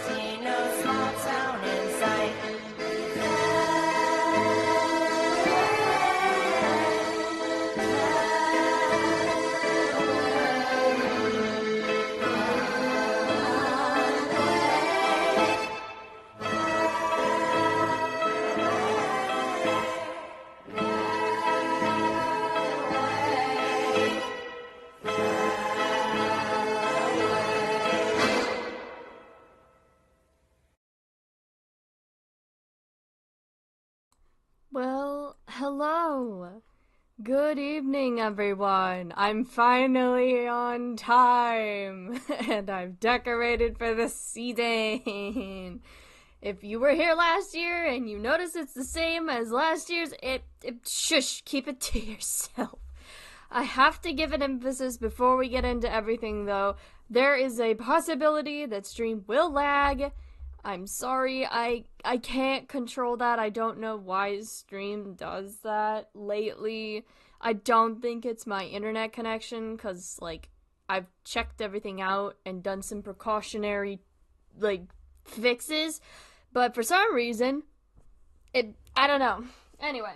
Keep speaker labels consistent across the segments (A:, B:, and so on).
A: See no small town in sight.
B: Well, hello. Good evening, everyone. I'm finally on time, and I've decorated for the season. If you were here last year and you notice it's the same as last year's, shush, keep it to yourself. I have to give an emphasis before we get into everything, though. There is a possibility that stream will lag. I'm sorry, I can't control that. I don't know why stream does that lately. I don't think it's my internet connection, because, I've checked everything out and done some precautionary, fixes, but for some reason, I don't know. Anyway,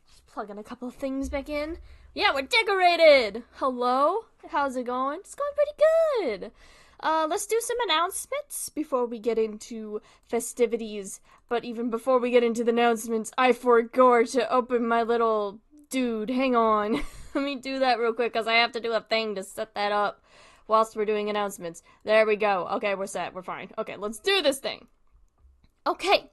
B: just plugging a couple of things back in. Yeah, we're decorated! Hello? How's it going? It's going pretty good. Let's do some announcements before we get into festivities. But even before we get into the announcements, I forgot to open my little dude. Hang on. Let me do that real quick, because I have to do a thing to set that up whilst we're doing announcements. There we go. Okay, we're set. We're fine. Okay, let's do this thing. Okay.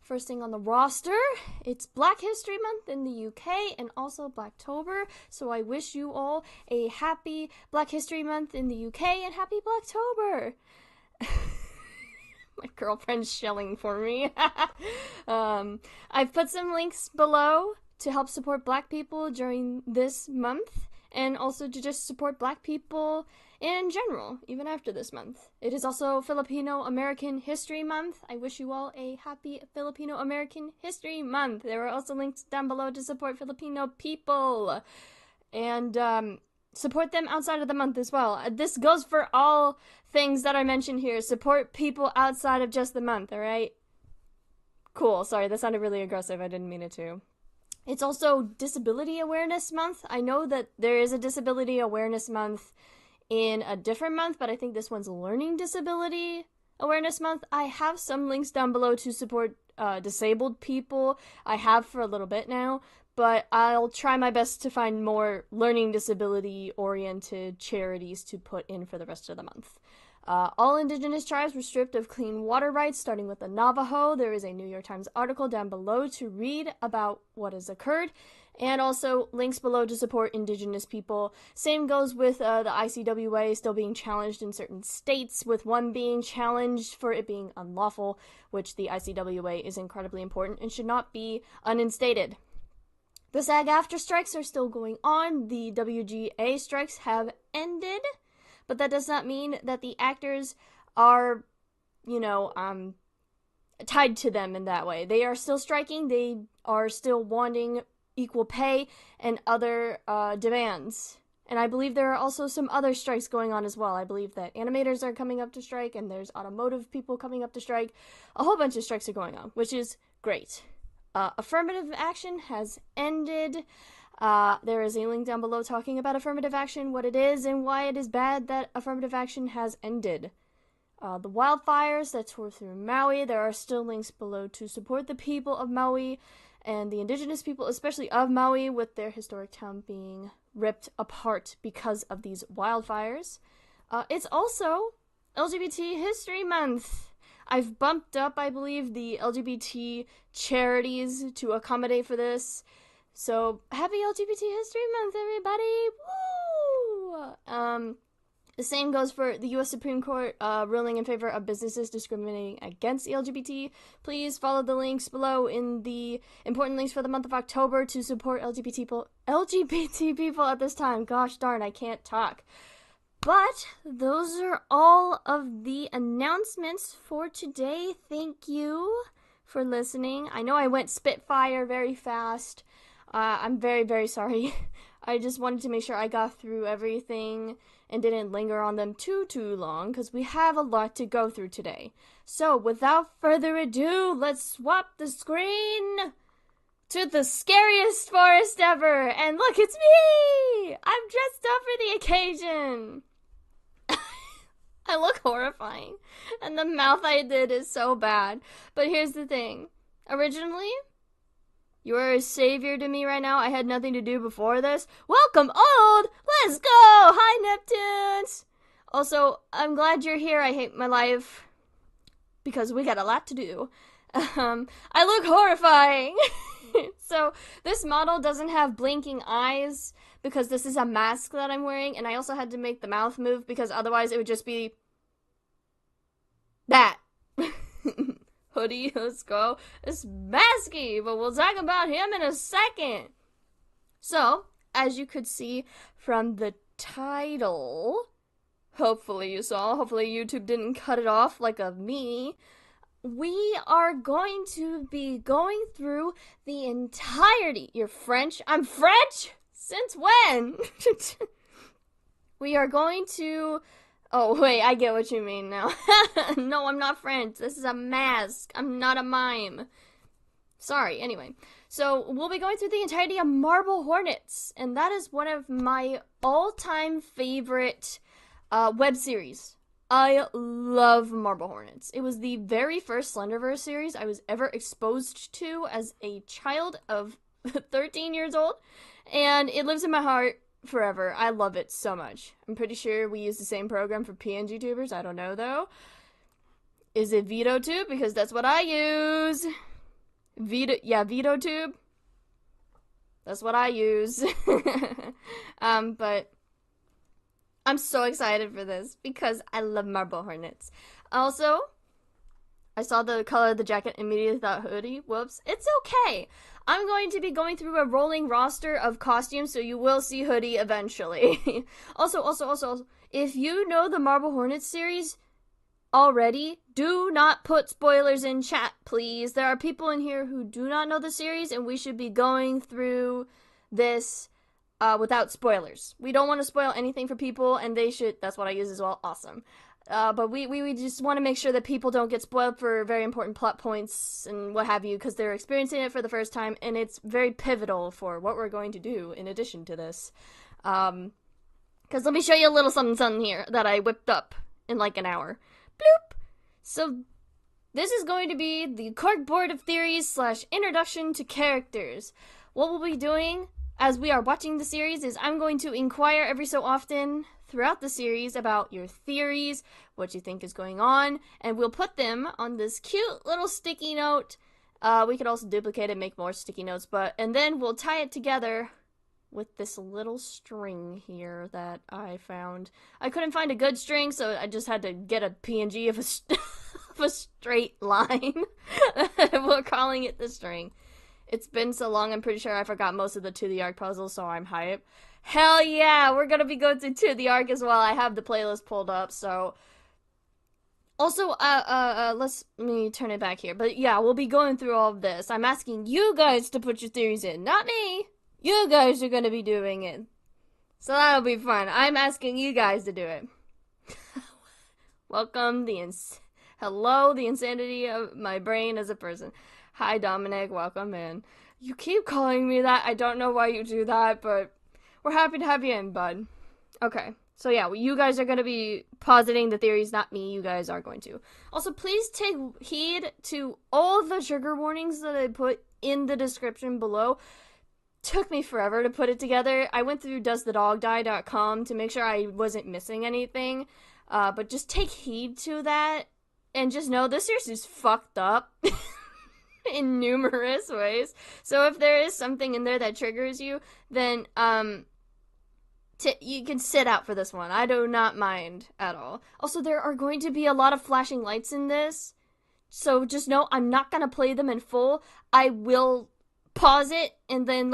B: First thing on the roster, it's Black History Month in the UK and also Blacktober, so I wish you all a happy Black History Month in the UK and happy Blacktober. My girlfriend's shelling for me. I've put some links below to help support Black people during this month, and also to just support Black people in general, even after this month. It is also Filipino American History Month. I wish you all a happy Filipino American History Month. There are also links down below to support Filipino people, and support them outside of the month as well. This goes for all things that I mentioned here. Support people outside of just the month, alright? Cool, sorry, that sounded really aggressive. I didn't mean it to. It's also Disability Awareness Month. I know that there is a Disability Awareness Month in a different month, but I think this one's Learning Disability Awareness Month. I have some links down below to support disabled people. I have for a little bit now, but I'll try my best to find more learning disability-oriented charities to put in for the rest of the month. All indigenous tribes were stripped of clean water rights, starting with the Navajo. There is a New York Times article down below to read about what has occurred, and also links below to support indigenous people. Same goes with the ICWA still being challenged in certain states, with one being challenged for it being unlawful, which the ICWA is incredibly important and should not be uninstated. The SAG-AFTRA strikes are still going on. The WGA strikes have ended, but that does not mean that the actors are, tied to them in that way. They are still striking. They are still wanting equal pay and other demands. And I believe there are also some other strikes going on as well. I believe that animators are coming up to strike, and there's automotive people coming up to strike. A whole bunch of strikes are going on, which is great. Affirmative action has ended. There is a link down below talking about affirmative action, what it is, and why it is bad that affirmative action has ended. The wildfires that tore through Maui, there are still links below to support the people of Maui and the indigenous people, especially of Maui, with their historic town being ripped apart because of these wildfires. It's also LGBT History Month. I've bumped up, I believe, the LGBT charities to accommodate for this. So, happy LGBT History Month, everybody! Woo! The same goes for the U.S. Supreme Court ruling in favor of businesses discriminating against the LGBT. Please follow the links below in the important links for the month of October to support LGBT people at this time. Gosh darn, I can't talk. But those are all of the announcements for today. Thank you for listening. I know I went spitfire very fast. I'm very, very sorry. I just wanted to make sure I got through everything and didn't linger on them too long because we have a lot to go through today. So without further ado, let's swap the screen to the scariest forest ever. And look, it's me! I'm dressed up for the occasion. I look horrifying, and the mouth I did is so bad. But here's the thing. Originally, you are a savior to me right now. I had nothing to do before this. Welcome, old! Let's go! Hi, Neptunes! Also, I'm glad you're here. I hate my life because we got a lot to do. I look horrifying! So, this model doesn't have blinking eyes because this is a mask that I'm wearing, and I also had to make the mouth move because otherwise it would just be that. Hoodie, let's go. It's masky, but we'll talk about him in a second. So, as you could see from the title, hopefully you saw, hopefully YouTube didn't cut it off like of me, we are going to be going through the entirety. You're French? I'm French? Since when? We are going to... Oh, wait, I get what you mean now. No, I'm not French. This is a mask. I'm not a mime. Sorry, anyway. So, we'll be going through the entirety of Marble Hornets, and that is one of my all-time favorite web series. I love Marble Hornets. It was the very first Slenderverse series I was ever exposed to as a child of 13 years old, and it lives in my heart forever. I love it so much. I'm pretty sure we use the same program for PNG tubers. I don't know, though. Is it VideoTube? Because that's what I use. VideoTube. That's what I use. But I'm so excited for this because I love Marble Hornets. Also, I saw the color of the jacket and immediately thought hoodie. Whoops. It's okay. I'm going to be going through a rolling roster of costumes, so you will see hoodie eventually. Also, if you know the Marble Hornets series already, do not put spoilers in chat, please. There are people in here who do not know the series, and we should be going through this without spoilers. We don't want to spoil anything for people, and they should... That's what I use as well. Awesome. But we just want to make sure that people don't get spoiled for very important plot points and what have you, because they're experiencing it for the first time, and it's very pivotal for what we're going to do in addition to this. Because let me show you a little something here that I whipped up in like an hour. Bloop! So, this is going to be the corkboard of theories / introduction to characters. What we'll be doing as we are watching the series is I'm going to inquire every so often throughout the series about your theories, what you think is going on, and we'll put them on this cute little sticky note. We could also duplicate it and make more sticky notes, and then we'll tie it together with this little string here that I found. I couldn't find a good string, so I just had to get a PNG of a straight line. We're calling it the string. It's been so long, I'm pretty sure I forgot most of the To The Arc puzzles, so I'm hype. Hell yeah, we're gonna be going to The Arc as well. I have the playlist pulled up, so... Also, let me turn it back here. But yeah, we'll be going through all of this. I'm asking you guys to put your theories in, not me. You guys are gonna be doing it. So that'll be fun. I'm asking you guys to do it. Welcome, hello, the insanity of my brain as a person. Hi, Dominic. Welcome in. You keep calling me that. I don't know why you do that, but we're happy to have you in, bud. Okay. So yeah, you guys are going to be positing the theories, not me. You guys are going to. Also, please take heed to all the trigger warnings that I put in the description below. Took me forever to put it together. I went through doesthedogdie.com to make sure I wasn't missing anything. But just take heed to that. And just know this series is fucked up. In numerous ways. So if there is something in there that triggers you, then you can sit out for this one. I do not mind at all. Also, there are going to be a lot of flashing lights in this, so just know I'm not gonna play them in full. I will pause it and then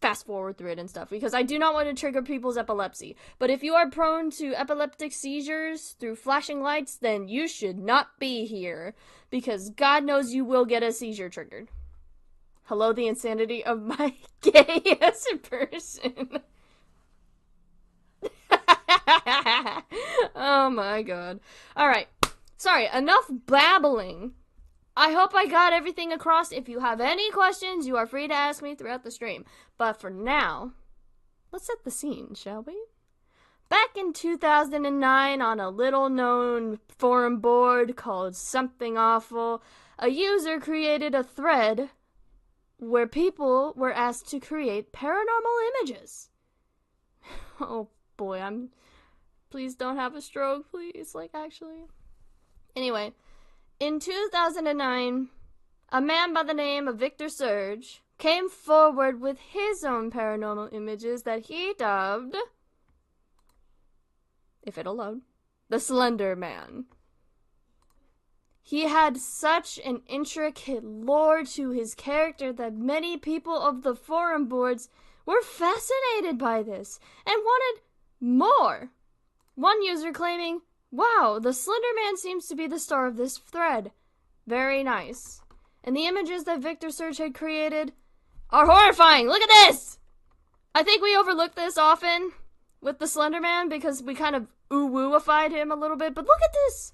B: fast forward through it and stuff, because I do not want to trigger people's epilepsy. But if you are prone to epileptic seizures through flashing lights, then you should not be here, because God knows you will get a seizure triggered. Hello, the insanity of my gay as a person. Oh my god. Alright. Sorry, enough babbling. I hope I got everything across. If you have any questions, you are free to ask me throughout the stream. But for now, let's set the scene, shall we? Back in 2009, on a little-known forum board called Something Awful, a user created a thread where people were asked to create paranormal images. Oh boy, please don't have a stroke, please, like, actually. Anyway, in 2009, a man by the name of Victor Surge came forward with his own paranormal images that he dubbed, if it'll load, the Slender Man. He had such an intricate lore to his character that many people of the forum boards were fascinated by this and wanted more. One user claiming, "Wow, the Slender Man seems to be the star of this thread. Very nice. And the images that Victor Surge had created are horrifying. Look at this!" I think we overlook this often with the Slender Man because we kind of ooh-woo-ified him a little bit, but look at this!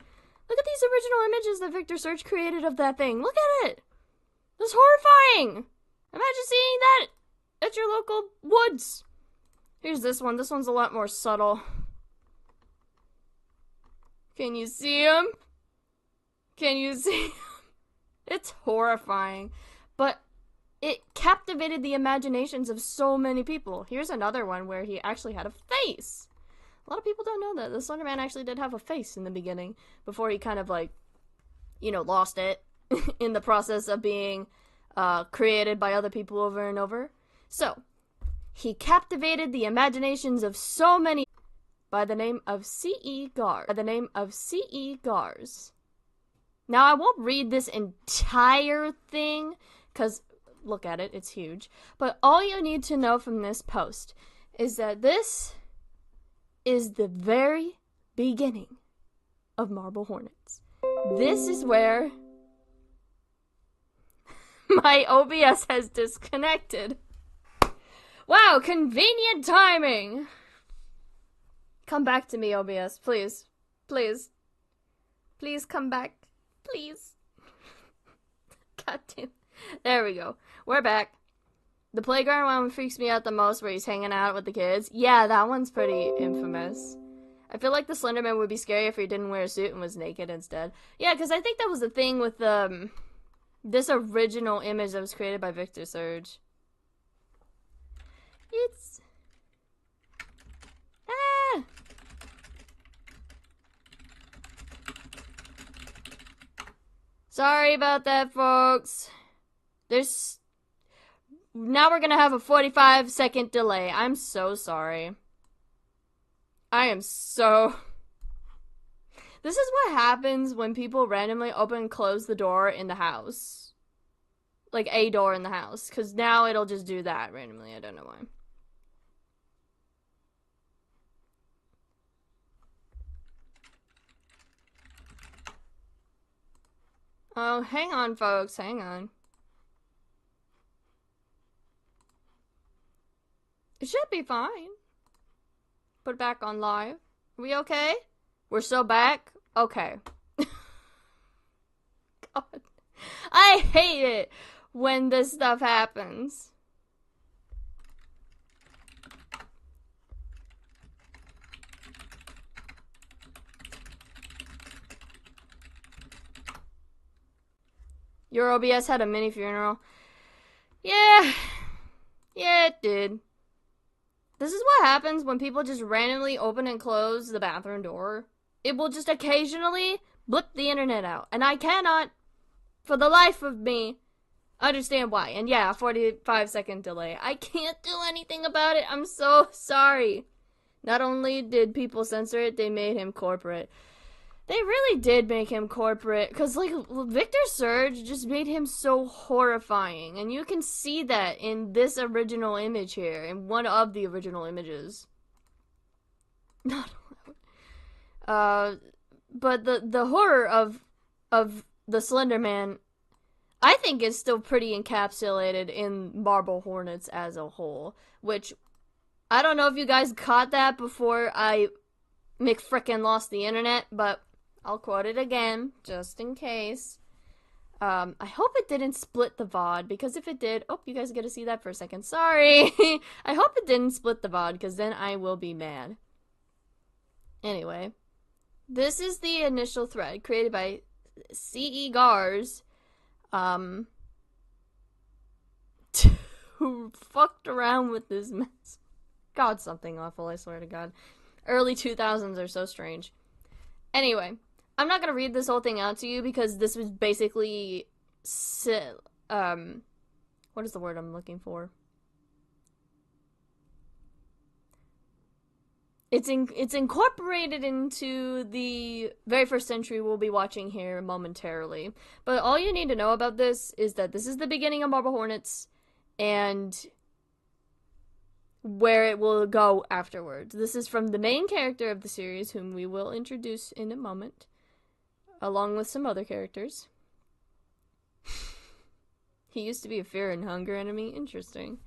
B: Look at these original images that Victor Surge created of that thing. Look at it! That's horrifying! Imagine seeing that at your local woods. Here's this one. This one's a lot more subtle. Can you see him? Can you see him? It's horrifying. But it captivated the imaginations of so many people. Here's another one where he actually had a face. A lot of people don't know that. The Slender Man actually did have a face in the beginning before he kind of, like, you know, lost it in the process of being created by other people over and over. So, he captivated the imaginations of so many by the name of C.E. Gars. Now, I won't read this entire thing, because, look at it, it's huge. But all you need to know from this post is that this is the very beginning of Marble Hornets. This is where my OBS has disconnected. Wow, convenient timing! Come back to me, OBS, please. Please. Please come back. Please. God damn. There we go. We're back. The playground one freaks me out the most, where he's hanging out with the kids. Yeah, that one's pretty infamous. I feel like the Slender Man would be scary if he didn't wear a suit and was naked instead. Yeah, because I think that was the thing with this original image that was created by Victor Surge. It's... Ah! Sorry about that, folks. Now we're gonna have a 45-second delay. I'm so sorry. I am so... This is what happens when people randomly open and close the door in the house. Like, a door in the house. Because now it'll just do that randomly. I don't know why. Oh, hang on, folks. Hang on. It should be fine. Put it back on live. Are we okay? We're still back? Okay. God. I hate it when this stuff happens. Your OBS had a mini funeral. Yeah. Yeah, it did. This is what happens when people just randomly open and close the bathroom door. It will just occasionally blip the internet out. And I cannot, for the life of me, understand why. And yeah, 45-second delay. I can't do anything about it. I'm so sorry. Not only did people censor it, they made him corporate. They really did make him corporate, because, like, Victor Surge just made him so horrifying, and you can see that in this original image here, in one of the original images. Not allowed. But the horror of the Slender Man, I think, is still pretty encapsulated in Marble Hornets as a whole, which, I don't know if you guys caught that before I McFrickin' lost the internet, but I'll quote it again, just in case. I hope it didn't split the VOD, because if it did, oh, you guys get to see that for a second. Sorry. I hope it didn't split the VOD, because then I will be mad. Anyway, this is the initial thread created by C.E. Gars, who fucked around with this mess. God, something awful, I swear to God. Early 2000s are so strange. Anyway, I'm not gonna read this whole thing out to you because this was basically, what is the word I'm looking for? It's incorporated into the very first entry we'll be watching here momentarily. But all you need to know about this is that this is the beginning of Marble Hornets and where it will go afterwards. This is from the main character of the series, whom we will introduce in a moment, along with some other characters. He used to be a fear and hunger enemy. Interesting.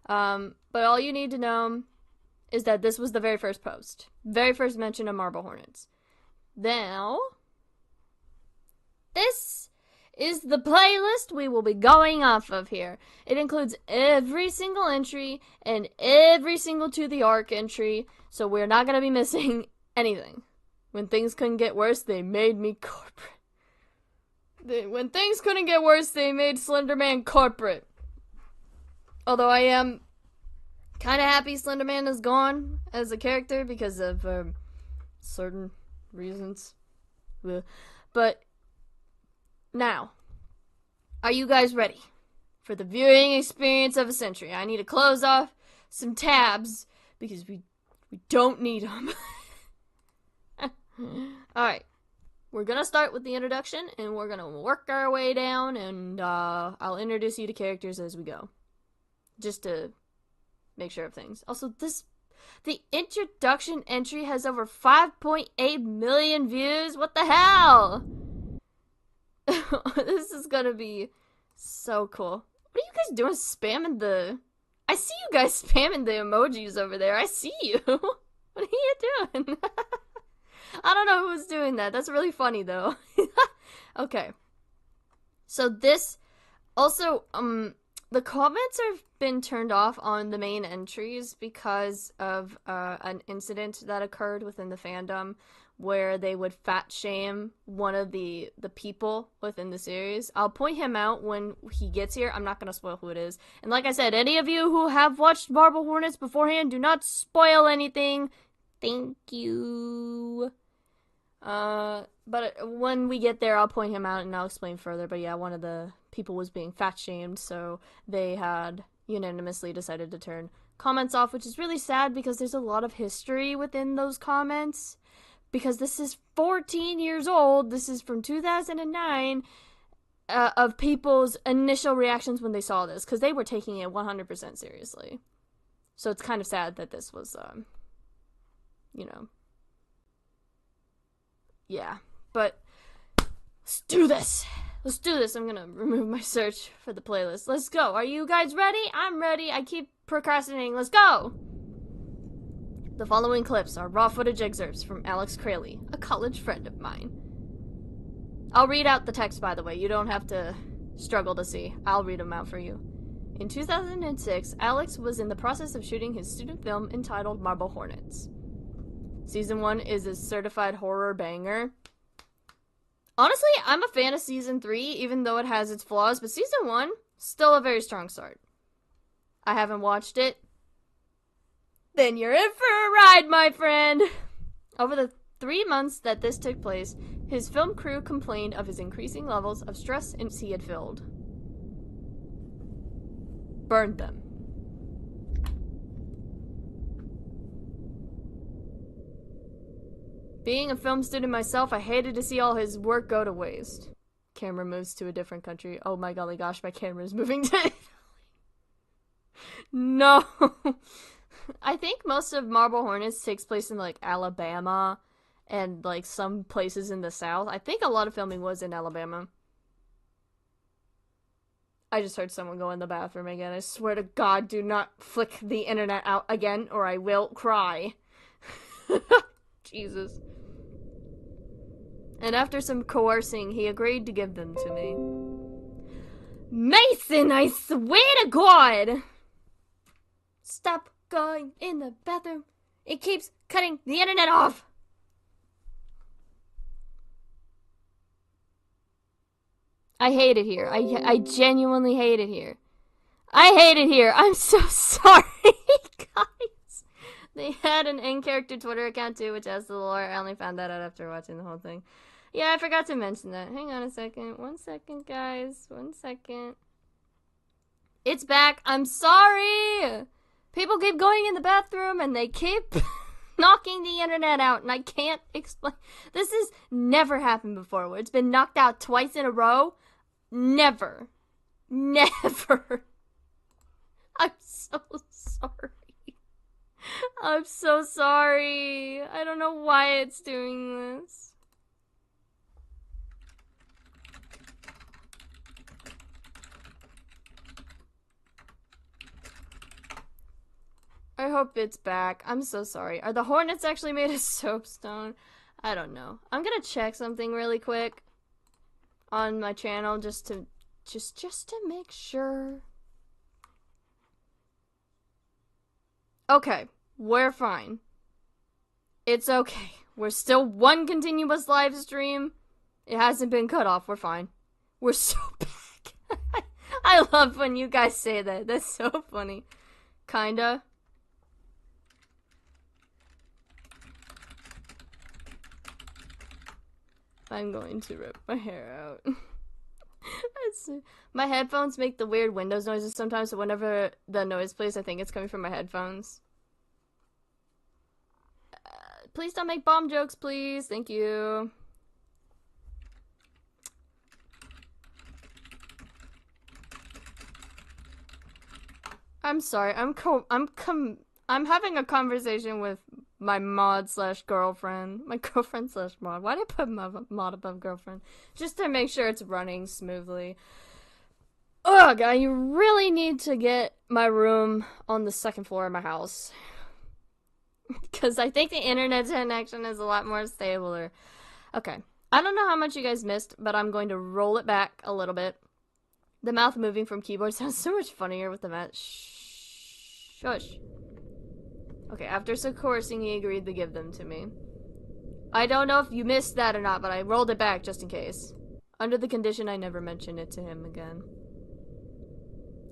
B: But all you need to know is that this was the very first post. Very first mention of Marble Hornets. Now, this is the playlist we will be going off of here. It includes every single entry and every single to the arc entry, so we're not going to be missing anything. When things couldn't get worse, they made me corporate. When things couldn't get worse, they made Slenderman corporate. Although I am kind of happy Slenderman is gone as a character because of certain reasons. But now, are you guys ready for the viewing experience of a century? I need to close off some tabs because we don't need them. Alright, we're gonna start with the introduction and we're gonna work our way down, and I'll introduce you to characters as we go. Just to make sure of things. Also, the introduction entry has over 5.8 million views. What the hell? This is gonna be so cool. What are you guys doing spamming the... I see you guys spamming the emojis over there. I see you. What are you doing? I don't know who's doing that. That's really funny, though. Okay. So this... Also, the comments have been turned off on the main entries because of an incident that occurred within the fandom where they would fat shame one of the people within the series. I'll point him out when he gets here. I'm not going to spoil who it is. And like I said, any of you who have watched Marble Hornets beforehand, do not spoil anything. Thank you. But when we get there, I'll point him out and I'll explain further. But yeah, one of the people was being fat shamed, so they had unanimously decided to turn comments off, which is really sad because there's a lot of history within those comments. Because this is 14 years old, this is from 2009, of people's initial reactions when they saw this, because they were taking it 100% seriously. So it's kind of sad that this was, you know, yeah, but let's do this. Let's do this. I'm gonna remove my search for the playlist. Let's go. Are you guys ready? I'm ready. I keep procrastinating. Let's go. The following clips are raw footage excerpts from Alex Kralie, a college friend of mine. I'll read out the text, by the way. You don't have to struggle to see. I'll read them out for you. In 2006, Alex was in the process of shooting his student film entitled Marble Hornets. Season 1 is a certified horror banger. Honestly, I'm a fan of Season 3, even though it has its flaws, but Season 1, still a very strong start. I haven't watched it. Then you're in for a ride, my friend! Over the 3 months that this took place, his film crew complained of his increasing levels of stress and he had filled. Burned them. Being a film student myself, I hated to see all his work go to waste. Camera moves to a different country. Oh my golly gosh, my camera is moving to Italy. No. I think most of Marble Hornets takes place in, like, Alabama and, like, some places in the South. I think a lot of filming was in Alabama. I just heard someone go in the bathroom again. I swear to God, do not flick the internet out again or I will cry. Jesus. And after some coercing, he agreed to give them to me. Mason, I swear to God! Stop going in the bathroom. It keeps cutting the internet off. I hate it here. I genuinely hate it here. I hate it here. I'm so sorry, guys. They had an in-character Twitter account too, which has the lore. I only found that out after watching the whole thing. Yeah, I forgot to mention that. Hang on a second. 1 second, guys. 1 second. It's back. I'm sorry. People keep going in the bathroom and they keep knocking the internet out, and I can't explain. This has never happened before where it's been knocked out twice in a row. Never. Never. I'm so sorry. I'm so sorry. I don't know why it's doing this. I hope it's back. I'm so sorry. Are the hornets actually made of soapstone? I don't know. I'm gonna check something really quick on my channel just to make sure. Okay, we're fine. It's okay. We're still one continuous live stream. It hasn't been cut off. We're fine. We're so back. I love when you guys say that. That's so funny. Kinda. I'm going to rip my hair out. My headphones make the weird Windows noises sometimes, so whenever the noise plays, I think it's coming from my headphones. Please don't make bomb jokes, please. Thank you. I'm sorry. I'm having a conversation with my mod/girlfriend. My girlfriend/mod. Why did I put mod above girlfriend? Just to make sure it's running smoothly. Ugh, I really need to get my room on the second floor of my house. Because I think the internet connection is a lot more stable. Okay. I don't know how much you guys missed, but I'm going to roll it back a little bit. The mouth moving from keyboard sounds so much funnier with the mouth. Shush. Okay, after some coercing, he agreed to give them to me. I don't know if you missed that or not, but I rolled it back just in case. Under the condition I never mention it to him again.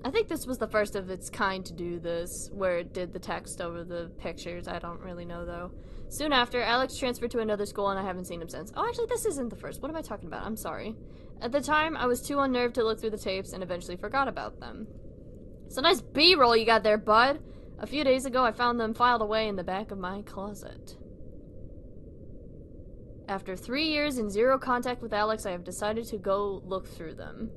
B: I think this was the first of its kind to do this, where it did the text over the pictures. I don't really know, though. Soon after, Alex transferred to another school, and I haven't seen him since. Oh, actually, this isn't the first. What am I talking about? I'm sorry. At the time, I was too unnerved to look through the tapes and eventually forgot about them. It's a nice B-roll you got there, bud. A few days ago, I found them filed away in the back of my closet. After 3 years and zero contact with Alex, I have decided to go look through them.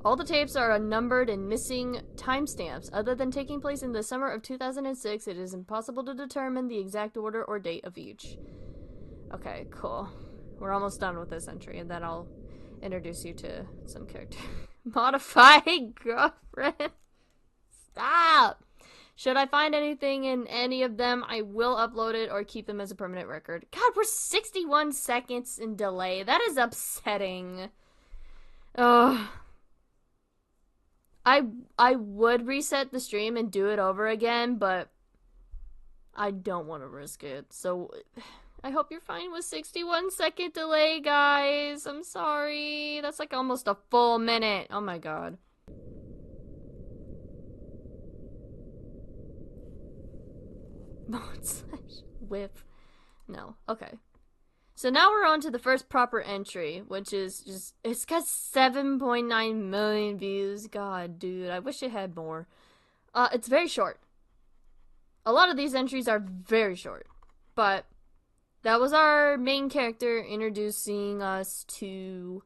B: All the tapes are unnumbered and missing timestamps. Other than taking place in the summer of 2006, it is impossible to determine the exact order or date of each. Okay, cool. We're almost done with this entry, and then I'll introduce you to some character. Modified girlfriend. Stop! Should I find anything in any of them, I will upload it or keep them as a permanent record. God, we're 61 seconds in delay. That is upsetting. Ugh. I would reset the stream and do it over again, but I don't want to risk it. So I hope you're fine with 61-second delay, guys. I'm sorry. That's like almost a full minute. Oh my god. Whip. No. Okay. So now we're on to the first proper entry, which is just, it's got 7.9 million views. God, dude, I wish it had more. It's very short. A lot of these entries are very short, but that was our main character introducing us to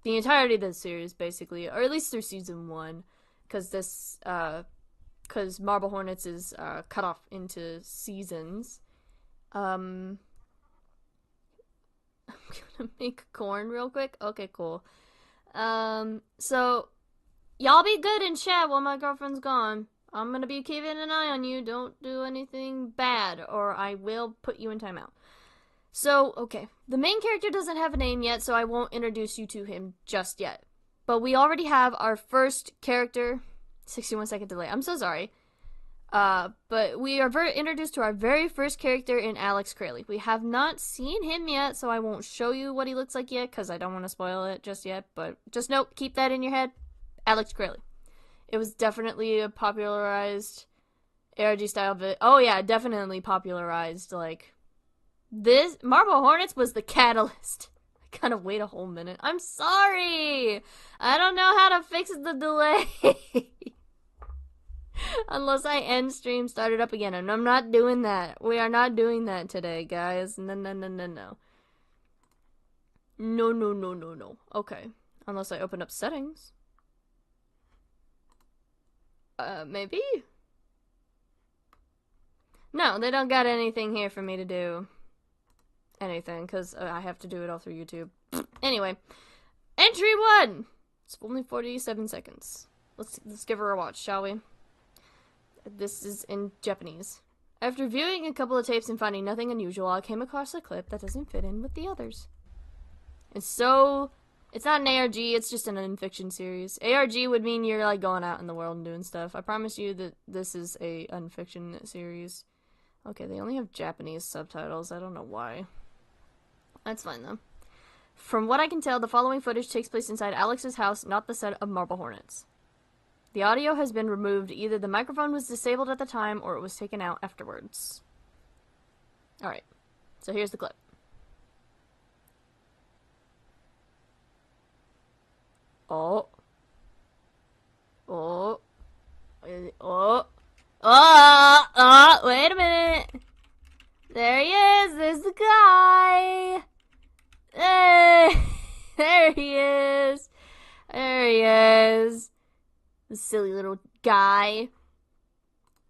B: the entirety of the series, basically, or at least through season 1, because this, because Marble Hornets is cut off into seasons. I'm gonna make corn real quick. Okay, cool. So y'all be good in chat while my girlfriend's gone. I'm gonna be keeping an eye on you. Don't do anything bad, or I will put you in timeout. So, okay. The main character doesn't have a name yet, so I won't introduce you to him just yet. But we already have our first character. 61-second delay. I'm so sorry. But we are introduced to our very first character in Alex Kralie. We have not seen him yet, so I won't show you what he looks like yet, because I don't want to spoil it just yet. But just note, keep that in your head. Alex Kralie. It was definitely a popularized ARG style oh yeah, definitely popularized, like, this. Marble Hornets was the catalyst. I gotta wait a whole minute. I'm sorry! I don't know how to fix the delay. Unless I end stream, start it up again, and I'm not doing that. We are not doing that today, guys. No, no, no, no, no. No, no, no, no, no. Okay. Unless I open up settings. Maybe? No, they don't got anything here for me to do anything, because I have to do it all through YouTube. Anyway. Entry 1! It's only 47 seconds. Let's give her a watch, shall we? This is in Japanese. After viewing a couple of tapes and finding nothing unusual, I came across a clip that doesn't fit in with the others. It's not an ARG, it's just an unfiction series. ARG would mean you're like going out in the world and doing stuff. I promise you that this is a unfiction series. Okay, they only have Japanese subtitles. I don't know why. That's fine though. From what I can tell, the following footage takes place inside Alex's house, not the set of Marble Hornets. The audio has been removed. Either the microphone was disabled at the time or it was taken out afterwards. Alright, so here's the clip. Oh. Oh. Oh. Oh, wait a minute. There he is. There's the guy. Hey. There he is. There he is. The silly little guy.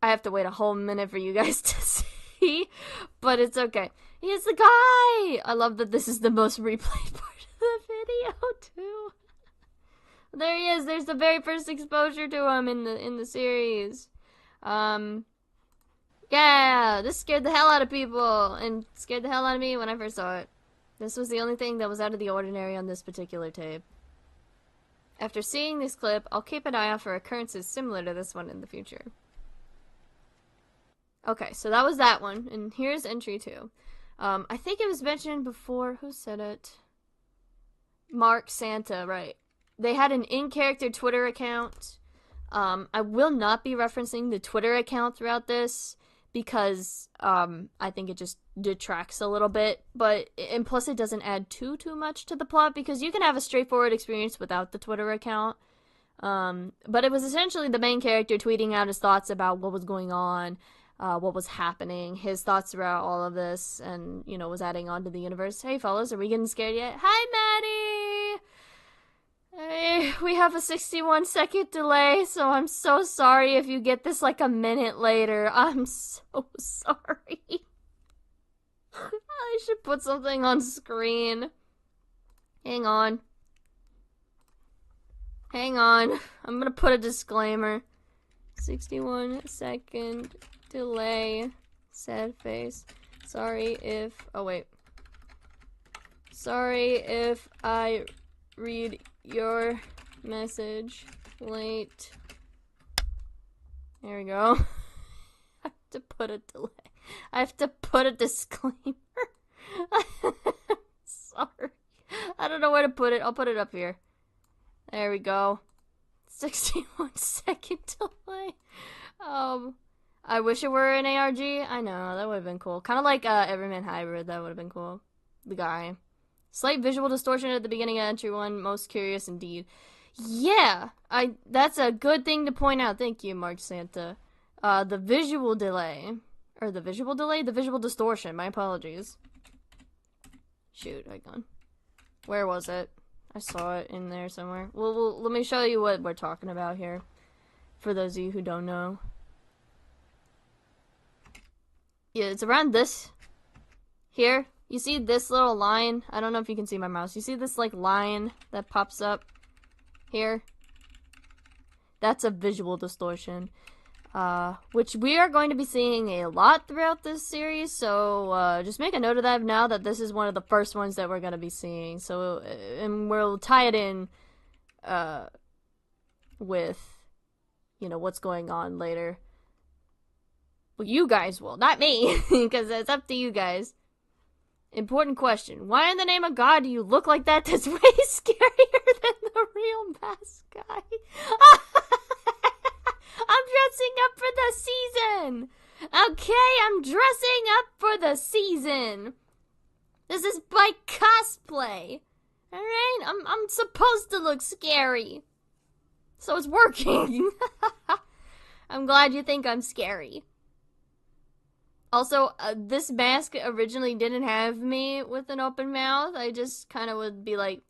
B: I have to wait a whole minute for you guys to see, but it's okay. He's the guy. I love that this is the most replayed part of the video too. There he is. There's the very first exposure to him in the series. Yeah, this scared the hell out of people and scared the hell out of me when I first saw it. This was the only thing that was out of the ordinary on this particular tape. After seeing this clip, I'll keep an eye out for occurrences similar to this one in the future. Okay, so that was that one, and here's entry 2. I think it was mentioned before. Who said it? Mark Santa, right. They had an in-character Twitter account. I will not be referencing the Twitter account throughout this because I think it just detracts a little bit, and plus it doesn't add too much to the plot because you can have a straightforward experience without the Twitter account. But it was essentially the main character tweeting out his thoughts about what was going on, what was happening, his thoughts about all of this, and, you know, was adding on to the universe. Hey, fellas, are we getting scared yet? Hi, Maddie! Hey, we have a 61-second delay, so I'm so sorry if you get this like a minute later. I'm so sorry. I should put something on screen. Hang on. Hang on. I'm gonna put a disclaimer. 61-second delay. Sad face. Sorry if... Oh, wait. Sorry if I read your message late. There we go. I have to put a delay. I have to put a disclaimer. Sorry. I don't know where to put it. I'll put it up here. There we go. 61-second delay. I wish it were an ARG. I know, that would have been cool. Kind of like Everyman Hybrid. That would have been cool. The guy. Slight visual distortion at the beginning of entry 1. Most curious indeed. Yeah, that's a good thing to point out. Thank you, Mark Santa. The visual delay. Or the visual delay? The visual distortion. My apologies. Shoot, hang on. Where was it? I saw it in there somewhere. Well, let me show you what we're talking about here. For those of you who don't know. Yeah, it's around this. Here. You see this little line? I don't know if you can see my mouse. You see this, like, line that pops up here? That's a visual distortion. which we are going to be seeing a lot throughout this series, so just make a note of that now that this is one of the first ones that we're going to be seeing. So, and we'll tie it in with, you know, what's going on later. Well, you guys will, not me, because it's up to you guys. Important question. Why in the name of God do you look like that? That's way scarier than the real mask guy. I'm dressing up for the season. Okay, I'm dressing up for the season. This is my cosplay. Alright? I'm supposed to look scary. So it's working. I'm glad you think I'm scary. Also, this mask originally didn't have me with an open mouth. I just kind of would be like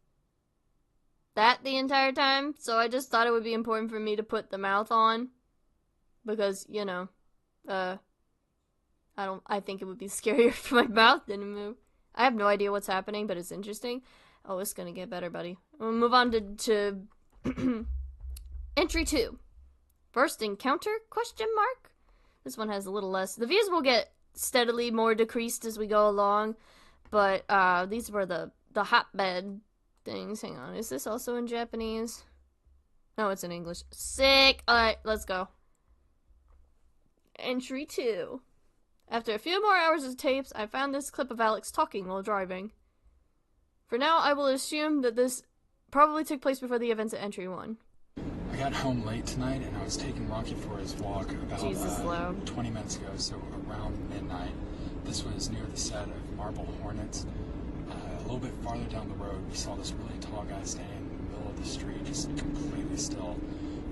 B: that the entire time. So I just thought it would be important for me to put the mouth on. Because, you know, I think it would be scarier if my mouth didn't move. I have no idea what's happening, but it's interesting. Oh, it's gonna get better, buddy. We'll move on to entry 2. First encounter, question mark? This one has a little less. The views will get steadily more decreased as we go along, but these were the hotbed things. Hang on, is this also in Japanese? No, it's in English. Sick! Alright, let's go. Entry 2. After a few more hours of tapes, I found this clip of Alex talking while driving. For now, I will assume that this probably took place before the events at entry 1.
C: I got home late tonight and I was taking Rocky for his walk about 20 minutes ago, so around midnight. This was near the set of Marble Hornets. A little bit farther down the road, we saw this really tall guy standing in the middle of the street, just completely still.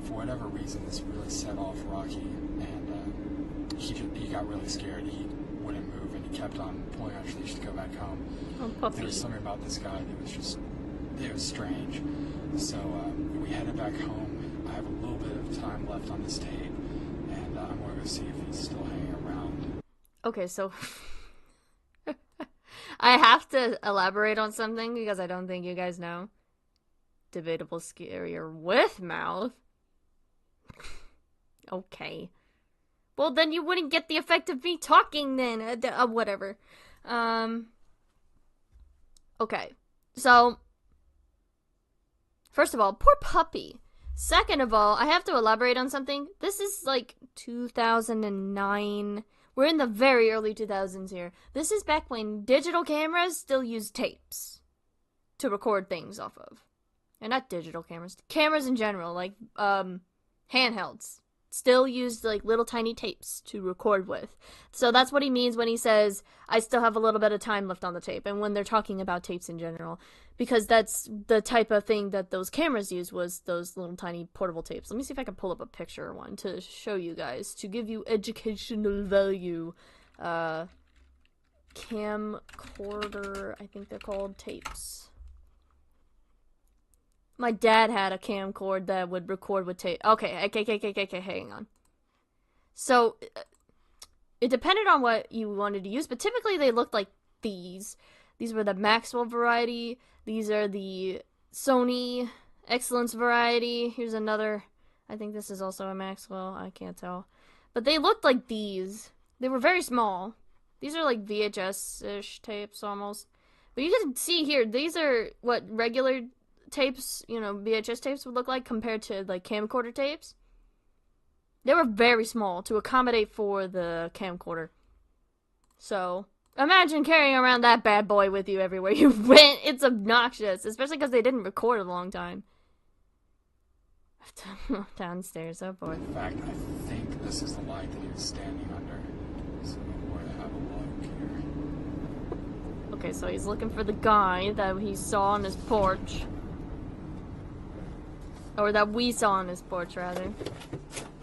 C: For whatever reason, this really set off Rocky, and he got really scared. He wouldn't move, and he kept on pulling on his leash to go back home.
B: Oh,
C: there was something about this guy that was just, it was strange. So we headed back home. I have a little bit of time left on this tape, and I'm going to go see if he's still hanging around.
B: Okay, so I have to elaborate on something because I don't think you guys know. Debatable scarier with mouth. Okay. Well, then you wouldn't get the effect of me talking then. Whatever. Okay. So, first of all, poor puppy. Second of all, I have to elaborate on something. This is like 2009. We're in the very early 2000s here. This is back when digital cameras still used tapes to record things off of. And not digital cameras. Cameras in general, like handhelds. Still used like little tiny tapes to record with. So that's what he means when he says, I still have a little bit of time left on the tape. And when they're talking about tapes in general. Because that's the type of thing that those cameras used, was those little tiny portable tapes. Let me see if I can pull up a picture of one to show you guys. To give you educational value. Camcorder, I think they're called, tapes. My dad had a camcorder that would record with tape. Okay, hang on. So, it depended on what you wanted to use, but typically they looked like these. These were the Maxwell variety. These are the Sony Excellence variety. Here's another. I think this is also a Maxwell. I can't tell. But they looked like these. They were very small. These are like VHS-ish tapes almost. But you can see here, these are what regular tapes, you know, VHS tapes would look like compared to like camcorder tapes. They were very small to accommodate for the camcorder. So, imagine carrying around that bad boy with you everywhere you went. It's obnoxious, especially because they didn't record a long time. Downstairs, oh boy.
C: In fact, I think this is the light that he was standing under. So we're going to have a look here.
B: Okay, so he's looking for the guy that he saw on his porch. Or that we saw on his porch, rather.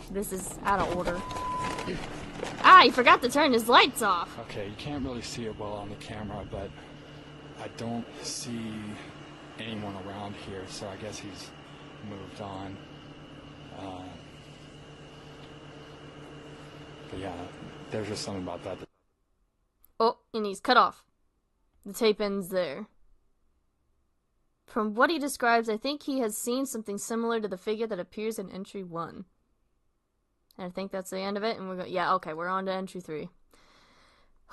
B: This is out of order. Ah, he forgot to turn his lights off.
C: Okay, you can't really see it well on the camera, but I don't see anyone around here, so I guess he's moved on. But yeah, there's just something about that.
B: Oh, and he's cut off. The tape ends there. From what he describes, I think he has seen something similar to the figure that appears in entry 1. And I think that's the end of it. And we're going, yeah, okay, we're on to entry 3.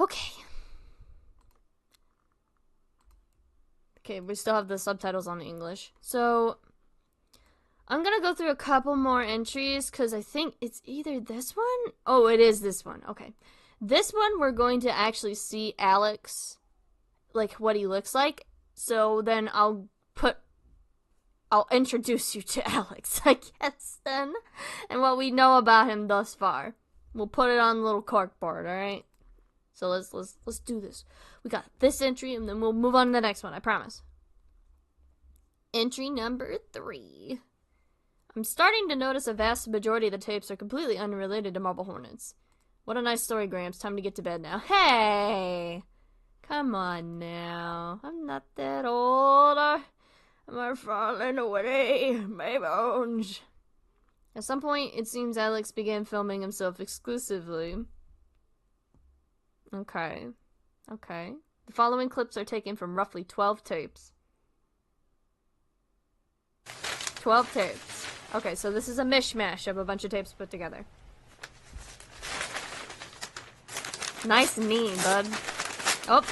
B: Okay. Okay, we still have the subtitles on English. So, I'm gonna go through a couple more entries, because I think it's either this one? Oh, it is this one. Okay. This one, we're going to actually see Alex, like, what he looks like. So, then I'll introduce you to Alex, I guess, then. And what we know about him thus far. We'll put it on the little corkboard, alright? So let's do this. We got this entry, and then we'll move on to the next one, I promise. Entry number 3. I'm starting to notice a vast majority of the tapes are completely unrelated to marble hornets. What a nice story, Gramps. Time to get to bed now. Hey! Come on now. I'm not that old. I'm falling away, my bones. At some point, it seems Alex began filming himself exclusively. Okay. Okay. The following clips are taken from roughly 12 tapes. 12 tapes. Okay, so this is a mishmash of a bunch of tapes put together. Nice knee, bud. Oh,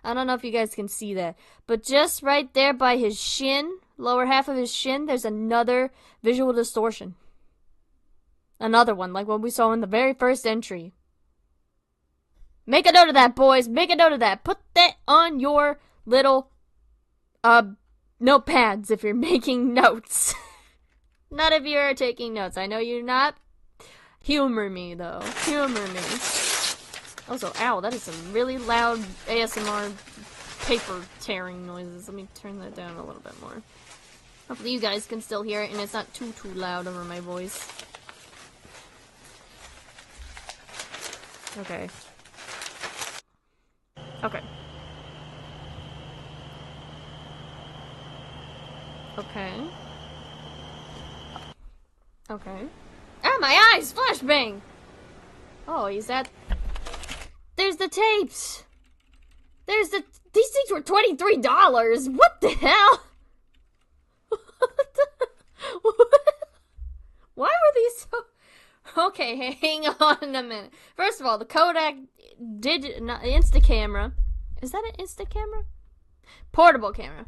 B: I don't know if you guys can see that, but just right there by his shin, lower half of his shin, there's another visual distortion. Another one, like what we saw in the very first entry. Make a note of that, boys. Make a note of that. Put that on your little notepads if you're making notes. Not if you're taking notes. I know you're not. Humor me, though. Humor me. Also, ow, that is some really loud ASMR paper tearing noises. Let me turn that down a little bit more. Hopefully you guys can still hear it and it's not too loud over my voice. Okay. Okay. Okay. Okay. Ah, my eyes! Flashbang! Oh, is that... There's the tapes! There's the... These things were $23! What the hell? Why were these so... Okay, hang on a minute. First of all, the Kodak Instacamera. Is that an Instacamera? Portable camera.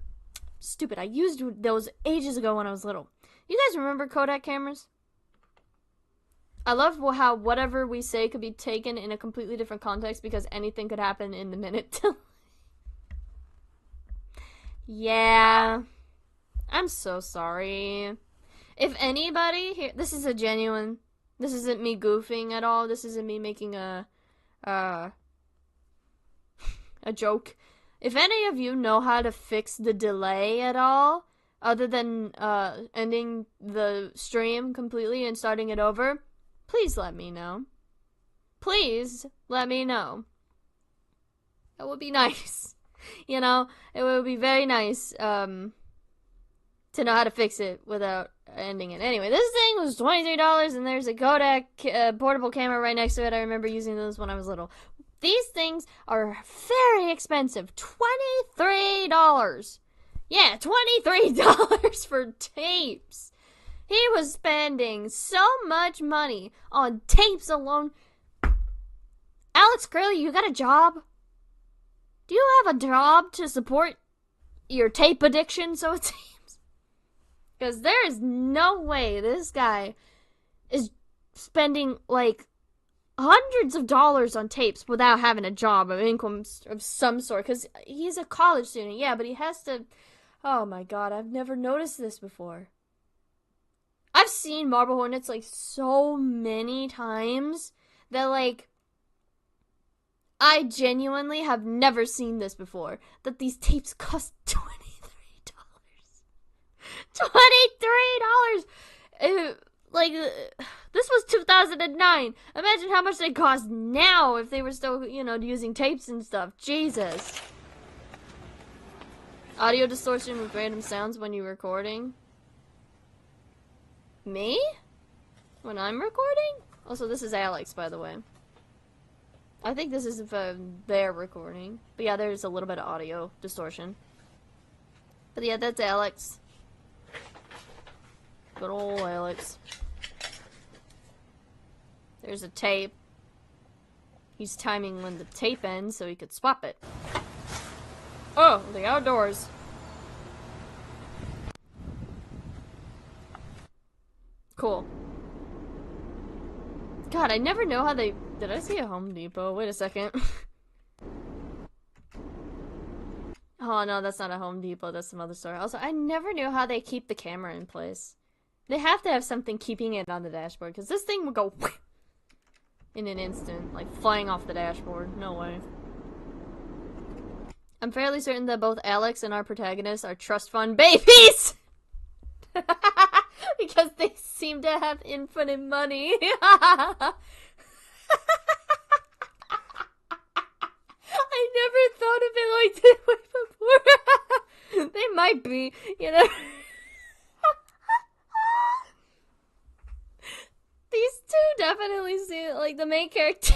B: Stupid, I used those ages ago when I was little. You guys remember Kodak cameras? I love how whatever we say could be taken in a completely different context because anything could happen in the minute. Yeah. I'm so sorry. If anybody here... This is a genuine... This isn't me goofing at all. This isn't me making a joke. If any of you know how to fix the delay at all, other than ending the stream completely and starting it over, please let me know. Please let me know. That would be nice. You know, it would be very nice to know how to fix it without ending it. Anyway, this thing was $23 and there's a Kodak portable camera right next to it. I remember using those when I was little. These things are very expensive. $23. Yeah, $23 for tapes. He was spending so much money on tapes alone. Alex Kralie, you got a job? Do you have a job to support your tape addiction, so it seems? Because there is no way this guy is spending, like, hundreds of dollars on tapes without having a job or income of some sort. Because he's a college student, yeah, but he has to... Oh my god, I've never noticed this before. I've seen marble hornets, like, so many times that, like, I genuinely have never seen this before. That these tapes cost $23. $23! Like, this was 2009. Imagine how much they cost now if they were still, you know, using tapes and stuff. Jesus. Audio distortion with random sounds when you're recording. Me? When I'm recording? Also, this is Alex, by the way. I think this is if they're recording. But yeah, there's a little bit of audio distortion. But yeah, that's Alex. Good old Alex. There's a tape. He's timing when the tape ends so he could swap it. Oh, the outdoors. Cool. God, I never know how they... Did I see a Home Depot? Wait a second. Oh, no, that's not a Home Depot. That's some other store. Also, I never knew how they keep the camera in place. They have to have something keeping it on the dashboard, because this thing would go in an instant, like flying off the dashboard. No way. I'm fairly certain that both Alex and our protagonists are trust fund babies! Because they seem to have infinite money. I never thought of it like that way before. They might be, you know. These two definitely seem like the main character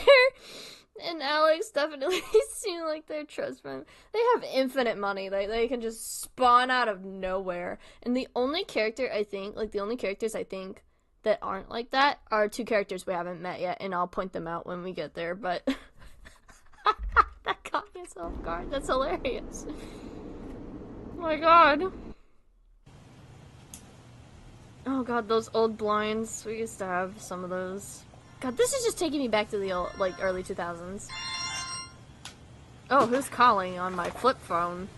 B: and Alex definitely seem like they're trust fund. They have infinite money. They can just spawn out of nowhere. And the only character I think, like the only characters I think that aren't like that are two characters we haven't met yet, and I'll point them out when we get there, but that caught me so off guard. That's hilarious. Oh my god. Oh god, those old blinds. We used to have some of those. God, this is just taking me back to the old, like, early 2000s. Oh, who's calling on my flip phone?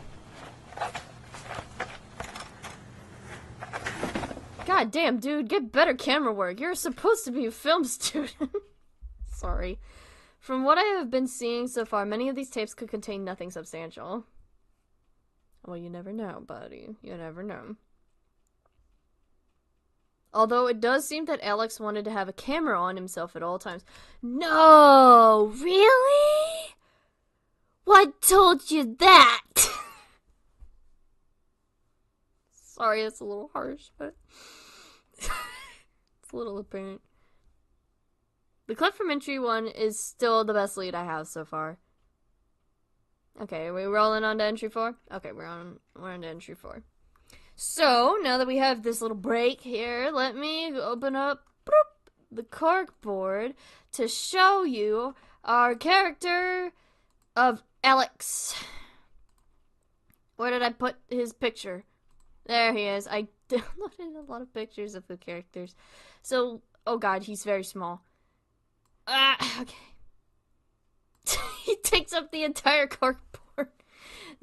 B: God damn, dude, get better camera work. You're supposed to be a film student. Sorry. From what I have been seeing so far, many of these tapes could contain nothing substantial. Well, you never know, buddy. You never know. Although it does seem that Alex wanted to have a camera on himself at all times. No! Really? What told you that? Sorry, it's a little harsh, but it's a little apparent. The clip from entry 1 is still the best lead I have so far. Okay, are we rolling on to entry 4? Okay, we're on to entry 4. So, now that we have this little break here, let me open up the corkboard to show you our character of Alex. Where did I put his picture? There he is. I downloaded a lot of pictures of the characters. So, oh god, he's very small. Okay. He takes up the entire corkboard.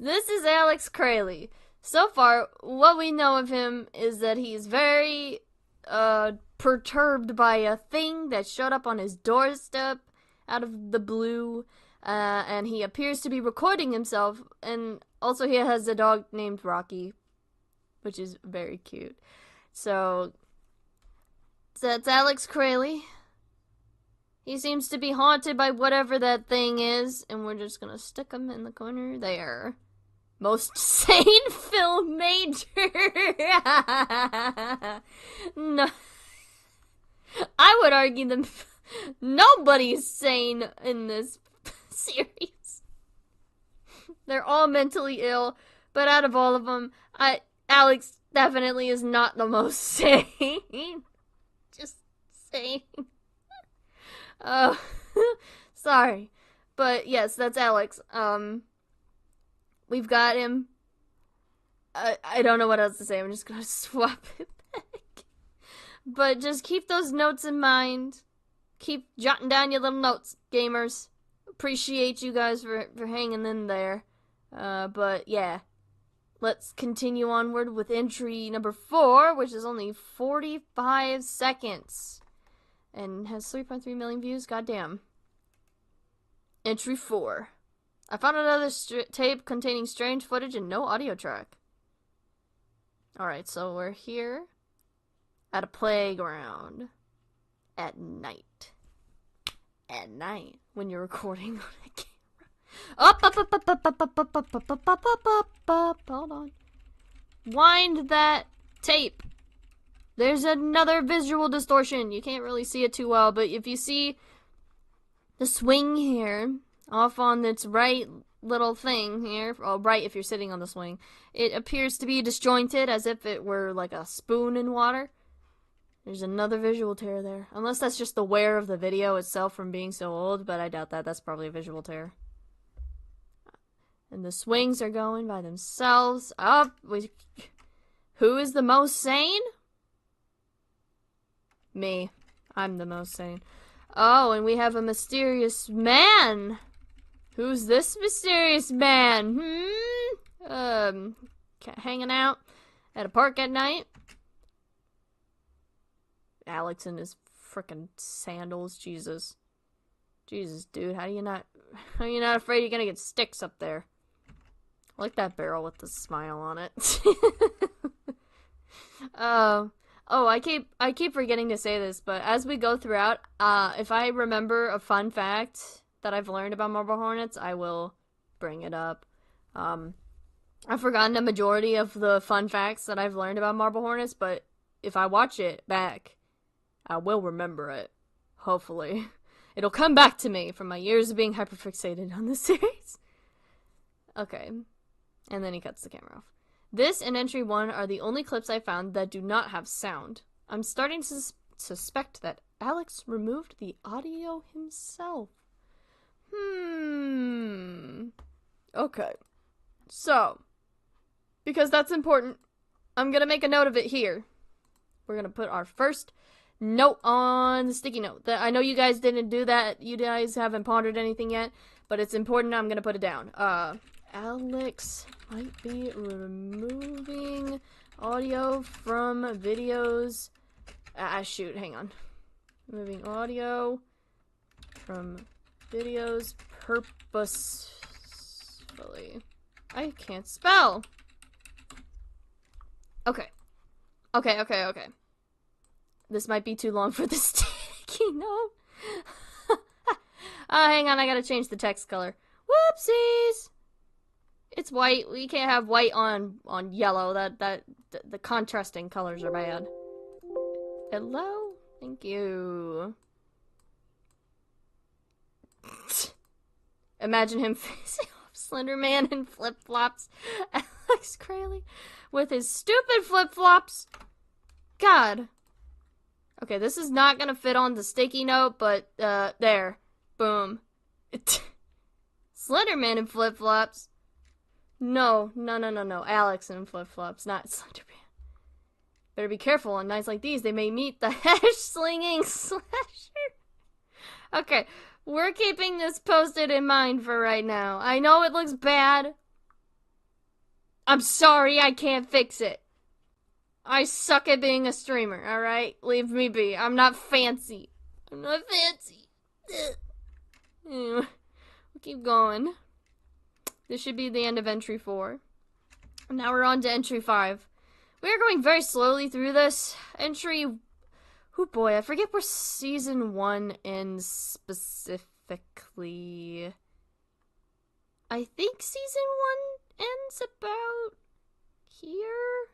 B: This is Alex Kralie. So far, what we know of him is that he's very perturbed by a thing that showed up on his doorstep out of the blue, and he appears to be recording himself, and also he has a dog named Rocky, which is very cute. So that's Alex Kralie. He seems to be haunted by whatever that thing is, and we're just gonna stick him in the corner there. Most sane film major. No, I would argue that nobody's sane in this series. They're all mentally ill, but out of all of them, Alex definitely is not the most sane. Just saying. Sorry, but yes, that's Alex. We've got him. I don't know what else to say. I'm just gonna swap it back. But just keep those notes in mind. Keep jotting down your little notes, gamers. Appreciate you guys for hanging in there. But yeah. Let's continue onward with entry number 4, which is only 45 seconds. And has 3.3 million views. Goddamn. Entry 4. I found another tape containing strange footage and no audio track. Alright, so we're here at a playground at night. At night, when you're recording on a camera. Up. Hold on. Wind that tape. There's another visual distortion. You can't really see it too well, but if you see the swing here, off on its right little thing here, right if you're sitting on the swing, it appears to be disjointed as if it were like a spoon in water. There's another visual tear there. Unless that's just the wear of the video itself from being so old, but I doubt that. That's probably a visual tear. And the swings are going by themselves. Up. Who is the most sane? Me. I'm the most sane. Oh, and we have a mysterious man. Who's this mysterious man? Hanging out at a park at night. Alex in his frickin' sandals. Jesus, dude, how are you not afraid you're gonna get sticks up there? I like that barrel with the smile on it. Oh, I keep forgetting to say this, but as we go throughout, if I remember a fun fact that I've learned about marble hornets, I will bring it up. I've forgotten a majority of the fun facts that I've learned about marble hornets, but if I watch it back, I will remember it. Hopefully. It'll come back to me from my years of being hyperfixated on this series. Okay. And then he cuts the camera off. This and entry 1 are the only clips I found that do not have sound. I'm starting to suspect that Alex removed the audio himself. Okay. So, because that's important, I'm gonna make a note of it here. We're gonna put our first note on the sticky note. I know you guys didn't do that. You guys haven't pondered anything yet, but it's important. I'm gonna put it down. Alex might be removing audio from videos. Shoot, hang on. Removing audio from videos purposefully. I can't spell. Okay. Okay. This might be too long for the sticky note. Hang on, I gotta change the text color. Whoopsies! It's white. We can't have white on yellow. The contrasting colors are bad. Hello? Thank you. Imagine him facing off Slender Man in flip-flops. Alex Kralie with his stupid flip-flops. God. Okay, this is not gonna fit on the sticky note, but, there. Boom. Slender Man in flip-flops. No. Alex in flip-flops, not Slender Man. Better be careful on nights like these. They may meet the hash-slinging slasher. Okay, we're keeping this posted in mind for right now. I know it looks bad. I'm sorry, I can't fix it. I suck at being a streamer, alright? Leave me be. I'm not fancy. Anyway, we'll keep going. This should be the end of entry 4. Now we're on to entry 5. We are going very slowly through this. Entry... Oh boy, I forget where season 1 ends specifically. I think season 1 ends about here?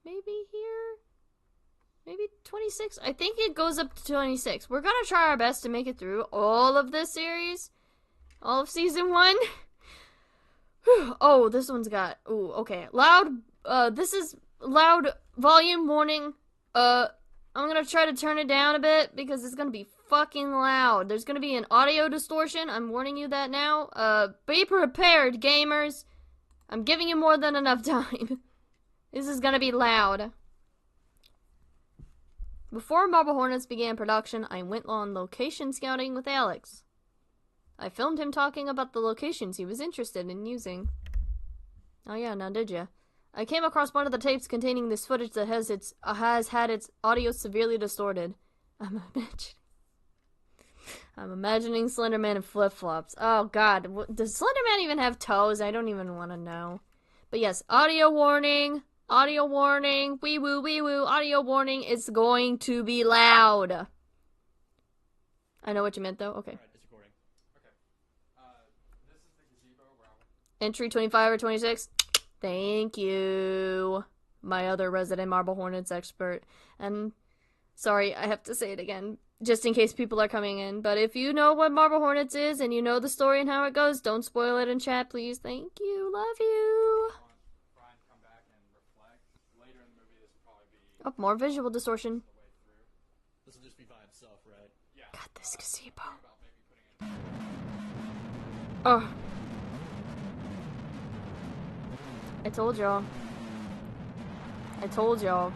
B: Maybe here? Maybe 26? I think it goes up to 26. We're gonna try our best to make it through all of this series. All of season 1. Oh, this one's got... Ooh, okay. Loud... this is loud volume warning. I'm gonna try to turn it down a bit because it's gonna be fucking loud. There's gonna be an audio distortion. I'm warning you that now. Be prepared, gamers. I'm giving you more than enough time. This is gonna be loud. Before Marble Hornets began production, I went on location scouting with Alex. I filmed him talking about the locations he was interested in using. Oh yeah, now did ya? I came across one of the tapes containing this footage that has had its audio severely distorted. I'm imagining Slender Man in flip-flops. Oh god, does Slender Man even have toes? I don't even want to know. But yes, audio warning, wee woo, audio warning, it's going to be loud. I know what you meant though, okay. Entry 25 or 26. Thank you, my other resident Marble Hornets expert. And sorry, I have to say it again. just in case people are coming in. But if you know what Marble Hornets is and you know the story and how it goes, don't spoil it in chat, please. Thank you. Love you. Oh, more visual distortion.
D: This will just be by himself, right? Yeah.
B: Got this gazebo. Oh. I told y'all. I told y'all.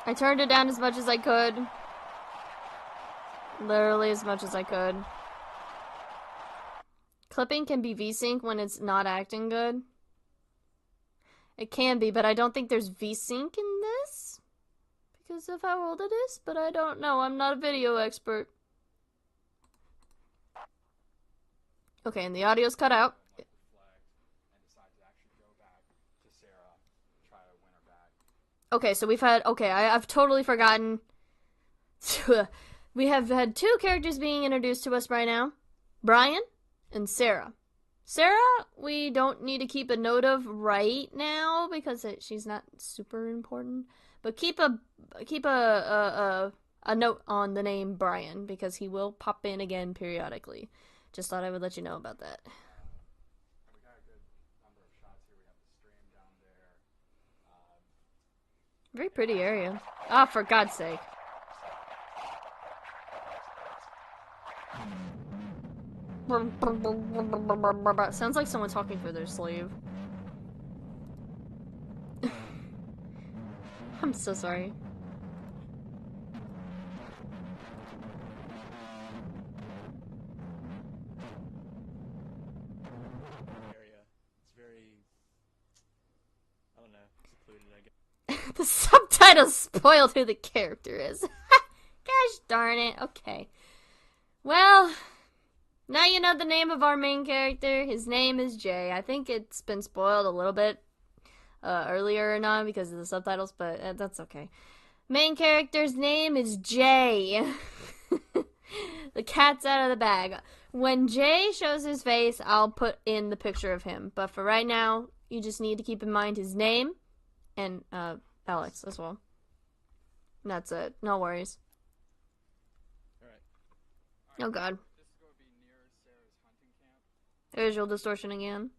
B: I turned it down as much as I could. Literally as much as I could. Clipping can be VSync when it's not acting good. It can be, but I don't think there's VSync in this because of how old it is, but I don't know. I'm not a video expert. Okay, and the audio's cut out. Okay, so we've had... Okay, I've totally forgotten. We have had two characters being introduced to us right now. Brian and Sarah. Sarah, we don't need to keep a note of right now because she's not super important. But keep a note on the name Brian because he will pop in again periodically. Just thought I would let you know about that. Very pretty area. Ah, for God's sake. Sounds like someone talking for their slave. I'm so sorry.
D: It's very, I don't know, secluded, I guess.
B: The subtitles spoiled who the character is. Gosh darn it. Okay. Well, now you know the name of our main character. His name is Jay. I think it's been spoiled a little bit earlier or not because of the subtitles, but that's okay. Main character's name is Jay. The cat's out of the bag. When Jay shows his face, I'll put in the picture of him. But for right now, you just need to keep in mind his name and Alex as well. And that's it. No worries.
D: Alright.
B: Oh god. Visual distortion again.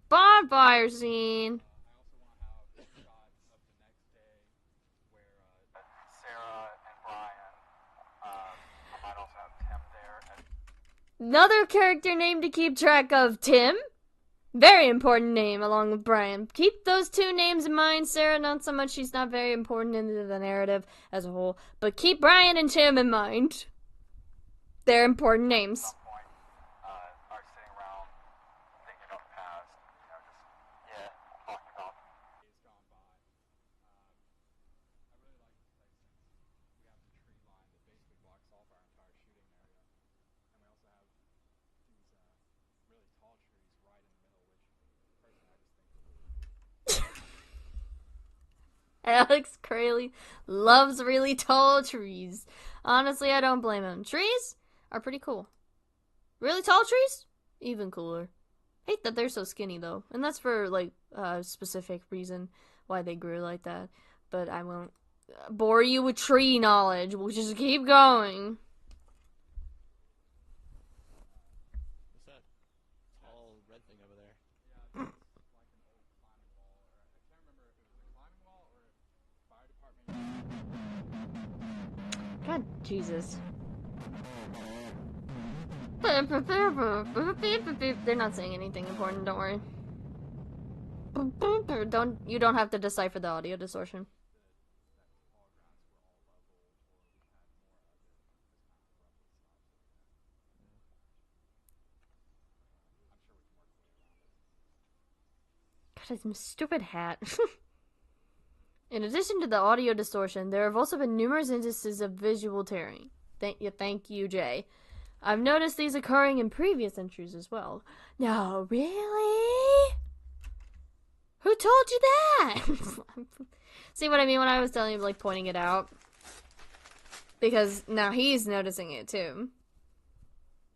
B: Bonfire scene. Another character name to keep track of, Tim. Very important name along with Brian. Keep those two names in mind. Sarah, not so much. She's not very important in the narrative as a whole. But keep Brian and Tim in mind. They're important names. Alex Kralie loves really tall trees. Honestly, I don't blame him. Trees are pretty cool. Really tall trees? Even cooler. Hate that they're so skinny, though. And that's for, like, a specific reason why they grew like that. But I won't bore you with tree knowledge. We'll just keep going.
D: What's that tall red thing over there?
B: God, Jesus. They're not saying anything important, don't worry. You don't have to decipher the audio distortion. God, his stupid hat. In addition to the audio distortion, there have also been numerous instances of visual tearing. Thank you, Jay. I've noticed these occurring in previous entries as well. No, really? Who told you that? See what I mean when I was telling you, like, pointing it out? Because now he's noticing it, too.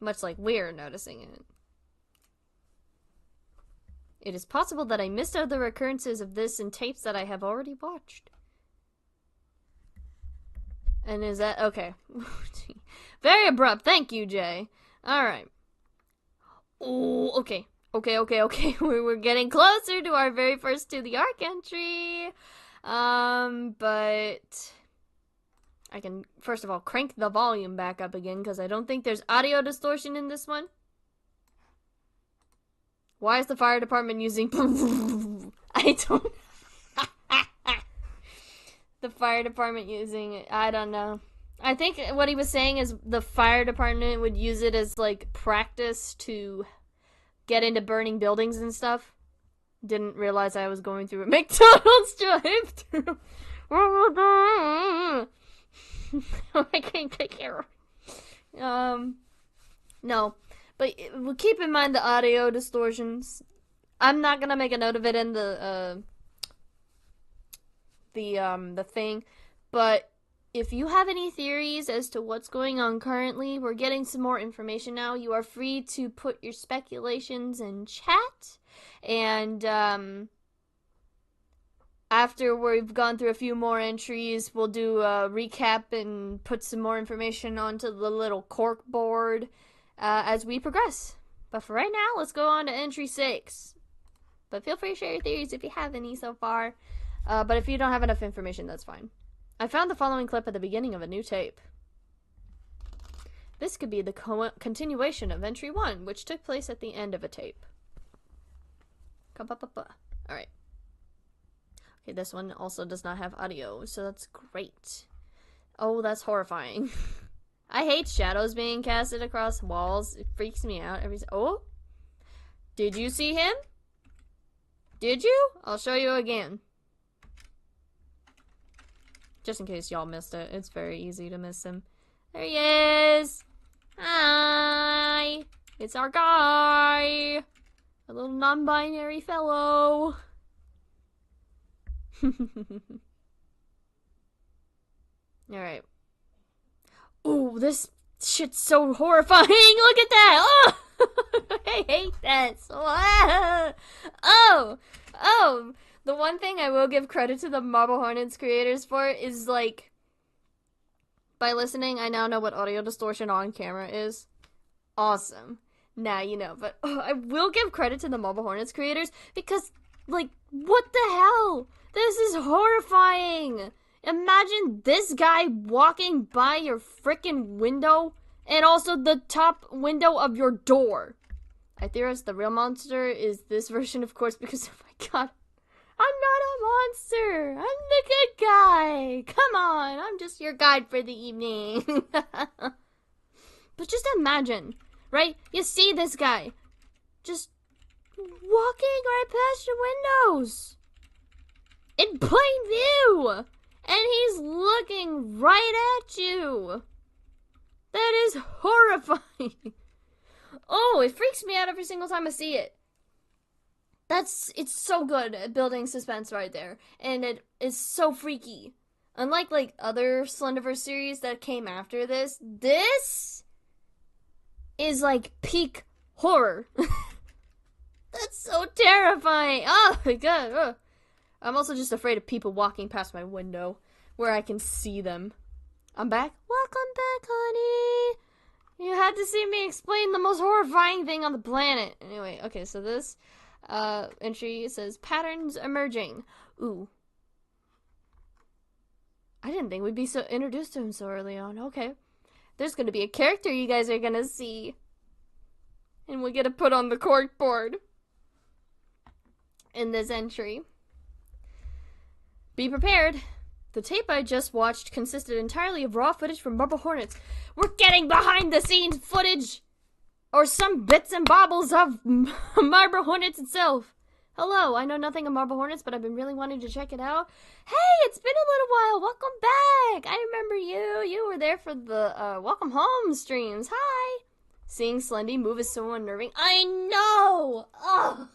B: Much like we're noticing it. It is possible that I missed out the recurrences of this in tapes that I have already watched. And is that okay? Very abrupt. Thank you, Jay. All right. Oh, okay. Okay. We're getting closer to our very first to the arc entry. But I can first of all crank the volume back up again because I don't think there's audio distortion in this one. Why is the fire department using I don't the fire department using it? I don't know. I think what he was saying is the fire department would use it as like practice to get into burning buildings and stuff. Didn't realize I was going through a McDonald's drive-thru. I can't take care of. No, but keep in mind the audio distortions. I'm not gonna make a note of it in the thing, but if you have any theories as to what's going on currently, we're getting some more information now. You are free to put your speculations in chat, and after we've gone through a few more entries, we'll do a recap and put some more information onto the little cork board as we progress. But for right now, let's go on to entry 6. But feel free to share your theories if you have any so far. But if you don't have enough information, that's fine. I found the following clip at the beginning of a new tape. This could be the continuation of entry 1, which took place at the end of a tape. Alright. Okay, this one also does not have audio, so that's great. Oh, that's horrifying. I hate shadows being casted across walls. It freaks me out every... Oh! Did you see him? Did you? I'll show you again. Just in case y'all missed it. It's very easy to miss him. There he is! Hi! It's our guy! A little non-binary fellow. Alright. Ooh, this shit's so horrifying! Look at that! Oh! I hate that! Oh! The one thing I will give credit to the Marble Hornets creators for is, like, by listening, I now know what audio distortion on camera is. Awesome. Now you know, but I will give credit to the Marble Hornets creators because, like, what the hell? This is horrifying! Imagine this guy walking by your frickin' window and also the top window of your door. I theorize the real monster is this version, of course, because, oh my god, I'm not a monster. I'm the good guy. Come on, I'm just your guide for the evening. But just imagine, right? You see this guy just walking right past your windows in plain view. And he's looking right at you. That is horrifying. Oh, it freaks me out every single time I see it. It's so good at building suspense right there. And it is so freaky. Unlike, like, other Slenderverse series that came after this, this is, like, peak horror. That's so terrifying. Oh, my God. Ugh. I'm also just afraid of people walking past my window where I can see them. I'm back? Welcome back, honey. You had to see me explain the most horrifying thing on the planet. Anyway, okay, so this entry says patterns emerging. Ooh. I didn't think we'd be so introduced to him so early on. Okay. There's going to be a character you guys are going to see. And we get to put on the cork board in this entry. Be prepared. The tape I just watched consisted entirely of raw footage from Marble Hornets. We're getting behind the scenes footage! Or some bits and bobbles of Marble Hornets itself. Hello, I know nothing of Marble Hornets, but I've been really wanting to check it out. Hey, it's been a little while. Welcome back. I remember you. You were there for the Welcome Home streams. Hi. Seeing Slendy move is so unnerving. I know. Oh,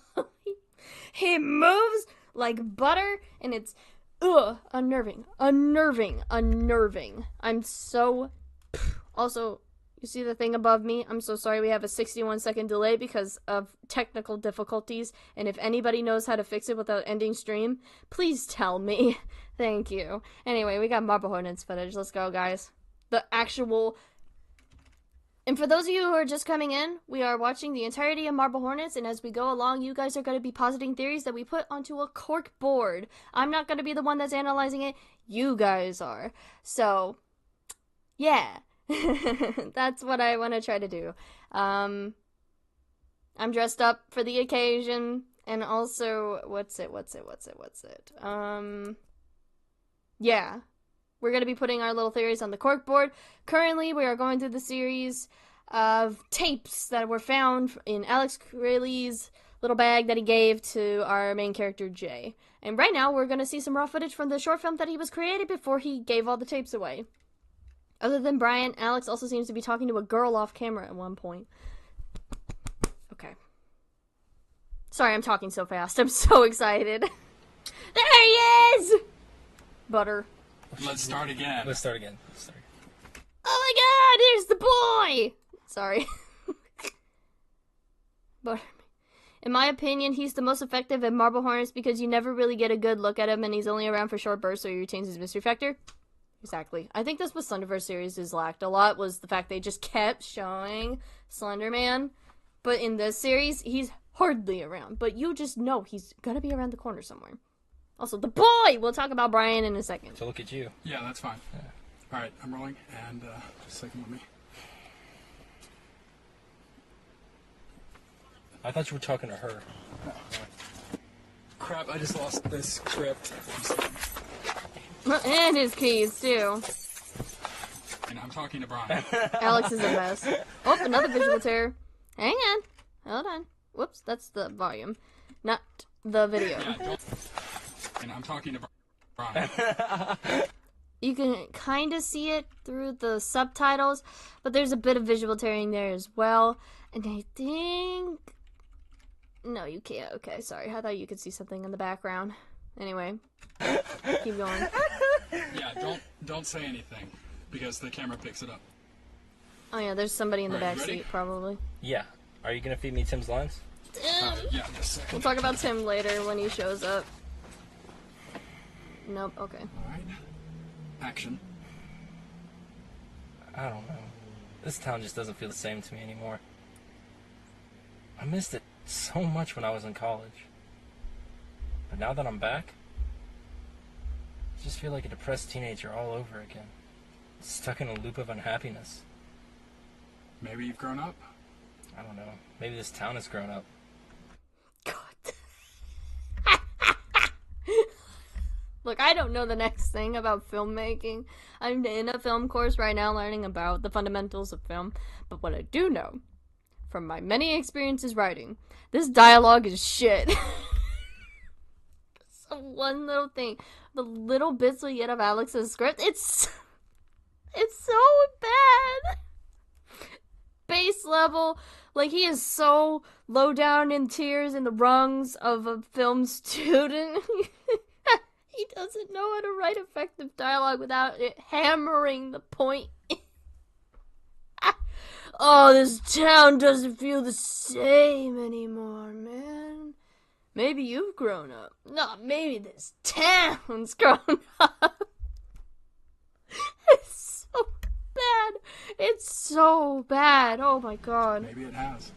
B: he moves like butter, and it's unnerving. I'm so... Also, You see the thing above me? I'm so sorry we have a 61-second delay because of technical difficulties, and if anybody knows how to fix it without ending stream, please tell me. Thank you. Anyway, we got Marble Hornets footage. Let's go, guys. The actual... And for those of you who are just coming in, we are watching the entirety of Marble Hornets, and as we go along, you guys are going to be positing theories that we put onto a cork board. I'm not going to be the one that's analyzing it. You guys are. So, yeah. That's what I want to try to do. I'm dressed up for the occasion, and also, yeah. We're going to be putting our little theories on the cork board. Currently, we are going through the series of tapes that were found in Alex Kralie's little bag that he gave to our main character, Jay. And right now, we're going to see some raw footage from the short film that he was created before he gave all the tapes away. Other than Brian, Alex also seems to be talking to a girl off camera at one point. Okay. Sorry, I'm talking so fast. I'm so excited. There he is! Butter.
C: Let's start again.
D: Let's start again.
B: Oh my god, there's the boy! Sorry. But in my opinion, he's the most effective at Marble Hornets because you never really get a good look at him and he's only around for short bursts, so he retains his mystery factor. Exactly. I think that's what Slenderverse series is lacked a lot, was the fact they just kept showing Slender Man. But in this series, he's hardly around. But you just know he's gonna be around the corner somewhere. Also, the boy! We'll talk about Brian in a second.
D: So look at you.
C: Yeah, that's fine.
D: Yeah.
C: Alright, I'm rolling, and just a second with me.
D: I thought you were talking to her.
C: Crap, I just lost this script.
B: And his keys, too.
C: And I'm talking to Brian.
B: Alex is a mess. Oh, another visual tear. Hang on. Hold on. Whoops, that's the volume. Not the video.
C: And I'm talking to Brian.
B: You can kind of see it through the subtitles, but there's a bit of visual tearing there as well. And I think... No, you can't. Okay, sorry. I thought you could see something in the background. Anyway, keep going.
C: Yeah, don't say anything, because the camera picks it up.
B: Oh yeah, there's somebody in the back
C: ready?
B: seat, probably.
D: Yeah. Are you gonna feed me Tim's lines?
C: Yeah, just a second.
B: We'll talk about Tim later when he shows up. Nope, okay.
C: Alright. Action.
D: I don't know. This town just doesn't feel the same to me anymore. I missed it so much when I was in college. But now that I'm back, I just feel like a depressed teenager all over again. Stuck in a loop of unhappiness.
C: Maybe you've grown up?
D: I don't know. Maybe this town has grown up.
B: God. Look, I don't know the next thing about filmmaking. I'm in a film course right now learning about the fundamentals of film. But what I do know, from my many experiences writing, this dialogue is shit. So one little thing, the little bits we get of Alex's script, it's so bad. Base level, like he is so low down in tears in the rungs of a film student. He doesn't know how to write effective dialogue without it hammering the point. Oh, this town doesn't feel the same anymore, man. Maybe you've grown up. No, maybe this town's grown up. It's so bad. It's so bad. Oh my god.
C: Maybe it has.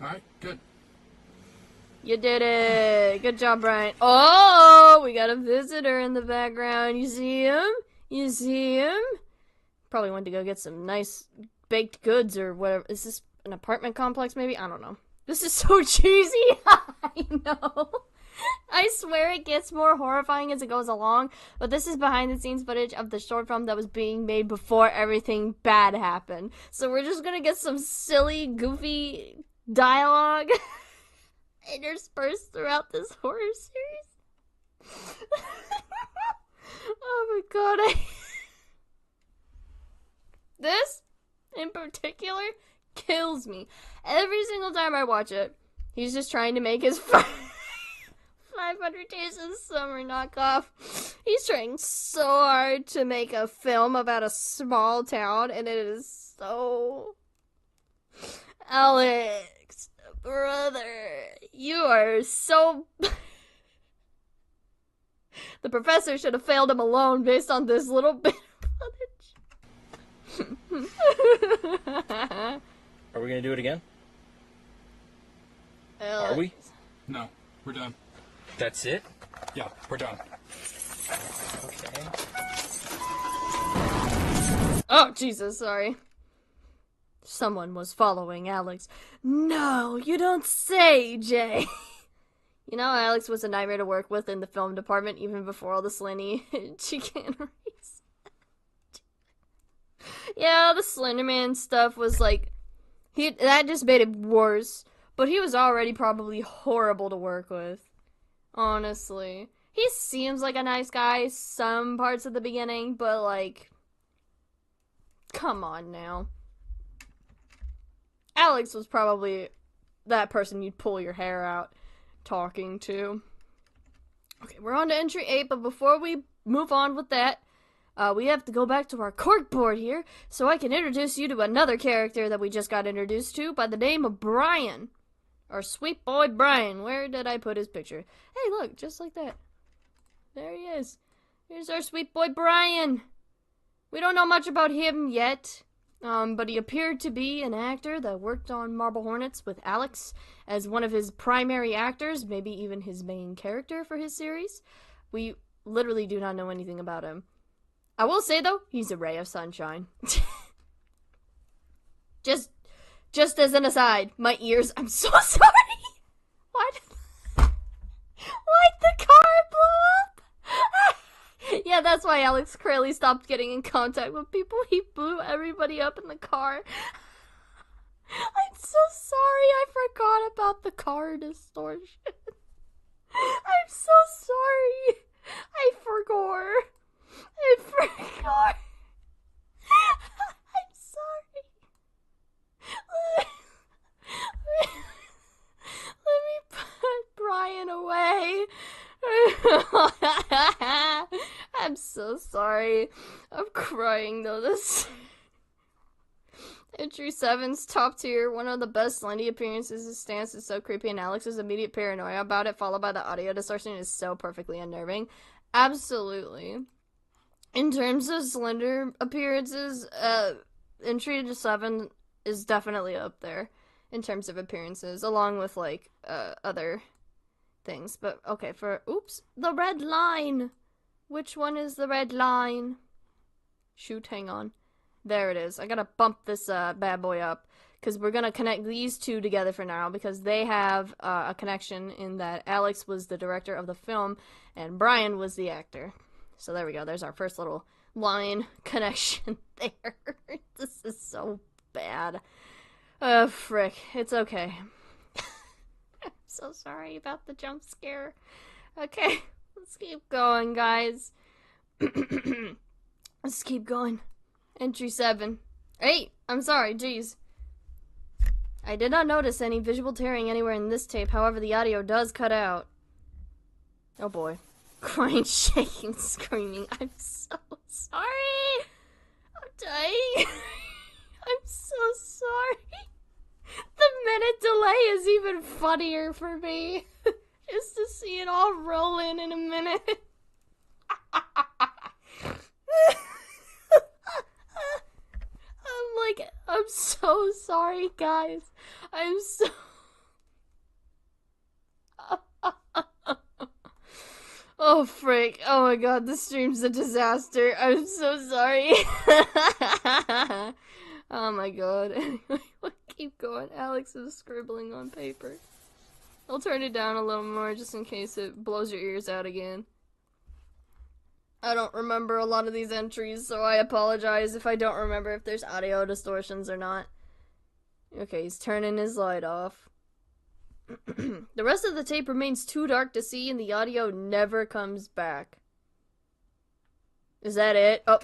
C: Alright, good.
B: You did it. Good job, Brian. Oh, we got a visitor in the background. You see him? You see him? Probably went to go get some nice baked goods or whatever. Is this an apartment complex maybe? I don't know. This is so cheesy. I know. I swear it gets more horrifying as it goes along, but this is behind the scenes footage of the short film that was being made before everything bad happened. So we're just gonna get some silly, goofy dialogue interspersed throughout this horror series. Oh my god, This, in particular, kills me. Every single time I watch it, he's just trying to make his 500 Days of Summer knockoff. He's trying so hard to make a film about a small town, and it is so... Alex, brother, you are so... The professor should have failed him alone based on this little bit of footage.
D: Are we gonna do it again?
B: Alex.
D: Are we?
C: No, we're done.
D: That's it?
C: Yeah, we're done.
D: Okay.
B: Oh, Jesus, sorry. Someone was following Alex. No, you don't say, Jay. You know, Alex was a nightmare to work with in the film department even before all the Slenny chicaneries. Yeah, the Slenderman stuff was like... that just made it worse. But he was already probably horrible to work with. Honestly. He seems like a nice guy some parts of the beginning, but like... Come on now. Alex was probably that person you'd pull your hair out talking to. Okay, we're on to entry 8, but before we move on with that, we have to go back to our corkboard here, so I can introduce you to another character that we just got introduced to by the name of Brian. Our sweet boy Brian. Where did I put his picture? Hey, look, just like that. There he is. Here's our sweet boy Brian. We don't know much about him yet, but he appeared to be an actor that worked on Marble Hornets with Alex as one of his primary actors, maybe even his main character for his series. We literally do not know anything about him. I will say, though, he's a ray of sunshine. Just as an aside, my ears, I'm so sorry. Why'd the car blow up? Yeah, that's why Alex Kralie stopped getting in contact with people. He blew everybody up in the car. I'm so sorry, I forgot about the car distortion. I'm so sorry. I forgot. I'm sorry. Let me put Brian away. I'm so sorry. I'm crying though. This Entry 7's top tier. One of the best Slendy appearances. His stance is so creepy, and Alex's immediate paranoia about it, followed by the audio distortion, is so perfectly unnerving. Absolutely. In terms of Slender appearances, Entry 7 is definitely up there in terms of appearances, along with like other things. But okay, the red line. Which one is the red line? Shoot, hang on. There it is. I gotta bump this bad boy up because we're gonna connect these two together for now because they have a connection in that Alex was the director of the film and Brian was the actor. So there we go. There's our first little line connection there. This is so bad. Oh, frick. It's okay. I'm so sorry about the jump scare. Okay, let's keep going, guys. Let's keep going. Entry 7. 8! I'm sorry, jeez. I did not notice any visual tearing anywhere in this tape, however the audio does cut out. Oh boy. Crying, shaking, screaming. I'm so sorry! I'm dying. I'm so sorry. The minute delay is even funnier for me. Just to see it all roll in a minute. I'm so sorry, guys. I'm so... Oh, frick. Oh my god, this stream's a disaster. I'm so sorry. Oh my god. Anyway, we'll keep going. Alex is scribbling on paper. I'll turn it down a little more just in case it blows your ears out again. I don't remember a lot of these entries, so I apologize if I don't remember if there's audio distortions or not. Okay, he's turning his light off. The rest of the tape remains too dark to see and the audio never comes back. Is that it? Oh,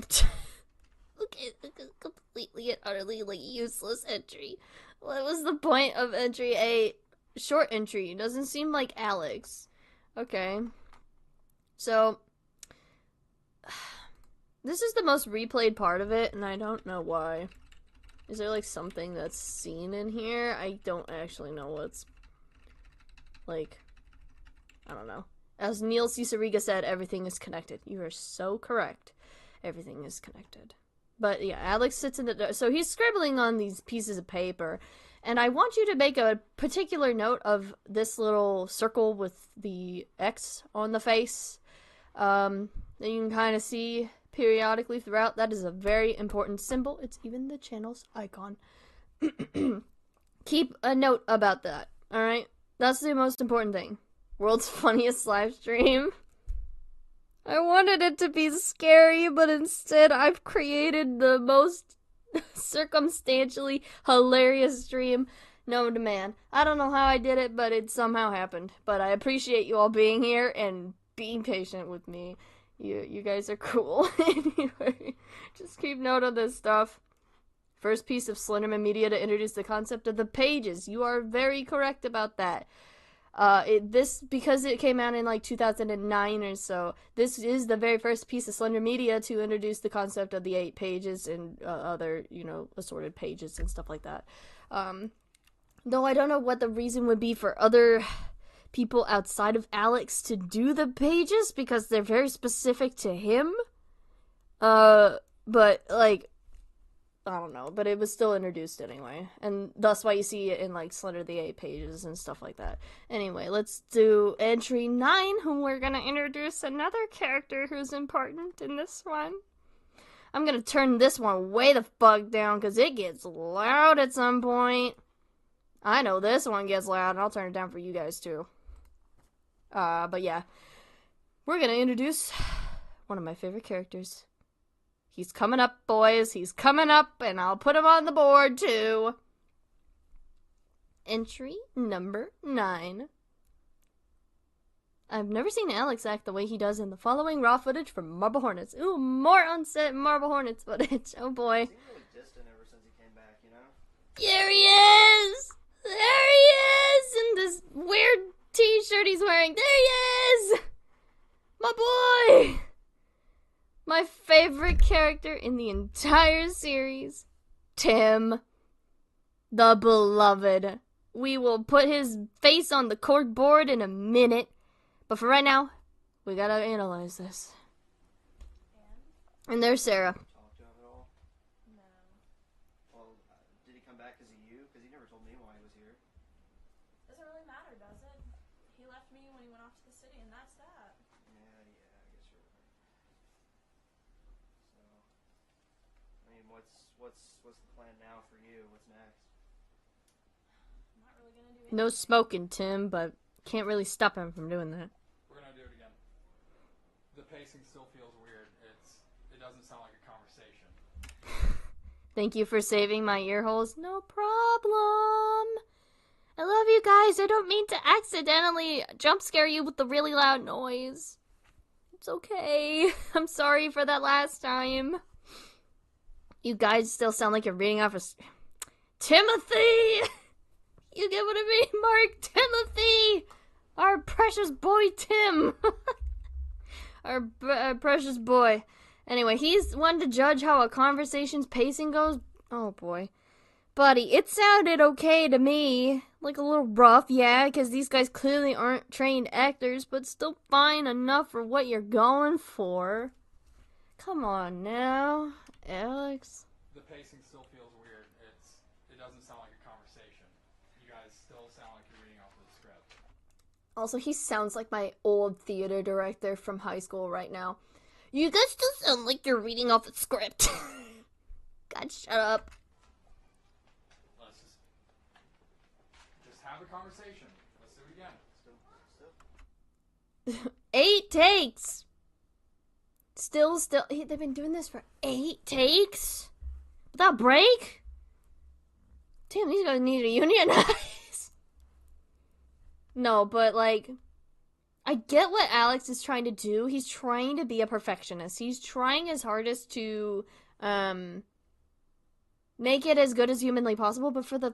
B: look at a completely and utterly useless entry. What was the point of entry 8? Short entry. Doesn't seem like Alex. Okay. So, This is the most replayed part of it, and I don't know why. Is there, like, something that's seen in here? I don't actually know what's, like, I don't know. As Neil Cicerega said, everything is connected. You are so correct. Everything is connected. But, yeah, Alex sits in the... So he's scribbling on these pieces of paper, and I want you to make a particular note of this little circle with the X on the face that you can kind of see periodically throughout. That is a very important symbol. It's even the channel's icon. Keep a note about that, alright? That's the most important thing. World's funniest live stream. I wanted it to be scary, but instead I've created the most circumstantially hilarious stream known to man. I don't know how I did it, but it somehow happened. But I appreciate you all being here and being patient with me. You guys are cool. Anyway, just keep note of this stuff. First piece of Slenderman media to introduce the concept of the pages. You are very correct about that. Because it came out in like 2009 or so, this is the very first piece of Slender media to introduce the concept of the 8 pages and other, assorted pages and stuff like that. Though I don't know what the reason would be for other people outside of Alex to do the pages, because they're very specific to him. But, like, I don't know, but it was still introduced anyway, and that's why you see it in, like, Slender the 8 pages and stuff like that. Anyway, let's do entry 9, whom we're gonna introduce another character who's important in this one. I'm gonna turn this one way the fuck down, because it gets loud at some point. I know this one gets loud, and I'll turn it down for you guys, too. But yeah, we're gonna introduce one of my favorite characters. He's coming up, boys. He's coming up, and I'll put him on the board, too. Entry number 9. I've never seen Alex act the way he does in the following raw footage from Marble Hornets. Ooh, more on-set Marble Hornets footage. Oh, boy.
E: He's been really distant ever since he came back, you know?
B: There he is! There he is! In this weird t-shirt he's wearing. There he is! My boy! My favorite character in the entire series. Tim. The beloved. We will put his face on the cork board in a minute. But for right now, we gotta analyze this. And there's Sarah.
E: Talk to him at all?
A: No.
E: Well, did he come back because of you? Because he never told me why he was here.
A: Doesn't really matter, does it? He left me when he went off to the city, and that's that.
E: Yeah, I guess you're right. So, I mean, what's the plan now for you? What's next?
A: I'm not really gonna do anything.
B: No smoking, Tim, but can't really stop him from doing that.
C: We're gonna do it again. The pacing still feels weird. It doesn't sound like a conversation.
B: Thank you for saving my ear holes. No problem. I love you guys. I don't mean to accidentally jump scare you with the really loud noise. It's okay. I'm sorry for that last time. You guys still sound like you're reading off a... Timothy! You get what I mean, Mark? Timothy! Our precious boy, Tim. Our precious boy. Anyway, he's one to judge how a conversation's pacing goes. Oh, boy. Buddy, it sounded okay to me. Like a little rough, yeah, because these guys clearly aren't trained actors, but still fine enough for what you're going for. Come on now, Alex.
C: The pacing still feels weird. It doesn't sound like a conversation. You guys still sound like you're reading off of the script.
B: Also, he sounds like my old theater director from high school right now. You guys still sound like you're reading off a script. God, shut up.
C: Let's just have a conversation. Let's do it again.
B: 8 takes. Still, they've been doing this for 8 takes? Without break? Damn, these guys need to unionize. No, but, like, I get what Alex is trying to do. He's trying to be a perfectionist. He's trying his hardest to, make it as good as humanly possible, but for the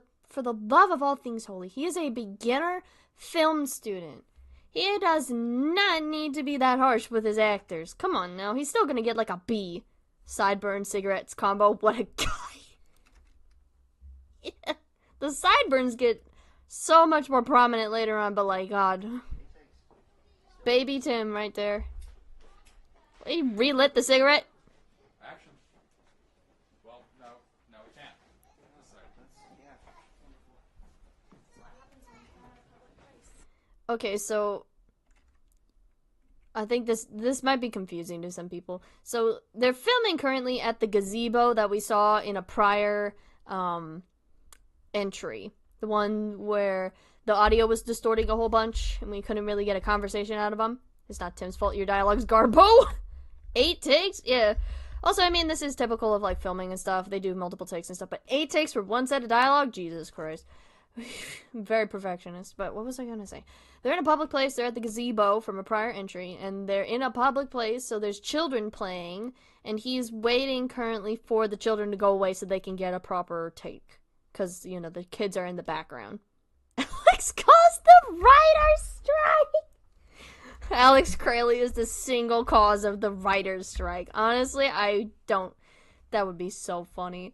B: love of all things holy, he is a beginner film student. He does not need to be that harsh with his actors. Come on now, he's still gonna get like a B. sideburn cigarettes combo. What a guy. Yeah. The sideburns get so much more prominent later on, but like, God. Baby Tim right there. He relit the cigarette.
C: Action. Well, no, we can't.
B: Okay, so I think this might be confusing to some people. So they're filming currently at the gazebo that we saw in a prior entry. The one where the audio was distorting a whole bunch and we couldn't really get a conversation out of them. It's not Tim's fault, your dialogue's garbo. 8 takes? Yeah. Also, I mean, this is typical of, like, filming and stuff. They do multiple takes and stuff, but 8 takes for one set of dialogue? Jesus Christ. Very perfectionist, but what was I gonna say? They're in a public place, they're at the gazebo from a prior entry, and they're in a public place, so there's children playing, and he's waiting currently for the children to go away so they can get a proper take. Because, you know, the kids are in the background. Alex caused the writer's strike! Alex Kralie is the single cause of the writer's strike. Honestly, I don't... That would be so funny.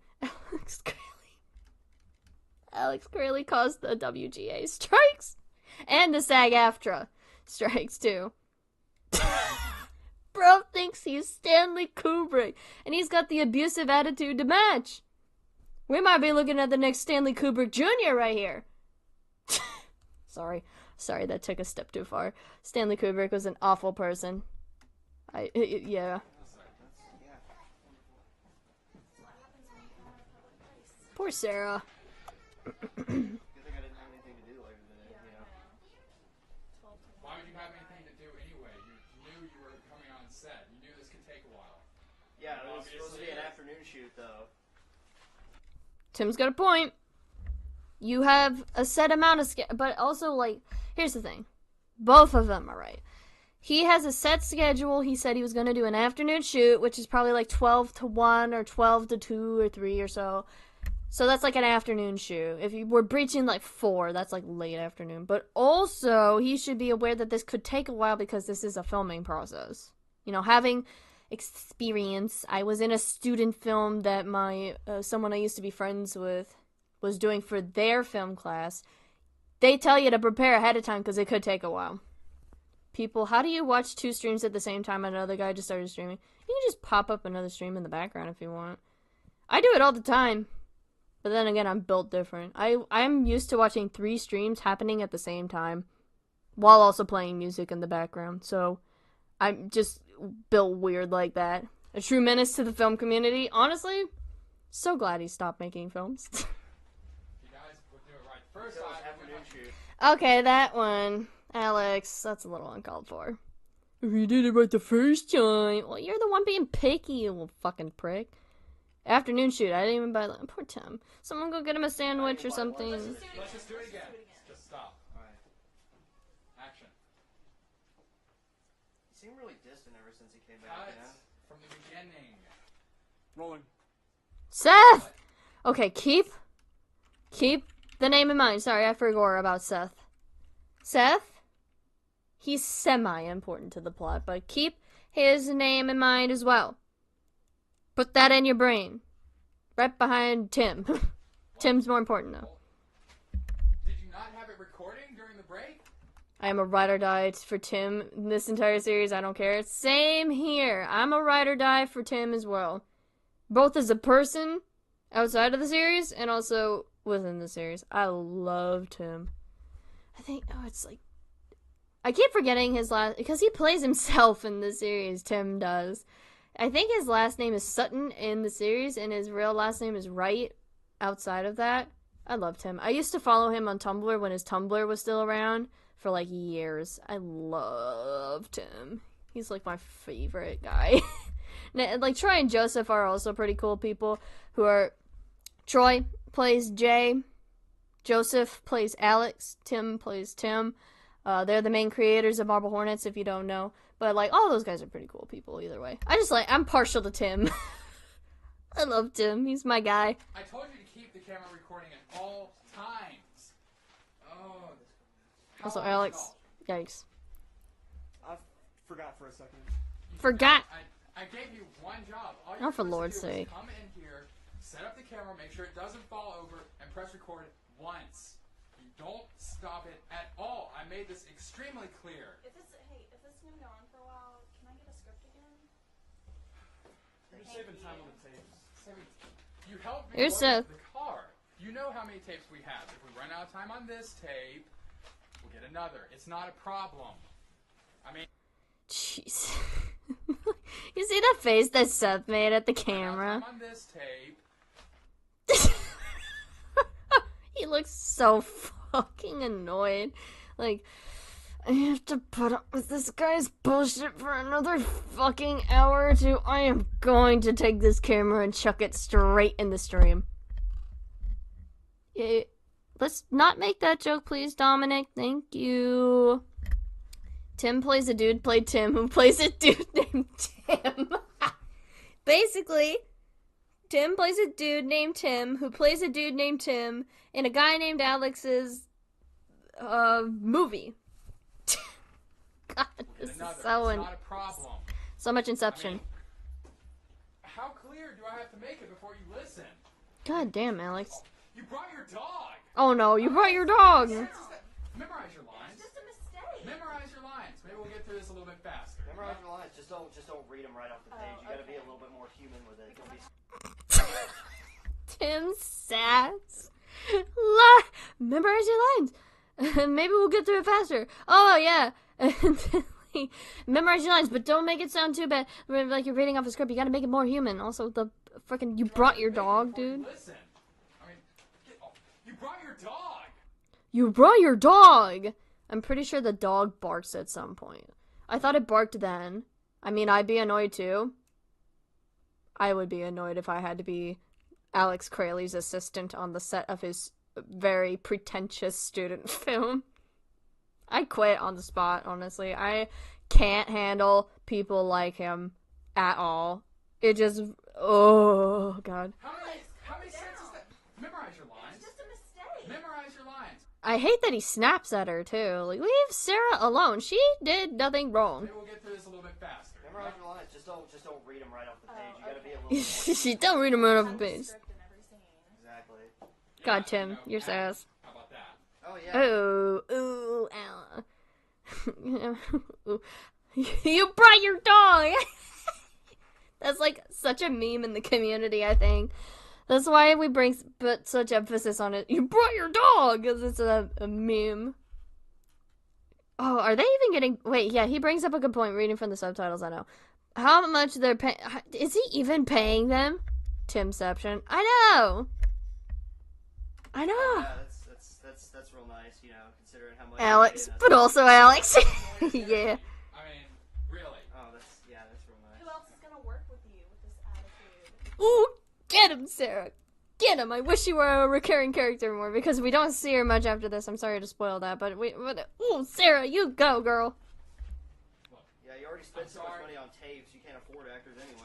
B: Alex Kralie caused the WGA strikes. And the SAG-AFTRA strikes, too. Bro thinks he's Stanley Kubrick. And he's got the abusive attitude to match. We might be looking at the next Stanley Kubrick Jr. right here. Sorry, that took a step too far. Stanley Kubrick was an awful person. Yeah. Poor Sarah.
E: Good thing I didn't have anything to do later today, you know.
C: Why would you have anything to do anyway? You knew you were coming on set. You knew this could take a while.
E: Yeah, it was supposed to be an afternoon shoot, though.
B: Tim's got a point. You have a set amount of but also, like, here's the thing. Both of them are right. He has a set schedule. He said he was going to do an afternoon shoot, which is probably like 12 to 1 or 12 to 2 or 3 or so. So that's like an afternoon shoot. If you were breaching like 4, that's like late afternoon. But also, he should be aware that this could take a while because this is a filming process. You know, having experience. I was in a student film that my someone I used to be friends with was doing for their film class. They tell you to prepare ahead of time because it could take a while. People, how do you watch 2 streams at the same time and another guy just started streaming? You can just pop up another stream in the background if you want. I do it all the time. But then again, I'm built different. I'm used to watching 3 streams happening at the same time while also playing music in the background. So I'm just built weird like that. A true menace to the film community. Honestly, so glad he stopped making films.
C: You guys would do it right first time.
E: Afternoon shoot.
B: Okay, that one. Alex, that's a little uncalled for. If you did it right the first time. Well, you're the one being picky, you little fucking prick. Afternoon shoot. I didn't even buy that. Poor Tim. Someone go get him a sandwich or something.
C: Let's just do it again. Just stop.
E: Alright.
C: Action.
E: You seem really distant ever since he came back,
C: Cut
E: you know?
C: from the beginning.
F: Rolling.
B: Seth! Okay, keep the name in mind. Sorry, I forgot about Seth. Seth? He's semi-important to the plot, but keep his name in mind as well. Put that in your brain. Right behind Tim. Tim's more important, though.
C: Did you not have it recording during the break?
B: I am a ride or die for Tim in this entire series. I don't care. Same here. I'm a ride or die for Tim as well. Both as a person outside of the series and also within the series. I love Tim. I think, it's like... I keep forgetting his last... Because he plays himself in the series, Tim does. I think his last name is Sutton in the series, and his real last name is Wright outside of that. I loved him. I used to follow him on Tumblr when his Tumblr was still around for, like, years. I loved him. He's, like, my favorite guy. Like, Troy and Joseph are also pretty cool people who are... Troy plays Jay. Joseph plays Alex. Tim plays Tim. They're the main creators of Marble Hornets, if you don't know. But, like, all those guys are pretty cool people either way. I'm partial to Tim. I love Tim. He's my guy.
C: I told you to keep the camera recording at all times. Oh.
B: Also, Alex. Yikes.
F: I forgot for a second.
B: Forgot.
C: I gave you one job. All
B: Oh, for
C: supposed
B: Lord's
C: to do is
B: sake.
C: come in here, set up the camera, make sure it doesn't fall over, and press record once. You don't stop it at all. I made this extremely clear.
A: If this is gonna go on for a while, can I get a script again?
E: You're just saving time on the tapes.
C: You helped me
B: Here's
C: load
B: Seth.
C: the car. You know how many tapes we have. If we run out of time on this tape, we'll get another. It's not a problem. I mean,
B: Jeez. You see the face that Seth made at the
C: run out of
B: camera?
C: time on this tape.
B: He looks so fucking annoyed. Like, I have to put up with this guy's bullshit for another fucking hour or two. I am going to take this camera and chuck it straight in the stream. Yeah, let's not make that joke, please, Dominic. Thank you. Tim plays a dude played Tim who plays a dude named Tim. Basically, Tim plays a dude named Tim who plays a dude named Tim in a guy named Alex's movie. God, this is
C: It's
B: so
C: not a problem.
B: so much Inception.
C: I mean, how clear do I have to make it before you listen?
B: God damn, Alex.
C: You brought your dog.
B: Oh no, you brought your dog.
C: Memorize your lines.
A: Just a mistake.
C: Memorize your lines. Maybe we'll get through this a little bit faster.
E: Memorize your lines. Just don't read them right off the page. You gotta be a little bit more human with it. Don't be
B: Tim Sass. Memorize your lines. Maybe we'll get through it faster. Oh, yeah. Memorize your lines, but don't make it sound too bad. Like you're reading off a script. You gotta make it more human. Also, the freaking you brought your dog, dude.
C: Listen. I mean, you brought your dog.
B: You brought your dog. I'm pretty sure the dog barks at some point. I thought it barked then. I mean, I'd be annoyed too. I would be annoyed if I had to be Alex Kralie's assistant on the set of his very pretentious student film. I'd quit on the spot, honestly. I can't handle people like him at all. It just, oh, God.
C: How many sentences that? Memorize your lines.
A: It's just a mistake.
C: Memorize your lines.
B: I hate that he snaps at her, too. Like, leave Sarah alone. She did nothing wrong.
C: Maybe we'll get through this a little bit faster.
E: memorize your lines. Just don't read them right off the page. You gotta be a little bit more
B: She don't read him out of a
A: Have a
B: page.
A: script in every scene.
E: exactly.
B: God, Tim, you're sass.
C: How about that?
E: Oh yeah.
B: Ooh, ooh, ow. You brought your dog! That's like such a meme in the community, I think. That's why we put such emphasis on it. You brought your dog! Because it's a meme. Oh, are they even getting... Wait, yeah, he brings up a good point reading from the subtitles, I know. How much they're paying... Is he even paying them? Timception. I know!
E: Yeah, that's real nice. You know, considering how much.
B: Alex, but also Alex. Yeah.
C: I mean, really.
E: Oh, that's real nice.
A: Who else is gonna work with you with this attitude?
B: Ooh, get him, Sarah. Get him. I wish you were a recurring character more because we don't see her much after this. I'm sorry to spoil that, but ooh, Sarah, you go, girl.
E: Yeah, you already spent so much money on tapes. You can't afford actors anyway.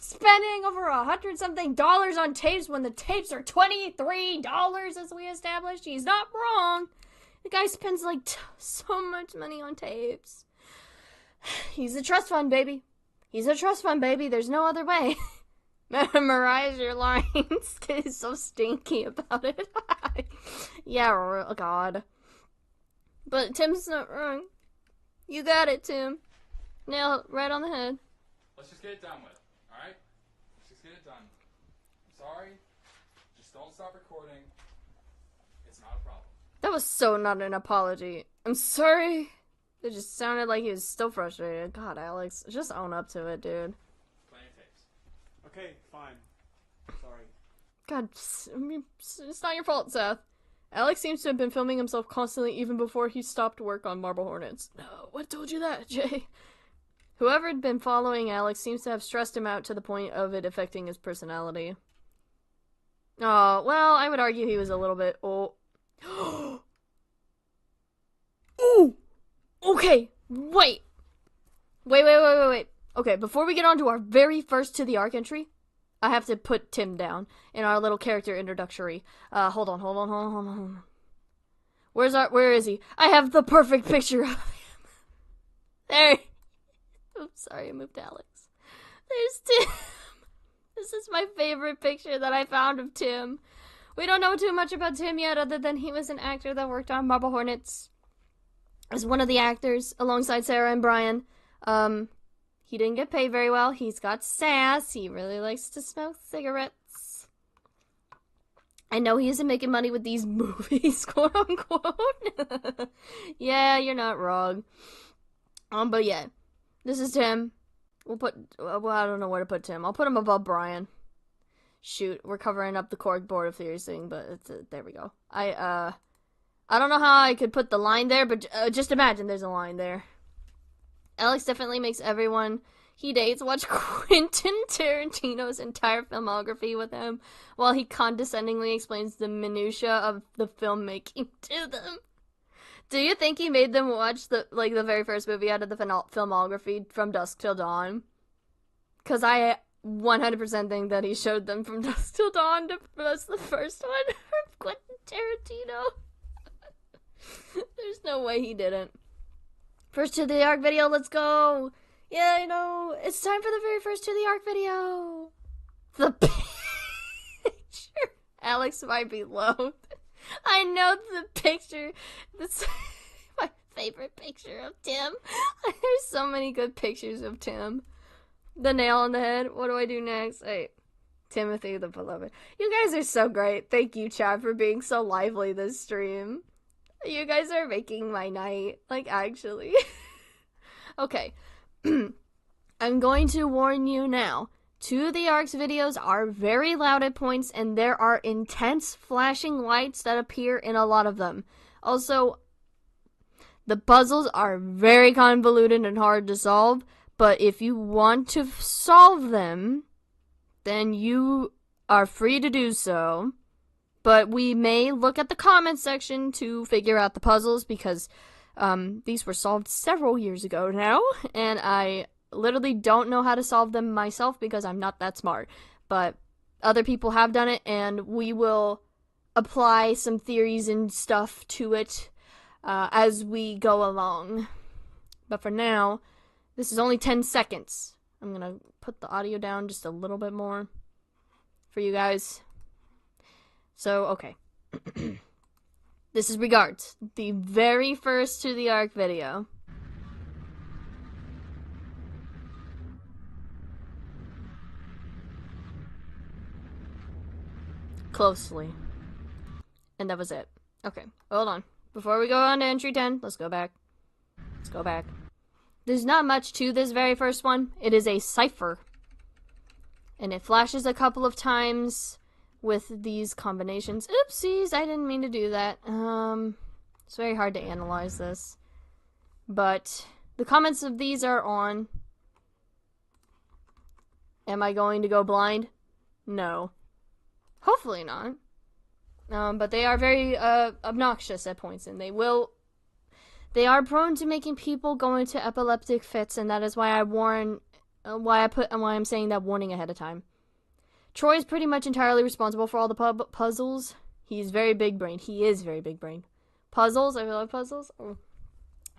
B: Spending over $100-something on tapes when the tapes are $23, as we established. He's not wrong. The guy spends like so much money on tapes. He's a trust fund, baby. He's a trust fund, baby. There's no other way. Memorize your lines. He's so stinky about it. Yeah, God. But Tim's not wrong. You got it, Tim. Nail it right on the head.
C: Let's just get it done with. Alright? Let's just get it done. I'm sorry. Just don't stop recording. It's not a problem.
B: That was so not an apology. I'm sorry. It just sounded like he was still frustrated. God, Alex, just own up to it, dude.
C: Plenty of tapes.
F: Okay, fine. Sorry.
B: God, I mean, it's not your fault, Seth. Alex seems to have been filming himself constantly even before he stopped work on Marble Hornets. No, what told you that, Jay? Whoever had been following Alex seems to have stressed him out to the point of it affecting his personality. Oh, well, I would argue he was a little bit... Oh. Ooh! Okay, wait. Wait. Okay, before we get on to our very first To the Ark entry, I have to put Tim down in our little character introductory. Hold on. Where is he? I have the perfect picture of him. There. Sorry, I moved Alex. There's Tim. This is my favorite picture that I found of Tim. We don't know too much about Tim yet, other than he was an actor that worked on Marble Hornets as one of the actors alongside Sarah and Brian. He didn't get paid very well. He's got sass. He really likes to smoke cigarettes. I know he isn't making money with these movies, quote unquote. Yeah, you're not wrong. But yeah, this is Tim. We'll put, well, I don't know where to put Tim. I'll put him above Brian. Shoot, we're covering up the Cork Board of Theories thing, but it's, there we go. I don't know how I could put the line there, but just imagine there's a line there. Alex definitely makes everyone he dates watch Quentin Tarantino's entire filmography with him, while he condescendingly explains the minutiae of the filmmaking to them. Do you think he made them watch the very first movie out of the filmography, From Dusk Till Dawn? Because I 100% think that he showed them From Dusk Till Dawn to us the first one from Quentin Tarantino. There's no way he didn't. First to the Ark video, let's go! Yeah, I know. It's time for the very first to the Ark video. The picture. Alex might be low. I know the picture. That's my favorite picture of Tim. There's so many good pictures of Tim. The nail on the head. What do I do next? Hey, Timothy the Beloved. You guys are so great. Thank you, chat, for being so lively this stream. You guys are making my night. Like, actually. Okay. I'm going to warn you now. To the Ark's videos are very loud at points, and there are intense flashing lights that appear in a lot of them. Also, the puzzles are very convoluted and hard to solve, but if you want to solve them, then you are free to do so. But we may look at the comments section to figure out the puzzles, because these were solved several years ago now, and I literally don't know how to solve them myself because I'm not that smart. But other people have done it, and we will apply some theories and stuff to it as we go along. But for now, this is only 10 seconds. I'm gonna put the audio down just a little bit more for you guys. So, okay. This is regards the very first to the Ark video. Closely. And that was it. Okay, hold on. Before we go on to entry 10, let's go back. Let's go back. There's not much to this very first one. It is a cipher. And it flashes a couple of times with these combinations. Oopsies, I didn't mean to do that. It's very hard to analyze this. But the comments of these are on. Am I going to go blind? No. Hopefully not. But they are very obnoxious at points, and they are prone to making people go into epileptic fits, and that is why I warn, why I'm saying that warning ahead of time. Troy is pretty much entirely responsible for all the puzzles. He's very big brain. He is very big brain. Puzzles, I love puzzles. Oh.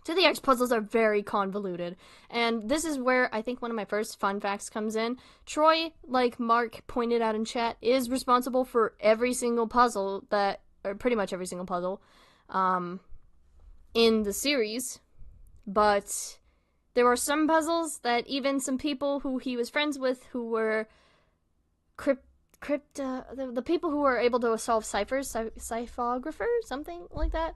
B: To the X, puzzles are very convoluted, and this is where I think one of my first fun facts comes in. Troy, like Mark pointed out in chat, is responsible for every single puzzle or pretty much every single puzzle, in the series, but there were some puzzles that even some people who he was friends with, who were the people who were able to solve ciphers, ciphographers, something like that.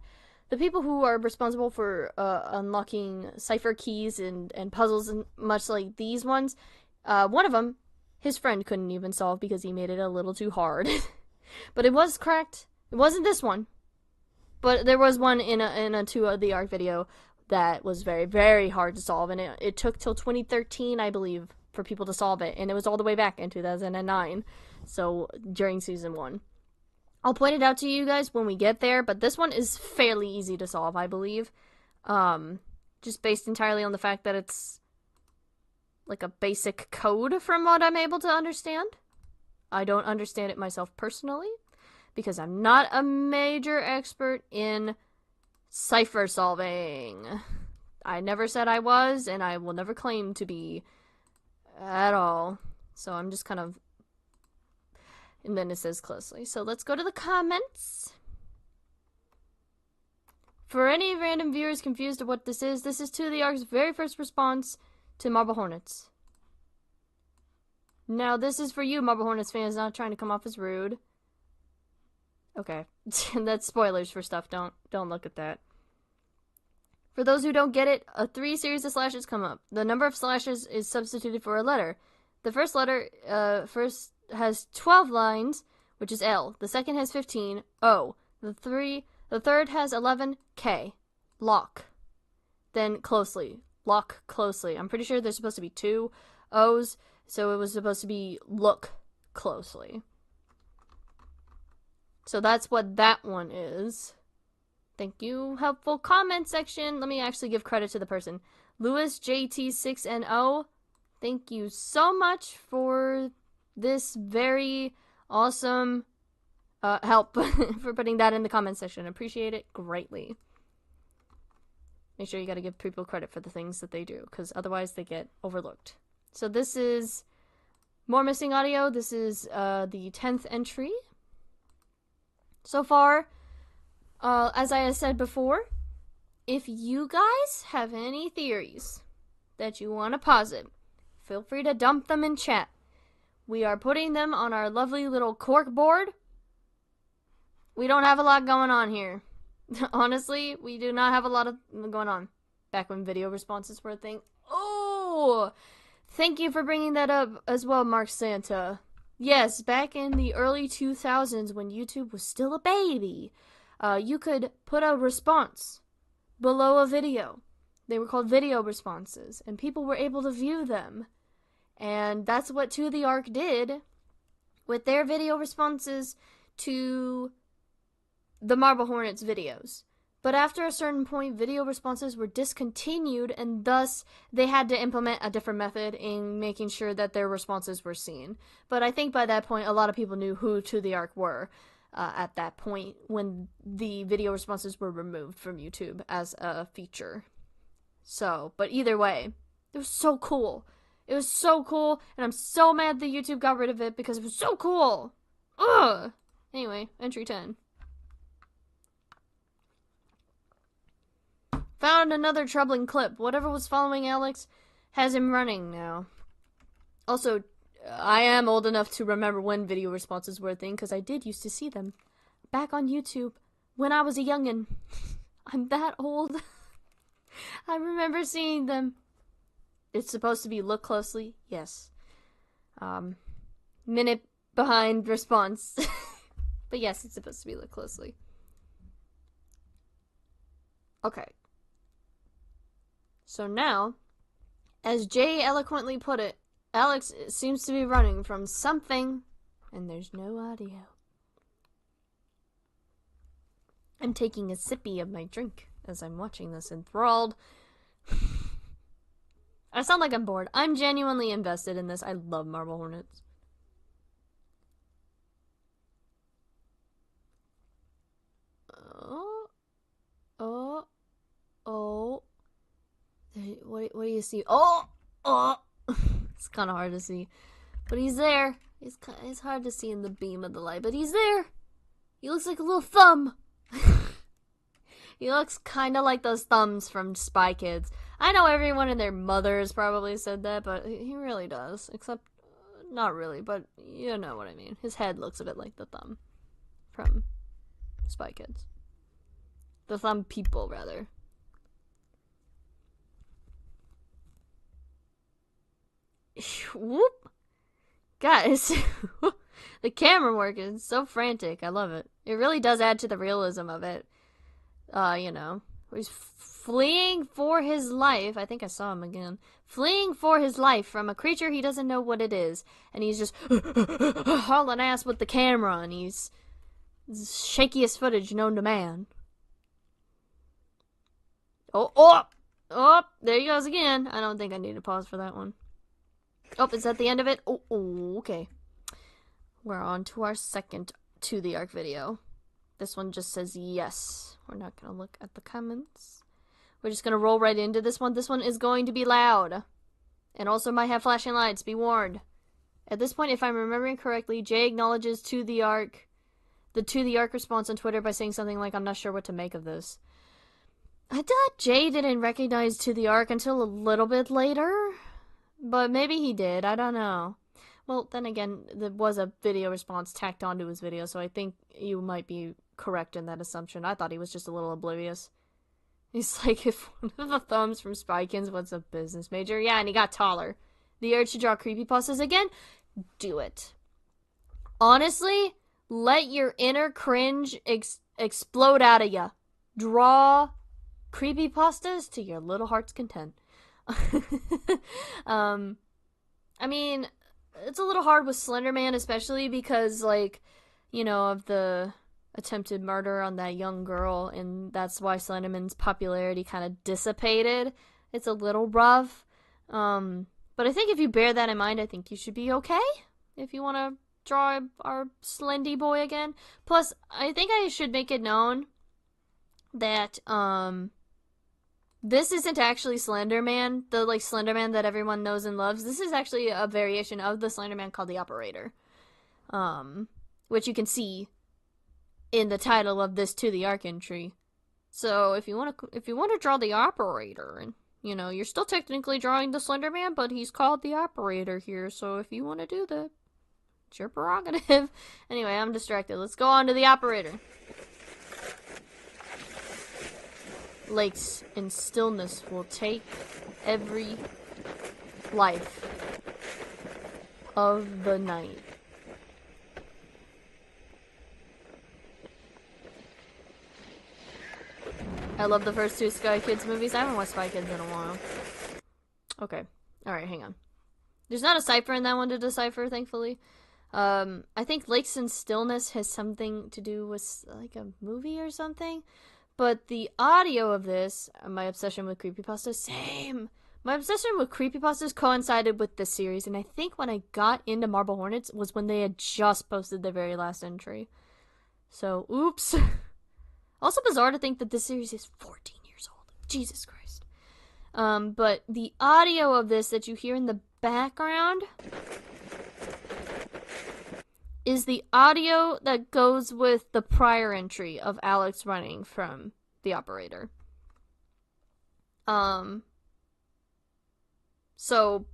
B: The people who are responsible for unlocking cipher keys and puzzles, and much like these ones, one of them, his friend couldn't even solve because he made it a little too hard. But it was cracked. It wasn't this one, but there was one in a 2 of the Ark video that was very, very hard to solve, and it took till 2013, I believe, for people to solve it, and it was all the way back in 2009, so during season 1. I'll point it out to you guys when we get there, but this one is fairly easy to solve, I believe. Just based entirely on the fact that it's like a basic code from what I'm able to understand. I don't understand it myself personally, because I'm not a major expert in cipher solving. I never said I was, and I will never claim to be at all. So I'm just kind of... And then it says closely. So let's go to the comments. For any random viewers confused of what this is To the Ark's very first response to Marble Hornets. Now, this is for you, Marble Hornets fans, not trying to come off as rude. Okay. That's spoilers for stuff. Don't look at that. For those who don't get it, a 3 series of slashes come up. The number of slashes is substituted for a letter. The first letter first has 12 lines, which is L. The second has 15, O. The third has 11, K. Lock. Then closely. Lock closely. I'm pretty sure there's supposed to be 2 O's, so it was supposed to be look closely. So that's what that one is. Thank you. Helpful comment section. Let me actually give credit to the person. Louis JT6NO. Thank you so much for this very awesome help for putting that in the comment section. Appreciate it greatly. Make sure you gotta give people credit for the things that they do, because otherwise they get overlooked. So this is more missing audio. This is the 10th entry. So far, as I said before, if you guys have any theories that you want to posit, feel free to dump them in chat. We are putting them on our lovely little cork board. We don't have a lot going on here. Honestly, we do not have a lot of going on. Back when video responses were a thing. Oh! Thank you for bringing that up as well, Mark Santa. Yes, back in the early 2000s when YouTube was still a baby, you could put a response below a video. They were called video responses, and people were able to view them. And that's what To the Ark did with their video responses to the Marble Hornets videos. But after a certain point, video responses were discontinued, and thus they had to implement a different method in making sure that their responses were seen. But I think by that point, a lot of people knew who To the Ark were at that point when the video responses were removed from YouTube as a feature. So, but either way, it was so cool. It was so cool, and I'm so mad that YouTube got rid of it because it was so cool. Ugh! Anyway, entry 10. Found another troubling clip. Whatever was following Alex has him running now. Also, I am old enough to remember when video responses were a thing, because I did used to see them back on YouTube when I was a youngin'. I'm that old. I remember seeing them. It's supposed to be look closely. Yes. Minute behind response. But yes, it's supposed to be look closely. Okay. So now, as Jay eloquently put it, Alex seems to be running from something, and there's no audio. I'm taking a sippy of my drink as I'm watching this, enthralled. I sound like I'm bored. I'm genuinely invested in this. I love Marble Hornets. Oh. What do you see? Oh! It's kind of hard to see. But he's there. It's hard to see in the beam of the light, but he's there. He looks like a little thumb. He looks kind of like those thumbs from Spy Kids. I know everyone and their mothers probably said that, but he really does. Except, not really, but you know what I mean. His head looks a bit like the thumb from Spy Kids. The thumb people, rather. Whoop! Guys, the camera work is so frantic. I love it. It really does add to the realism of it. You know, he's fleeing for his life. I think I saw him again. Fleeing for his life from a creature he doesn't know what it is. And he's just hauling ass with the camera, and he's shakiest footage known to man. Oh, there he goes again. I don't think I need to pause for that one. Oh, is that the end of it? Oh, okay. We're on to our second To the Ark video. This one just says yes. We're not going to look at the comments. We're just gonna roll right into this one. This one is going to be loud. And also might have flashing lights, be warned. At this point, if I'm remembering correctly, Jay acknowledges the to the arc response on Twitter by saying something like, I'm not sure what to make of this. I thought Jay didn't recognize to the arc until a little bit later. But maybe he did, I don't know. Well, then again, there was a video response tacked onto his video, so I think you might be correct in that assumption. I thought he was just a little oblivious. He's like, if one of the thumbs from Spykins was a business major. Yeah, and he got taller. The urge to draw creepypastas again? Do it. Honestly, let your inner cringe explode out of ya. Draw creepypastas to your little heart's content. I mean, it's a little hard with Slender Man, especially because, like, you know, of the attempted murder on that young girl, and that's why Slenderman's popularity kind of dissipated. It's a little rough. But I think if you bear that in mind, I think you should be okay if you want to draw our Slendy boy again. Plus, I think I should make it known that, this isn't actually Slender Man, the, like, Slender Man that everyone knows and loves. This is actually a variation of the Slender Man called the Operator. Which you can see in the title of this To the Arc entry. So, if you want to draw the Operator, and, you know, you're still technically drawing the Slender Man, but he's called the Operator here, so if you want to do that, it's your prerogative. Anyway, I'm distracted. Let's go on to the Operator. Lakes and stillness will take every life of the night. I love the first two Spy Kids movies. I haven't watched Spy Kids in a while. Okay. Alright, hang on. There's not a cipher in that one to decipher, thankfully. I think Lakes and Stillness has something to do with, like, a movie or something. But the audio of this, my obsession with creepypastas, same. My obsession with creepypastas coincided with this series, and I think when I got into Marble Hornets was when they had just posted their very last entry. So, oops. Also bizarre to think that this series is 14 years old. Jesus Christ. But the audio of this that you hear in the background is the audio that goes with the prior entry of Alex running from the Operator. So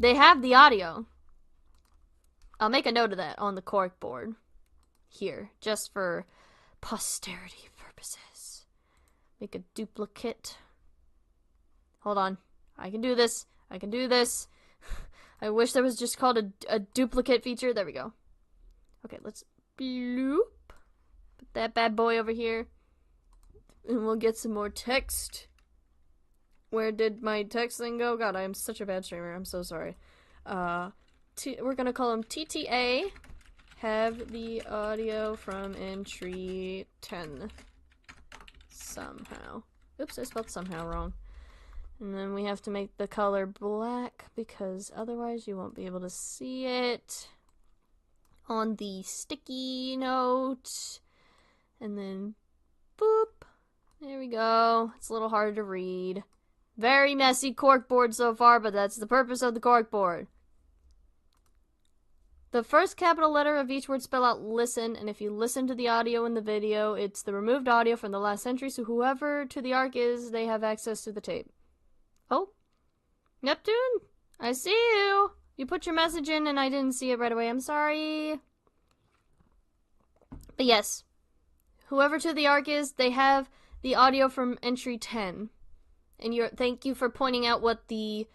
B: they have the audio. I'll make a note of that on the cork board here, just for posterity purposes. Make a duplicate. Hold on. I can do this. I can do this. I wish there was just called a duplicate feature. There we go. Okay, let's bloop. Put that bad boy over here. And we'll get some more text. Where did my text thing go? God, I am such a bad streamer. I'm so sorry. We're gonna call him TTA. Have the audio from entry 10. Somehow. Oops, I spelled somehow wrong. And then we have to make the color black because otherwise you won't be able to see it on the sticky note. And then boop. There we go. It's a little harder to read. Very messy corkboard so far, but that's the purpose of the corkboard. The first capital letter of each word spell out listen, and if you listen to the audio in the video, it's the removed audio from the last entry, so whoever To the Arc is, they have access to the tape. Oh, Neptune, I see you. You put your message in and I didn't see it right away. I'm sorry. But yes, whoever To the Arc is, they have the audio from entry 10. And thank you for pointing out what the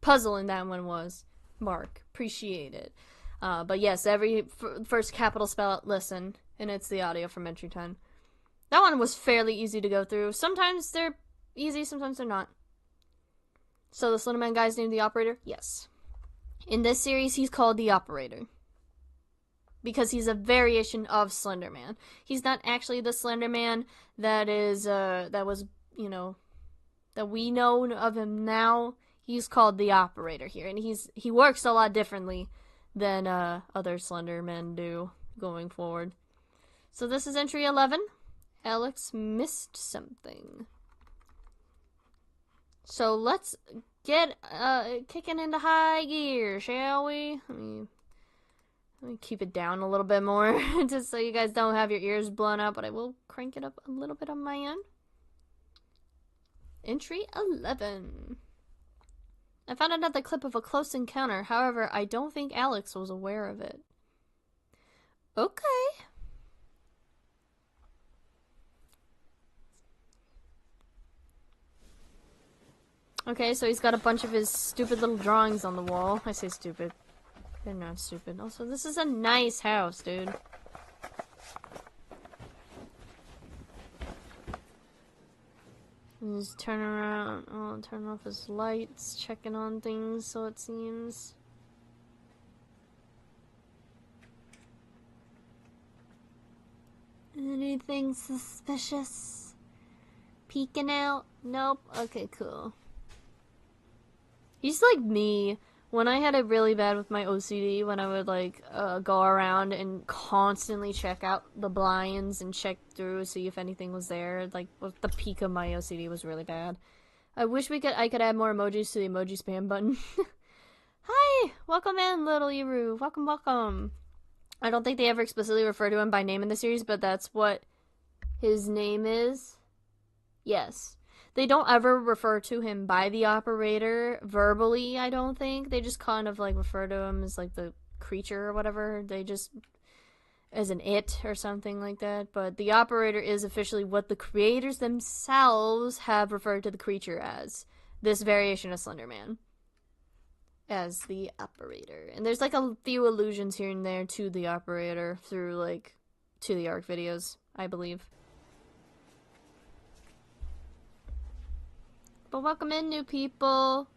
B: puzzle in that one was, Mark. Appreciate it. But yes, every first capital spell out listen, and it's the audio from entry 10. That one was fairly easy to go through. Sometimes they're easy, sometimes they're not. So the Slenderman guy's named the Operator? Yes. In this series, he's called the Operator. Because he's a variation of Slenderman. He's not actually the Slenderman that was, you know, that we know of him now. He's called the Operator here, and he works a lot differently than other Slendermen do going forward. So this is entry 11. Alex missed something. So let's get kicking into high gear, shall we? Let me keep it down a little bit more, just so you guys don't have your ears blown out, but I will crank it up a little bit on my end. Entry 11. I found another clip of a close encounter. However, I don't think Alex was aware of it. Okay. Okay, so he's got a bunch of his stupid little drawings on the wall. I say stupid. They're not stupid. Also, this is a nice house, dude. He's turning around. Oh, turning off his lights, checking on things, so it seems. Anything suspicious? Peeking out? Nope. Okay, cool. He's like me. When I had it really bad with my OCD, when I would like go around and constantly check out the blinds and check through, see if anything was there. Like the peak of my OCD was really bad. I wish I could add more emojis to the emoji spam button. Hi, welcome in, little Iru. Welcome, welcome. I don't think they ever explicitly refer to him by name in the series, but that's what his name is. Yes. They don't ever refer to him by the operator verbally, I don't think. They just kind of like refer to him as like the creature or whatever. They just as an it or something like that. But the operator is officially what the creators themselves have referred to the creature as. This variation of Slender Man. As the operator. And there's like a few allusions here and there to the operator through like to the ARC videos, I believe. But welcome in, new people.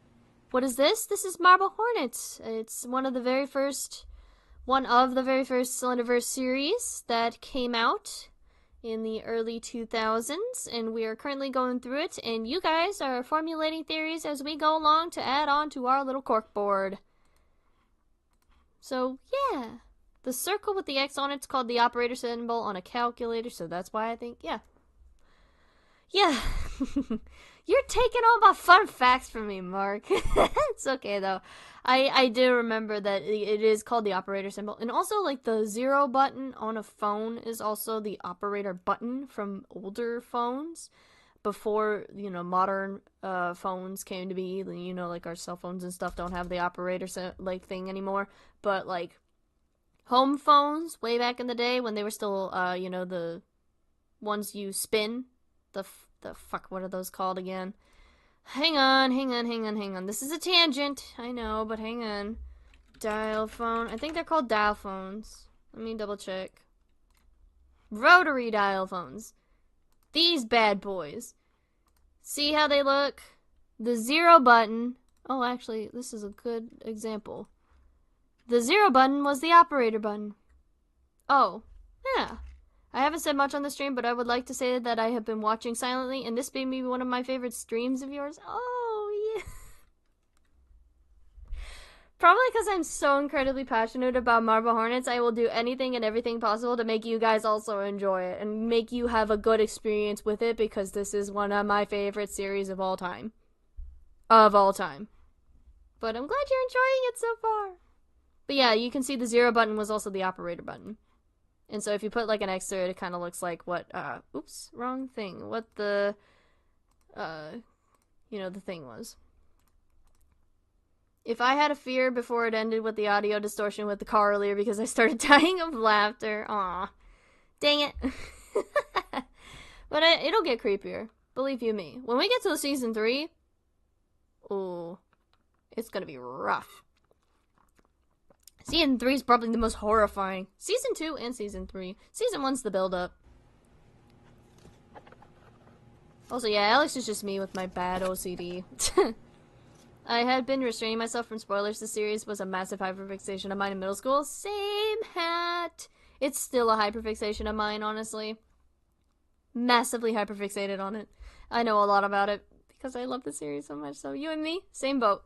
B: What is this? This is Marble Hornets. It's one of the very first Slenderverse series that came out in the early 2000s, and we are currently going through it, and you guys are formulating theories as we go along to add on to our little corkboard. So, yeah. The circle with the X on it's called the operator symbol on a calculator, so that's why I think, yeah. Yeah. You're taking all my fun facts from me, Mark. It's okay, though. I do remember that it is called the operator symbol. And also, like, the 0 button on a phone is also the operator button from older phones. Before, you know, modern phones came to be. You know, like, our cell phones and stuff don't have the operator, like, thing anymore. But, like, home phones, way back in the day, when they were still, you know, the ones you spin. The fuck, what are those called again? Hang on. This is a tangent, I know, but hang on. Dial phone. I think they're called dial phones. Let me double check. Rotary dial phones. These bad boys. See how they look? The 0 button. Oh, actually, this is a good example. The 0 button was the operator button. Oh, yeah. I haven't said much on the stream, but I would like to say that I have been watching silently, and this may be one of my favorite streams of yours. Oh, yeah. Probably because I'm so incredibly passionate about Marble Hornets, I will do anything and everything possible to make you guys also enjoy it, and make you have a good experience with it, because this is one of my favorite series of all time. Of all time. But I'm glad you're enjoying it so far. But yeah, you can see the 0 button was also the operator button. And so if you put like an X through it, it kind of looks like what, oops, wrong thing. What the, you know, the thing was. If I had a fear before it ended with the audio distortion with the car earlier because I started dying of laughter. Aw. Dang it. But it'll get creepier. Believe you me. When we get to season 3, ooh, it's gonna be rough. Season 3 is probably the most horrifying. Season 2 and Season 3. Season 1's the build-up. Also, yeah, Alex is just me with my bad OCD. I had been restraining myself from spoilers. The series was a massive hyperfixation of mine in middle school. Same hat. It's still a hyperfixation of mine, honestly. Massively hyperfixated on it. I know a lot about it because I love the series so much. So you and me, same boat.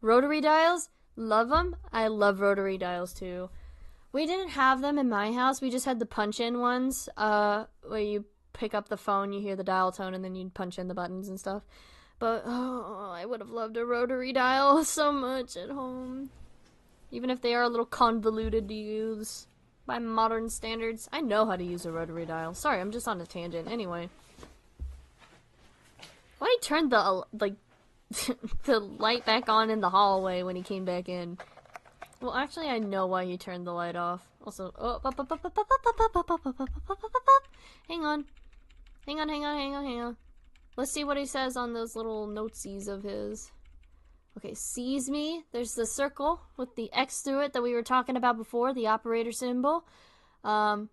B: Rotary dials? Love them. I love rotary dials too. We didn't have them in my house. We just had the punch-in ones, where you pick up the phone, you hear the dial tone, and then you'd punch in the buttons and stuff. But, oh, I would have loved a rotary dial so much at home. Even if they are a little convoluted to use by modern standards. I know how to use a rotary dial. Sorry, I'm just on a tangent. Anyway. Why he turned the, like, the light back on in the hallway when he came back in? Well, actually, I know why he turned the light off. Also, oh, hang on. Hang on. Let's see what he says on those little notesies of his. Okay, seize me. There's the circle with the X through it that we were talking about before, the operator symbol.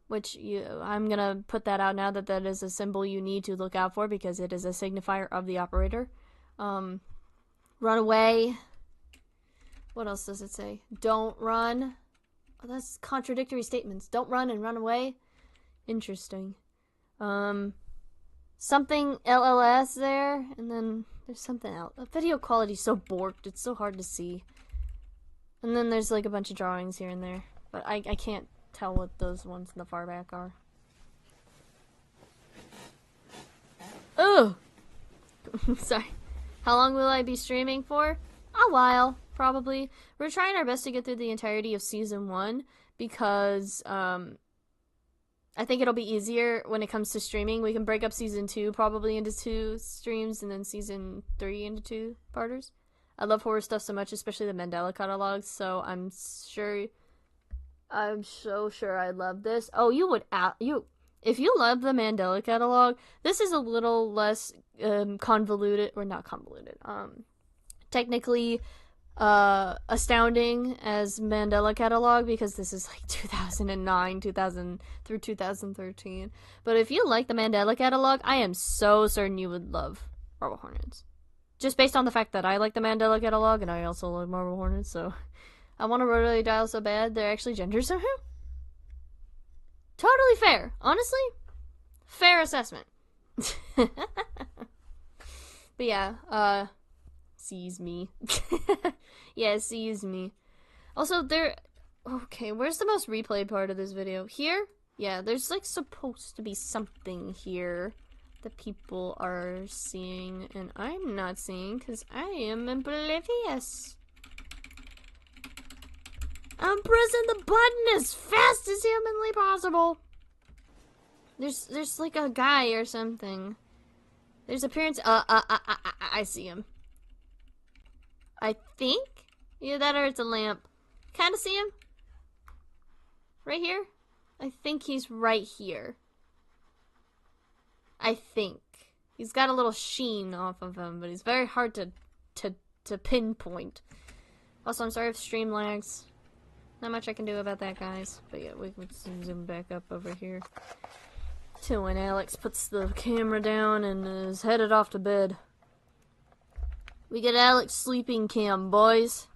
B: Which I'm gonna put that out now that is a symbol you need to look out for because it is a signifier of the operator. Run away. What else does it say? Don't run. Oh, that's contradictory statements. Don't run and run away. Interesting. Something LLS there, and then there's something else. The video quality's so borked, it's so hard to see. And then there's like a bunch of drawings here and there, but I can't tell what those ones in the far back are. Oh! Sorry. How long will I be streaming for? A while, probably. We're trying our best to get through the entirety of Season 1, because, I think it'll be easier when it comes to streaming. We can break up Season 2 probably into 2 streams, and then Season 3 into 2 parters. I love horror stuff so much, especially the Mandela catalog, so I'm so sure I love this. Oh, you would, if you love the Mandela catalog, this is a little less, convoluted, or not convoluted, technically, astounding as Mandela catalog, because this is like 2009, 2000 through 2013. But if you like the Mandela catalog, I am so certain you would love Marble Hornets. Just based on the fact that I like the Mandela catalog, and I also love Marble Hornets, so I want to rotary dial so bad. They're actually gender somehow. Totally fair. Honestly, fair assessment. But yeah, seize me. Yeah, seize me. Also, okay, where's the most replayed part of this video? Here? Yeah, there's like supposed to be something here that people are seeing, and I'm not seeing because I am oblivious. I'm pressing the button as fast as humanly possible. There's like a guy or something. There's appearance. I see him. I think. Either that or it's a lamp. Kind of see him. Right here. I think he's right here. I think. He's got a little sheen off of him, but he's very hard to pinpoint. Also, I'm sorry if stream lags. Not much I can do about that, guys. But yeah, we can zoom back up over here to when Alex puts the camera down and is headed off to bed. We get Alex sleeping cam, boys.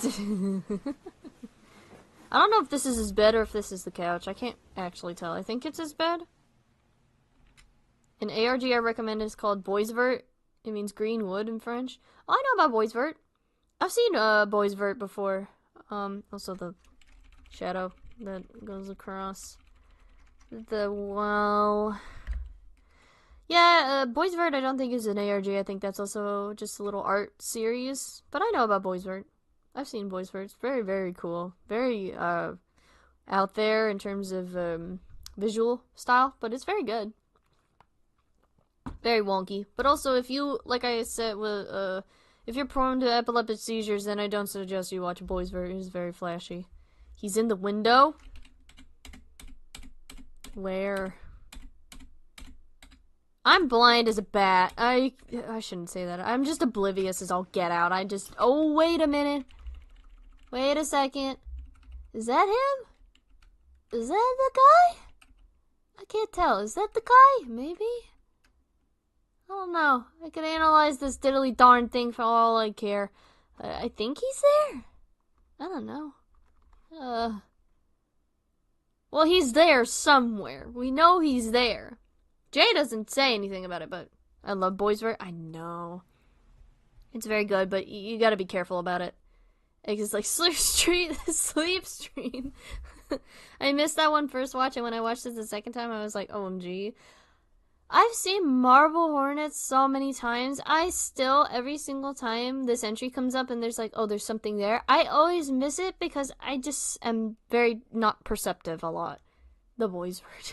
B: I don't know if this is his bed or if this is the couch. I can't actually tell. I think it's his bed. An ARG I recommend is called Boisvert. It means green wood in French. Oh, I know about Boisvert. I've seen Boisvert before. Also the shadow that goes across the wall. Yeah, Boisvert I don't think is an ARG. I think that's also just a little art series. But I know about Boisvert. I've seen Boisvert. It's very, very cool. Very out there in terms of visual style, but it's very good. Very wonky. But also, if you, like I said, if you're prone to epileptic seizures, then I don't suggest you watch Boisvert. He's very flashy. He's in the window. Where? I'm blind as a bat. I shouldn't say that. I'm just oblivious as all get out. Oh, wait a minute. Wait a second. Is that him? Is that the guy? I can't tell. Is that the guy? Maybe? I don't know. I could analyze this diddly darn thing for all I care. I think he's there. I don't know. Well, he's there somewhere. We know he's there. Jay doesn't say anything about it, but I love Boisvert. I know. It's very good, but you gotta be careful about it. It's like sleep stream. I missed that one first watch, and when I watched it the second time, I was like, OMG. I've seen marble hornets so many times. I still, every single time this entry comes up and there's like, oh, there's something there, I always miss it because I just am very not perceptive a lot. The boys word.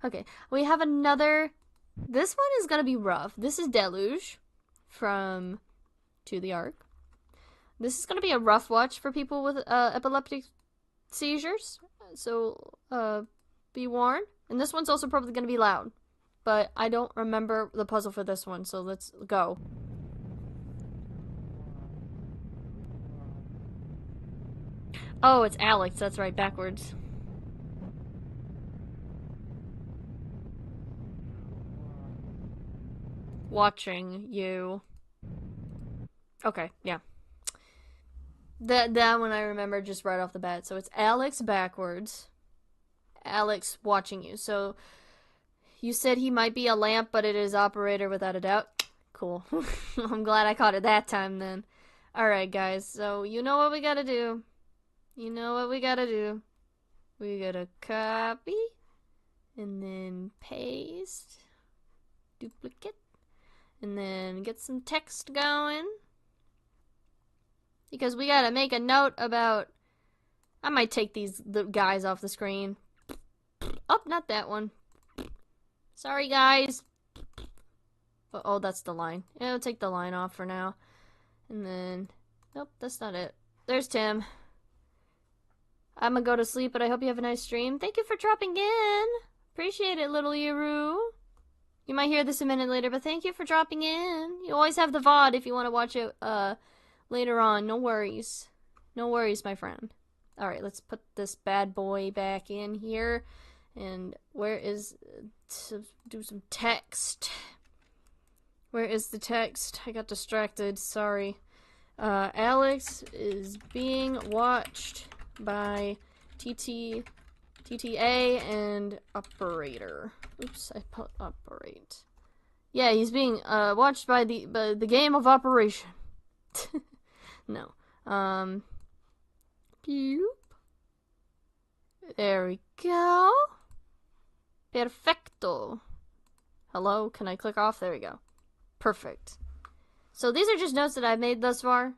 B: Okay, we have another. This one is gonna be rough. This is Deluge from To the Ark. This is gonna be a rough watch for people with epileptic seizures. So, be warned. And this one's also probably gonna be loud. But I don't remember the puzzle for this one, so let's go. Oh, it's Alex, that's right, backwards. Watching you. Okay, yeah. That one I remember just right off the bat. So it's Alex backwards. Alex watching you. So you said he might be a lamp, but it is operator without a doubt. Cool. I'm glad I caught it that time then. Alright, guys. So, you know what we gotta do. You know what we gotta do. We gotta copy. And then paste. Duplicate. And then get some text going. Because we gotta make a note about... I might take the guys off the screen. Oh, not that one. Sorry, guys. Oh, that's the line. Yeah, I'll take the line off for now. And then... Nope, that's not it. There's Tim. I'm gonna go to sleep, but I hope you have a nice stream. Thank you for dropping in. Appreciate it, little Yaru. You might hear this a minute later, but thank you for dropping in. You always have the VOD if you want to watch it later on. No worries. No worries, my friend. Alright, let's put this bad boy back in here. And where is... to do some text. Where is the text? I got distracted, sorry. Alex is being watched by TTA and operator. Oops, I put operate. Yeah, he's being watched by the game of operation. No. Bloop. There we go. Perfecto. Hello, can I click off? There we go. Perfect. So these are just notes that I've made thus far.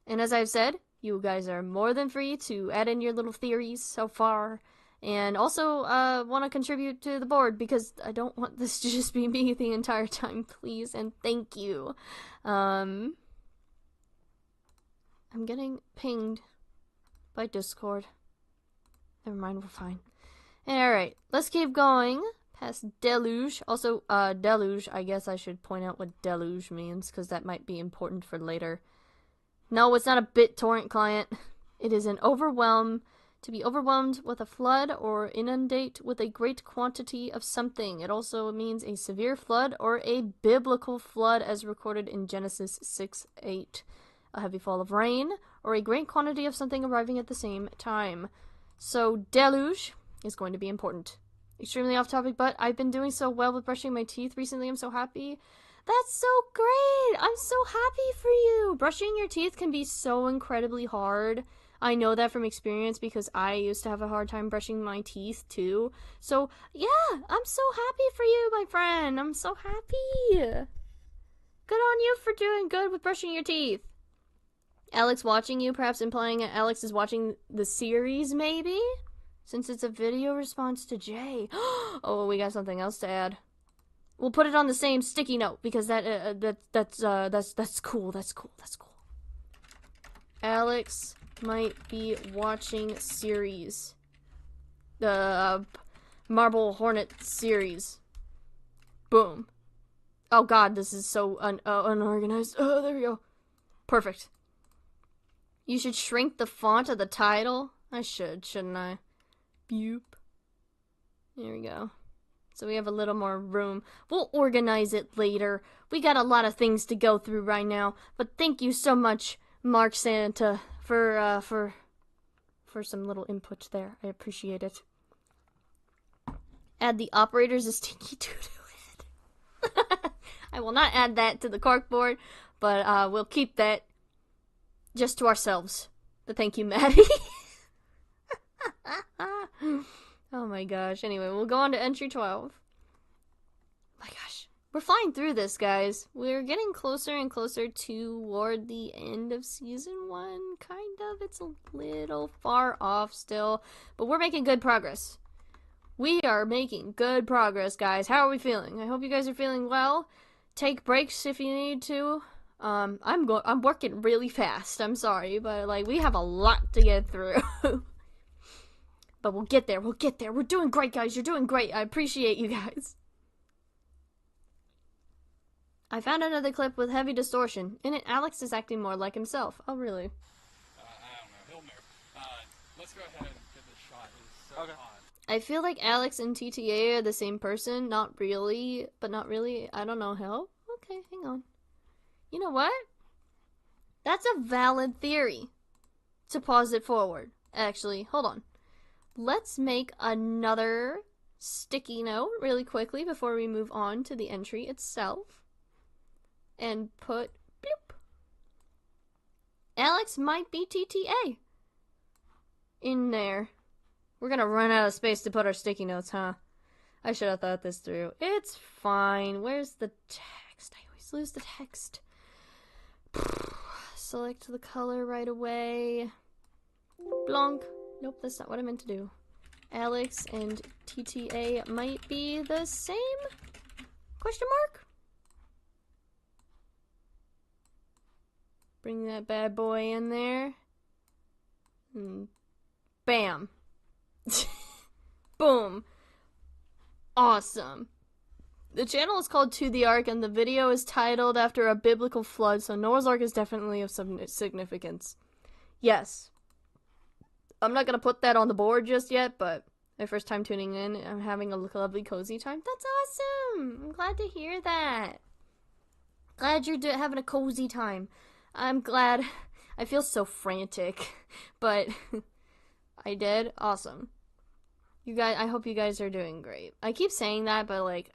B: And as I've said, you guys are more than free to add in your little theories so far. And also want to contribute to the board because I don't want this to just be me the entire time, please. And thank you. I'm getting pinged by Discord. Never mind, we're fine. Alright, let's keep going past Deluge. Also, Deluge, I guess I should point out what Deluge means, because that might be important for later. No, it's not a BitTorrent client. It is an overwhelm, to be overwhelmed with a flood or inundate with a great quantity of something. It also means a severe flood or a biblical flood as recorded in Genesis 6:8. A heavy fall of rain, or a great quantity of something arriving at the same time. So, Deluge is going to be important. Extremely off topic, but I've been doing so well with brushing my teeth recently. I'm so happy. That's so great! I'm so happy for you! Brushing your teeth can be so incredibly hard. I know that from experience because I used to have a hard time brushing my teeth too. So, yeah, I'm so happy for you, my friend. I'm so happy. Good on you for doing good with brushing your teeth. Alex watching you, perhaps implying that Alex is watching the series, maybe? Since it's a video response to Jay. Oh, we got something else to add. We'll put it on the same sticky note because that's cool. That's cool. Alex might be watching series. The Marble Hornet series. Boom. Oh god, this is so unorganized. Oh, there we go. Perfect. You should shrink the font of the title. I should, shouldn't I? Boop. There we go. So we have a little more room. We'll organize it later. We got a lot of things to go through right now. But thank you so much, Mark Santa, for some little input there. I appreciate it. Add the operators as stinky doo to it. I will not add that to the corkboard, but we'll keep that just to ourselves. But thank you, Maddie. Oh my gosh. Anyway, we'll go on to entry 12. My gosh. We're flying through this, guys. We're getting closer and closer toward the end of season 1, kind of. It's a little far off still, but we're making good progress. We are making good progress, guys. How are we feeling? I hope you guys are feeling well. Take breaks if you need to. I'm working really fast. I'm sorry, but like we have a lot to get through. But we'll get there. We'll get there. We're doing great, guys. You're doing great. I appreciate you guys. I found another clip with heavy distortion. In it, Alex is acting more like himself. Oh, really?
C: I don't know. Let's go ahead and get this shot. It's so hot.
B: I feel like Alex and TTA are the same person. Not really, but not really. I don't know how. Okay, hang on. You know what? That's a valid theory. To pause it forward. Actually, hold on. Let's make another sticky note really quickly before we move on to the entry itself. And put bloop. Alex might be TTA in there. We're gonna run out of space to put our sticky notes, huh? I should have thought this through. It's fine. Where's the text? I always lose the text. Select the color right away. Blanc. Nope, that's not what I meant to do. Alex and TTA might be the same? Question mark? Bring that bad boy in there. And bam. Boom. Awesome. The channel is called To the Ark, and the video is titled after a biblical flood, so Noah's Ark is definitely of some significance. Yes. I'm not gonna put that on the board just yet, but my first time tuning in, I'm having a lovely, cozy time. That's awesome! I'm glad to hear that. Glad you're having a cozy time. I'm glad. I feel so frantic, but I did. Awesome. You guys, I hope you guys are doing great. I keep saying that, but like,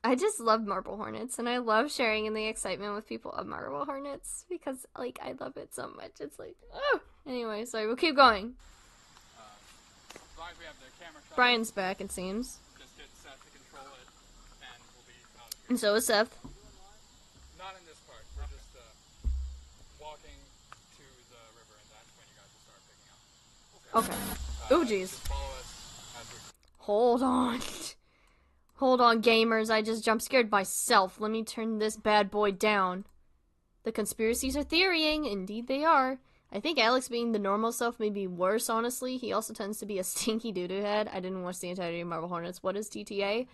B: I just love Marble Hornets, and I love sharing in the excitement with people of Marble Hornets, because, like, I love it so much. It's like, oh! Anyway, sorry, we'll keep going.
C: As long as we have the camera shot,
B: Brian's back, it seems.
C: just get Seth to control it, and we'll be out of here.
B: And so is Seth.
C: Not in this part. We're just walking to the river, and that's when you guys will start picking up.
B: Okay. Ooh, jeez.
C: Just follow us as we...
B: Hold on. Hold on, gamers. I just jump scared myself. Let me turn this bad boy down. The conspiracies are theorying. Indeed they are. I think Alex being the normal self may be worse, honestly. He also tends to be a stinky doo-doo head. I didn't watch the entirety of Marble Hornets. What is TTA?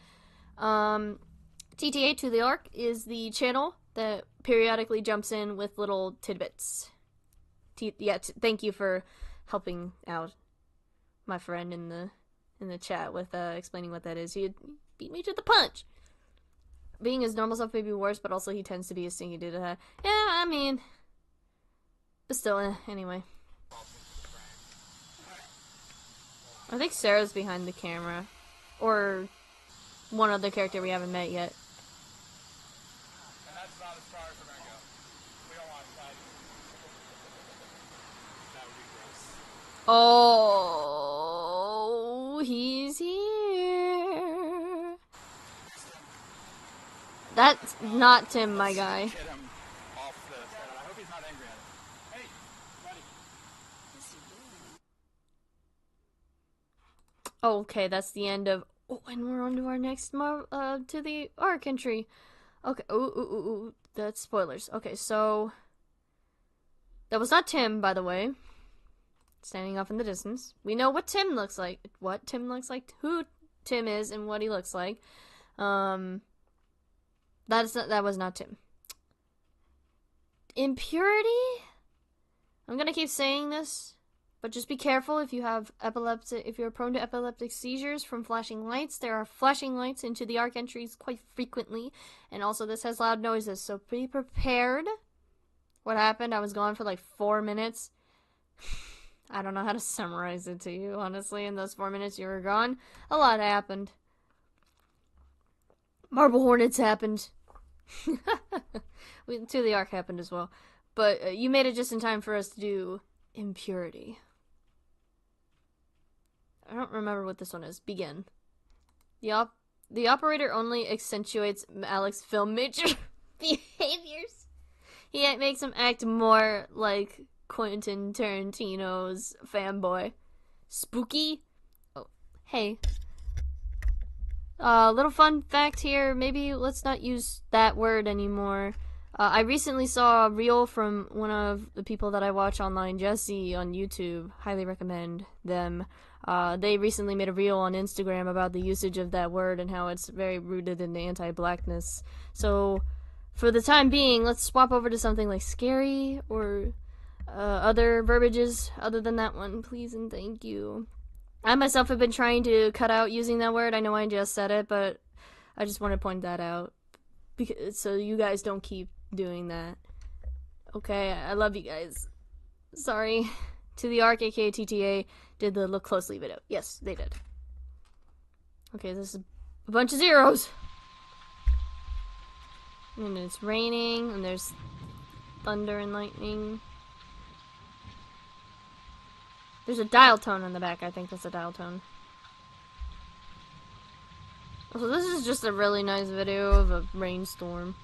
B: TTA To the Ark is the channel that periodically jumps in with little tidbits. Thank you for helping out my friend in the chat with explaining what that is. He beat me to the punch. Being his normal self may be worse, but also he tends to be a stinky doo-doo head. Yeah, I mean... But still, anyway. I think Sarah's behind the camera. Or one other character we haven't met yet.
C: And that's not as far as we're gonna go. We don't want to fight. That would be gross.
B: Oh, he's here. That's not Tim, my guy.
C: Get him off the... I hope he's not angry at us. Hey, buddy.
B: Okay, that's the end of... Oh, and we're on to our next to the Ark entry. Okay, ooh, that's spoilers. Okay, so... That was not Tim, by the way. Standing off in the distance. We know what Tim looks like. What Tim looks like, who Tim is, and what he looks like. That was not Tim. Impurity? I'm gonna keep saying this, but just be careful if you have if you're prone to epileptic seizures from flashing lights. There are flashing lights into the Ark entries quite frequently, and also this has loud noises, so be prepared. What happened? I was gone for like 4 minutes. I don't know how to summarize it to you, honestly. In those 4 minutes you were gone, a lot happened. Marble Hornets happened. To the Ark happened as well. But you made it just in time for us to do impurity. I don't remember what this one is. Begin. The operator only accentuates Alex film major behaviors. He makes him act more like Quentin Tarantino's fanboy. Spooky? Oh, hey. Little fun fact here. Maybe let's not use that word anymore. I recently saw a reel from one of the people that I watch online, Jesse, on YouTube. Highly recommend them. They recently made a reel on Instagram about the usage of that word and how it's very rooted in anti-blackness. So, for the time being, let's swap over to something like scary or other verbiages other than that one, please and thank you. I myself have been trying to cut out using that word. I know I just said it, but I just want to point that out so you guys don't keep doing that. Okay, I love you guys. Sorry. To the ARC, aka TTA, did the look closely video. Yes, they did. Okay, this is a bunch of zeros. And it's raining, and there's thunder and lightning. There's a dial tone in the back. I think that's a dial tone. So this is just a really nice video of a rainstorm.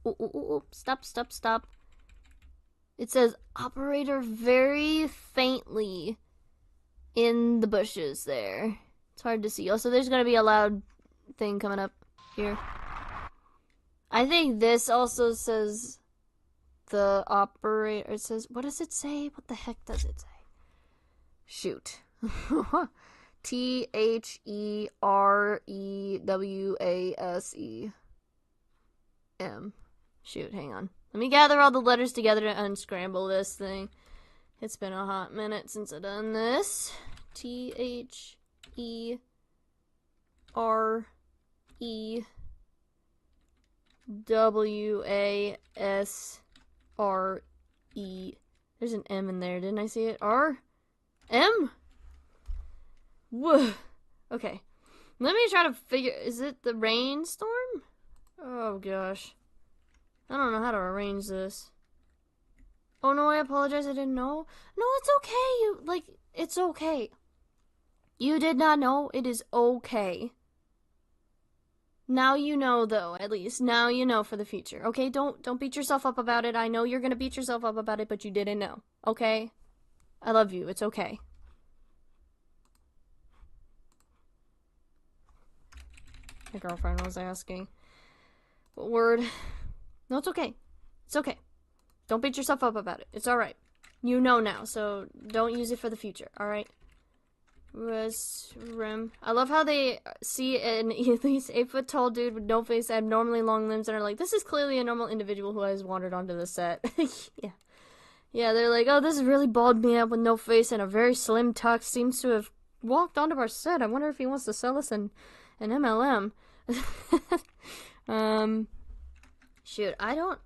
B: Oh, stop. It says operator very faintly in the bushes there. It's hard to see. Also, there's gonna be a loud thing coming up here. I think this also says the operator. It says, what does it say? What the heck does it say? Shoot. THEREWASEM. Shoot, hang on. Let me gather all the letters together to unscramble this thing. It's been a hot minute since I've done this. THEREWASE. There's an M in there. Didn't I see it? R? M? Whoa. Okay. Let me try to figure... Is it the rainstorm? Oh, gosh. I don't know how to arrange this. Oh, no, I apologize. I didn't know. No, it's okay. It's okay. You did not know. It is okay. Now you know, though, at least. Now you know for the future. Okay, don't beat yourself up about it. I know you're gonna beat yourself up about it, but you didn't know. Okay? I love you. It's okay. My girlfriend was asking. What word? No, it's okay. It's okay. Don't beat yourself up about it. It's alright. You know now, so don't use it for the future, alright? I love how they see an at least 8-foot-tall dude with no face, abnormally long limbs, and are like, this is clearly a normal individual who has wandered onto the set. Yeah, they're like, oh, this is really bald man with no face and a very slim tux seems to have walked onto our set. I wonder if he wants to sell us an MLM. Shoot, I don't...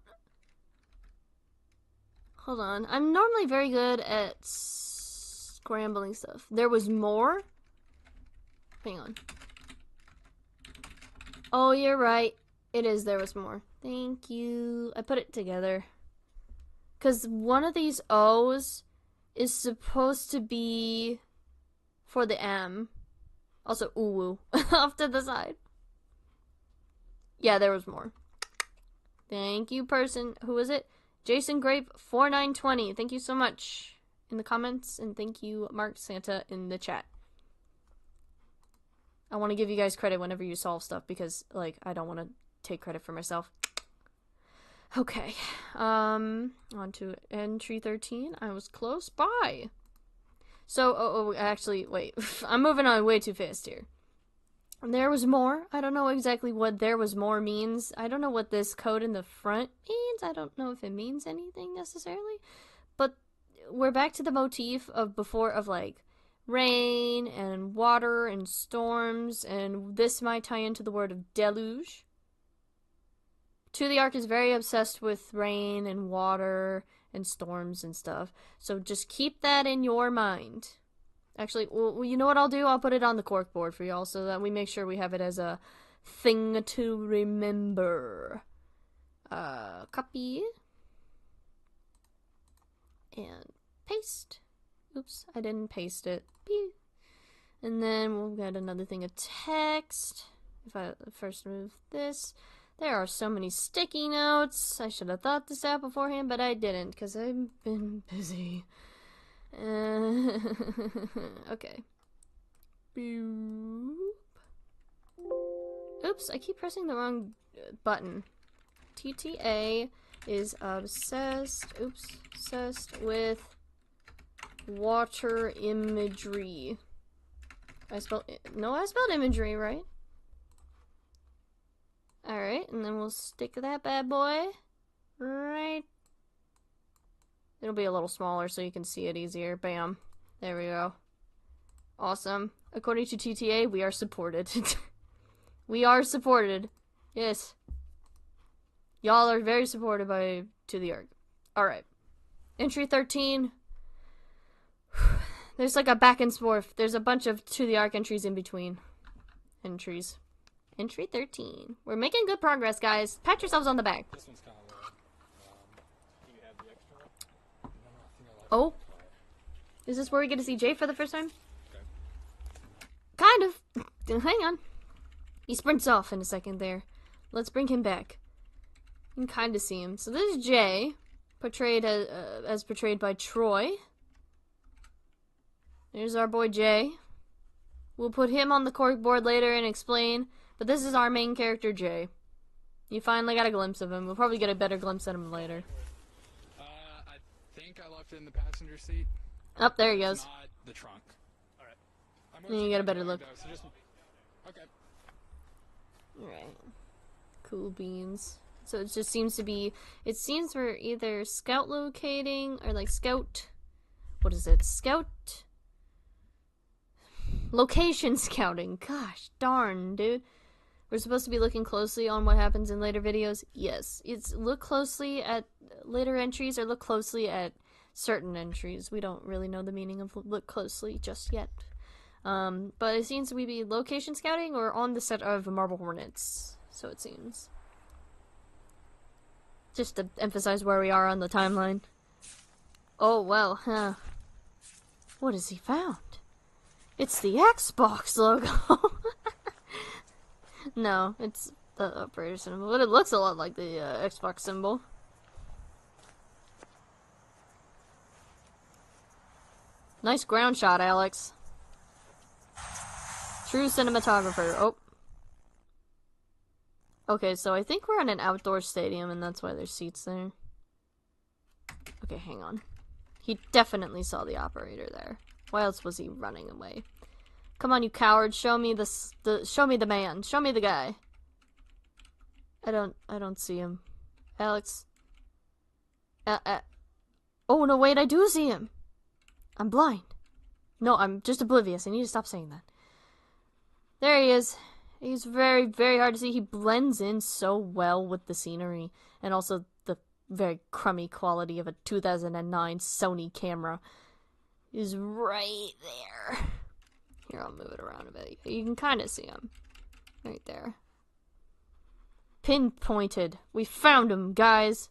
B: Hold on. I'm normally very good at scrambling stuff. There was more? Hang on. Oh, you're right. It is there was more. Thank you. I put it together. Because one of these O's is supposed to be for the M. Also, ooh, off to the side. Yeah, there was more. Thank you, person. Who is it? Jason Grape 4920. Thank you so much in the comments, and thank you, Mark Santa, in the chat. I want to give you guys credit whenever you solve stuff because, like, I don't want to take credit for myself. Okay. On to entry 13. I was close by. So, actually, wait. I'm moving on way too fast here. There was more. I don't know exactly what there was more means. I don't know what this code in the front means. I don't know if it means anything necessarily. But we're back to the motif of before of like rain and water and storms, and this might tie into the word of deluge. To the Ark is very obsessed with rain and water and storms and stuff. So just keep that in your mind. Actually, well, you know what I'll do? I'll put it on the cork board for y'all so that we make sure we have it as a thing to remember. Copy. And paste. Oops, I didn't paste it. Pew. And then we'll get another thing of text. If I first remove this. There are so many sticky notes. I should have thought this out beforehand, but I didn't because I've been busy. Okay. Boop. Oops, I keep pressing the wrong button. TTA is obsessed with water imagery. I spelled imagery, right? Alright, and then we'll stick that bad boy right. It'll be a little smaller so you can see it easier. Bam. There we go. Awesome. According to TTA, we are supported. We are supported. Yes. Y'all are very supported by To the Arc. Alright. Entry 13. There's like a back and forth. There's a bunch of To the Arc entries in between. Entries. Entry 13. We're making good progress, guys. Pat yourselves on the back.
C: This one's kind of low. Do you have the extra one? No, I think I left
B: Oh. Is this where we get to see Jay for the first time?
C: Okay.
B: Kind of. Hang on. He sprints off in a second there. Let's bring him back. You can kind of see him. So this is Jay, portrayed as portrayed by Troy. There's our boy Jay. We'll put him on the corkboard later and explain. But this is our main character, Jay. You finally got a glimpse of him. We'll probably get a better glimpse at him later.
C: I think I left it in the passenger seat.
B: Oh, there he goes.
C: It's not the trunk. Alright.
B: And you get a better look.
C: So just... Okay.
B: Alright. Cool beans. So it just seems to be... It seems we're either scout locating or like scout... What is it? Scout... Location scouting. Gosh darn, dude. We're supposed to be looking closely on what happens in later videos. Yes. It's look closely at later entries or look closely at certain entries. We don't really know the meaning of look closely just yet. But it seems we be location scouting or on the set of Marble Hornets. So it seems. Just to emphasize where we are on the timeline. Oh, well, huh. What has he found? It's the Xbox logo. No, it's the operator symbol, but it looks a lot like the Xbox symbol. Nice ground shot, Alex. True cinematographer. Oh. Okay, so I think we're in an outdoor stadium, and that's why there's seats there. Okay, hang on. He definitely saw the operator there. Why else was he running away? Come on, you coward! Show me show me the man. Show me the guy. I don't see him. Alex. Oh no! Wait, I do see him. I'm blind. No, I'm just oblivious. I need to stop saying that. There he is. He's very, very hard to see. He blends in so well with the scenery and also the very crummy quality of a 2009 Sony camera. Is right there. Here, I'll move it around a bit. You can kind of see him. Right there. Pinpointed. We found him, guys.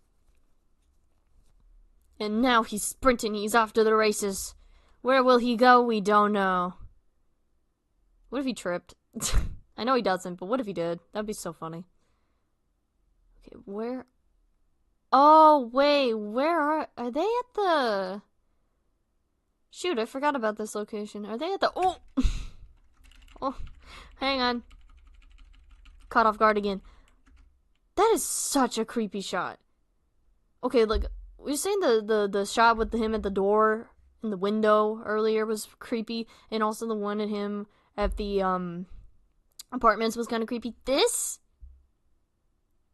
B: And now he's sprinting. He's off to the races. Where will he go? We don't know. What if he tripped? I know he doesn't, but what if he did? That'd be so funny. Okay, where? Oh, wait. Where are they at the... Shoot, I forgot about this location. Are they at the... Oh! Oh, hang on. Caught off guard again. That is such a creepy shot. Okay, like, we were saying the shot with him at the door in the window earlier was creepy, and also the one at him at the, apartments was kind of creepy. This?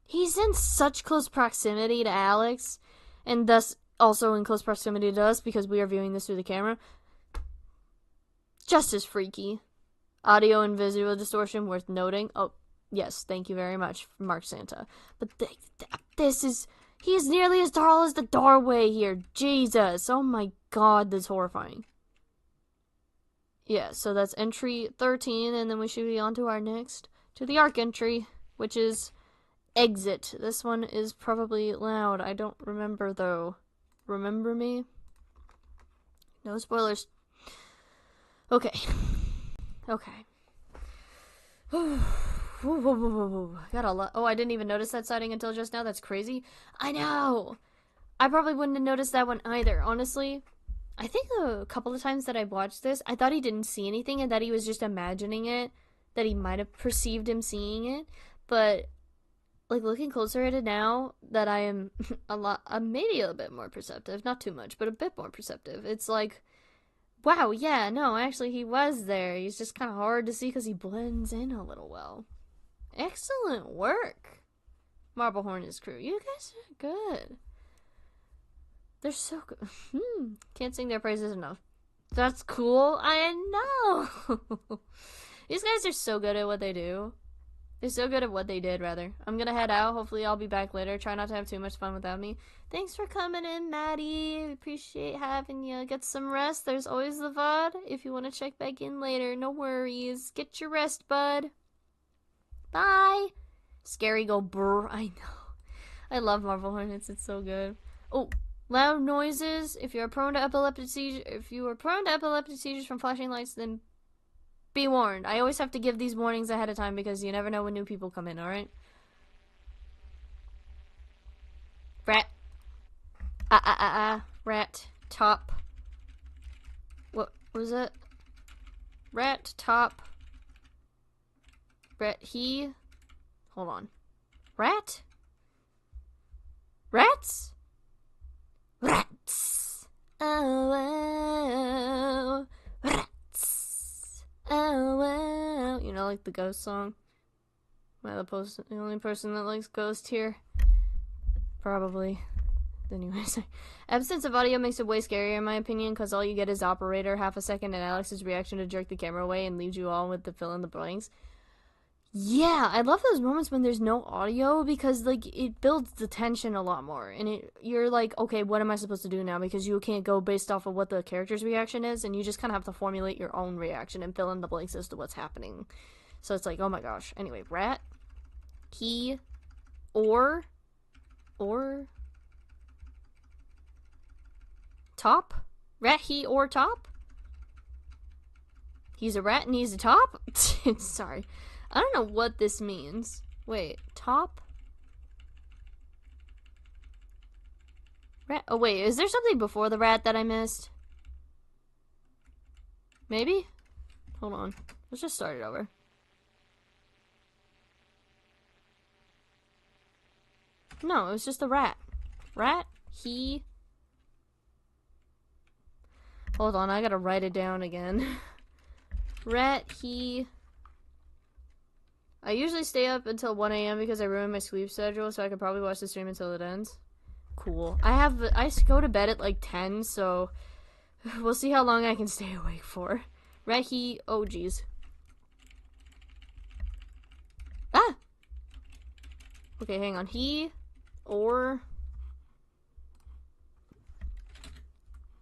B: He's in such close proximity to Alex, and thus also in close proximity to us because we are viewing this through the camera. Just as freaky. Audio and visual distortion worth noting. Oh, yes, thank you very much, Mark Santa. But this is... He is nearly as tall as the doorway here. Jesus. Oh my god, that's horrifying. Yeah, so that's entry 13, and then we should be on to our next, to the arc entry, which is exit. This one is probably loud. I don't remember, though. Remember me? No spoilers. Okay. Okay. Got a lot. Oh, I didn't even notice that sighting until just now. That's crazy. I know. I probably wouldn't have noticed that one either, honestly. I think a couple of times that I watched this, I thought he didn't see anything and that he was just imagining it, that he might have perceived him seeing it. But, like, looking closer at it now, that I am maybe a bit more perceptive. Not too much, but a bit more perceptive. It's like, wow, yeah, no, actually he was there. He's just kind of hard to see because he blends in a little well. Excellent work, Marble Hornets crew. You guys are good. They're so good. Can't sing their praises enough. That's cool. I know. These guys are so good at what they do. They're so good at what they did, rather. I'm gonna head out. Hopefully I'll be back later. Try not to have too much fun without me. Thanks for coming in, Maddie. Appreciate having you. Get some rest. There's always the VOD if you want to check back in later. No worries. Get your rest, bud. Bye. Scary go brr. I know. I love Marble Hornets. It's so good. Oh, loud noises. If you are prone to epileptic seizures from flashing lights, then be warned. I always have to give these warnings ahead of time because you never know when new people come in, alright? Rat. Rat. Top. What was it? Rat. Top. Rat. He. Hold on. Rat? Rats? Rats. Oh, rats. Oh, you know, like the ghost song. Am I the only person that likes Ghost here? Probably. Anyways, absence of audio makes it way scarier in my opinion, because all you get is operator, half a second, and Alex's reaction to jerk the camera away and leaves you all with the fill in the blanks. Yeah, I love those moments when there's no audio, because, like, it builds the tension a lot more, and you're like, okay, what am I supposed to do now, because you can't go based off of what the character's reaction is, and you just kind of have to formulate your own reaction and fill in the blanks as to what's happening. So it's like, oh my gosh. Anyway, rat, he, or, top? Rat, he, or top? He's a rat and he's a top? Sorry. I don't know what this means. Wait, top? Rat? Oh wait, is there something before the rat that I missed? Maybe? Hold on. Let's just start it over. No, it was just a rat. Rat, he... Hold on, I gotta write it down again. Rat, he... I usually stay up until 1 a.m. because I ruin my sleep schedule, so I could probably watch the stream until it ends. Cool. I go to bed at like 10, so we'll see how long I can stay awake for. Rat, he... Oh, jeez. Ah! Okay, hang on. He... Or...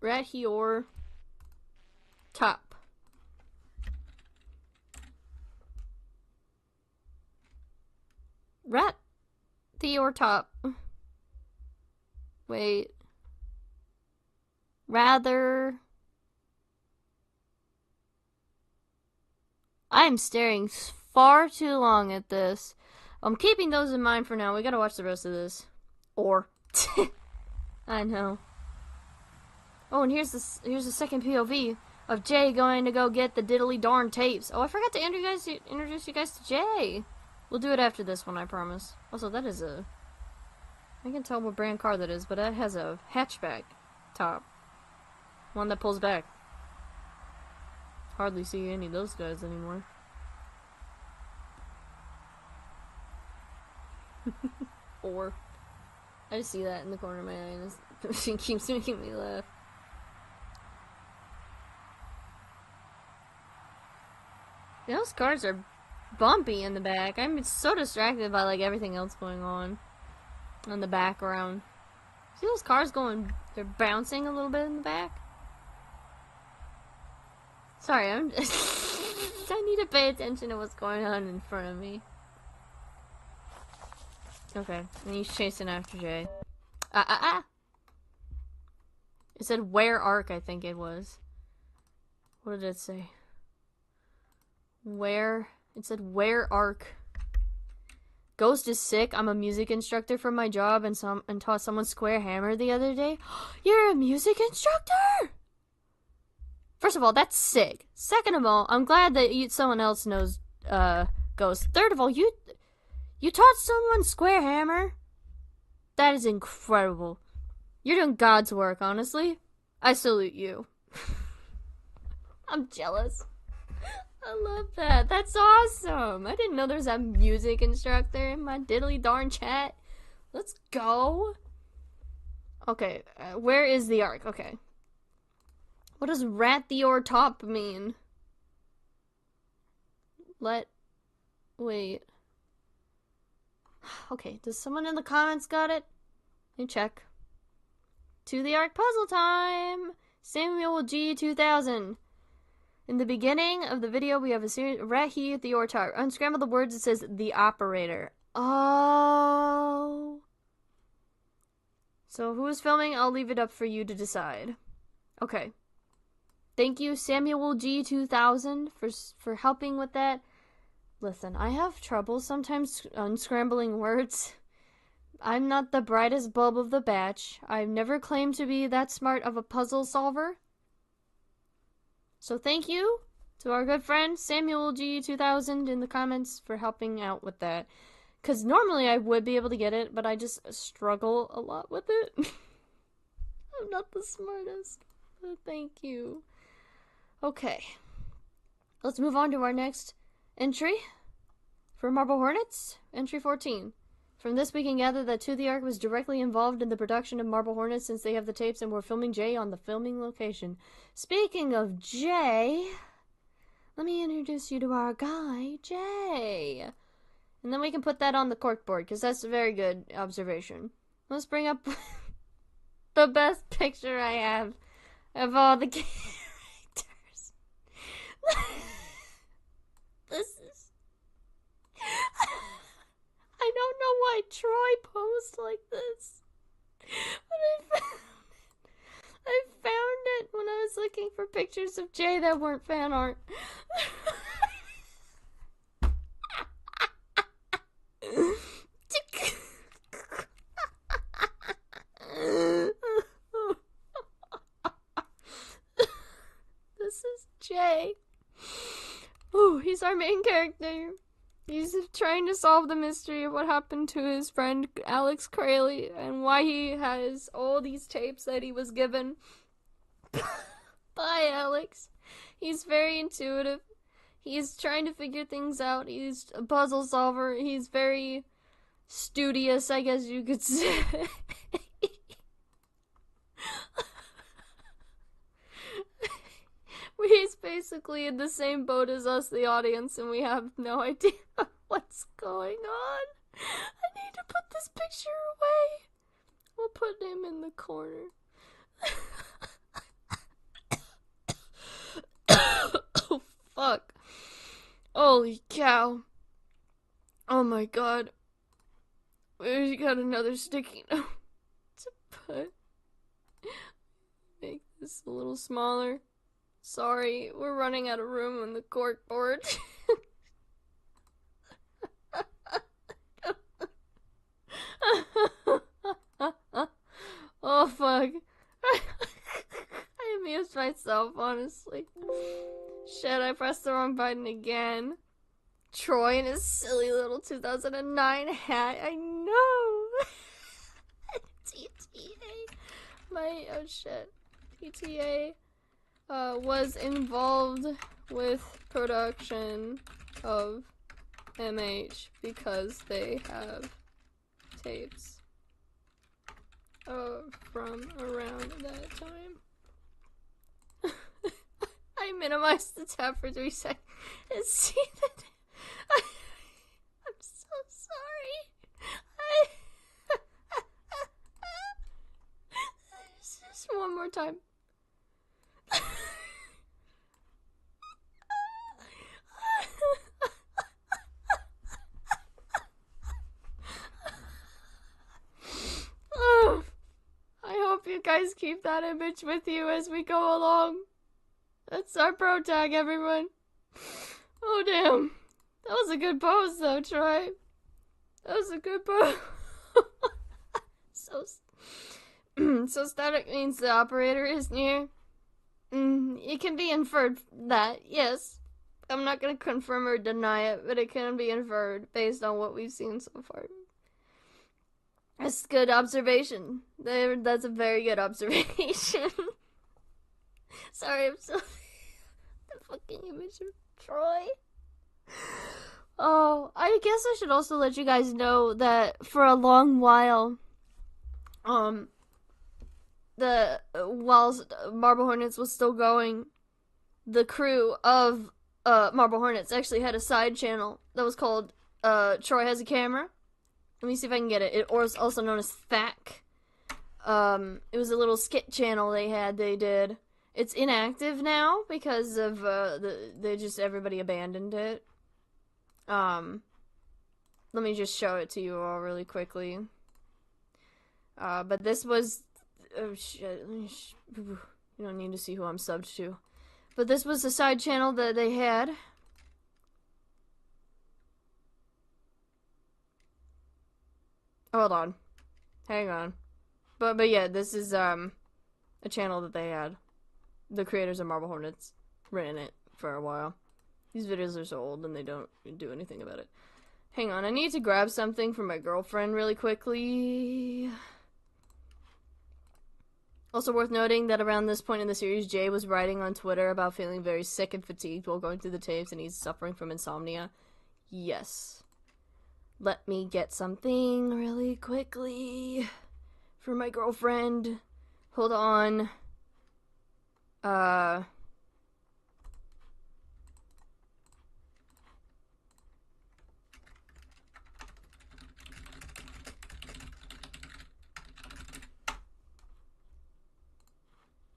B: Rat, he, or... Top. Rat, the, or top. Wait. Rather... I'm staring far too long at this. I'm keeping those in mind for now. We gotta watch the rest of this. Or. I know. Oh, and here's the second POV of Jay going to go get the diddly darn tapes. Oh, I forgot to introduce you guys to Jay. We'll do it after this one, I promise. Also, that is a... I can tell what brand car that is, but that has a hatchback top. One that pulls back. Hardly see any of those guys anymore. Or... I just see that in the corner of my eye, and it keeps making me laugh. Those cars are bumpy in the back. I'm so distracted by like everything else going on in the background. See those cars going? They're bouncing a little bit in the back. Sorry, I'm just I need to pay attention to what's going on in front of me. Okay, and he's chasing after Jay. It said where arc, I think it was. What did it say? Where? It said where arc. Ghost is sick. I'm a music instructor for my job and taught someone square hammer the other day. You're a music instructor? First of all, that's sick. Second of all, I'm glad that someone else knows Ghost. Third of all, you taught someone square hammer? That is incredible. You're doing God's work, honestly. I salute you. I'm jealous. I love that. That's awesome. I didn't know there was a music instructor in my diddly darn chat. Let's go. Okay, where is the arc? Okay. What does rat the or top mean? Wait. Okay, does someone in the comments got it? Let me check. To the arc puzzle time! Samuel G. 2000. In the beginning of the video, we have a series rat he at the or top. Unscramble the words, it says the operator. Oh. So who's filming? I'll leave it up for you to decide. Okay. Thank you, Samuel G. 2000, for helping with that. Listen, I have trouble sometimes unscrambling words. I'm not the brightest bulb of the batch. I've never claimed to be that smart of a puzzle solver. So thank you to our good friend Samuel G. 2000 in the comments for helping out with that. Because normally I would be able to get it, but I just struggle a lot with it. I'm not the smartest. But thank you. Okay. Let's move on to our next entry for Marble Hornets. Entry 14. From this, we can gather that To the Arc was directly involved in the production of Marble Hornets since they have the tapes and were filming Jay on the filming location. Speaking of Jay, let me introduce you to our guy, Jay. And then we can put that on the corkboard, because that's a very good observation. Let's bring up the best picture I have of all the characters. This is... I don't know why Troy posed like this, but I found it when I was looking for pictures of Jay that weren't fan art. This is Jay. Ooh, he's our main character. He's trying to solve the mystery of what happened to his friend Alex Kralie and why he has all these tapes that he was given by Alex. He's very intuitive. He's trying to figure things out. He's a puzzle solver. He's very studious, I guess you could say. He's basically in the same boat as us, the audience, and we have no idea what's going on. I need to put this picture away. We'll put him in the corner. Oh, fuck. Holy cow. Oh my god. We got another sticky note to put. Make this a little smaller. Sorry, we're running out of room on the corkboard. Oh, fuck. I amused myself, honestly. Shit, I pressed the wrong button again. Troy in his silly little 2009 hat. I know. TTA. Oh, shit. TTA. Was involved with production of MH because they have tapes from around that time. I minimized the tab for 3 seconds and see that. I'm so sorry. Just one more time. guys keep that image with you as we go along. That's our pro tag, everyone. Oh, damn. That was a good pose, though, Troy. That was a good pose. So static means the operator is near. It can be inferred that, yes. I'm not going to confirm or deny it, but it can be inferred based on what we've seen so far. That's a good observation. That's a very good observation. Sorry, I'm so... the fucking image of Troy. Oh, I guess I should also let you guys know that for a long while, whilst Marble Hornets was still going, the crew of Marble Hornets actually had a side channel that was called Troy Has a Camera. Let me see if I can get it. It was also known as THAC. It was a little skit channel they did. It's inactive now because of everybody abandoned it. Let me just show it to you all really quickly. But this was... Oh, shit. You don't need to see who I'm subbed to. But this was the side channel that they had. Hold on. Hang on. But yeah, this is, a channel that they had. The creators of Marble Hornets ran it for a while. These videos are so old and they don't do anything about it. Hang on, I need to grab something from my girlfriend really quickly. Also worth noting that around this point in the series, Jay was writing on Twitter about feeling very sick and fatigued while going through the tapes, and he's suffering from insomnia. Yes. Let me get something really quickly for my girlfriend. Hold on.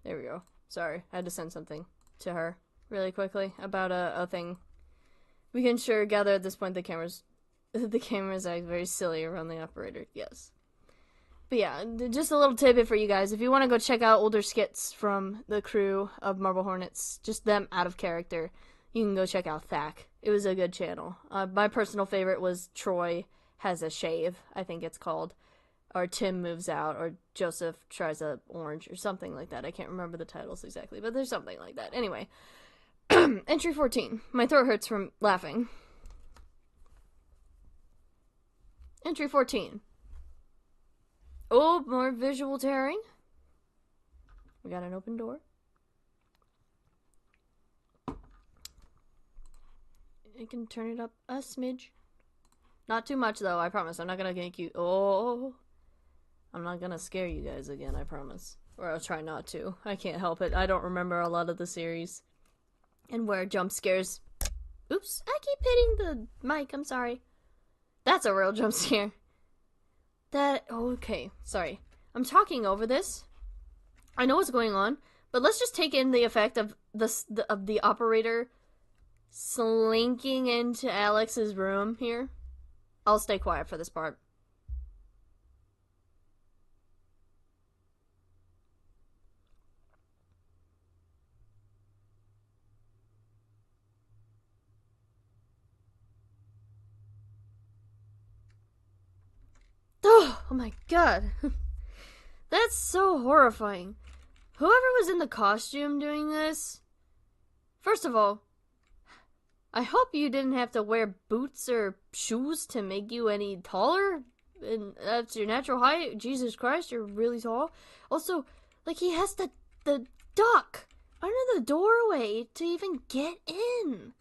B: There we go. Sorry, I had to send something to her really quickly about a thing. We can sure gather at this point the cameras act very silly around the operator. Yes. But yeah, just a little tidbit for you guys. If you want to go check out older skits from the crew of Marble Hornets, just them out of character, you can go check out THAC. It was a good channel. My personal favorite was Troy Has a Shave, I think it's called. Or Tim Moves Out, or Joseph Tries a Orange, or something like that. I can't remember the titles exactly, but there's something like that. Anyway, entry 14. My throat hurts from laughing. Entry 14. Oh, more visual tearing. We got an open door. I can turn it up a smidge. Not too much, though, I promise. I'm not gonna make you... Oh... I'm not gonna scare you guys again, I promise. Or I'll try not to. I can't help it. I don't remember a lot of the series. And where jump scares... Oops, I keep hitting the mic, I'm sorry. That's a real jump scare. Okay, sorry. I'm talking over this. I know what's going on, but let's just take in the effect of the operator slinking into Alex's room here. I'll stay quiet for this part. Oh my god. That's so horrifying. Whoever was in the costume doing this... First of all, I hope you didn't have to wear boots or shoes to make you any taller. And that's your natural height. Jesus Christ, you're really tall. Also, like, he has to duck under the doorway to even get in.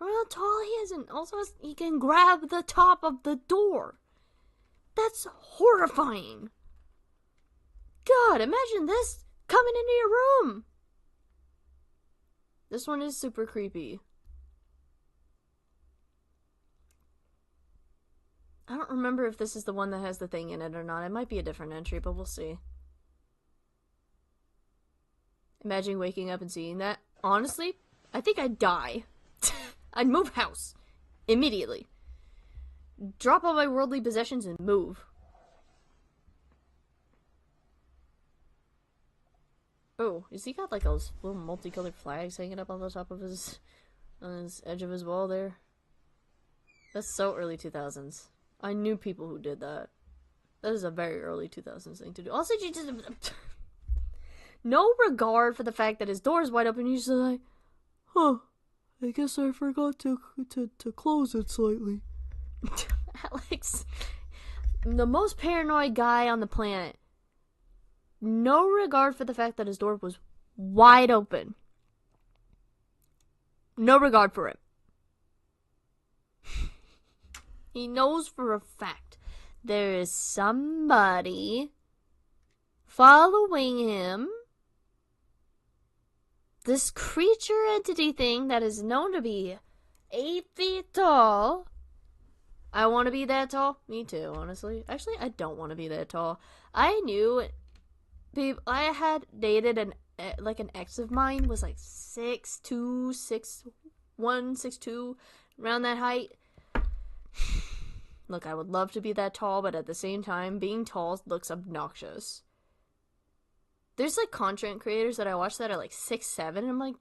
B: Remember how tall he is, and also he can grab the top of the door. That's horrifying. God, imagine this coming into your room. This one is super creepy. I don't remember if this is the one that has the thing in it or not. It might be a different entry, but we'll see. Imagine waking up and seeing that. Honestly, I think I'd die. I'd move house. Immediately. Drop all my worldly possessions and move. Oh, has he got like those little multicolored flags hanging up on the top of his, on his edge of his wall there? That's so early 2000s. I knew people who did that. That is a very early 2000s thing to do. Also, you just no regard for the fact that his door is wide open. He's just like, huh, I guess I forgot to close it slightly. Alex, the most paranoid guy on the planet. No regard for the fact that his door was wide open. No regard for it. He knows for a fact there is somebody following him. This creature entity thing that is known to be 8 feet tall. I want to be that tall. Me too, honestly. Actually, I don't want to be that tall. I knew, babe, I had dated an ex of mine was like 6'2", 6'1", 6'2", around that height. Look, I would love to be that tall, but at the same time, being tall looks obnoxious. There's like content creators that I watch that are like 6'7", and I'm like,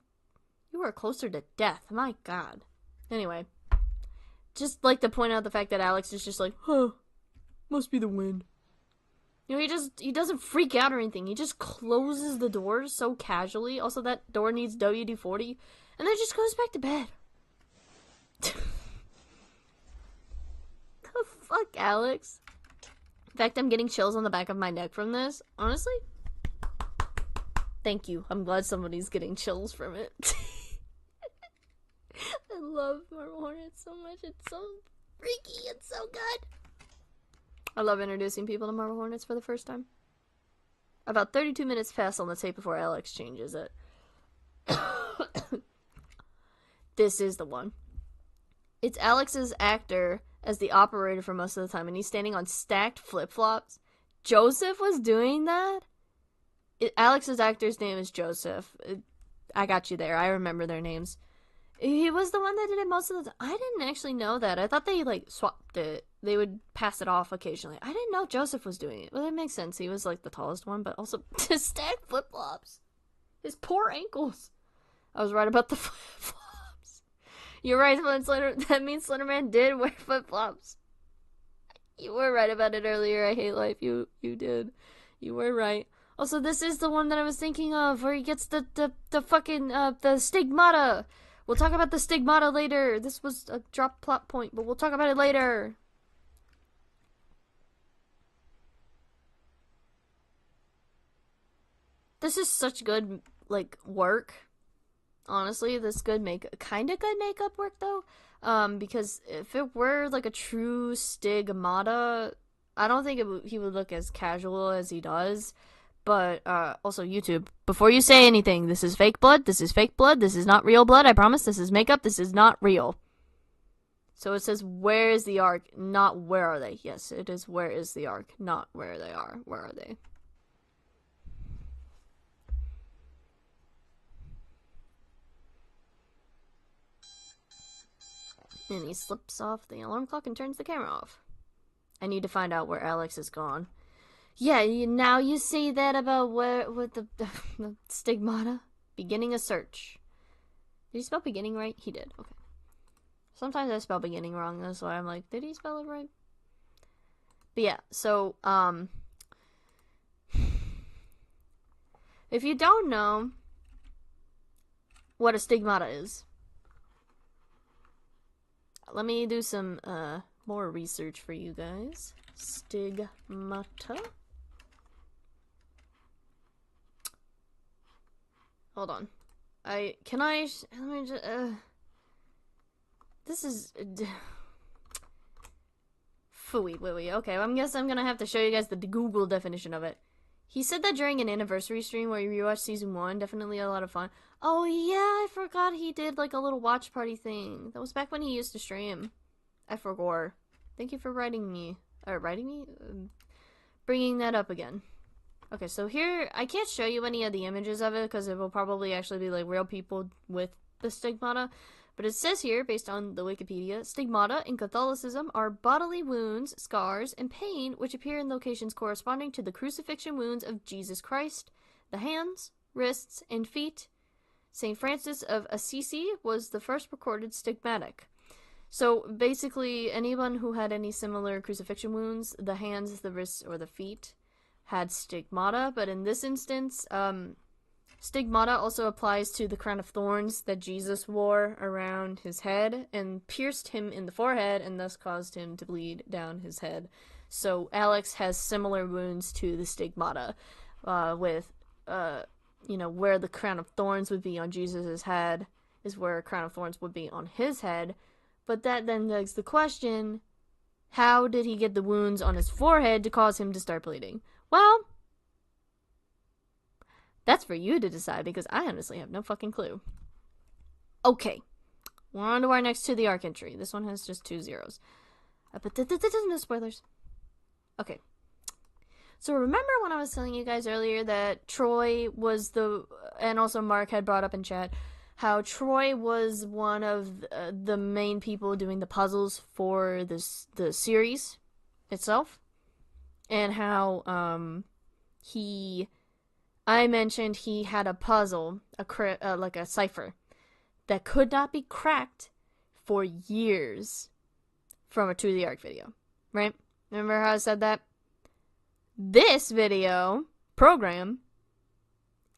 B: you are closer to death. My God. Anyway, just like to point out the fact that Alex is just like, huh, must be the wind. You know, he doesn't freak out or anything. He just closes the doors so casually. Also, that door needs WD-40, and then just goes back to bed. The fuck, Alex? In fact, I'm getting chills on the back of my neck from this. Honestly, thank you. I'm glad somebody's getting chills from it. I love Marble Hornets so much. It's so freaky. It's so good. I love introducing people to Marble Hornets for the first time. About 32 minutes pass on the tape before Alex changes it. This is the one. It's Alex's actor as the operator for most of the time, and he's standing on stacked flip-flops. Joseph was doing that? Alex's actor's name is Joseph. I got you there. I remember their names. He was the one that did it most of the time. I didn't actually know that. I thought they, like, swapped it. They would pass it off occasionally. I didn't know Joseph was doing it. Well, that makes sense. He was, like, the tallest one, but also stacked flip-flops. His poor ankles. I was right about the flip-flops. You're right, that means Slenderman did wear flip-flops. You were right about it earlier. I hate life. You did. You were right. Also, this is the one that I was thinking of, where he gets the fucking, the stigmata. We'll talk about the stigmata later. This was a drop plot point, but we'll talk about it later. This is such good, like, work. Honestly, this kind of good makeup work, though. Because if it were, like, a true stigmata, I don't think he would look as casual as he does. But, also, YouTube, before you say anything, this is fake blood, this is fake blood, this is not real blood, I promise, this is makeup, this is not real. So it says, where is the ark, not where are they. Yes, it is where is the ark, not where they are. Where are they? And he slips off the alarm clock and turns the camera off. I need to find out where Alex is gone. Yeah, now you see that about what the stigmata? Beginning a search. Did he spell beginning right? He did. Okay. Sometimes I spell beginning wrong, that's why I'm like, did he spell it right? But yeah, so, if you don't know what a stigmata is, let me do some, more research for you guys. Stigmata. Hold on. Let me just, this is, wait, okay, I guess I'm gonna have to show you guys the Google definition of it. He said that during an anniversary stream where you rewatched season 1, definitely a lot of fun. Oh yeah, I forgot he did like a little watch party thing. That was back when he used to stream. I forgot. Thank you for bringing that up again. Okay, so here, I can't show you any of the images of it because it will probably actually be like real people with the stigmata. But it says here, based on the Wikipedia, stigmata in Catholicism are bodily wounds, scars, and pain which appear in locations corresponding to the crucifixion wounds of Jesus Christ, the hands, wrists, and feet. St. Francis of Assisi was the first recorded stigmatic. So basically, anyone who had any similar crucifixion wounds, the hands, the wrists, or the feet, had stigmata. But in this instance, stigmata also applies to the crown of thorns that Jesus wore around his head and pierced him in the forehead and thus caused him to bleed down his head. So Alex has similar wounds to the stigmata, with, where the crown of thorns would be on Jesus' head is where a crown of thorns would be on his head. But that then begs the question, how did he get the wounds on his forehead to cause him to start bleeding? Well, that's for you to decide, because I honestly have no fucking clue. Okay, we're on to our next To the Ark entry. This one has just 2 zeros. But no spoilers. Okay. So remember when I was telling you guys earlier that Troy was and also Mark had brought up in chat, how Troy was one of the main people doing the puzzles for the series itself, and how I mentioned he had a puzzle, like a cipher, that could not be cracked for years from a To the Ark video, right? Remember how I said that? This video program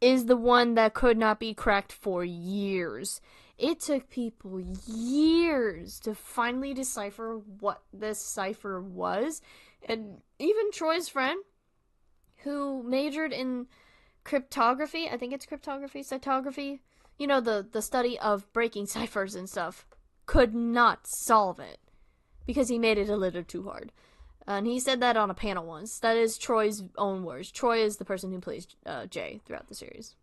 B: is the one that could not be cracked for years. It took people years to finally decipher what this cipher was. And even Troy's friend, who majored in cryptography, I think it's cryptography, cytography, the study of breaking ciphers and stuff, could not solve it because he made it a little too hard. And he said that on a panel once. That is Troy's own words. Troy is the person who plays Jay throughout the series.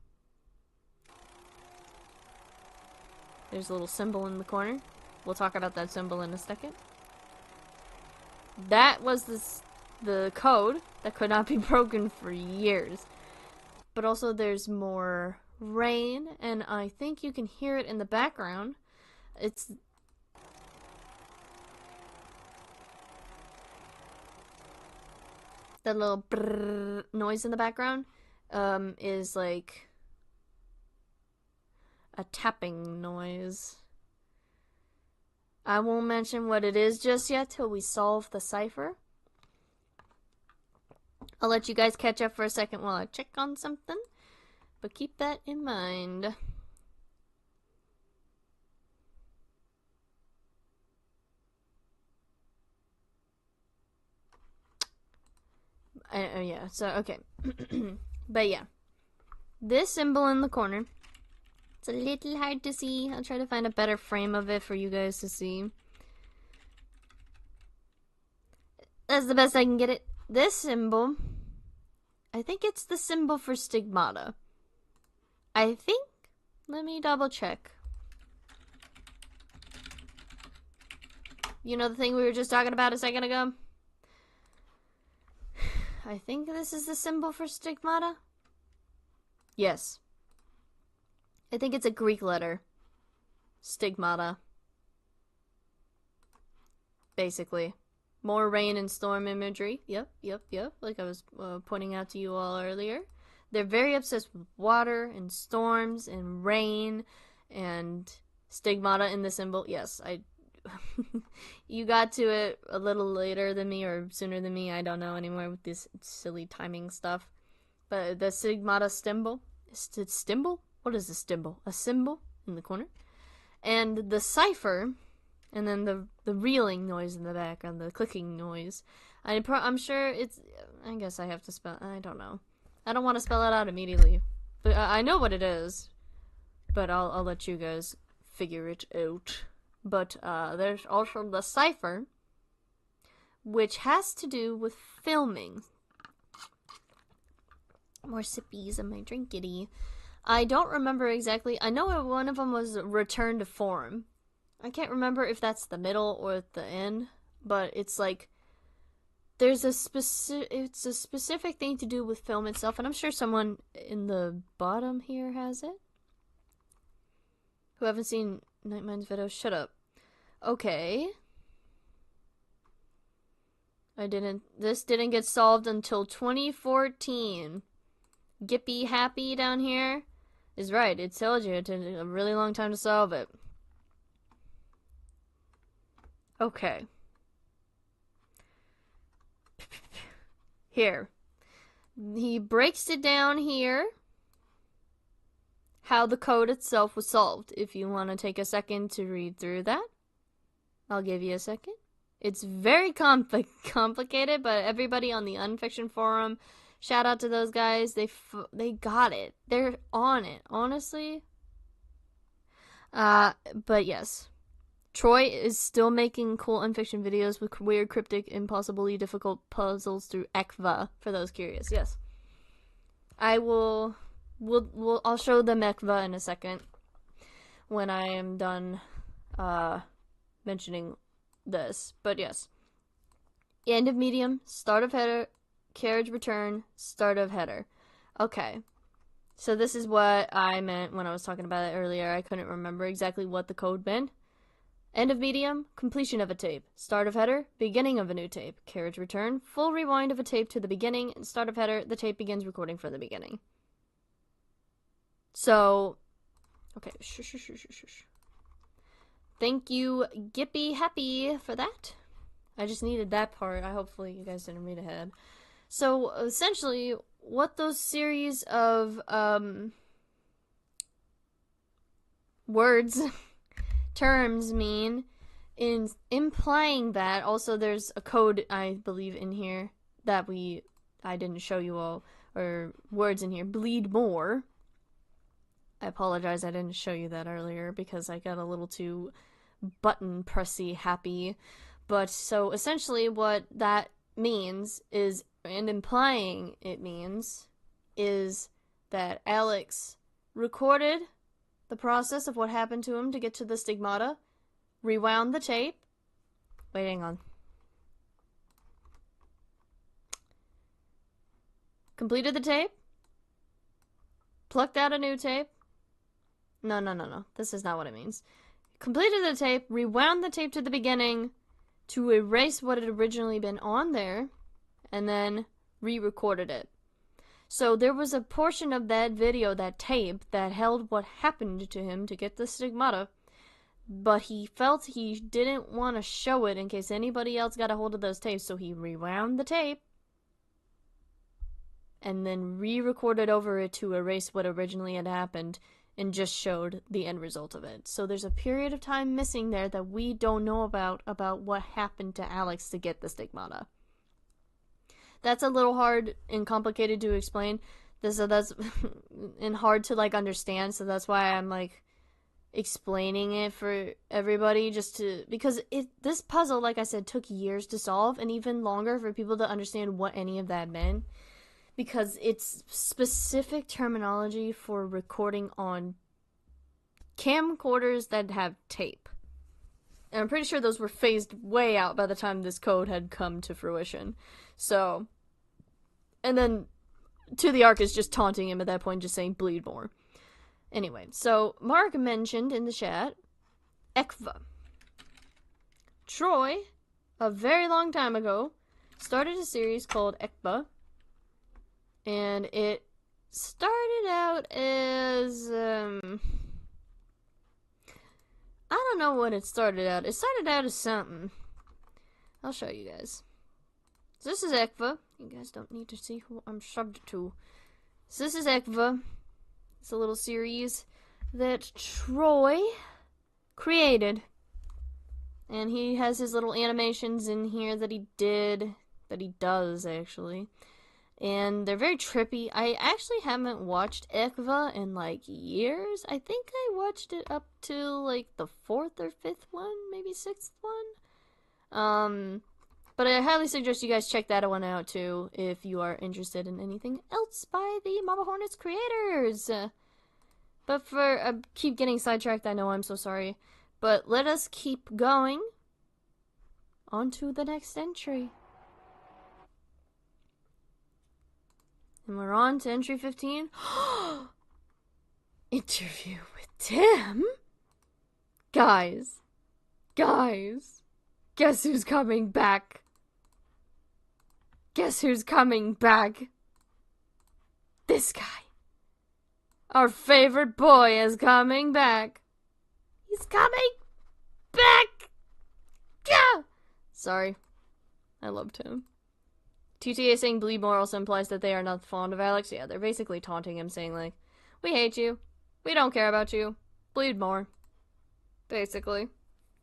B: There's a little symbol in the corner. We'll talk about that symbol in a second. That was the code that could not be broken for years. But also there's more rain, and I think you can hear it in the background. It's that little brrrr noise in the background is like a tapping noise. I won't mention what it is just yet till we solve the cipher. I'll let you guys catch up for a second while I check on something, but keep that in mind. Yeah, so, okay. But yeah. This symbol in the corner, it's a little hard to see. I'll try to find a better frame of it for you guys to see. That's the best I can get it. This symbol, I think it's the symbol for stigmata. I think, let me double check. You know the thing we were just talking about a second ago? I think this is the symbol for stigmata. Yes. I think it's a Greek letter. Stigmata. Basically. More rain and storm imagery. Yep. Like I was pointing out to you all earlier. They're very obsessed with water and storms and rain and stigmata in the symbol. Yes, you got to it a little later than me or sooner than me. I don't know anymore with this silly timing stuff. But the stigmata symbol. What is the symbol? A symbol in the corner. And the cipher, and then the reeling noise in the background, the clicking noise. I'm sure it's, I guess I have to spell, I don't know. I don't want to spell it out immediately. But I know what it is. But I'll let you guys figure it out. But there's also the cipher, which has to do with filming. More sippies of my drinkity. I don't remember exactly. I know one of them was return to form. I can't remember if that's the middle or the end, but it's like there's it's a specific thing to do with film itself, and I'm sure someone in the bottom here has it. Who haven't seen Nightmine's video? Shut up. Okay. This didn't get solved until 2014. Gippy Happy down here is right. It tells you it took a really long time to solve it. Okay. Here. He breaks it down here. How the code itself was solved. If you want to take a second to read through that, I'll give you a second. It's very complicated, but everybody on the Unfiction forum, shout out to those guys. They got it. They're on it, honestly. But yes. Troy is still making cool Unfiction videos with weird, cryptic, impossibly difficult puzzles through ECVA, for those curious. Yes. I'll show them ECVA in a second when I am done mentioning this. But yes. End of medium, start of header, carriage return, start of header. Okay. So this is what I meant when I was talking about it earlier. I couldn't remember exactly what the code meant. End of medium, completion of a tape. Start of header, beginning of a new tape. Carriage return, full rewind of a tape to the beginning. And start of header, the tape begins recording from the beginning. So, okay. Thank you, Gippy Happy, for that. I just needed that part. Hopefully you guys didn't read ahead. So, essentially, what those series of words, terms mean, in implying that, also there's a code, I believe, in here that I didn't show you all, or words in here. Bleed more. I apologize, I didn't show you that earlier because I got a little too button pressy happy. But so essentially what that means is, and implying it means, is that Alex recorded the process of what happened to him to get to the stigmata, rewound the tape. Wait, hang on. Completed the tape, plucked out a new tape. No. This is not what it means. Completed the tape, rewound the tape to the beginning to erase what had originally been on there, and then re-recorded it. So there was a portion of that video, that tape, that held what happened to him to get the stigmata, but he felt he didn't want to show it in case anybody else got a hold of those tapes, so he rewound the tape and then re-recorded over it to erase what originally had happened and just showed the end result of it. So there's a period of time missing there that we don't know about what happened to Alex to get the stigmata. That's a little hard and complicated to explain. That's and hard to understand, so that's why I'm explaining it for everybody, because this puzzle, like I said, took years to solve and even longer for people to understand what any of that meant. Because it's specific terminology for recording on camcorders that have tape. And I'm pretty sure those were phased way out by the time this code had come to fruition. So, and then To the Arc is just taunting him at that point, just saying bleed more. Anyway, so Mark mentioned in the chat ECVA. Troy, a very long time ago, started a series called ECVA. And it started out as, I don't know what it started out. It started out as something. I'll show you guys. So this is ECVA. You guys don't need to see who I'm subbed to. So this is ECVA. It's a little series that Troy created. And he has his little animations in here that he does, actually. And they're very trippy. I actually haven't watched ECVA in years. I think I watched it up to the 4th or 5th one, maybe 6th one. But I highly suggest you guys check that one out too if you are interested in anything else by the Mama Hornets creators. But I keep getting sidetracked, I know, I'm so sorry. But let us keep going on to the next entry. And we're on to entry 15. Interview with Tim? Guys. Guess who's coming back? This guy. Our favorite boy is coming back. He's coming back. Yeah. Sorry. I loved him. TTA saying bleed more also implies that they are not fond of Alex. Yeah, they're basically taunting him, saying like, we hate you. We don't care about you. Bleed more. Basically.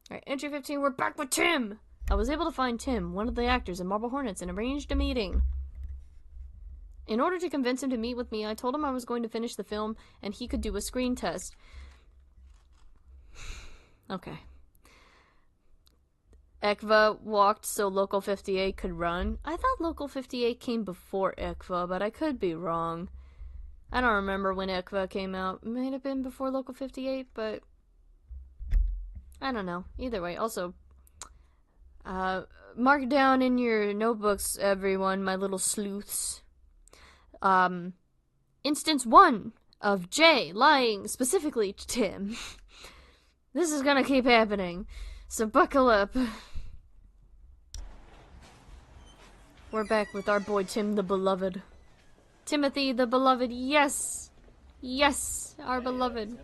B: Alright, entry 15, we're back with Tim! I was able to find Tim, one of the actors in Marble Hornets, and arranged a meeting. In order to convince him to meet with me, I told him I was going to finish the film and he could do a screen test. Okay. Ekva walked so Local 58 could run. I thought Local 58 came before Ekva, but I could be wrong. I don't remember when Ekva came out. It might have been before Local 58, but I don't know. Either way, also, mark down in your notebooks, everyone, my little sleuths. Instance 1 of Jay lying specifically to Tim. This is gonna keep happening, so buckle up. We're back with our boy Tim the Beloved. Timothy the Beloved, yes! Yes, our beloved.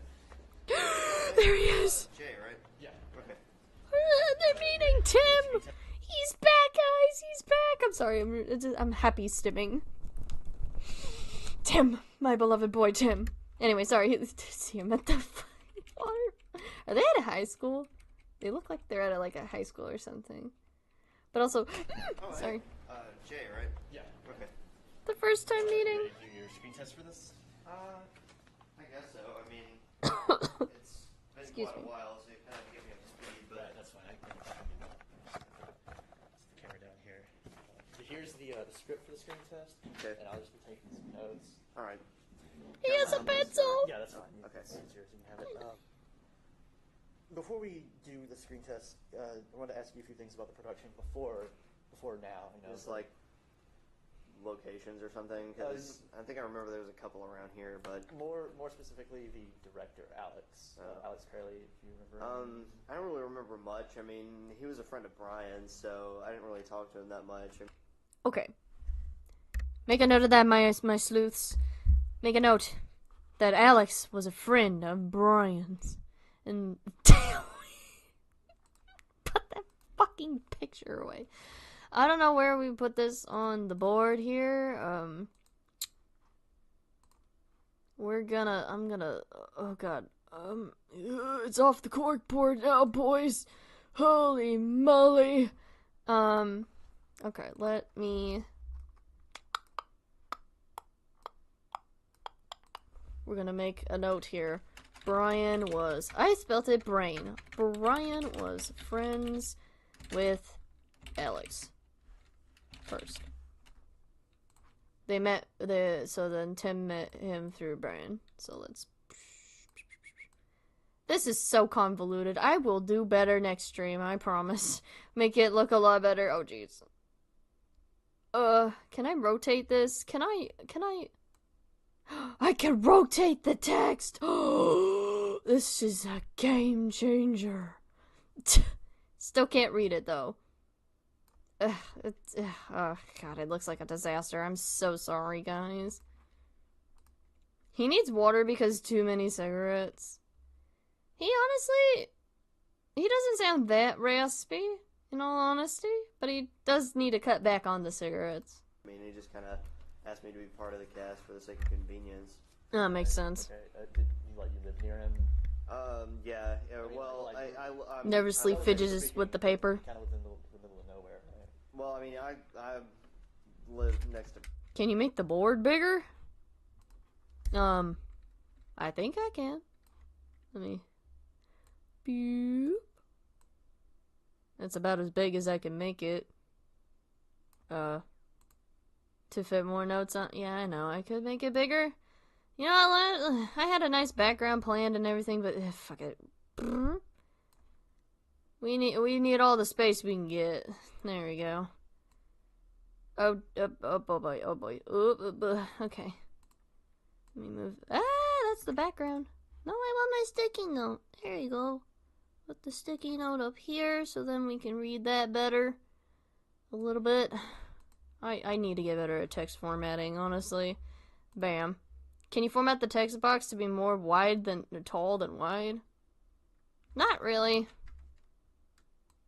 B: There he is!
E: Jay, right?
F: Yeah.
E: Okay.
B: They're meeting Tim! He's back, guys! He's back! I'm sorry, I'm happy stimming. Tim, my beloved boy Tim. Anyway, sorry, see him at the water. Are they at a high school? They look like they're at a high school or something. But also, sorry.
E: Jay, right?
F: Yeah.
E: Okay.
B: The first time meeting.
G: Ready to do your screen test for this?
E: I guess so. I mean, it's been
B: Excuse
E: quite
B: me.
E: a while, so you kind of get me up to speed, but...
G: Right, that's fine. It's the camera down here. So here's the script for the screen test.
E: Okay.
G: And I'll just be taking some notes.
E: Alright.
B: He has a pencil!
G: Yeah, that's fine.
E: Okay.
G: It's easier so you can have it. Before we do the screen test, I wanted to ask you a few things about the production before now. You know,
E: Just like locations or something, because I think I remember there was a couple around here, but...
G: more specifically, the director, Alex. Alex Kralie, if you remember.
E: I don't really remember much. I mean, he was a friend of Brian's, so I didn't really talk to him that much.
B: Okay. Make a note of that, my sleuths. Make a note that Alex was a friend of Brian's. And put that fucking picture away. I don't know where we put this on the board here. I'm gonna, oh god. It's off the cork board now, boys. Holy moly. Okay, let me... We're gonna make a note here. Brian was... I spelt it brain. Brian was friends with Alex. First. They met... So then Tim met him through Brian. So let's... This is so convoluted. I will do better next stream, I promise. Make it look a lot better. Oh, jeez. Can I rotate this? Can I... I can rotate the text! This is a game changer. Still can't read it, though. Oh, God, it looks like a disaster. I'm so sorry, guys. He needs water because too many cigarettes. He honestly... He doesn't sound that raspy, in all honesty. But he does need to cut back on the cigarettes.
E: I mean, he just kind of asked me to be part of the cast for the sake of convenience.
B: That makes sense.
G: Okay. Did you live near him?
E: Yeah.
G: I mean,
E: Well,
G: like-
E: I'm
B: Nervously
E: I live-
B: fidgets with the paper.
G: Kind of within the middle of nowhere, right?
E: Well, I mean, I live next to...
B: Can you make the board bigger? I think I can. Let me... Boop. That's about as big as I can make it. To fit more notes on... Yeah, I know. I could make it bigger. You know, I had a nice background planned and everything, but fuck it. We need all the space we can get. There we go. Oh boy. Okay. Let me move. That's the background. No, I want my sticky note. There you go. Put the sticky note up here so then we can read that better. A little bit. I need to get better at text formatting, honestly. Bam. Can you format the text box to be more wide than tall than wide? Not really.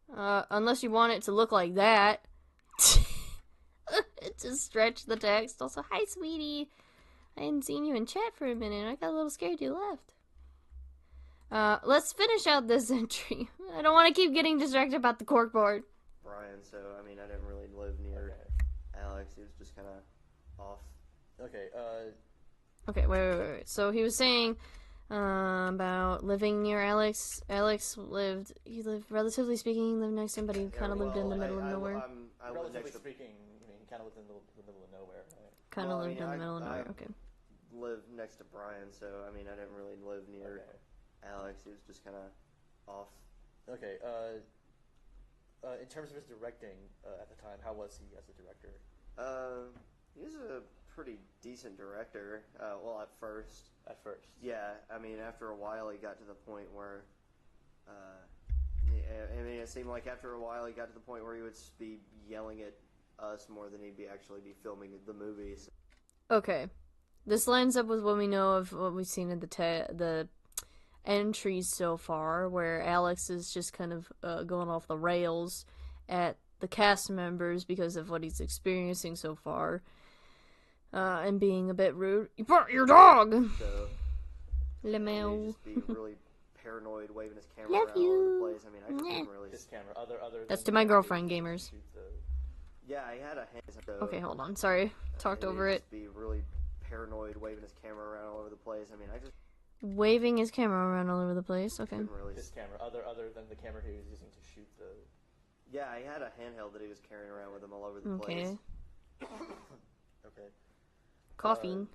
B: Unless you want it to look like that. Just stretch the text. Also, hi, sweetie. I hadn't seen you in chat for a minute. I got a little scared you left. Let's finish out this entry. I don't want to keep getting distracted about the corkboard.
E: Brian, so, I mean, I didn't really live near Alex. He was just kind of off.
G: Okay,
B: Okay, wait. So he was saying, about living near Alex. He lived, relatively speaking, he lived next to him, but he kind of lived in the middle of nowhere.
E: I lived
G: relatively
E: next to...
G: speaking, I mean, he kind of lived in the middle of nowhere, right?
B: Kind of lived in the middle of nowhere, okay.
E: Lived next to Brian, so, I mean, I didn't really live near Alex. He was just kind of off.
G: Okay, in terms of his directing at the time, how was he as a director?
E: He was a pretty decent director. Well, at first.
G: At first.
E: Yeah, I mean, after a while, he got to the point where, it seemed like after a while, he got to the point where he would be yelling at us more than he'd actually be filming the movies.
B: Okay, this lines up with what we know of what we've seen in the entries so far, where Alex is just kind of going off the rails at the cast members because of what he's experiencing so far. And being a bit rude. You brought your dog!
E: So,
B: Lemel.
E: He'd just be really paranoid, waving his camera
B: Love
E: around all over the place. I mean, I just didn't really...
G: His camera, other
B: That's
G: than
B: to my
G: the
B: girlfriend,
G: camera
B: gamers.
E: Yeah, he had a hand...
B: Okay, hold on. Sorry. Talked over it.
E: He'd just be really paranoid, waving his camera around all over the place. I mean, I just...
B: Waving his camera around all over the place. Okay.
E: Didn't really...
G: His camera, other than the camera he was using to shoot the...
E: Yeah, he had a handheld that he was carrying around with him all over the
B: Okay.
E: place.
G: Okay.
B: Coughing.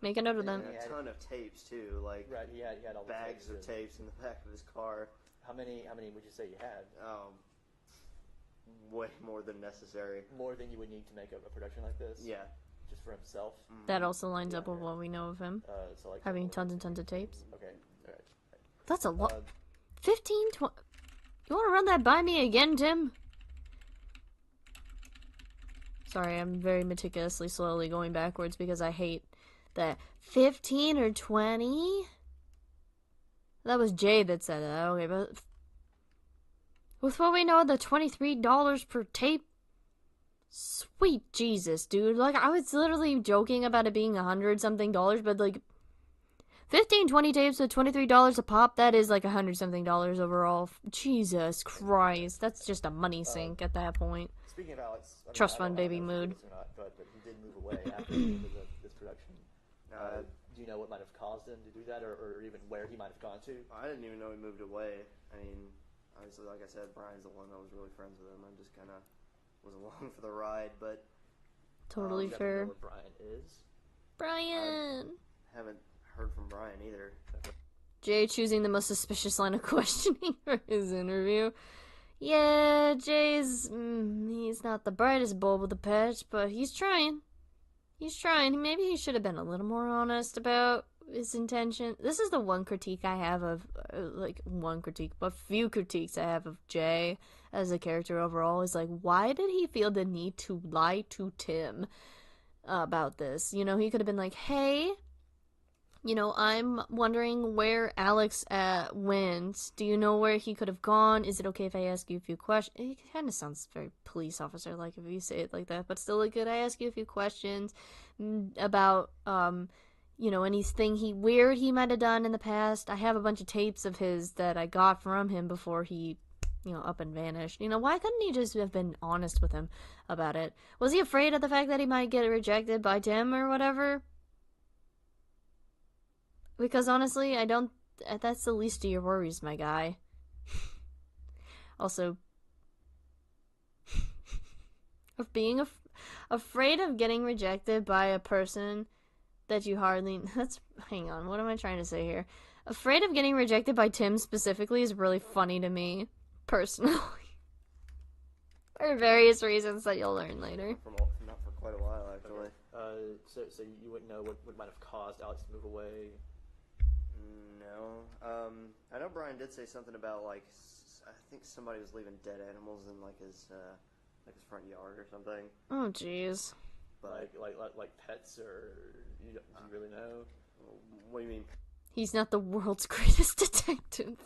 B: Make a note of that.
E: And a ton of tapes too, like
G: Right, he had all the
E: bags of tapes in the back of his car.
G: How many would you say you had?
E: Way more than necessary.
G: More than you would need to make a production like this?
E: Yeah.
G: Just for himself?
B: That also lines up with what we know of him.
G: So like
B: Having tons and tons of tapes.
G: Okay, alright.
B: That's a lot. 15, 20... You want to run that by me again, Tim? Sorry, I'm very meticulously slowly going backwards because I hate that. 15 or 20? That was Jay that said that. Okay, but with what we know, the $23 per tape. Sweet Jesus, dude. Like, I was literally joking about it being $100-something, but like 15, 20 tapes at $23 a pop, that is like $100-something overall. Jesus Christ. That's just a money sink at that point.
G: Speaking of Alex, I mean,
B: Trust
G: I
B: fund
G: don't
B: baby
G: know if
B: mood.
G: he did this or not, but he did move away after the end of this production. Do you know what might have caused him to do that, or even where he might have gone to?
E: I didn't even know he moved away. I mean, obviously, like I said, Brian's the one that was really friends with him. I just kind of was along for the ride, but...
B: Totally
G: You
B: fair.
G: know what Brian is?
B: Brian!
E: Haven't heard from Brian either.
B: Jay choosing the most suspicious line of questioning for his interview. Yeah, Jay's... he's not the brightest bulb of the patch, but he's trying. He's trying. Maybe he should have been a little more honest about his intention. This is the one critique I have of... one critique, but few critiques I have of Jay as a character overall is like, why did he feel the need to lie to Tim about this? You know, he could have been like, hey... You know, I'm wondering where Alex went. Do you know where he could have gone? Is it okay if I ask you a few questions? It kind of sounds very police officer-like if you say it like that. But still, like, could I ask you a few questions about, you know, anything weird he might have done in the past? I have a bunch of tapes of his that I got from him before he, you know, up and vanished. You know, why couldn't he just have been honest with him about it? Was he afraid of the fact that he might get rejected by Tim or whatever? Because honestly, that's the least of your worries, my guy. Also, of being afraid of getting rejected by a person that you hardly... Hang on, what am I trying to say here? Afraid of getting rejected by Tim specifically is really funny to me, personally. For various reasons that you'll learn later.
E: Not for quite a while, actually.
G: So you wouldn't know what might have caused Alex to move away?
E: No. I know Brian did say something about, like, I think somebody was leaving dead animals in, like, his front yard or something.
B: Oh, jeez.
E: but
G: like pets, or do you really know?
E: what do you mean?
B: He's not the world's greatest detective.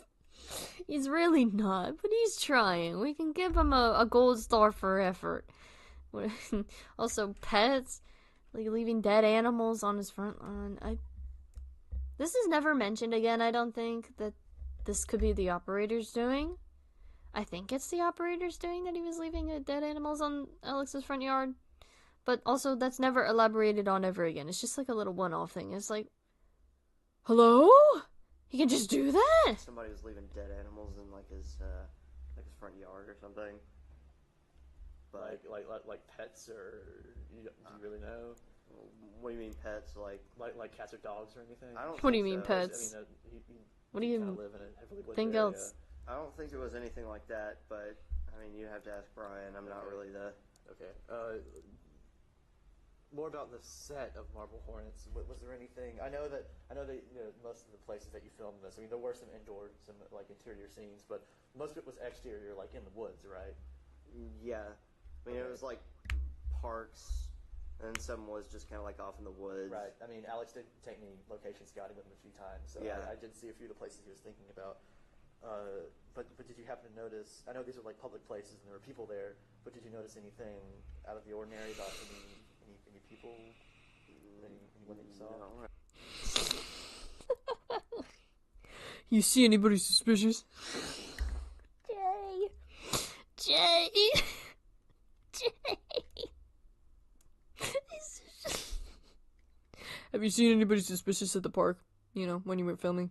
B: He's really not, but he's trying. We can give him a gold star for effort. Also, pets, like leaving dead animals on his front lawn. This is never mentioned again, I don't think, that this could be the operator's doing. I think it's the operator's doing that he was leaving dead animals on Alex's front yard. But also, that's never elaborated on ever again. It's just like a little one-off thing. It's like, hello? He can just do that?
E: Somebody was leaving dead animals in like his front yard or something. But
G: Like pets, or do you really know?
E: what do you mean pets? Like
G: Like cats or dogs or anything?
E: I don't.
B: What do you
E: think
B: mean
E: so.
B: pets?
G: I mean,
B: What do you
G: kind of live in a heavily wooded
B: think
G: area.
B: else?
E: I don't think it was anything like that. But I mean, you have to ask Brian. I'm not really the.
G: Okay. More about the set of Marble Hornets. Was there anything? I know that most of the places that you filmed this. I mean, there were some indoor, some like interior scenes, but most of it was exterior, like in the woods, right?
E: Yeah, I mean it was like parks, and some was just kind of like off in the woods.
G: Right. I mean, Alex did take me location scouting with him a few times, so
E: Yeah.
G: I did see a few of the places he was thinking about. But did you happen to notice? I know these are like public places and there were people there, but did you notice anything out of the ordinary about any people? Anyone that you saw?
E: No.
B: You see anybody suspicious? Jay! Have you seen anybody suspicious at the park? You know, when you were filming?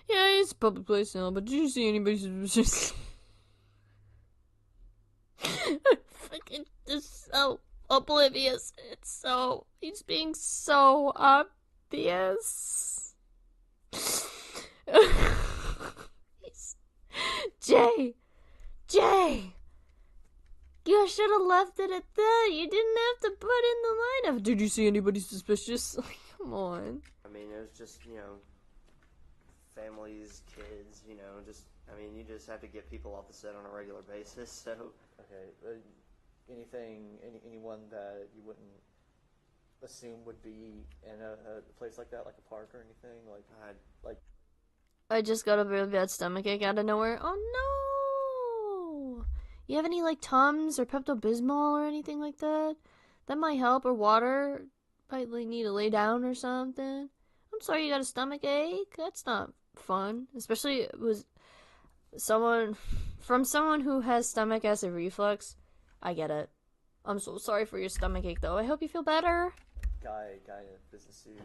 B: Yeah, it's a public place now, but did you see anybody suspicious? Fucking just so oblivious. He's being so obvious. Jay! You should have left it at that. You didn't have to put in the line of, did you see anybody suspicious? Come on.
E: I mean, it was just families, kids. You just have to get people off the set on a regular basis. So.
G: Okay. Anyone that you wouldn't assume would be in a place like that, like a park or anything,
B: I just got a really bad stomachache out of nowhere. Oh no! You have any like Tums or Pepto-Bismol or anything like that? That might help, or water. Probably need to lay down or something. I'm sorry you got a stomachache. That's not fun, especially it was someone who has stomach acid reflux. I get it. I'm so sorry for your stomachache though. I hope you feel better.
G: guy in a business suit,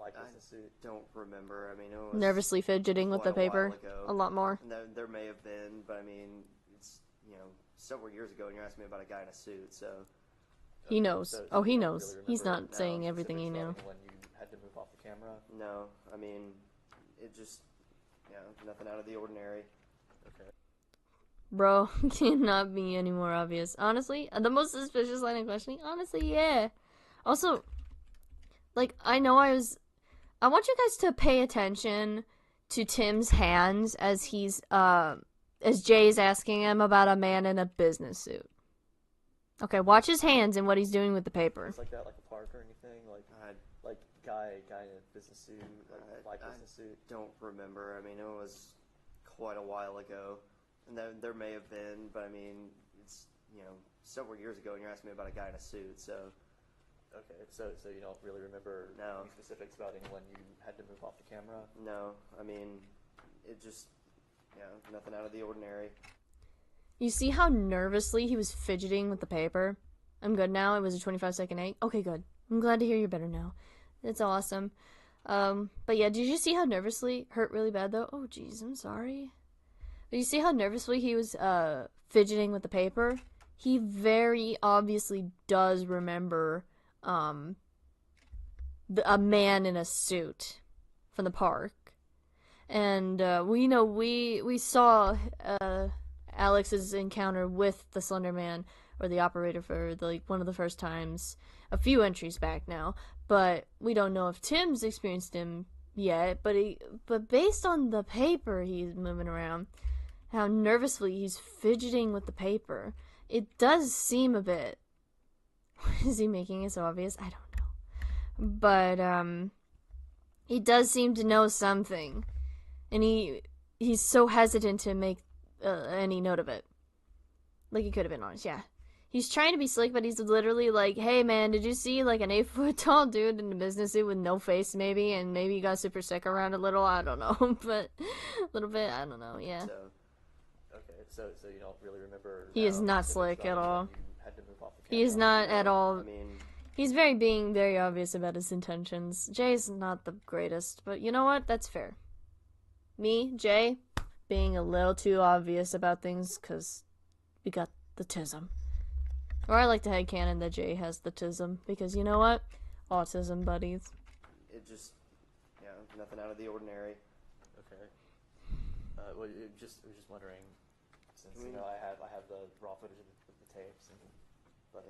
G: like business suit.
E: Don't remember. I mean, it was
B: Nervously fidgeting with the
E: quite
B: paper
E: while ago.
B: a lot more.
E: And there may have been, but I mean, it's several years ago, and you're asking me about a guy in a suit, so.
B: He knows.
G: So
B: He
G: you don't
B: knows.
G: really
B: He's
G: remember
B: not saying everything he
G: specifics
B: knew.
G: about When you had to move off the camera.
E: No, I mean, it just, nothing out of the ordinary.
G: Okay.
B: Bro, cannot be any more obvious. Honestly, the most suspicious line of questioning, honestly, yeah. Also, like, I want you guys to pay attention to Tim's hands as as Jay's asking him about a man in a business suit. Okay, watch his hands and what he's doing with the paper.
G: It's like that, like a park or anything, like guy in a business suit, like business suit.
E: Don't remember. I mean, it was quite a while ago, and there may have been, but I mean, it's several years ago, and you're asking me about a guy in a suit, so.
G: Okay, so you don't really remember
E: No.
G: any specifics about anyone you had to move off the camera?
E: No, I mean, it just, nothing out of the ordinary.
B: You see how nervously he was fidgeting with the paper? I'm good now. It was a 25-second egg. Okay, good. I'm glad to hear you're better now. That's awesome. But yeah, did you see how nervously? Hurt really bad though? Oh jeez, I'm sorry. But you see how nervously he was fidgeting with the paper? He very obviously does remember a man in a suit from the park. And we saw Alex's encounter with the Slender Man, or the operator, for one of the first times a few entries back now, but we don't know if Tim's experienced him yet. But based on the paper he's moving around, how nervously he's fidgeting with the paper, it does seem a bit Is he making it so obvious? I don't know. But, he does seem to know something. And he's so hesitant to make any note of it. Like, he could have been honest, yeah. He's trying to be slick, but he's literally like, hey, man, did you see, like, an 8-foot tall dude in a business suit with no face, maybe? And maybe he got super sick around a little, I don't know. But, a little bit, I don't know, yeah.
G: So you don't really remember.
B: He is not slick at all.
G: You had to move off the
B: He is not at all.
E: I mean,
B: He's being very obvious about his intentions. Jay's not the greatest, but you know what? That's fair. Me, Jay, being a little too obvious about things because we got the tism. Or I like to headcanon that Jay has the tism because you know what? Autism buddies.
E: it just, nothing out of the ordinary.
G: Okay. Well, I was just wondering, since I have the raw footage of the tapes, but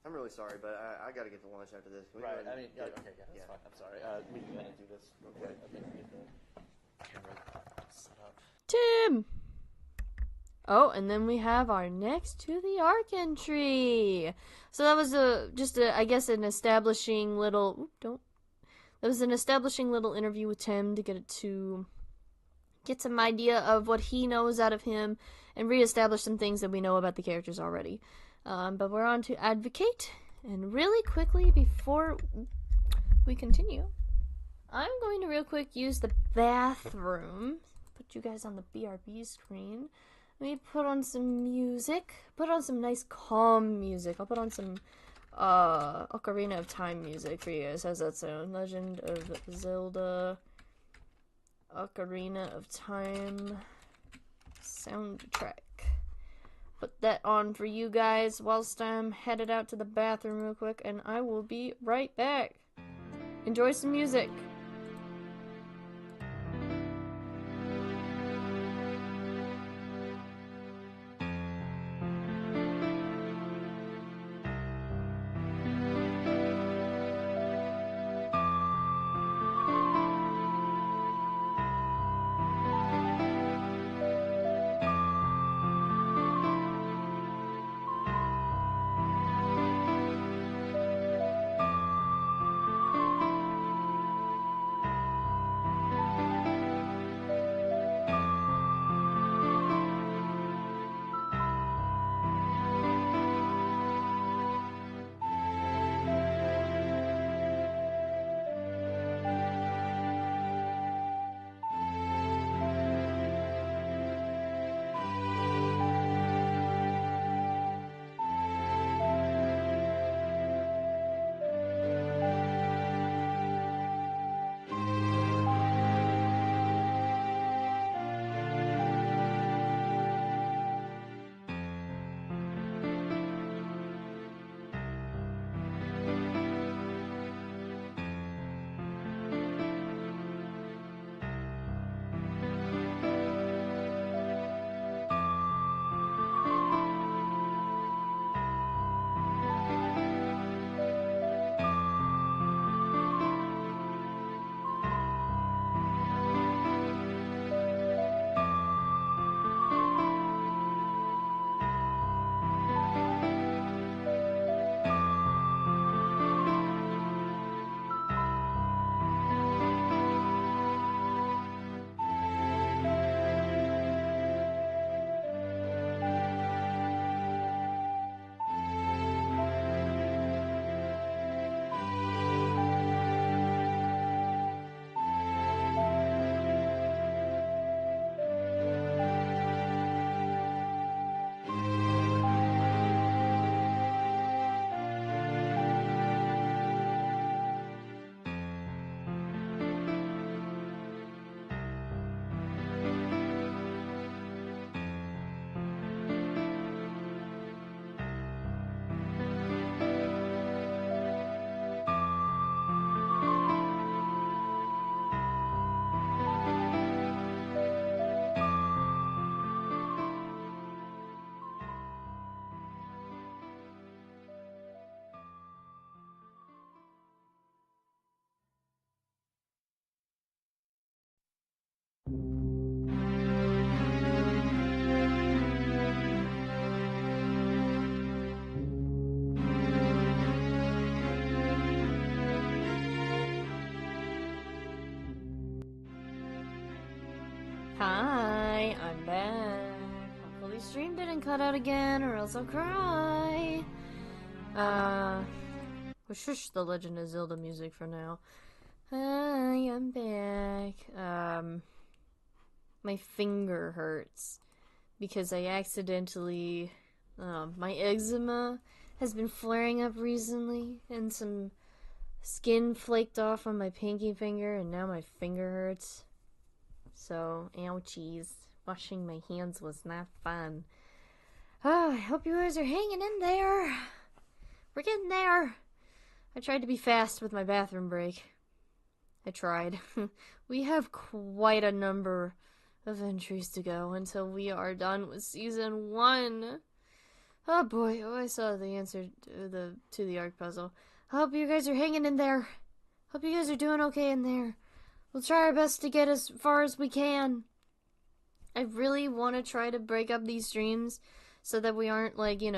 E: I'm really sorry, but I got to get to lunch after this. Can we go
G: right.
E: ahead and
G: That's fine. I'm sorry. We can go ahead and do this real quick. I think we get the camera set up.
B: Tim! Oh, and then we have our next to the arc entry. So that was I guess an establishing little that was an establishing little interview with Tim to get some idea of what he knows out of him and reestablish some things that we know about the characters already. But we're on to Advocate, and really quickly before we continue, I'm going to real quick use the bathroom. Put you guys on the BRB screen. Let me put on some music. Put on some nice calm music. I'll put on some Ocarina of Time music for you guys. How's that sound? Legend of Zelda Ocarina of Time soundtrack. Put that on for you guys whilst I'm headed out to the bathroom real quick, and I will be right back. Enjoy some music. Hi, I'm back. Hopefully stream didn't cut out again, or else I'll cry. We'll shush the Legend of Zelda music for now. Hi, I'm back. My finger hurts because I accidentally, my eczema has been flaring up recently, and some skin flaked off on my pinky finger, and now my finger hurts. So, ouchies. Washing my hands was not fun. Oh, I hope you guys are hanging in there. We're getting there. I tried to be fast with my bathroom break. I tried. We have quite a number of entries to go until we are done with season 1. Oh boy, I saw the answer to the arc puzzle. I hope you guys are hanging in there. Hope you guys are doing okay in there. We'll try our best to get as far as we can. I really want to try to break up these streams so that we aren't like, I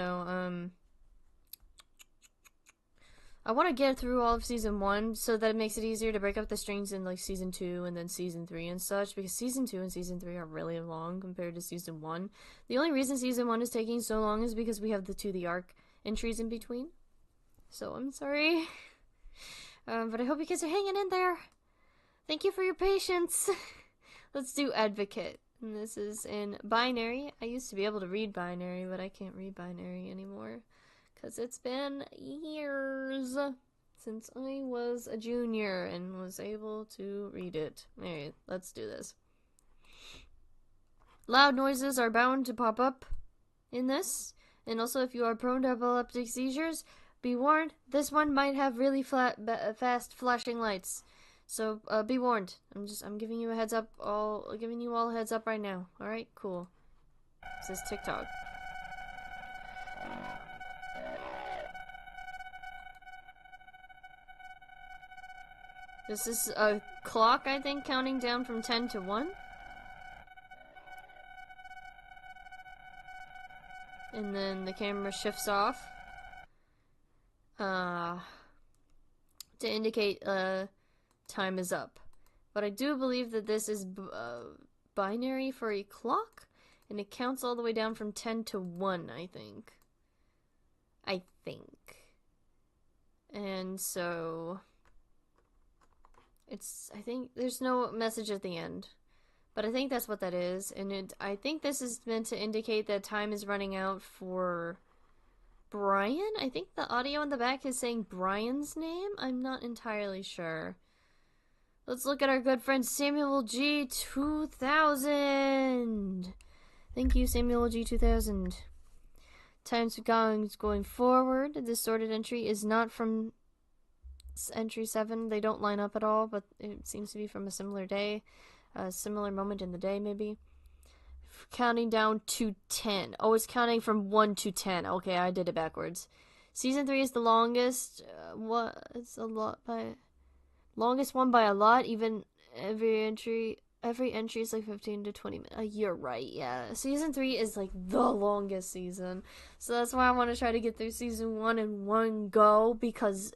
B: want to get through all of season 1 so that it makes it easier to break up the streams in like season 2 and then season 3 and such, because season 2 and season 3 are really long compared to season 1. The only reason season 1 is taking so long is because we have the arc entries in between. So I'm sorry. But I hope you guys are hanging in there. Thank you for your patience. Let's do advocate. And this is in binary. I used to be able to read binary, but I can't read binary anymore. Because it's been years since I was a junior and was able to read it. Alright, let's do this. Loud noises are bound to pop up in this. And also, if you are prone to epileptic seizures, be warned, this one might have really fast flashing lights. So, be warned. I'm giving you a heads up, giving you all a heads up right now. Alright, cool. This is TikTok. This is a clock, I think, counting down from 10 to 1. And then the camera shifts off. To indicate, time is up. But I do believe that this is binary for a clock, and it counts all the way down from 10 to 1, I think. And so... I think there's no message at the end, but I think that's what that is, and I think this is meant to indicate that time is running out for Brian. I think the audio in the back is saying Brian's name. I'm not entirely sure. Let's look at our good friend Samuel G 2000. Thank you, Samuel G 2000. Time's going forward. This sorted entry is not from entry 7. They don't line up at all, but it seems to be from a similar day, a similar moment in the day, maybe. Counting down to 10. Oh, it's counting from 1 to 10. Okay, I did it backwards. Season 3 is the longest. It's a lot by longest one by a lot. Even every entry is like 15 to 20 minutes. You're right. Yeah, season 3 is like the longest season, so that's why I want to try to get through season 1 in one go, because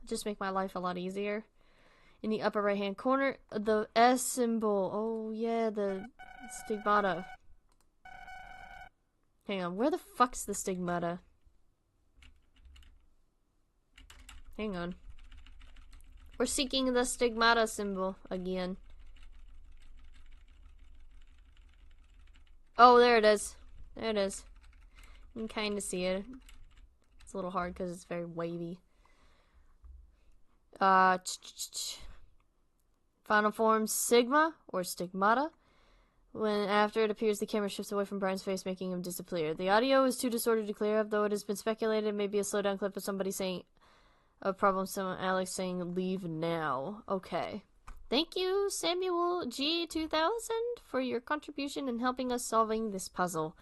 B: just make my life a lot easier. In the upper right hand corner, the S symbol. Oh yeah, the stigmata. Hang on, where the fuck's the stigmata? Hang on. We're seeking the stigmata symbol again. Oh, there it is. There it is. You can kind of see it. It's a little hard because it's very wavy. Final form sigma or stigmata. When after it appears, the camera shifts away from Brian's face, making him disappear. The audio is too distorted to clear up, though it has been speculated it may be a slowdown clip of somebody saying a problem. Someone, Alex saying leave now. Okay. Thank you, Samuel G 2000, for your contribution in helping us solving this puzzle.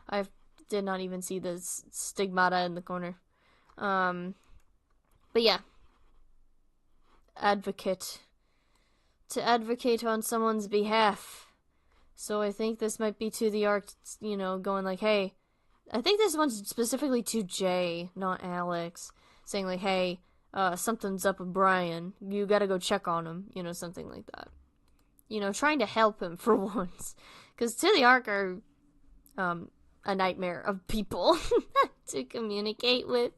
B: I did not even see the stigmata in the corner. But yeah. Advocate. To advocate on someone's behalf. So I think this might be to the arc, going like, hey, I think this one's specifically to Jay, not Alex, saying like, hey, something's up with Brian. You gotta go check on him, something like that. you know, trying to help him for once. Because Tiliarch are, a nightmare of people to communicate with.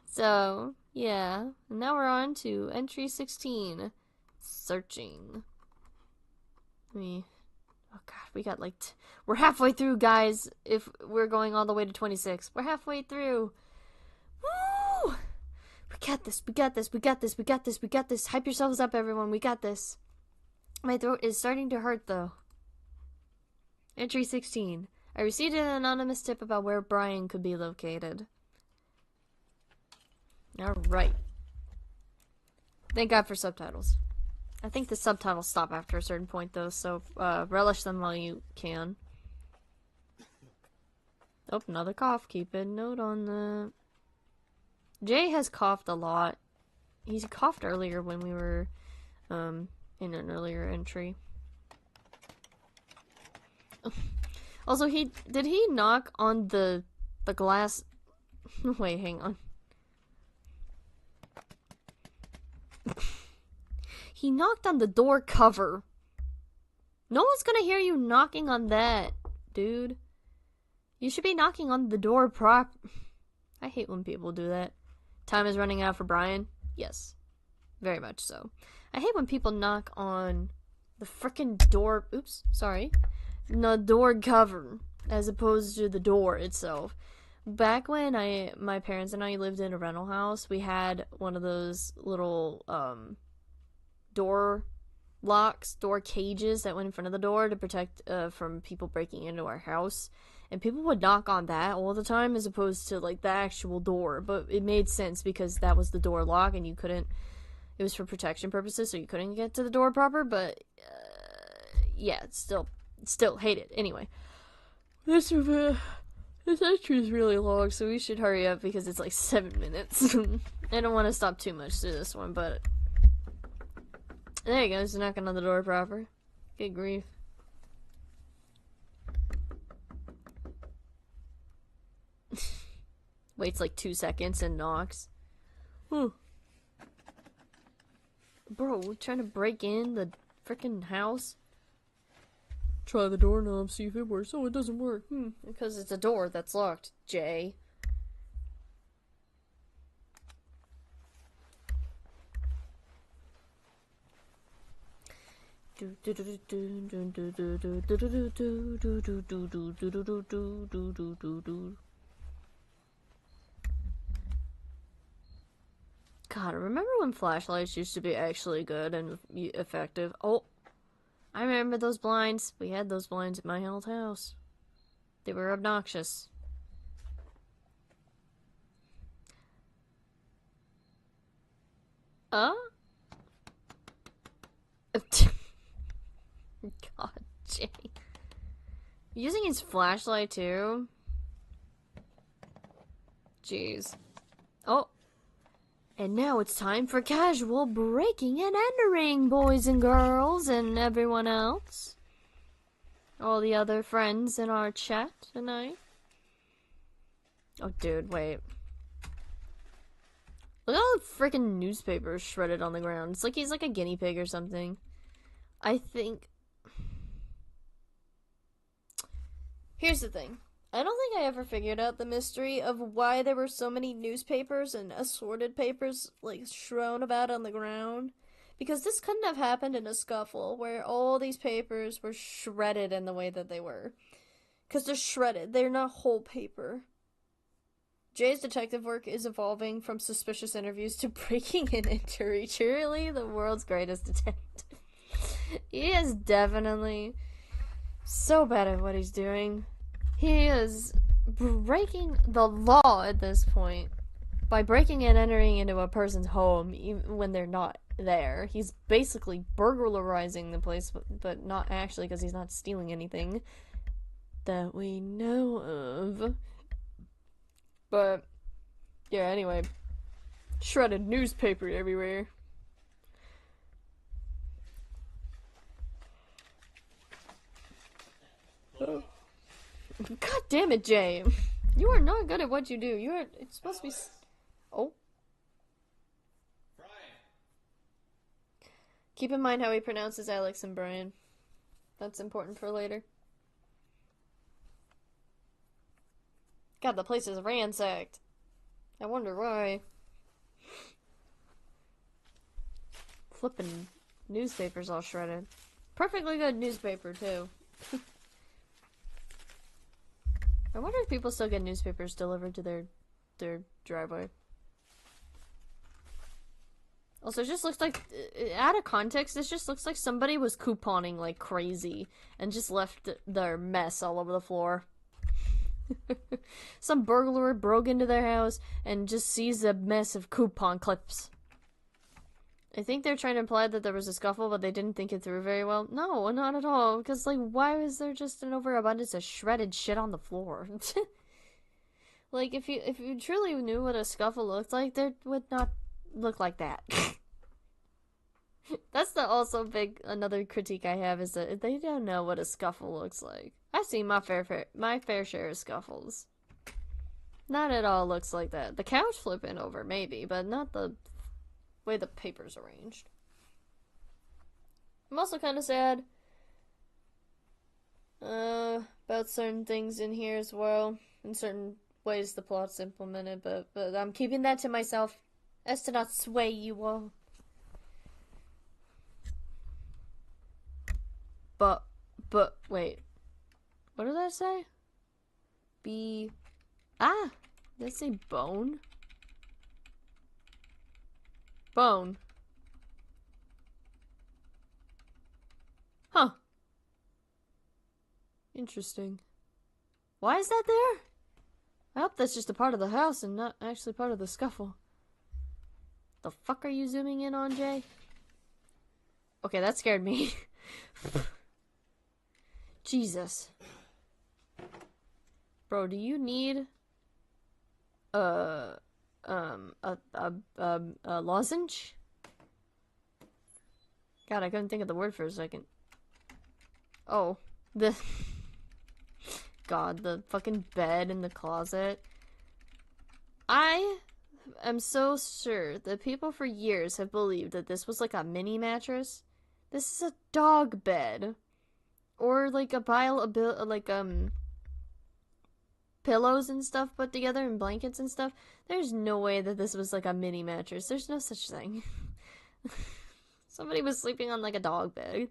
B: So, yeah. And now we're on to entry 16. Searching. Oh god, we got like... we're halfway through, guys, if we're going all the way to 26. We're halfway through. Woo! We got this, we got this, we got this, we got this, we got this. Hype yourselves up, everyone, we got this. My throat is starting to hurt, though. Entry 16. I received an anonymous tip about where Brian could be located. Alright. Thank God for subtitles. I think the subtitles stop after a certain point, though, so relish them while you can. Oh, another cough. Keep a note on the... Jay has coughed a lot. He's coughed earlier when we were in an earlier entry. Also, did he knock on the glass? Wait, hang on. He knocked on the door cover. No one's gonna hear you knocking on that, dude. You should be knocking on the door I hate when people do that. Time is running out for Brian. Yes. Very much so. I hate when people knock on the frickin' door. Oops, sorry. The door cover, as opposed to the door itself. Back when my parents and I lived in a rental house, we had one of those little, door locks, door cages that went in front of the door to protect, from people breaking into our house. And people would knock on that all the time as opposed to, like, the actual door. But it made sense because that was the door lock and you couldn't... It was for protection purposes, so you couldn't get to the door proper, but... yeah, still hate it. Anyway. This entry is really long, so we should hurry up because it's like 7 minutes. I don't want to stop too much through this one, but... There you go, it's knocking on the door proper. Good grief. Waits like 2 seconds and knocks. Bro, we're trying to break in the frickin' house. Try the doorknob, see if it works. Oh, it doesn't work. Because it's a door that's locked, Jay. God, remember when flashlights used to be actually good and effective? Oh, I remember those blinds. We had those blinds at my old house. They were obnoxious. God, Jay. Using his flashlight, too? Jeez. Oh. And now it's time for casual breaking and entering, boys and girls, and everyone else. All the other friends in our chat tonight. Oh, dude, wait. Look at all the freaking newspapers shredded on the ground. It's like he's like a guinea pig or something. I think... Here's the thing. I don't think I ever figured out the mystery of why there were so many newspapers and assorted papers, like, strewn about on the ground. Because this couldn't have happened in a scuffle where all these papers were shredded in the way that they were. Because they're shredded. They're not whole paper. Jay's detective work is evolving from suspicious interviews to breaking and entering. Truly the world's greatest detective. He is definitely so bad at what he's doing. He is breaking the law at this point by breaking and entering into a person's home even when they're not there. He's basically burglarizing the place, but not actually, because he's not stealing anything that we know of. But, yeah, anyway. Shredded newspaper everywhere. Oh. God damn it, Jay. You are not good at what you do. It's supposed to be... Oh. Keep in mind how he pronounces Alex and Brian. That's important for later. God, the place is ransacked. I wonder why. Flippin' newspapers all shredded. Perfectly good newspaper, too. I wonder if people still get newspapers delivered to their driveway. Also, it just looks like, out of context, this just looks like somebody was couponing like crazy and just left their mess all over the floor. Some burglar broke into their house and just seized a mess of coupon clips. I think they're trying to imply that there was a scuffle, but they didn't think it through very well. No, not at all. Because, like, why was there just an overabundance of shredded shit on the floor? Like, if you truly knew what a scuffle looked like, there would not look like that. That's the also another critique I have, is that they don't know what a scuffle looks like. I've seen my fair share of scuffles. Not at all looks like that. The couch flipping over, maybe, but not the way the paper's arranged. I'm also kind of sad about certain things in here as well, in certain ways the plot's implemented, but I'm keeping that to myself as to not sway you all. But wait, what did that say? Did it say bone? Bone. Huh. Interesting. Why is that there? I hope that's just a part of the house and not actually part of the scuffle. The fuck are you zooming in on, Jay? Okay, that scared me. Jesus. Bro, do you need a lozenge? God, I couldn't think of the word for a second. Oh, God, the fucking bed in the closet. I am so sure that people for years have believed that this was like a mini mattress. This is a dog bed. Or like a pile of pillows and stuff put together and blankets and stuff. There's no way that this was like a mini mattress. There's no such thing. Somebody was sleeping on like a dog bed.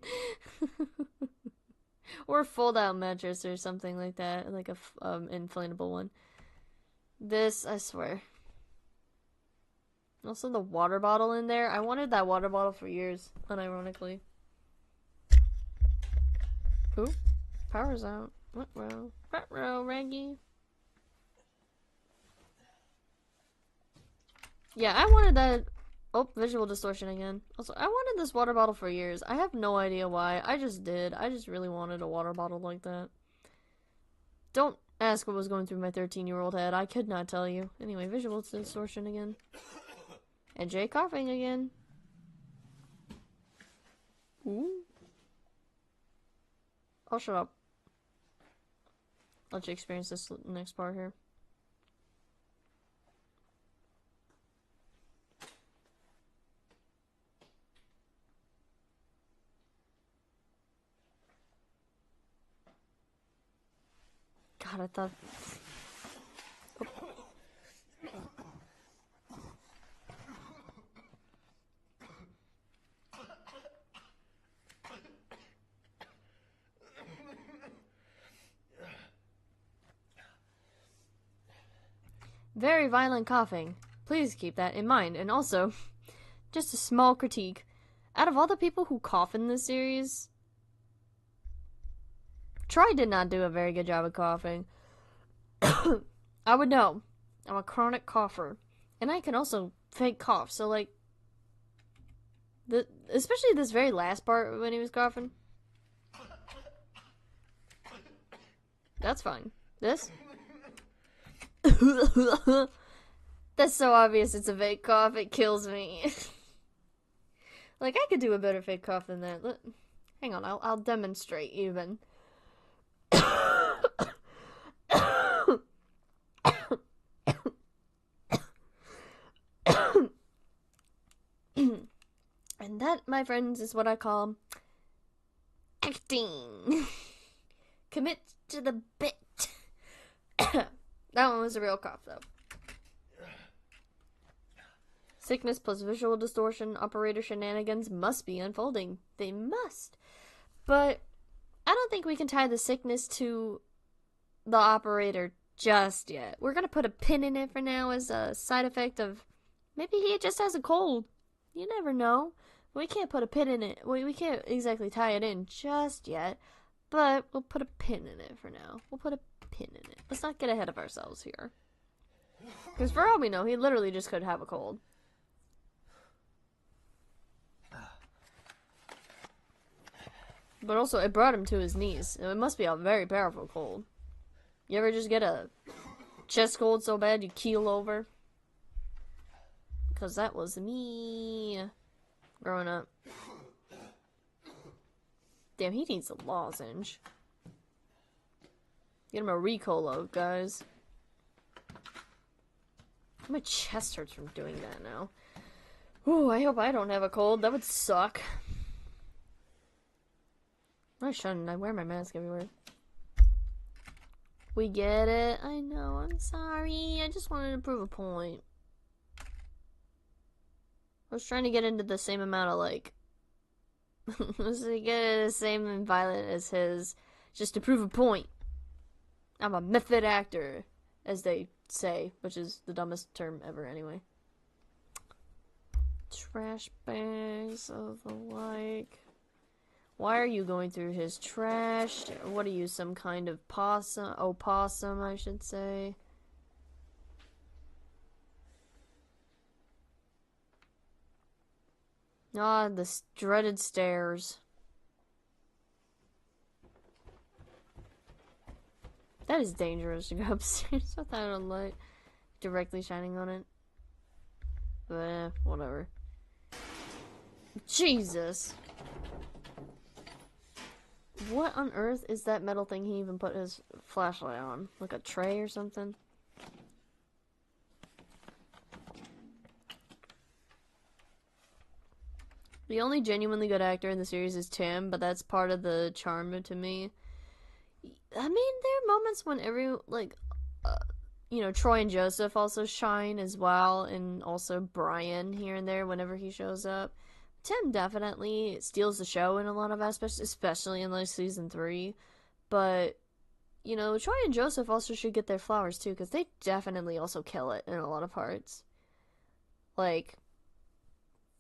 B: Or a fold-out mattress or something like that. Like a inflatable one. This, I swear. Also the water bottle in there. I wanted that water bottle for years, unironically. Ooh, power's out. What row? Front row, Reggie. Yeah, I wanted that. Oh, visual distortion again. Also, I wanted this water bottle for years. I have no idea why. I just did. I just really wanted a water bottle like that. Don't ask what was going through my 13-year-old head. I could not tell you. Anyway, visual distortion again. And Jay coughing again. Ooh. Oh, shut up. I'll let you experience this next part here. God, I thought... Oh. Very violent coughing. Please keep that in mind. And also, just a small critique. Out of all the people who cough in this series, Troy did not do a very good job of coughing. I would know. I'm a chronic cougher. And I can also fake cough. So, like, especially this very last part when he was coughing. That's fine. This? That's so obvious it's a fake cough, it kills me. Like, I could do a better fake cough than that. Hang on, I'll demonstrate even. And that, my friends, is what I call acting acting. Commit to the bit. That one was a real cough, though. Sickness plus visual distortion, operator shenanigans must be unfolding. They must. But I don't think we can tie the sickness to the operator just yet. We're gonna put a pin in it for now as a side effect of maybe he just has a cold. You never know. We can't put a pin in it. We can't exactly tie it in just yet. But we'll put a pin in it for now. We'll put a pin in it. Let's not get ahead of ourselves here. Because for all we know, he literally just could have a cold. But also, it brought him to his knees. It must be a very powerful cold. You ever just get a chest cold so bad you keel over? Because that was me growing up. Damn, he needs a lozenge. Get him a Ricolo, guys. My chest hurts from doing that now. Ooh, I hope I don't have a cold. That would suck. I shouldn't. I wear my mask everywhere. We get it. I know. I'm sorry. I just wanted to prove a point. I was trying to get into the same amount of, like... to get the same violent as his. Just to prove a point. I'm a method actor. As they say. Which is the dumbest term ever anyway. Trash bags of the like... Why are you going through his trash? What are you, some kind of possum? Opossum, I should say. Ah, the dreaded stairs. That is dangerous to go upstairs without a light directly shining on it. But, whatever. Jesus! What on earth is that metal thing he even put his flashlight on? Like a tray or something? The only genuinely good actor in the series is Tim, but that's part of the charm to me. I mean, there are moments when you know, Troy and Joseph also shine as well, and also Brian here and there whenever he shows up. Tim definitely steals the show in a lot of aspects, especially in like season 3. But, you know, Troy and Joseph also should get their flowers too, because they definitely also kill it in a lot of parts. Like,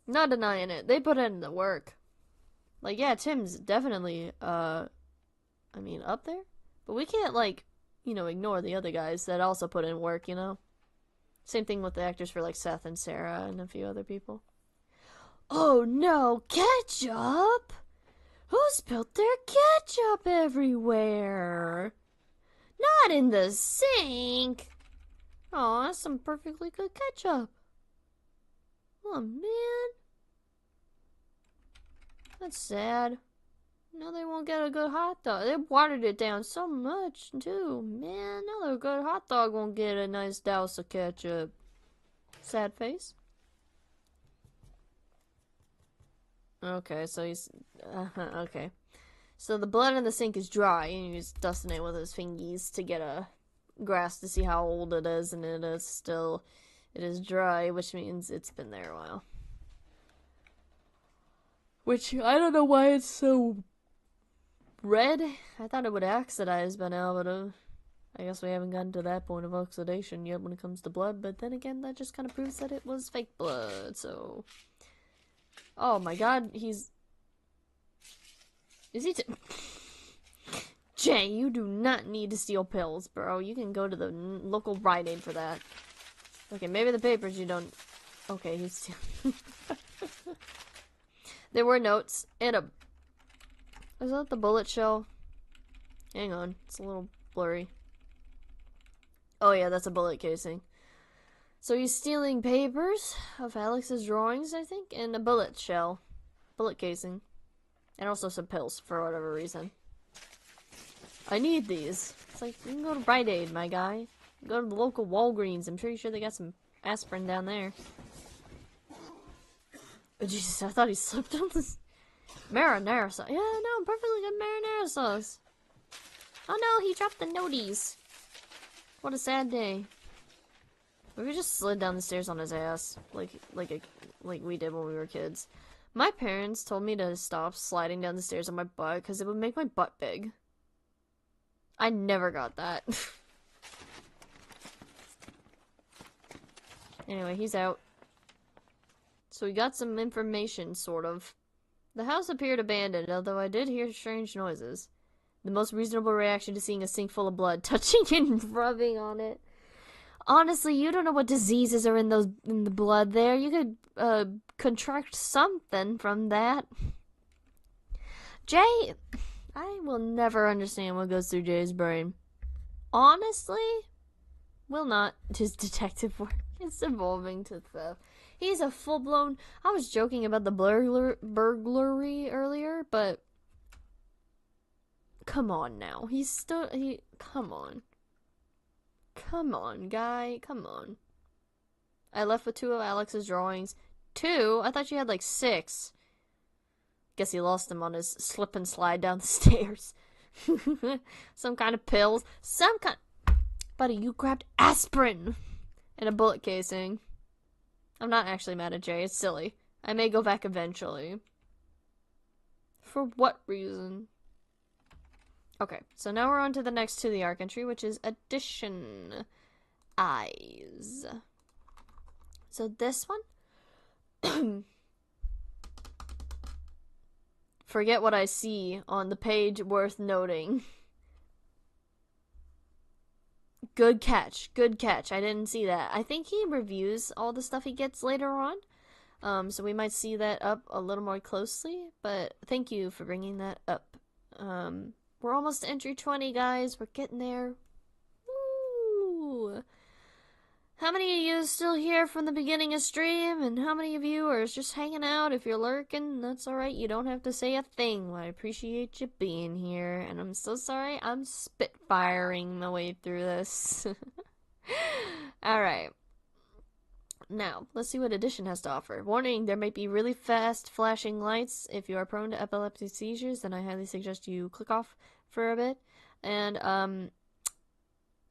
B: not denying it. They put in the work. Like, yeah, Tim's definitely, I mean, up there. But we can't, like, you know, ignore the other guys that also put in work, you know? Same thing with the actors for, like, Seth and Sarah and a few other people. Oh no, ketchup! Who spilled their ketchup everywhere? Not in the sink! Oh, that's some perfectly good ketchup. Oh man. That's sad. Now they won't get a good hot dog. They watered it down so much, too. Man, now their good hot dog won't get a nice douse of ketchup. Sad face. Okay, so he's... okay. So the blood in the sink is dry, and he's dusting it with his fingies to get a grasp to see how old it is, and it is still... It is dry, which means it's been there a while. Which, I don't know why it's so... red? I thought it would oxidize by now, but I guess we haven't gotten to that point of oxidation yet when it comes to blood, but then again, that just kind of proves that it was fake blood, so... Oh my god, he's... Is he Jay, you do not need to steal pills, bro. You can go to the local Rite Aid for that. Okay, maybe the papers you don't... Okay, he's stealing... There were notes, and a... Is that the bullet shell? Hang on, it's a little blurry. Oh yeah, that's a bullet casing. So he's stealing papers of Alex's drawings, I think, and a bullet shell. Bullet casing. And also some pills, for whatever reason. I need these. It's like, you can go to Rite Aid, my guy. Go to the local Walgreens. I'm pretty sure they got some aspirin down there. Oh, Jesus, I thought he slipped on this. Marinara sauce. Yeah, no, perfectly good marinara sauce. Oh no, he dropped the noties. What a sad day. We just slid down the stairs on his ass, like we did when we were kids. My parents told me to stop sliding down the stairs on my butt because it would make my butt big. I never got that. Anyway, he's out. So we got some information, sort of. The house appeared abandoned, although I did hear strange noises. The most reasonable reaction to seeing a sink full of blood, touching and rubbing on it. Honestly, you don't know what diseases are in the blood there. You could contract something from that. Jay, I will never understand what goes through Jay's brain. Honestly, will not. His detective work is evolving to theft. He's a full-blown... I was joking about the burglary earlier, but... Come on now. Come on. Come on, guy. Come on. I left with 2 of Alex's drawings. 2? I thought you had like 6. Guess he lost them on his slip and slide down the stairs. Some kind of pills. Buddy, you grabbed aspirin! And a bullet casing. I'm not actually mad at Jay. It's silly. I may go back eventually. For what reason? Okay, so now we're on to the next to the arc entry, which is addition. Eyes. So this one? Forget what I see on the page, worth noting. Good catch. Good catch. I didn't see that. I think he reviews all the stuff he gets later on. So we might see that up a little more closely. But thank you for bringing that up. We're almost to entry 20, guys. We're getting there. Woo! How many of you are still here from the beginning of stream? And how many of you are just hanging out? If you're lurking, that's alright. You don't have to say a thing. I appreciate you being here. And I'm so sorry I'm spitfiring my way through this. Alright. Now, let's see what addition has to offer. Warning, there might be really fast flashing lights. If you are prone to epileptic seizures, then I highly suggest you click off for a bit. And,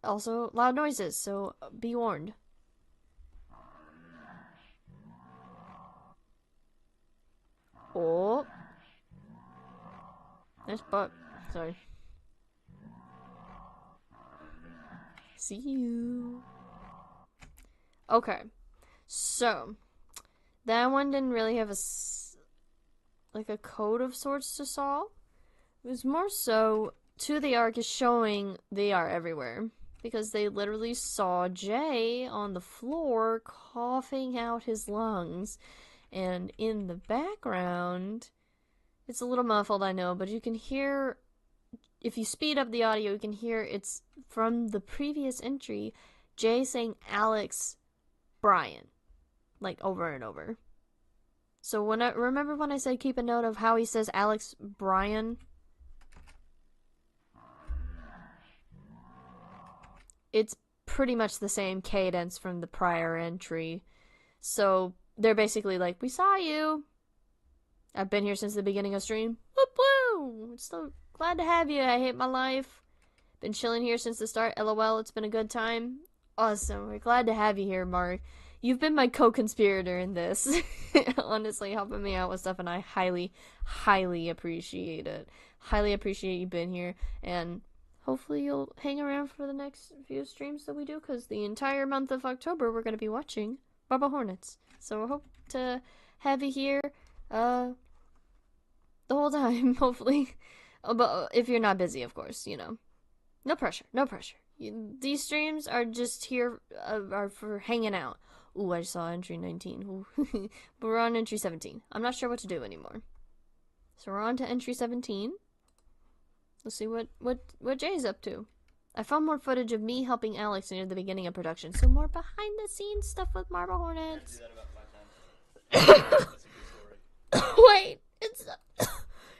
B: also loud noises, so be warned. Oh. Nice butt. Sorry. See you. Okay. So, that one didn't really have a code of sorts to solve. It was more so, to the arc is showing they are everywhere. Because they literally saw Jay on the floor coughing out his lungs. And in the background, it's a little muffled, I know, but you can hear, if you speed up the audio, you can hear it's from the previous entry, Jay saying Alex Brian. Like, over and over. So remember when I said keep a note of how he says Alex Brian? It's pretty much the same cadence from the prior entry. So they're basically like, we saw you. I've been here since the beginning of stream. Whoop woo! So glad to have you. I hate my life. Been chilling here since the start. LOL, it's been a good time. Awesome. We're glad to have you here, Mark. You've been my co-conspirator in this. Honestly, helping me out with stuff, and I highly, highly appreciate it. Highly appreciate you being here, and hopefully you'll hang around for the next few streams that we do, because the entire month of October we're going to be watching Barbara Hornets. So I hope to have you here the whole time, hopefully. But if you're not busy, of course, you know. No pressure, no pressure. These streams are just here are for hanging out. Ooh, I saw entry 19. But we're on entry 17. I'm not sure what to do anymore. So we're on to entry 17. Let's see what Jay's up to. I found more footage of me helping Alex near the beginning of production. So more behind the scenes stuff with Marble Hornets.
G: I do that about 5 times. That's a good story.
B: Wait, it's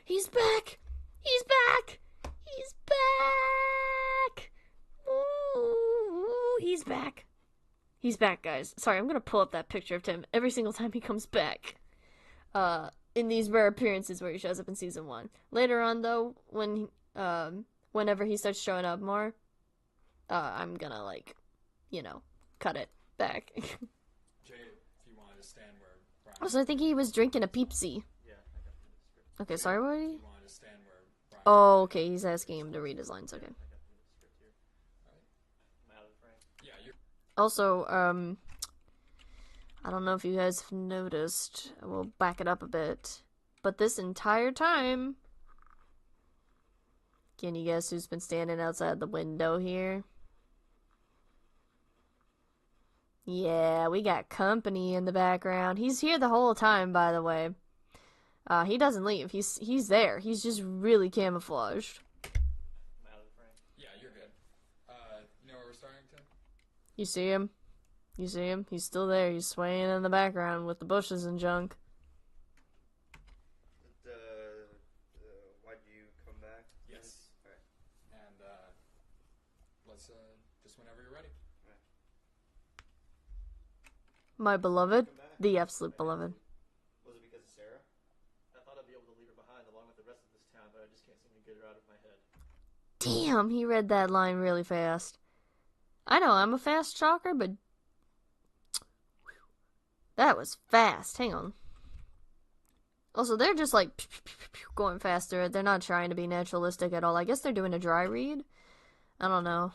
B: he's back. He's back. He's back. Ooh, he's back. He's back, guys. Sorry, I'm gonna pull up that picture of him every single time he comes back. in these rare appearances where he shows up in season 1. Later on, though, when whenever he starts showing up more, I'm gonna, like, cut it back.
C: Jade, if you wanted to stand where Brian...
B: Also, I think he was drinking a Peepsy.
G: Yeah, I got the script.
B: Okay, sorry, what?
C: If you wanted to stand where Brian...
B: Oh, okay, he's asking him to read his lines, okay.
G: I got the script here. Am I out of the frame?
C: Yeah, you're...
B: Also, I don't know if you guys have noticed, we'll back it up a bit, but this entire time, can you guess who's been standing outside the window here? Yeah, we got company in the background. He's here the whole time, by the way. He doesn't leave. He's there. He's just really camouflaged.
G: Am I out of the frame?
C: Yeah, you're good. You know where we're starting, Tim?
B: You see him? You see him? He's still there. He's swaying in the background with the bushes and junk.
E: Why'd you come back?
C: Yes.
E: Alright.
C: And, let's, just whenever you're ready.
B: My beloved,
E: Come back.
B: the absolute beloved.
E: Was it because of Sarah?
G: I thought I'd be able to leave her behind along with the rest of this town, but I just can't seem to get her out of my head.
B: Damn, he read that line really fast. I know, I'm a fast talker, but that was fast. Hang on. Also, they're just like going faster. They're not trying to be naturalistic at all. I guess they're doing a dry read. I don't know.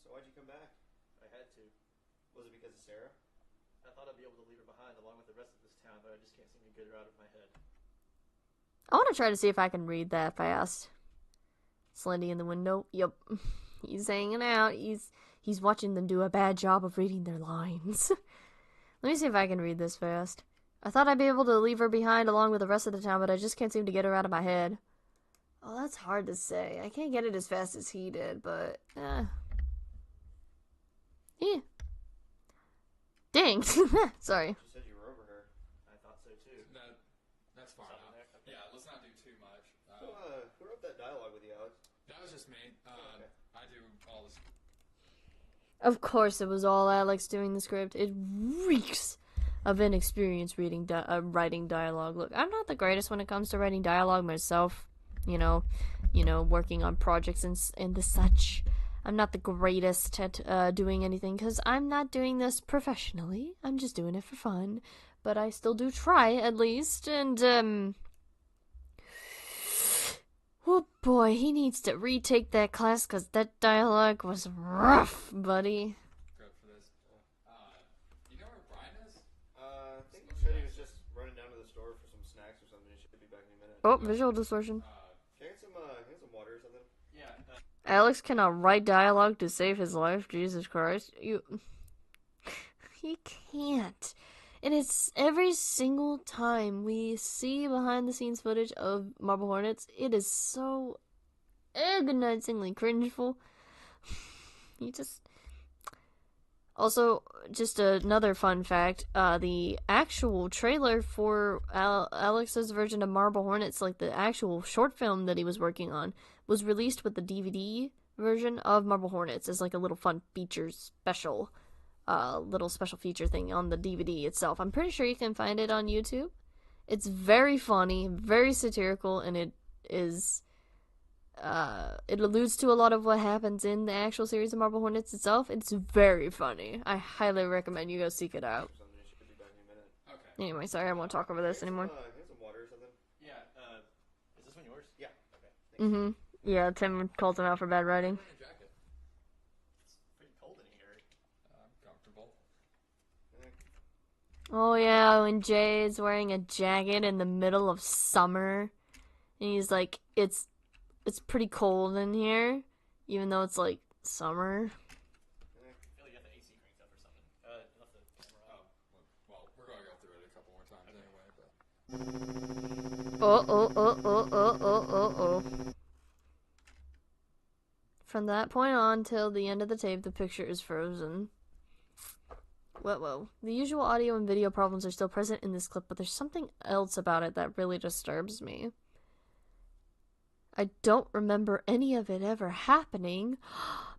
E: So why'd you come back?
G: I had to.
E: Was it because of Sarah?
G: I thought I'd be able to leave her behind along with the rest of this town, but I just can't seem to get her out of my head.
B: I want to try to see if I can read that fast. Slendy in the window. Yup. He's hanging out. He's watching them do a bad job of reading their lines. Let me see if I can read this fast. I thought I'd be able to leave her behind along with the rest of the town, but I just can't seem to get her out of my head. Oh, that's hard to say. I can't get it as fast as he did, but... Yeah. Dang. Sorry.
E: She said you were over her.
G: I thought so too.
C: That's far
G: Something
C: enough.
G: there? Okay.
C: Yeah, let's not do too much.
E: Who wrote that dialogue with you, Alex?
C: That was just me.
E: Okay.
C: I do all this.
B: Of course it was all Alex doing the script. It reeks of inexperience writing dialogue. Look, I'm not the greatest when it comes to writing dialogue myself. You know, working on projects and the such. I'm not the greatest at doing anything because I'm not doing this professionally. I'm just doing it for fun. But I still do try, at least. And, oh boy, he needs to retake that class because that dialogue was rough, buddy.
C: Good for this. You know where Brian is?
E: I think he said he was just running down to the store for some snacks or something. He should be back in a minute.
B: Oh, visual distortion.
E: Can I get some water or something?
G: Yeah.
B: Alex cannot write dialogue to save his life. Jesus Christ. He can't. And it's every single time we see behind the scenes footage of Marble Hornets, it is so agonizingly cringeful. You just... Also, just another fun fact, the actual trailer for Alex's version of Marble Hornets, like the actual short film that he was working on, was released with the DVD version of Marble Hornets as like a little fun feature special. Little special feature thing on the DVD itself. I'm pretty sure you can find it on YouTube. It's very funny, very satirical, and it is it alludes to a lot of what happens in the actual series of Marble Hornets itself. It's very funny. I highly recommend you go seek it out.
E: He should be back in a minute.
C: Okay.
B: Anyway, sorry, I won't talk over this anymore.
E: Can I get some water or something?
G: Yeah. Is this one yours?
E: Yeah. Okay.
B: Mm-hmm. Yeah, Tim calls him out for bad writing.
C: Wearing a jacket.
G: It's pretty cold in here.
C: Comfortable.
B: Oh yeah, when Jay's wearing a jacket in the middle of summer, and he's like, it's pretty cold in here, even though it's like summer.
G: I feel like you got the AC cranked up or something. Left the camera on.
C: Well, we're going to go through it a couple more times anyway, but...
B: Oh. From that point on till the end of the tape, the picture is frozen. Whoa. The usual audio and video problems are still present in this clip, but there's something else about it that really disturbs me. I don't remember any of it ever happening.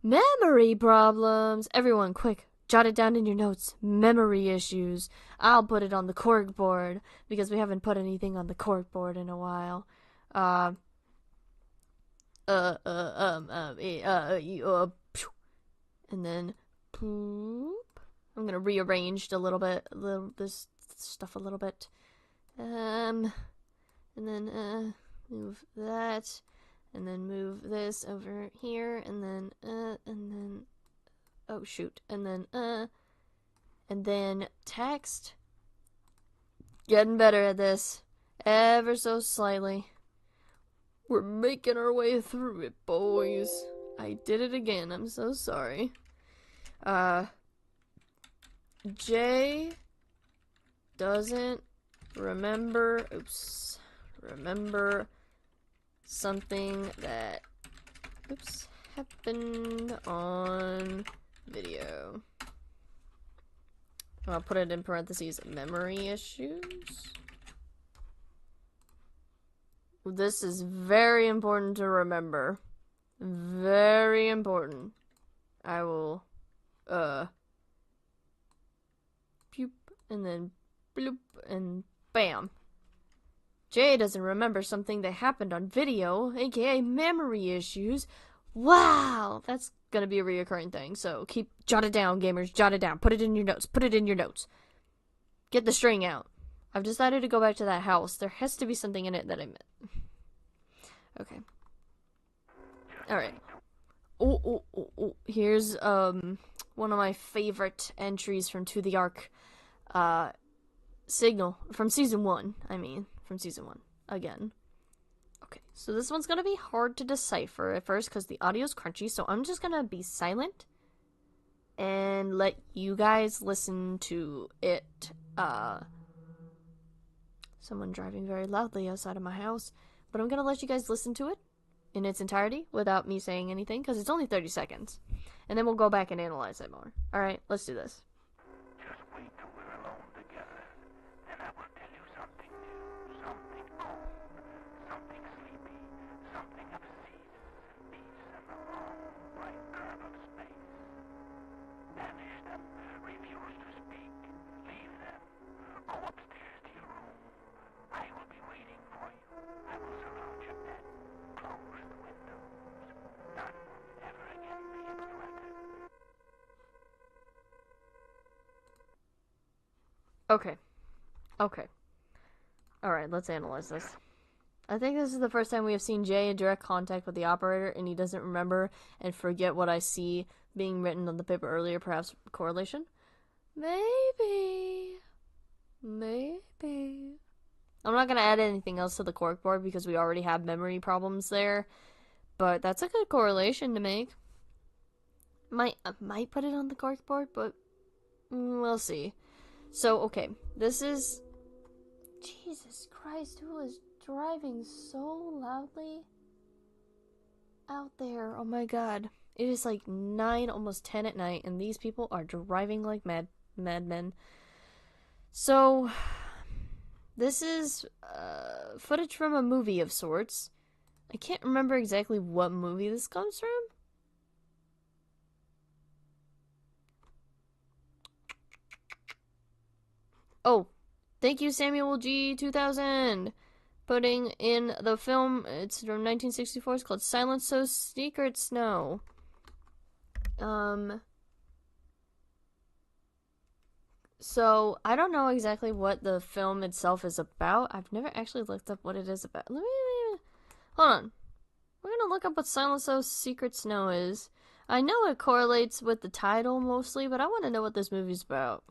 B: Memory problems! Everyone, quick, jot it down in your notes. Memory issues. I'll put it on the cork board because we haven't put anything on the cork board in a while. And then poop. I'm gonna rearrange this stuff a little bit. And then move that, and then move this over here, and then oh shoot, and then text. Getting better at this, ever so slightly. We're making our way through it, boys. I did it again. I'm so sorry. Jay doesn't remember something that happened on video. I'll put it in parentheses, memory issues. This is very important to remember. Very important. I will, poop, and then bloop, and bam. Jay doesn't remember something that happened on video, aka memory issues. Wow! That's gonna be a reoccurring thing, so jot it down, gamers, jot it down. Put it in your notes, Get the string out. I've decided to go back to that house. There has to be something in it that I missed. Okay. Alright. Oh. Here's, one of my favorite entries from To the Ark. Signal. From Season 1, From Season 1. Again. Okay, so this one's gonna be hard to decipher at first because the audio's crunchy, so I'm just gonna be silent and let you guys listen to it. Someone driving very loudly outside of my house, but I'm gonna let you guys listen to it in its entirety without me saying anything because it's only 30 seconds, and then we'll go back and analyze it more. Alright, let's do this.
H: Just wait till we're alone together, and I will tell you something new, something old, something sleepy, something obscene, peace in the long, bright curve of space. Banish them, refuse to speak, leave them, go upstairs to your room. I will be waiting for you. I will surround your bed, close the windows. None ever again be interrupted.
B: Okay. Alright, let's analyze this. I think this is the first time we have seen Jay in direct contact with the operator, and he doesn't remember and forget what I see being written on the paper earlier, perhaps correlation? Maybe. I'm not gonna add anything else to the corkboard because we already have memory problems there, but that's a good correlation to make. I might put it on the corkboard, but we'll see. So, okay, this is... Jesus Christ, who is driving so loudly out there? Oh my god. It is like 9, almost 10 at night, and these people are driving like madmen. So, this is footage from a movie of sorts. I can't remember exactly what movie this comes from. Oh, thank you, Samuel G. 2000, putting in the film. It's from 1964. It's called Silence So Secret Snow. So, I don't know exactly what the film itself is about. I've never actually looked up what it is about. Hold on. We're gonna look up what Silence So Secret Snow is. I know it correlates with the title mostly, but I want to know what this movie's about.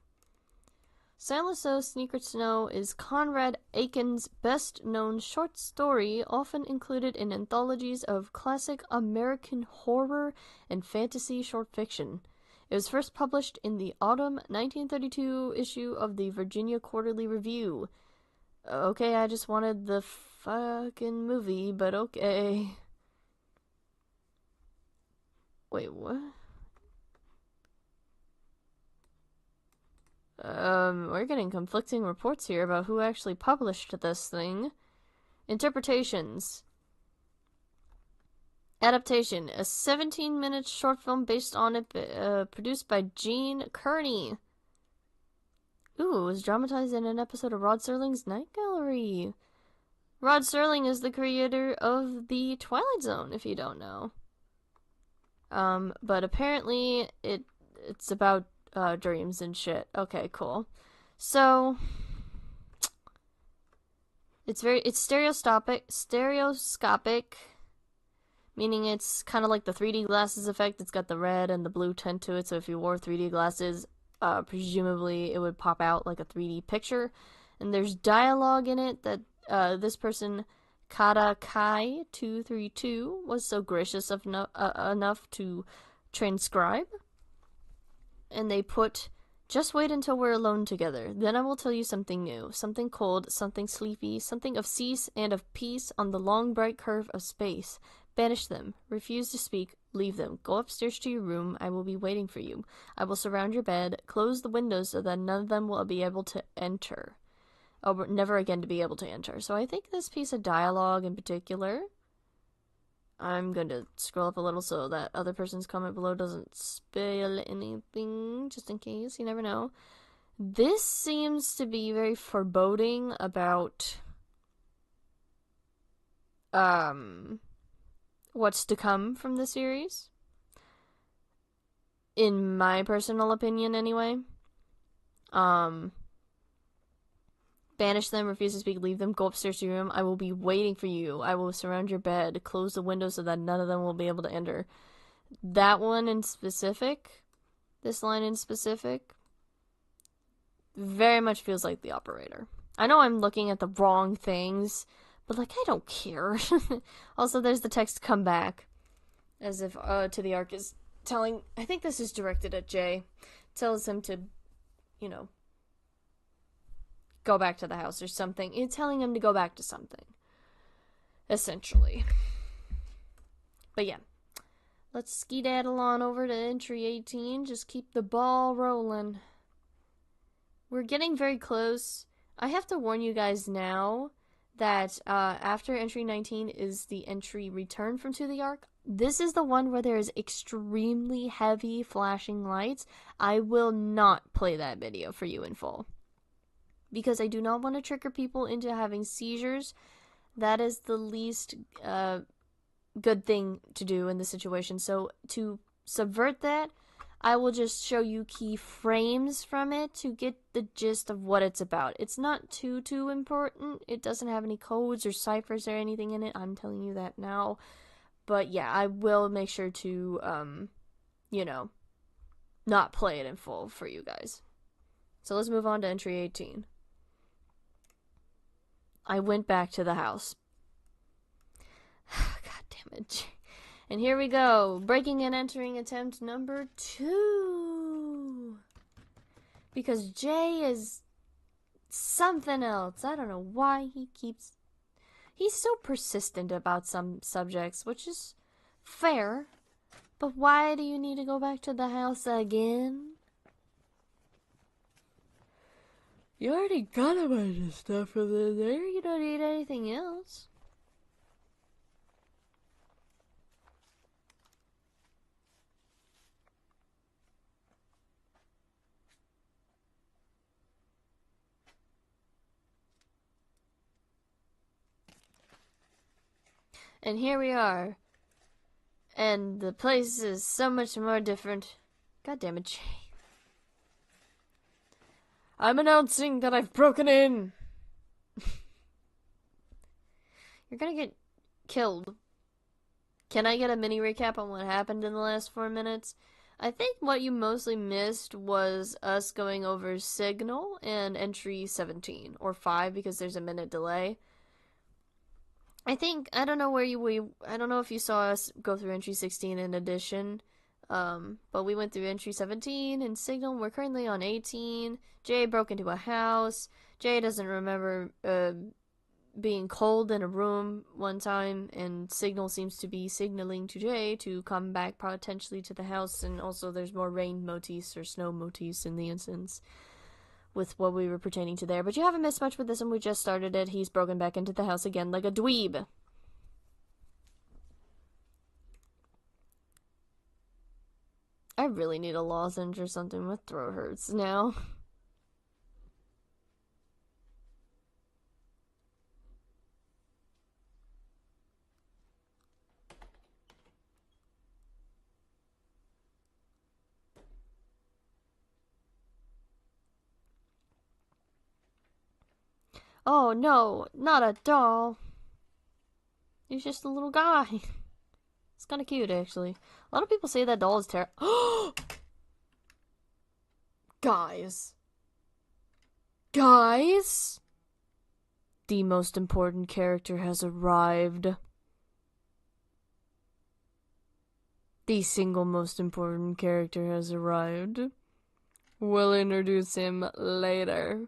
B: Silence So Secret Snow is Conrad Aiken's best-known short story, often included in anthologies of classic American horror and fantasy short fiction. It was first published in the autumn 1932 issue of the Virginia Quarterly Review. Okay, I just wanted the fucking movie, but okay. Wait, what? We're getting conflicting reports here about who actually published this thing. Interpretations. Adaptation, a 17-minute short film based on it, produced by Gene Kearney. Ooh, it was dramatized in an episode of Rod Serling's Night Gallery. Rod Serling is the creator of The Twilight Zone, if you don't know. But apparently it's about dreams and shit. Okay, cool. So it's stereoscopic, meaning it's kind of like the 3D glasses effect. It's got the red and the blue tint to it, so if you wore 3D glasses, presumably it would pop out like a 3D picture. And there's dialogue in it that this person, Kata Kai 232, was so gracious enough to transcribe. And they put, "Just wait until we're alone together. Then I will tell you something new, something cold, something sleepy, something of cease and of peace on the long bright curve of space. Banish them. Refuse to speak. Leave them. Go upstairs to your room. I will be waiting for you. I will surround your bed. Close the windows so that none of them will be able to enter. Oh, never again to be able to enter." So I think this piece of dialogue in particular, I'm going to scroll up a little so that other person's comment below doesn't spoil anything, just in case. You never know. This seems to be very foreboding about what's to come from the series. In my personal opinion, anyway. Banish them, refuse to speak, leave them, go upstairs to your room. I will be waiting for you. I will surround your bed, close the windows so that none of them will be able to enter. That one in specific, this line in specific, very much feels like the operator. I know I'm looking at the wrong things, but like, I don't care. Also, there's the text "come back," as if to the arc is telling, I think this is directed at Jay, tells him to, you know, go back to the house or something. It's telling him to go back to something, essentially. But yeah, let's skedaddle on over to entry 18. Just keep the ball rolling. We're getting very close. I have to warn you guys now that after entry 19 is the entry Return from To the Ark. This is the one where there is extremely heavy flashing lights. I will not play that video for you in full, because I do not want to trigger people into having seizures. That is the least good thing to do in this situation. So to subvert that, I will just show you key frames from it to get the gist of what it's about. It's not too important. It doesn't have any codes or ciphers or anything in it. I'm telling you that now. But yeah, I will make sure to, you know, not play it in full for you guys. So let's move on to entry 18. I went back to the house. God damn it. And here we go. Breaking and entering attempt number 2. Because Jay is something else. I don't know why he's so persistent about some subjects, which is fair. But why do you need to go back to the house again? You already got a bunch of stuff from there. You don't need anything else. And here we are. And the place is so much more different. God damn it, Jay. I'm announcing that I've broken in. You're gonna get killed. Can I get a mini recap on what happened in the last 4 minutes? I think what you mostly missed was us going over Signal and entry 17, or 5 because there's a minute delay. I don't know if you saw us go through entry 16 in addition, but we went through entry 17 and Signal. We're currently on 18. Jay broke into a house. Jay doesn't remember being cold in a room one time, and Signal seems to be signaling to Jay to come back potentially to the house, and also there's more rain motifs or snow motifs in the instance with what we were pertaining to there. But you haven't missed much with this one. We just started it. He's broken back into the house again like a dweeb. really need a lozenge or something. My throat hurts now. Oh no, not a doll. He's just a little guy. It's kind of cute, actually. A lot of people say that doll is terrible. Guys. Guys! The most important character has arrived. The single most important character has arrived. We'll introduce him later.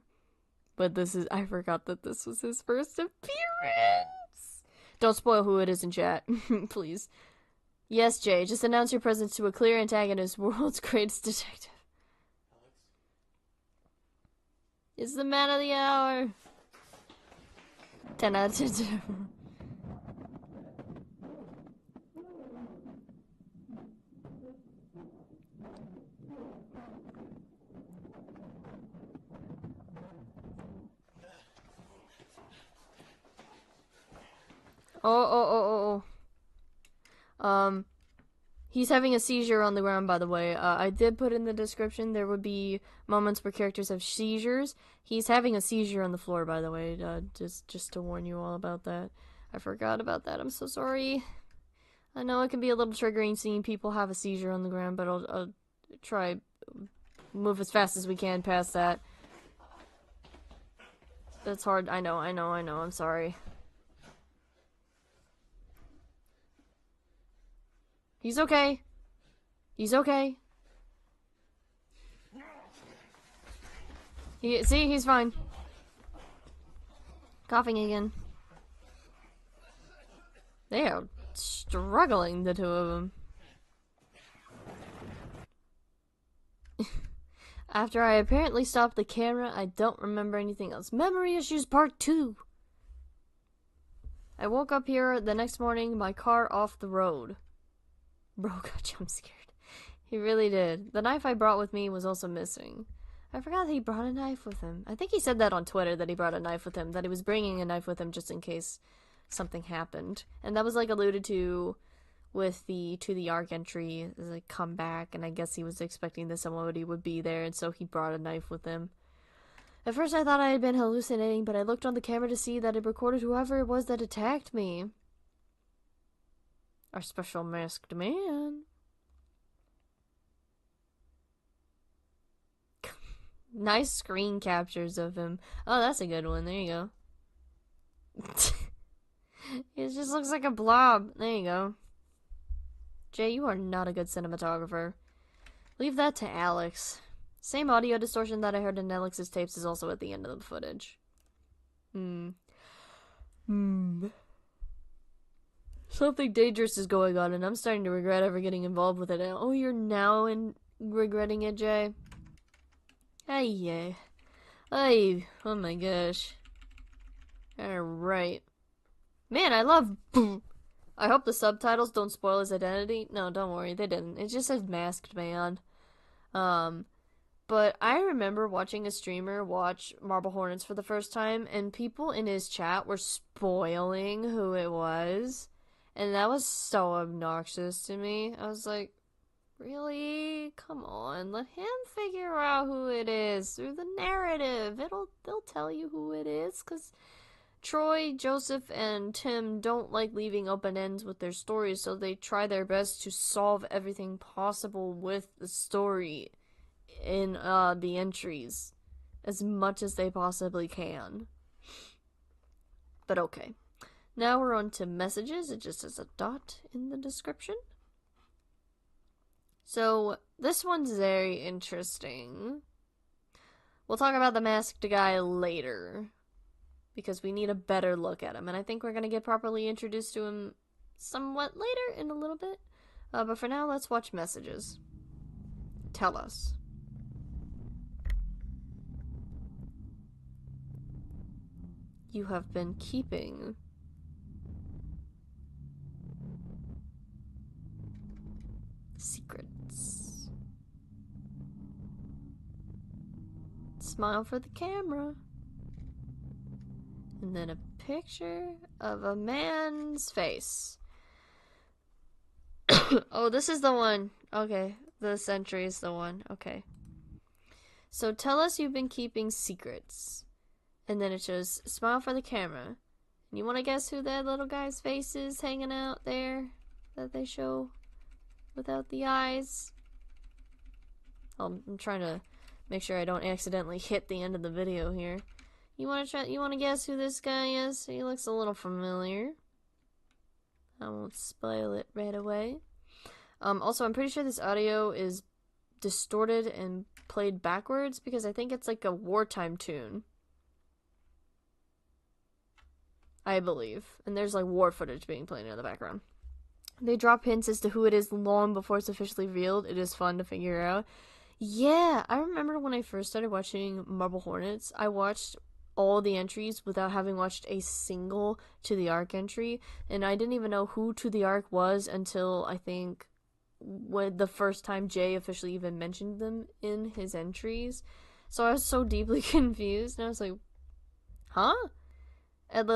B: But I forgot that this was his first appearance. Don't spoil who it is in chat, please. Yes, Jay, just announce your presence to a clear antagonist, world's greatest detective. It's the man of the hour. 10 out of 10. He's having a seizure on the ground, by the way. I did put in the description there would be moments where characters have seizures. He's having a seizure on the floor, by the way. Just to warn you all about that. I forgot about that. I'm so sorry. I know it can be a little triggering seeing people have a seizure on the ground, but I'll try move as fast as we can past that. That's hard. I know. I'm sorry. He's okay. He's okay. See, he's fine. Coughing again. They are struggling, the two of them. After I apparently stopped the camera, I don't remember anything else. Memory issues part 2. I woke up here the next morning, my car off the road. Bro got jump scared. He really did. The knife I brought with me was also missing. I forgot that he brought a knife with him. I think he said that on Twitter, that he brought a knife with him, that he was bringing a knife with him just in case something happened. And that was like alluded to with the To the Ark entry as a comeback, and I guess he was expecting that somebody would be there, and so he brought a knife with him. At first I thought I had been hallucinating, but I looked on the camera to see that it recorded whoever it was that attacked me. Our special masked man. Nice screen captures of him. Oh, that's a good one. There you go. It just looks like a blob. There you go. Jay, you are not a good cinematographer. Leave that to Alex. Same audio distortion that I heard in Alex's tapes is also at the end of the footage. Something dangerous is going on, and I'm starting to regret ever getting involved with it. Oh, you're now regretting it, Jay? Hey, yeah. Hey, oh my gosh. Alright. Man, I love... I hope the subtitles don't spoil his identity. No, don't worry, they didn't. It just says masked man. But I remember watching a streamer watch Marble Hornets for the first time, and people in his chat were spoiling who it was. And that was so obnoxious to me. I was like, really? Come on, let him figure out who it is through the narrative. They'll tell you who it is, because Troy, Joseph, and Tim don't like leaving open ends with their stories, so they try their best to solve everything possible with the story in the entries as much as they possibly can. But okay. Now we're on to messages. It just has a dot in the description. So, this one's very interesting. We'll talk about the masked guy later, because we need a better look at him, and I think we're going to get properly introduced to him somewhat later in a little bit. But for now, let's watch messages. Tell us. You have been keeping secrets. smile for the camera. And then a picture of a man's face. Oh, this is the one. Okay, this entry is the one. Okay. So tell us you've been keeping secrets. And then it shows smile for the camera. And you want to guess who that little guy's face is hanging out there that they show without the eyes? I'm trying to make sure I don't accidentally hit the end of the video here. You want to guess who this guy is? He looks a little familiar. I won't spoil it right away. Also, I'm pretty sure this audio is distorted and played backwards because I think it's like a wartime tune. I believe. And there's like war footage being played in the background. They drop hints as to who it is long before it's officially revealed. It is fun to figure out. Yeah, I remember when I first started watching Marble Hornets, I watched all the entries without having watched a single To the Ark entry, and I didn't even know who To the Ark was until I think when the first time Jay officially even mentioned them in his entries. So I was so deeply confused, and I was like, huh? At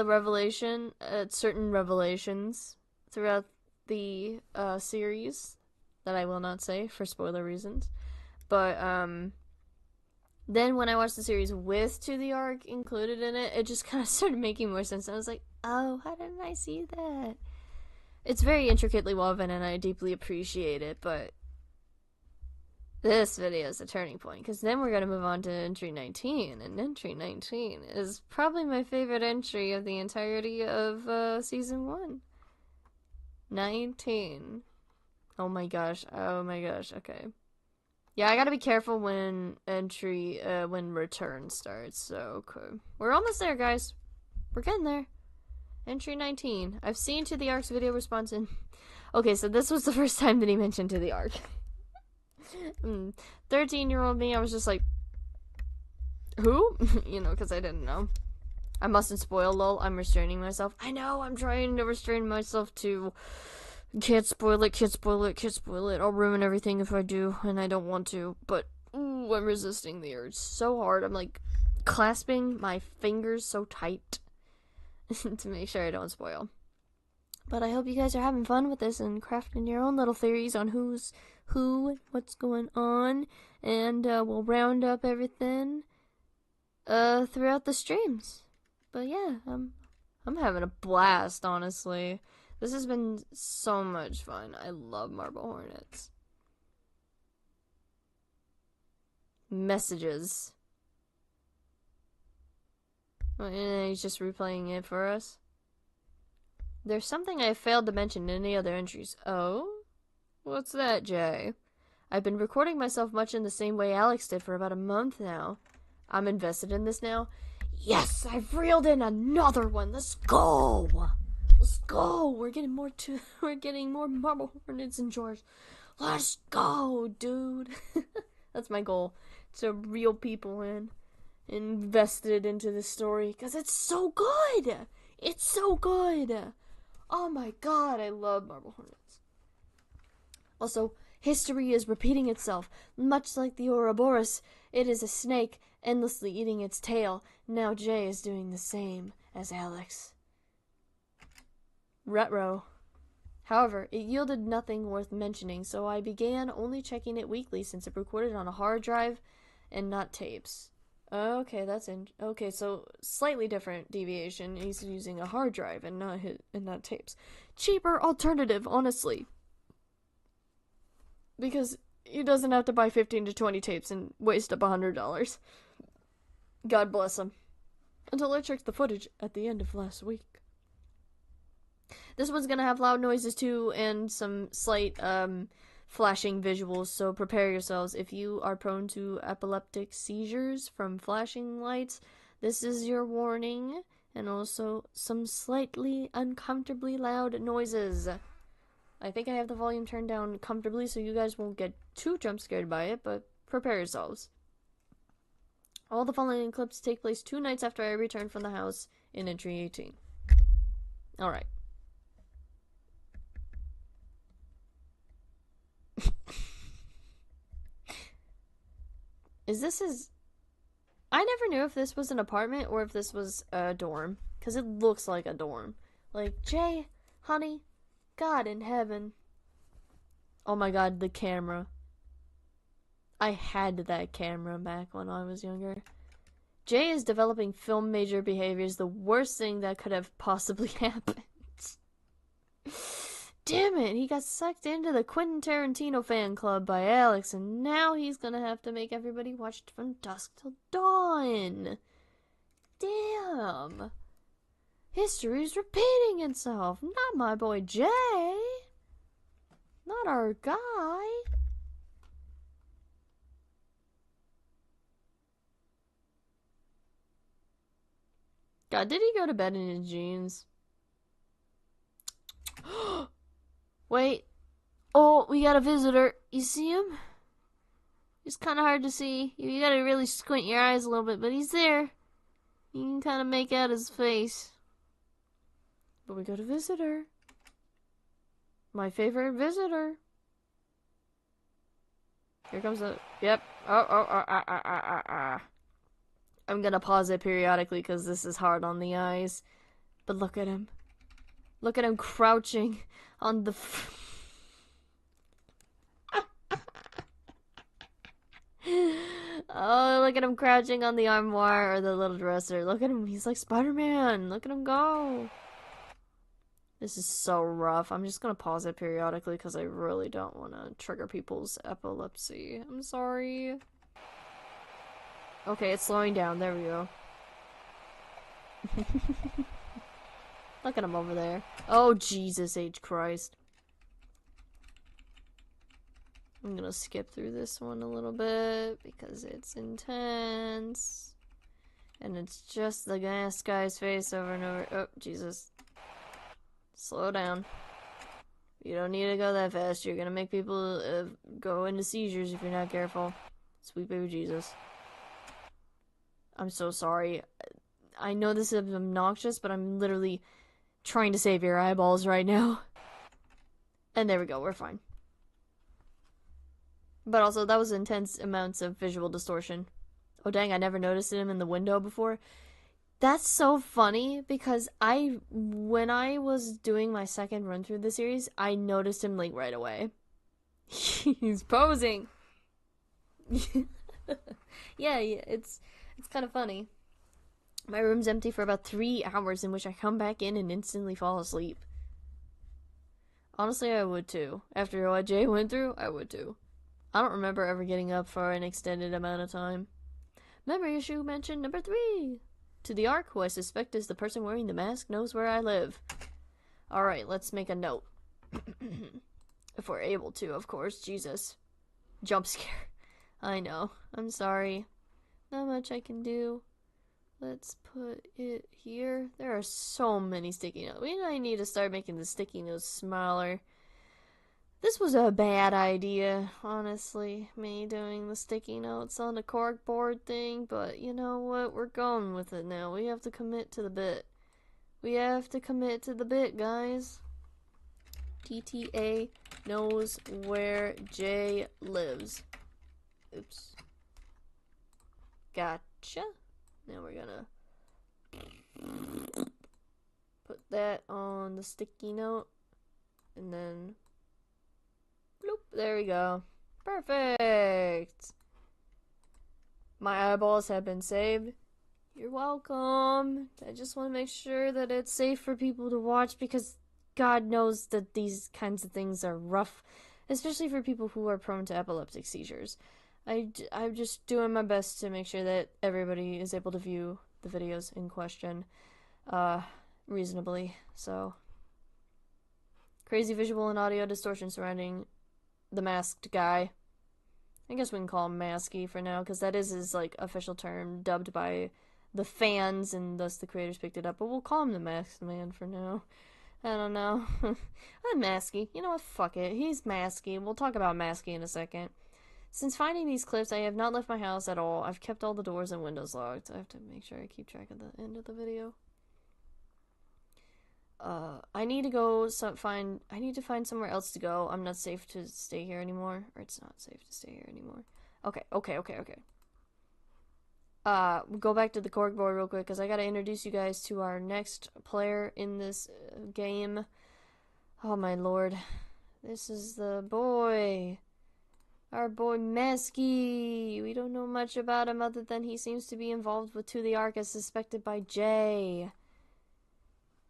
B: certain revelations throughout the series that I will not say for spoiler reasons. But then when I watched the series with To the Ark included in it, it just kind of started making more sense. And I was like, oh, how didn't I see that? It's very intricately woven and I deeply appreciate it, but this video is a turning point, because then we're going to move on to entry 19, and entry 19 is probably my favorite entry of the entirety of season 1. 19. Oh my gosh, okay. Yeah, I gotta be careful when when return starts, so okay. We're almost there, guys. We're getting there. Entry 19. I've seen To the Ark's video response in... Okay, so this was the first time that he mentioned To the Ark. 13-year-old me, I was just like, who? You know, because I didn't know. I mustn't spoil, lol. I'm restraining myself. I know, I'm trying to restrain myself to... Can't spoil it. I'll ruin everything if I do, and I don't want to. But, ooh, I'm resisting the urge so hard. I'm, like, clasping my fingers so tight to make sure I don't spoil. But I hope you guys are having fun with this and crafting your own little theories on who's who, what's going on, and we'll round up everything throughout the streams. But yeah, I'm having a blast, honestly. This has been so much fun. I love Marble Hornets. Messages. Oh, and he's just replaying it for us. There's something I failed to mention in any other entries. Oh? What's that, Jay? I've been recording myself much in the same way Alex did for about a month now. I'm invested in this now. Yes, I've reeled in another one. Let's go. Let's go. We're getting more Marble Hornets and George. Let's go, dude. That's my goal. To reel people in. Invested into this story. Because it's so good. It's so good. Oh my god, I love Marble Hornets. Also, history is repeating itself. Much like the Ouroboros, it is a snake endlessly eating its tail. Now Jay is doing the same as Alex. Retro. However, it yielded nothing worth mentioning, so I began only checking it weekly since it recorded on a hard drive and not tapes. Okay, okay, so slightly different deviation. He's using a hard drive and not tapes. Cheaper alternative, honestly. Because he doesn't have to buy 15 to 20 tapes and waste up $100. God bless him. Until I checked the footage at the end of last week. This one's gonna have loud noises too, and some slight, flashing visuals, so prepare yourselves. If you are prone to epileptic seizures from flashing lights, this is your warning, and also some slightly uncomfortably loud noises. I think I have the volume turned down comfortably so you guys won't get too jump scared by it, but prepare yourselves. All the following clips take place 2 nights after I return from the house in entry 18. Alright. Is this his... I never knew if this was an apartment or if this was a dorm. Because it looks like a dorm. Like, Jay, honey, God in heaven. Oh my god, the camera. I had that camera back when I was younger. Jay is developing film major behaviors, the worst thing that could have possibly happened. Damn it, he got sucked into the Quentin Tarantino fan club by Alex, and now he's gonna have to make everybody watch From Dusk Till Dawn. Damn. History's repeating itself. Not my boy Jay. Not our guy. God, did he go to bed in his jeans? Wait. Oh, we got a visitor. You see him? He's kind of hard to see. You gotta really squint your eyes a little bit, but he's there. You can kind of make out his face. But we got a visitor. My favorite visitor. Here comes the... Yep. I'm gonna pause it periodically because this is hard on the eyes. But look at him. Look at him crouching on the... Oh, look at him crouching on the armoire or the little dresser. Look at him. He's like Spider-Man. Look at him go. This is so rough. I'm just gonna pause it periodically because I really don't want to trigger people's epilepsy. I'm sorry. Okay, it's slowing down. There we go. Look at him over there. Oh, Jesus H. Christ. I'm gonna skip through this one a little bit because it's intense. And it's just the guy's face over and over. Oh, Jesus. Slow down. You don't need to go that fast. You're gonna make people go into seizures if you're not careful. Sweet baby Jesus. I'm so sorry. I know this is obnoxious, but I'm literally trying to save your eyeballs right now. And there we go, we're fine. But also, that was intense amounts of visual distortion. Oh dang, I never noticed him in the window before. That's so funny, because when I was doing my second run through the series, I noticed him, like, right away. He's posing! Yeah, it's kind of funny. My room's empty for about 3 hours, in which I come back in and instantly fall asleep. Honestly, I would too. After what Jay went through, I would too. I don't remember ever getting up for an extended amount of time. Memory issue mention number 3. To the Ark, who I suspect is the person wearing the mask, knows where I live. Alright, let's make a note. If we're able to, of course. Jesus. Jump scare. I know. I'm sorry. Not much I can do. Let's put it here. There are so many sticky notes. We might need to start making the sticky notes smaller. This was a bad idea, honestly, me doing the sticky notes on the corkboard thing, but you know what? We're going with it now. We have to commit to the bit. We have to commit to the bit, guys. TTA knows where Jay lives. Oops. Gotcha. Now we're gonna put that on the sticky note, and then bloop, there we go. Perfect. My eyeballs have been saved. You're welcome. I just want to make sure that it's safe for people to watch, because God knows that these kinds of things are rough, especially for people who are prone to epileptic seizures. I'm just doing my best to make sure that everybody is able to view the videos in question reasonably. So, crazy visual and audio distortion surrounding the masked guy. I guess we can call him Masky for now, because that is his, like, official term, dubbed by the fans, and thus the creators picked it up. But we'll call him the Masked Man for now. I don't know. I'm Masky. You know what? Fuck it. He's Masky. We'll talk about Masky in a second. Since finding these clips, I have not left my house at all. I've kept all the doors and windows locked. I have to make sure I keep track of the end of the video. I need to find somewhere else to go. I'm not safe to stay here anymore. Or it's not safe to stay here anymore. Okay. go back to the corkboard real quick, because I gotta introduce you guys to our next player in this game. Oh my lord. This is the boy. Our boy Mesky. We don't know much about him other than he seems to be involved with To the Ark as suspected by Jay.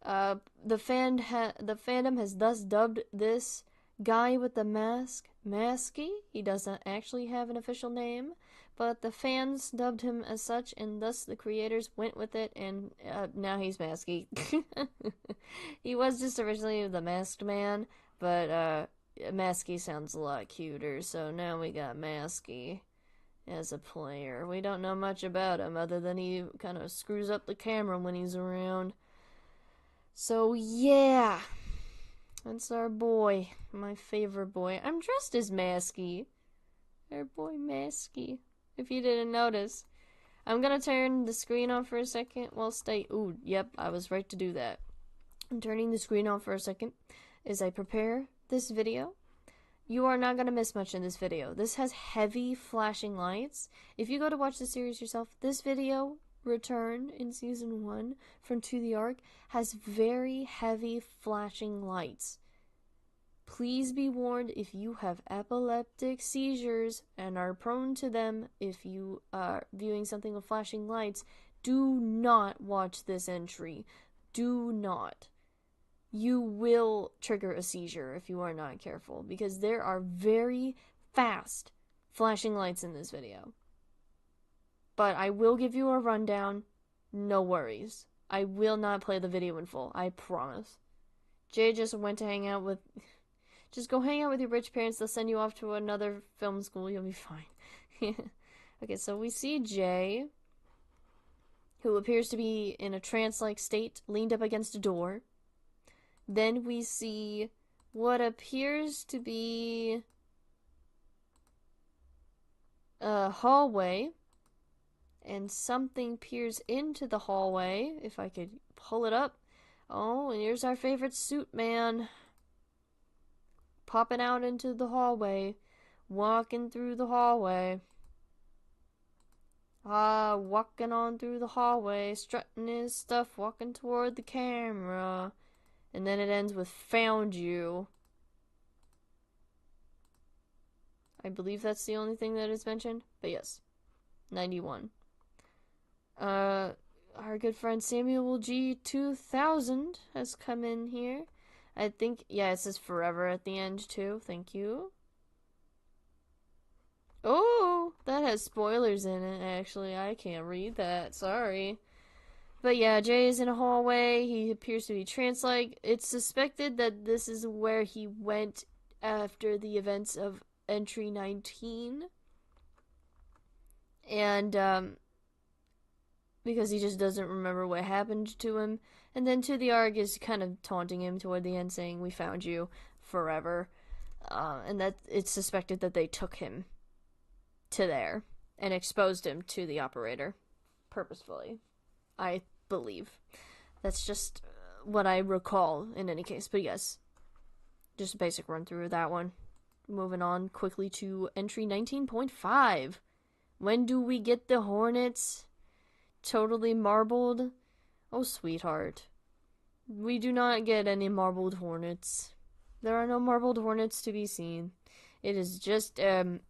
B: The fandom has thus dubbed this guy with the mask Masky. He doesn't actually have an official name, but the fans dubbed him as such, and thus the creators went with it, and now he's Masky. He was just originally the Masked Man, but Masky sounds a lot cuter, so now we got Masky as a player. We don't know much about him other than he kind of screws up the camera when he's around. So yeah, that's our boy, my favorite boy. I'm dressed as Masky. Our boy Masky, if you didn't notice. I'm gonna turn the screen on for a second while ooh, yep, I was right to do that. I'm turning the screen on for a second as I prepare this video. You are not gonna miss much in this video. This has heavy flashing lights. If you go to watch the series yourself, this video, Return in Season 1 from To the Ark, has very heavy flashing lights. Please be warned if you have epileptic seizures and are prone to them if you are viewing something with flashing lights. Do not watch this entry. Do not. You will trigger a seizure if you are not careful, because there are very fast flashing lights in this video. But I will give you a rundown. No worries. I will not play the video in full. I promise. Jay just went to hang out with... Just go hang out with your rich parents. They'll send you off to another film school. You'll be fine. Okay, so we see Jay, who appears to be in a trance-like state, leaned up against a door. Then we see what appears to be a hallway, and something peers into the hallway, if I could pull it up. Oh, and here's our favorite suit man, popping out into the hallway, walking through the hallway. Walking on through the hallway, strutting his stuff, walking toward the camera. And then it ends with found you. I believe that's the only thing that is mentioned, but yes. 91. Our good friend Samuel G 2000 has come in here. I think, yeah, it says forever at the end too. Thank you. Oh, that has spoilers in it, actually. I can't read that. Sorry. But yeah, Jay is in a hallway. He appears to be trance-like. It's suspected that this is where he went after the events of Entry 19. And, because he just doesn't remember what happened to him. And then To the Ark is kind of taunting him toward the end, saying, "We found you forever." And that it's suspected that they took him to there and exposed him to the operator purposefully, I believe. That's just what I recall in any case. But yes, just a basic run through of that one. Moving on quickly to entry 19.5. When do we get the hornets? Totally marbled? Oh, sweetheart. We do not get any marbled hornets. There are no marbled hornets to be seen. It is just a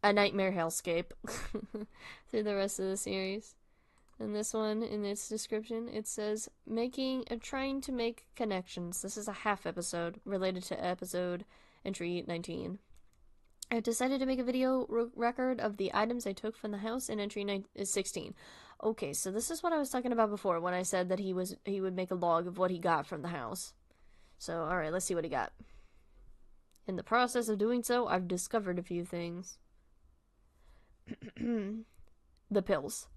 B: nightmare hellscape through the rest of the series. And this one, in its description, it says, trying to make connections. This is a half episode related to episode entry 19. I decided to make a video record of the items I took from the house in entry 16. Okay, so this is what I was talking about before when I said that he would make a log of what he got from the house. So, alright, let's see what he got. In the process of doing so, I've discovered a few things. The pills.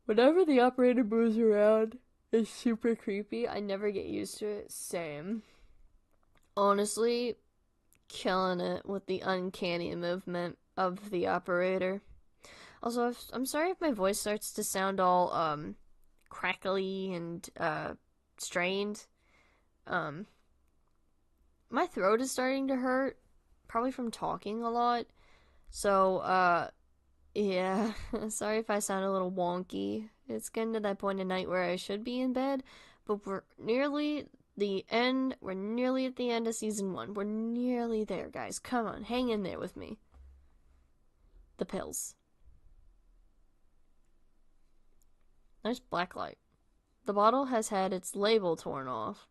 B: Whenever the operator moves around, it's super creepy. I never get used to it. Same. Honestly, killing it with the uncanny movement of the operator. Also, I'm sorry if my voice starts to sound all, crackly and, strained. My throat is starting to hurt, probably from talking a lot. So, Yeah, sorry if I sound a little wonky. It's getting to that point of night where I should be in bed, but we're nearly at the end of season 1. We're nearly there, guys. Come on, hang in there with me. The pills. Nice black light. The bottle has had its label torn off.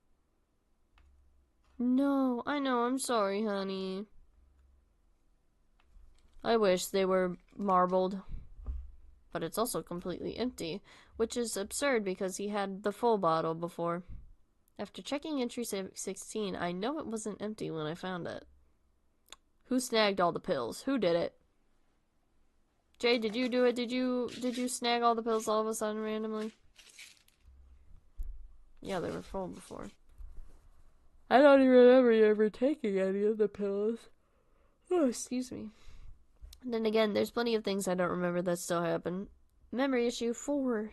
B: No, I know, I'm sorry, honey. I wish they were marbled. But it's also completely empty, which is absurd because he had the full bottle before. After checking entry 16, I know it wasn't empty when I found it. Who snagged all the pills? Who did it? Jay, did you do it? Did you snag all the pills all of a sudden randomly? Yeah, they were full before. I don't even remember you ever taking any of the pills. Oh, excuse me. And then again, there's plenty of things I don't remember that still happen. Memory issue 4.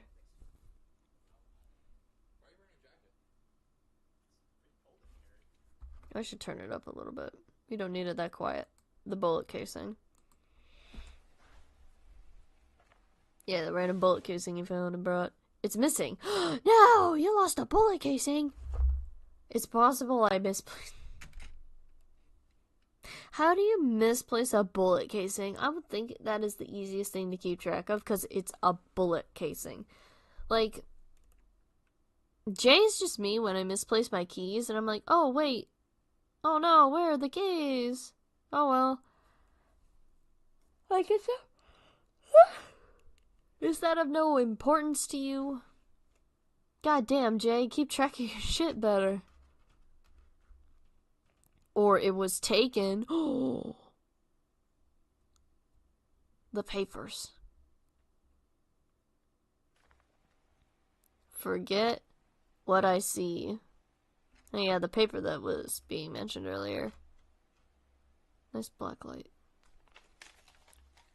B: I should turn it up a little bit. You don't need it that quiet. The bullet casing. Yeah, the random bullet casing you found and brought. It's missing. No! You lost a bullet casing! It's possible I misplaced. How do you misplace a bullet casing? I would think that is the easiest thing to keep track of because it's a bullet casing. Like, Jay's just me when I misplace my keys and I'm like, oh wait. Oh no, where are the keys? Oh well. Like, is that of no importance to you? God damn, Jay, keep track of your shit better. Or it was taken. Oh. The papers. Forget what I see. Oh yeah, the paper that was being mentioned earlier. Nice black light.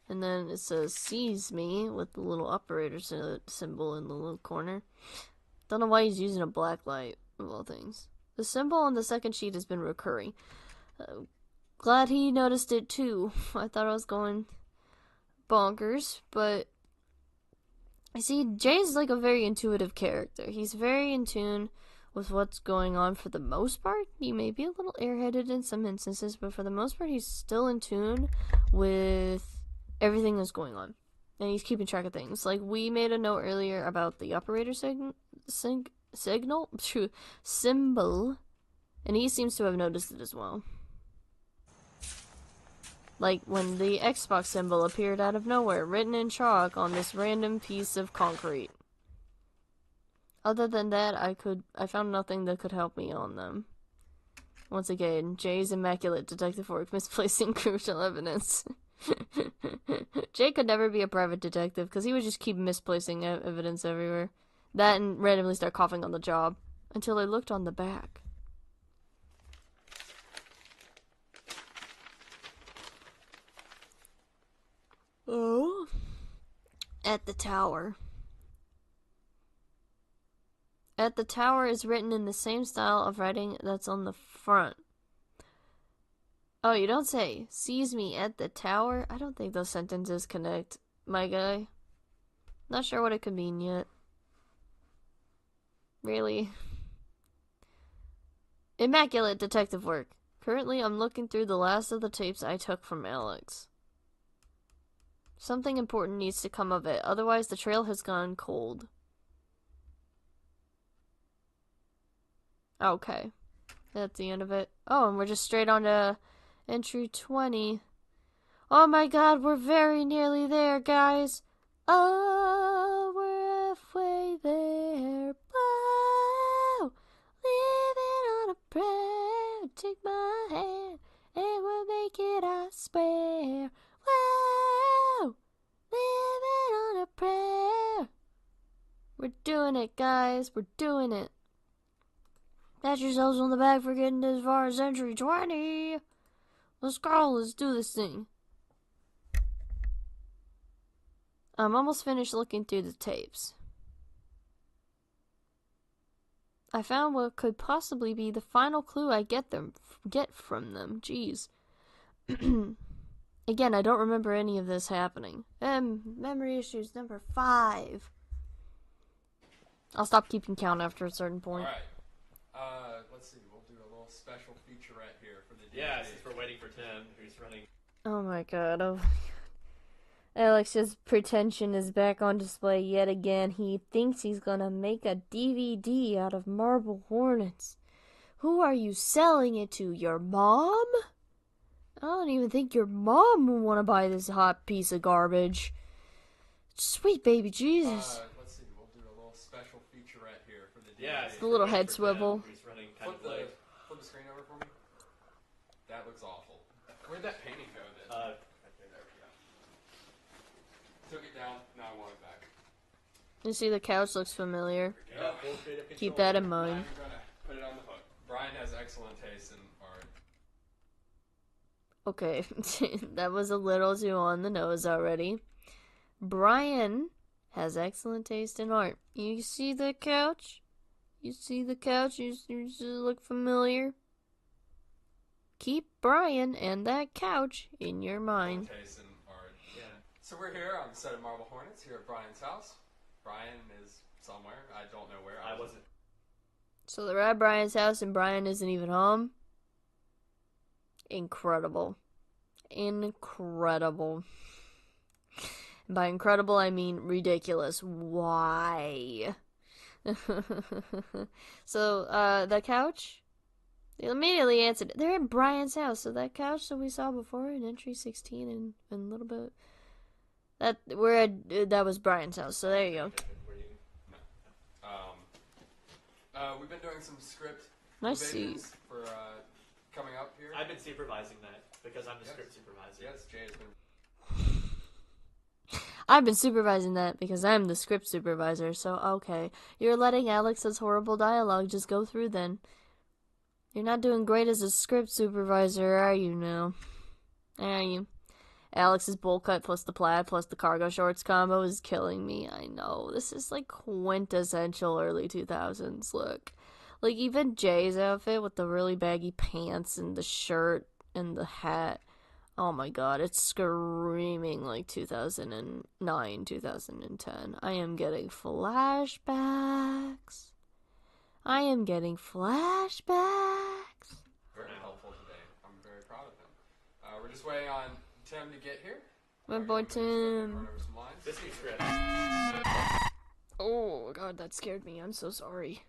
B: And then it says, "Seize me," with the little operator symbol in the little corner. Don't know why he's using a black light, of all things. The symbol on the second sheet has been recurring. Glad he noticed it too. I thought I was going bonkers, but I see Jay's like a very intuitive character. He's very in tune with what's going on for the most part. He may be a little airheaded in some instances, but for the most part, he's still in tune with everything that's going on. And he's keeping track of things. Like, we made a note earlier about the operator symbol, and he seems to have noticed it as well. Like when the Xbox symbol appeared out of nowhere, written in chalk on this random piece of concrete. Other than that, I found nothing that could help me on them. Once again, Jay's immaculate detective work misplacing crucial evidence. Jay could never be a private detective because he would just keep misplacing evidence everywhere. That and randomly start coughing on the job until I looked on the back. Oh, at the tower. At the tower is written in the same style of writing that's on the front. Oh, you don't say, "Seize me at the tower"? I don't think those sentences connect, my guy. Not sure what it could mean yet. Really? Immaculate detective work. Currently, I'm looking through the last of the tapes I took from Alex. Something important needs to come of it, otherwise the trail has gone cold. Okay. That's the end of it. Oh, and we're just straight on to entry 20. Oh my god, we're very nearly there, guys. Oh, we're halfway there. Whoa, living on a prayer. Take my hand and we'll make it, I swear. Whoa, living on a prayer. We're doing it, guys. We're doing it. Pat yourselves on the back for getting as far as entry 20. Let's go. Let's do this thing. I'm almost finished looking through the tapes. I found what could possibly be the final clue I get from them. Jeez. Again, I don't remember any of this happening. Memory issues number 5. I'll stop keeping count after a certain point.
I: Alright. Let's see. We'll do a little special featurette here for the DVD.
G: Yeah, since we're waiting for Tim, who's running.
B: Oh my god, oh my god. Alex's pretension is back on display yet again. He thinks he's gonna make a DVD out of marble hornets. Who are you selling it to? Your mom? I don't even think your mom would want to buy this hot piece of garbage. Sweet baby Jesus.
I: Let's see. We'll do a little special featurette here for the DVD.
G: Yeah,
B: The little head swivel.
G: Who's running kind
I: Flip
G: of late.
I: the screen over for me. That looks awful. Where'd that painting go then?
G: Uh,
I: There we go. Took it down. Now I want it back.
B: You see, the couch looks familiar.
G: yeah, full creative control.
B: Keep that in mind.
I: I'm gonna put it on the hook. Brian has excellent taste in art.
B: Okay, that was a little too on the nose already. Brian has excellent taste in art. You see the couch? You see the couch? You look familiar? Keep Brian and that couch in your mind.
I: Taste in art.
G: Yeah.
I: So we're here on the set of Marble Hornets here at Brian's house. Brian is somewhere. I don't know where.
G: I wasn't.
B: So they're at Brian's house and Brian isn't even home? Incredible. Incredible. And by incredible, I mean ridiculous. Why? So, the couch? They immediately answered. They're at Brian's house, so that couch that we saw before in entry 16 and a little bit. That was Brian's house, so there you go.
I: We've been doing some script
B: I see.
I: revisions for coming up here.
G: I've been supervising that because I'm the script supervisor.
I: Yes, Jay has been.
B: I've been supervising that because I'm the script supervisor, so okay. You're letting Alex's horrible dialogue just go through then. You're not doing great as a script supervisor, are you now? Are you? Alex's bowl cut plus the plaid plus the cargo shorts combo is killing me. I know. This is like quintessential early 2000s look. Like even Jay's outfit with the really baggy pants and the shirt and the hat. Oh my god, it's screaming like 2009, 2010. I am getting flashbacks. I am getting flashbacks.
I: Very helpful today. I'm very proud of him. We're just waiting on Tim to get here.
B: My boy Tim.
G: This new script.
B: Oh god, that scared me. I'm so sorry.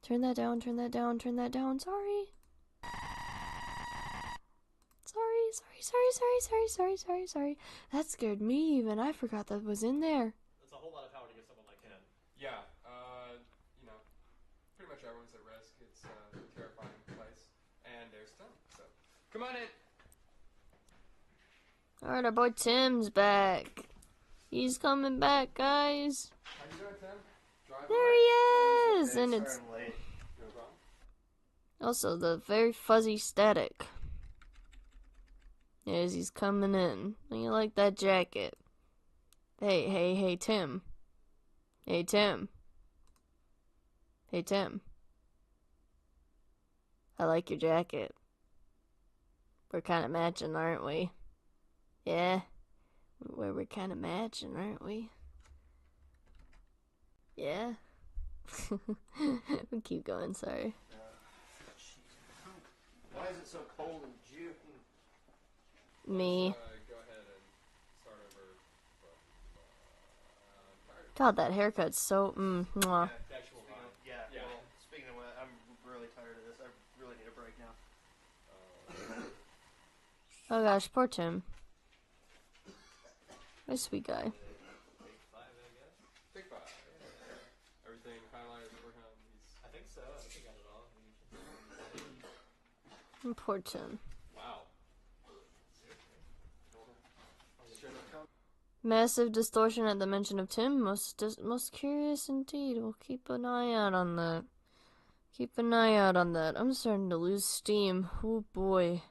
B: Turn that down, turn that down, turn that down. Sorry. Sorry. That scared me even. I forgot that was in there.
G: That's a whole lot of power to give someone like him.
I: Yeah, you know, pretty much everyone's at risk. It's a terrifying place. And there's Tim. So, come on in.
B: Alright, our boy Tim's back. He's coming back, guys.
I: How you doing, Tim? Drive
B: There he is! And it's
E: Starting late.
I: No problem.
B: also the very fuzzy static. As he's coming in. You like that jacket? Hey, Tim. Hey, Tim. Hey, Tim. I like your jacket. We're kind of matching, aren't we? Yeah. We're kind of matching, aren't we? Yeah. We keep going, sorry.
E: Why is it so cold in June?
B: Me.
I: Go ahead and start over from
B: God, that haircut's so mwah.
G: Actual line.
E: Yeah,
I: Yeah.
E: well, speaking of what, I'm really tired of this. I really need a break now.
B: Oh gosh, poor Tim. My sweet guy.
I: Big five. Everything highlighted for him.
G: I think so. I think I got it all.
B: Poor Tim.
I: Wow.
B: Massive distortion at the mention of Tim. Most curious indeed. We'll keep an eye out on that. I'm starting to lose steam. Oh boy.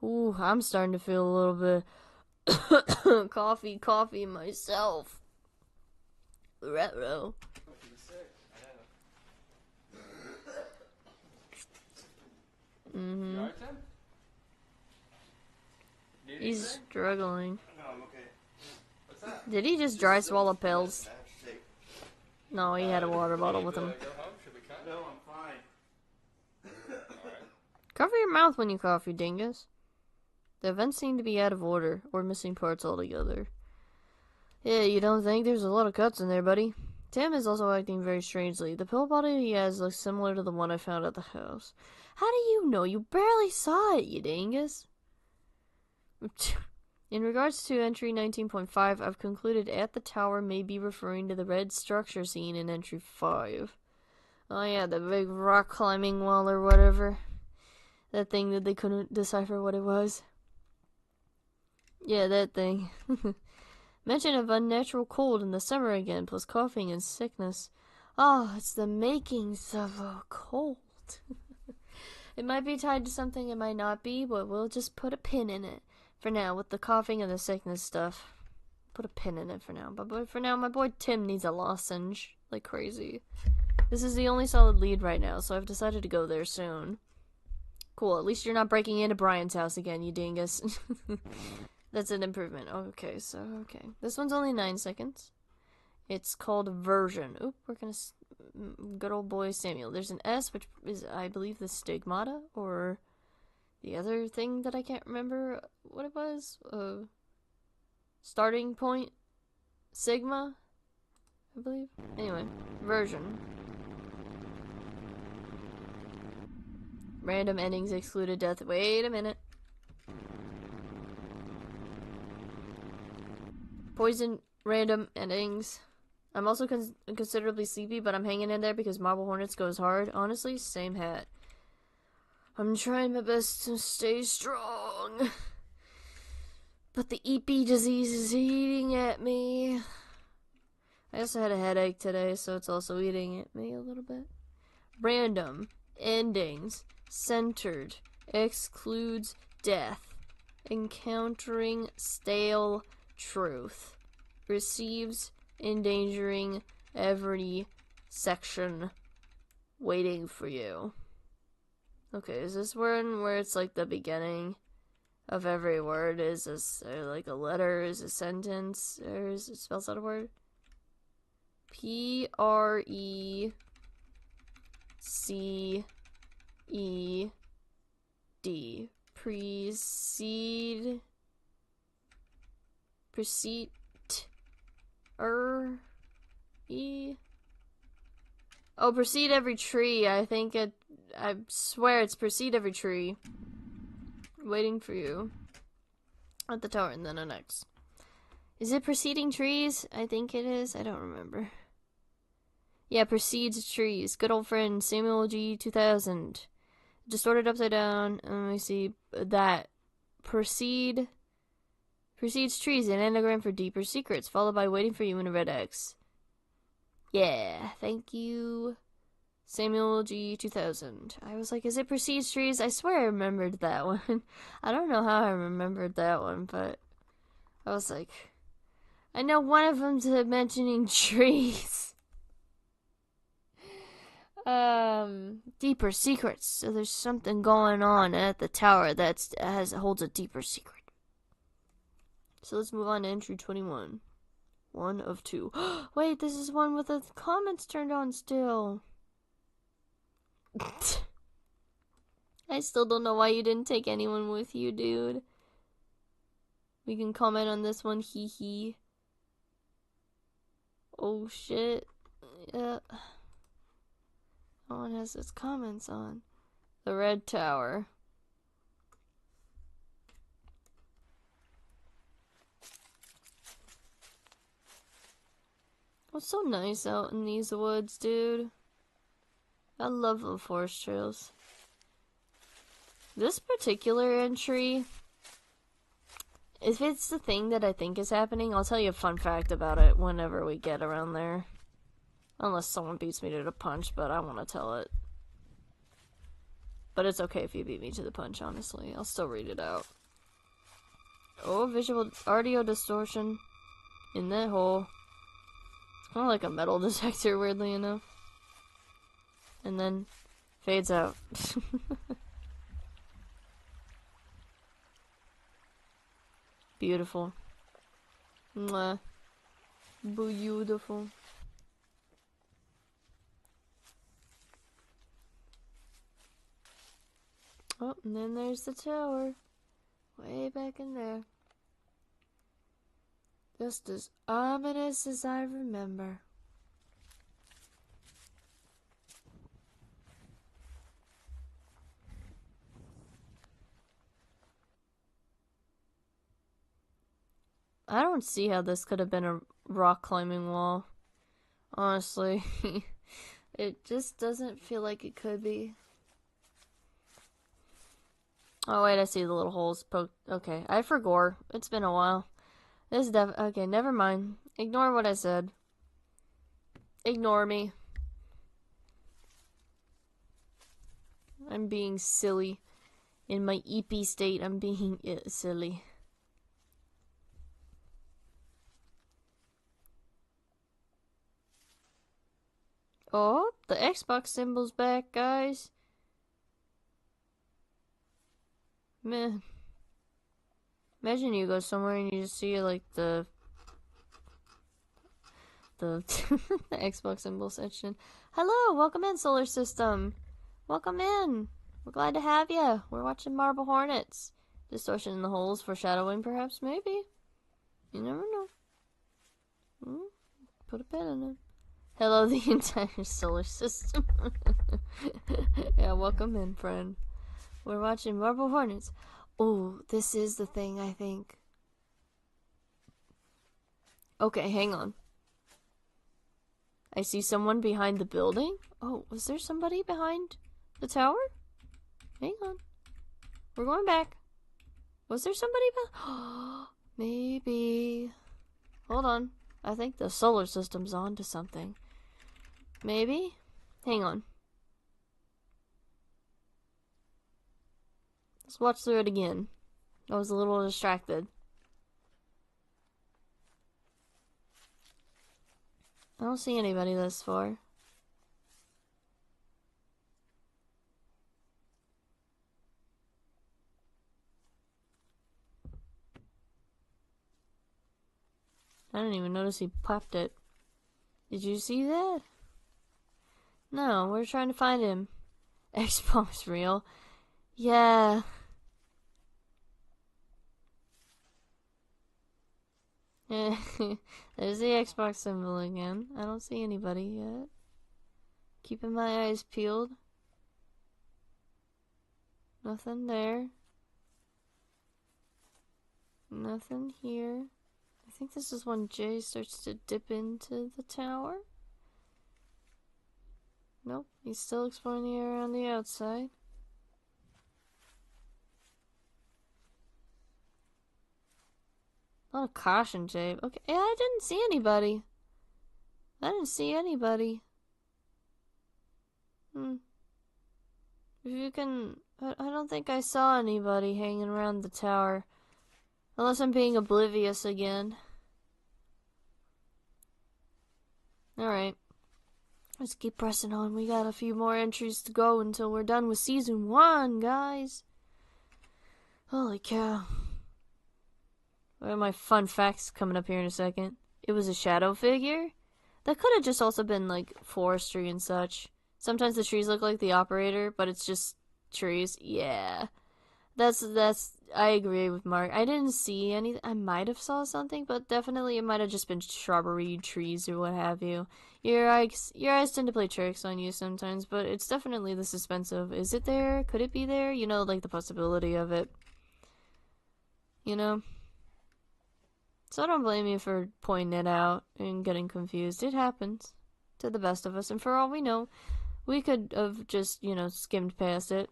B: Ooh, I'm starting to feel a little bit coffee myself. Retro.
I: You alright, Tim? Need
B: He's
I: anything?
B: struggling.
E: No, I'm okay.
I: What's that?
B: Did he just dry swallow pills?
E: Shake.
B: No, he had a water
I: Do we
B: bottle
I: need
B: with
I: to
B: him.
I: Go home? Should we cut?
E: No, I'm fine.
I: Alright.
B: Cover your mouth when you cough, you dingus. The events seem to be out of order, or missing parts altogether. Yeah, you don't think? There's a lot of cuts in there, buddy. Tim is also acting very strangely. The pill bottle he has looks similar to the one I found at the house. How do you know? You barely saw it, you dingus. In regards to entry 19.5, I've concluded at the tower may be referring to the red structure seen in entry 5. Oh yeah, the big rock climbing wall or whatever. That thing that they couldn't decipher what it was. Yeah, that thing. Mention of unnatural cold in the summer again, plus coughing and sickness. Oh, it's the makings of a cold. It might be tied to something, it might not be, but we'll just put a pin in it. For now, with the coughing and the sickness stuff. Put a pin in it for now. But for now, my boy Tim needs a lozenge. Like crazy. This is the only solid lead right now, so I've decided to go there soon. Cool, at least you're not breaking into Brian's house again, you dingus. That's an improvement. Okay. This one's only 9 seconds. It's called version. Oop, we're gonna... Good old boy Samuel. There's an S, which is, I believe, the stigmata, or the other thing that I can't remember what it was. Starting point? Sigma? I believe. Anyway, version. Random endings excluded death. Wait a minute. Poison random endings. I'm also considerably sleepy, but I'm hanging in there because Marble Hornets goes hard. Honestly, same hat. I'm trying my best to stay strong. But the EP disease is eating at me. I also had a headache today, so it's also eating at me a little bit. Random endings. Centered. Excludes death. Encountering stale truth. Receives endangering every section. Waiting for you. Okay, is this one where it's like the beginning of every word? Is this like a letter? Is a sentence? Or is it spells out a word? P-R-E-C-E-D. Precede. Oh, precede every tree. I swear it's precede every tree. Waiting for you. At the tower, and then an X. Is it preceding trees? I think it is. I don't remember. Yeah, precedes trees. Good old friend Samuel G. 2000. Distorted upside down. Let me see. That. Precedes trees, an anagram for deeper secrets, followed by waiting for you in a red X. Yeah, thank you, Samuel G. 2000. I was like, is it precedes trees? I swear I remembered that one. I don't know how I remembered that one, but I was like, I know one of them's mentioning trees. Deeper secrets. So there's something going on at the tower that holds a deeper secret. So let's move on to entry 21. 1 of 2. Wait, this is one with the comments turned on still. I still don't know why you didn't take anyone with you, dude. We can comment on this one, hee hee. Oh shit. Yeah. No one has its comments on. The Red Tower. Oh, it's so nice out in these woods, dude. I love the forest trails. This particular entry, if it's the thing that I think is happening, I'll tell you a fun fact about it whenever we get around there. Unless someone beats me to the punch, but I want to tell it. But it's okay if you beat me to the punch, honestly. I'll still read it out. Oh, visual audio distortion in that hole. It's kind of like a metal detector, weirdly enough. And then fades out. Beautiful. Mwah. Beautiful. Oh, and then there's the tower. Way back in there. Just as ominous as I remember. I don't see how this could have been a rock climbing wall. Honestly. It just doesn't feel like it could be. Oh wait, I see the little holes poked. Okay, I forgot. It's been a while. This is okay, never mind. Ignore what I said. Ignore me. I'm being silly. In my EP state, I'm being silly. Oh, the Xbox symbol's back, guys. Man. Imagine you go somewhere and you just see, like, the the Xbox symbol section. Hello, welcome in, Solar System. Welcome in. We're glad to have you. We're watching Marble Hornets. Distortion in the holes, foreshadowing, perhaps, maybe. You never know. Put a pin in it. Hello, the entire Solar System. Yeah, welcome in, friend. We're watching Marble Hornets. Oh, this is the thing, I think. Okay, hang on. I see someone behind the building. Oh, was there somebody behind the tower? Hang on. We're going back. Was there somebody behind? Maybe. Hold on. I think the solar system's on to something. Maybe? Hang on. Let's watch through it again. I was a little distracted. I don't see anybody this far. I didn't even notice he popped it. Did you see that? No, we're trying to find him. Xbox real. Yeah. There's the Xbox symbol again. I don't see anybody yet. Keeping my eyes peeled. Nothing there. Nothing here. I think this is when Jay starts to dip into the tower. Nope, he's still exploring the area on the outside. A lot of caution tape. Okay, yeah, I didn't see anybody. If you can... I don't think I saw anybody hanging around the tower. Unless I'm being oblivious again. Alright. Let's keep pressing on. We got a few more entries to go until we're done with Season 1, guys. Holy cow. What are my fun facts coming up here in a second? It was a shadow figure? That could have just also been, like, forestry and such. Sometimes the trees look like the operator, but it's just trees. Yeah. That's, I agree with Mark. I didn't see anything. I might have saw something, but definitely it might have just been shrubbery, trees, or what have you. Your eyes tend to play tricks on you sometimes, but it's definitely the suspense of, is it there? Could it be there? You know, like the possibility of it. You know? So I don't blame you for pointing it out and getting confused. It happens to the best of us, and for all we know, we could have just, you know, skimmed past it.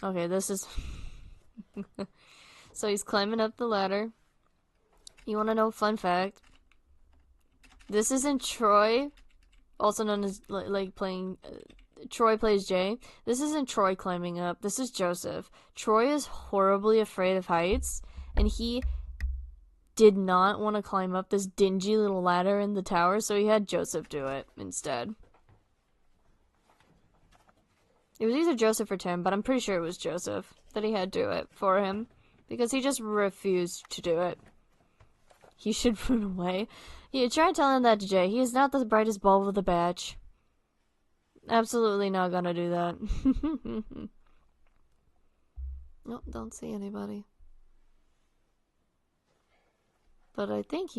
B: Okay, this is... So he's climbing up the ladder. You want to know a fun fact? This isn't Troy, also known as, like playing... Troy plays Jay. This isn't Troy climbing up. This is Joseph. Troy is horribly afraid of heights, and he did not want to climb up this dingy little ladder in the tower, so he had Joseph do it instead. It was either Joseph or Tim, but I'm pretty sure it was Joseph that he had do it for him. because he just refused to do it. He should run away. You try telling that to Jay. He is not the brightest bulb of the batch. Absolutely not gonna do that. Nope, don't see anybody. But I think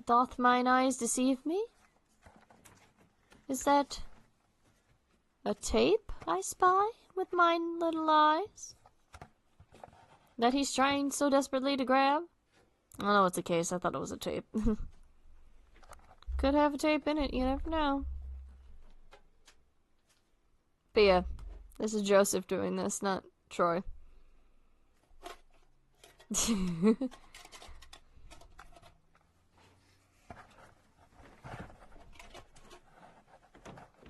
B: doth mine eyes deceive me? Is that a tape I spy with mine little eyes? That he's trying so desperately to grab? I don't know it's a case, I thought it was a tape. Could have a tape in it, you never know. But yeah, this is Joseph doing this, not Troy.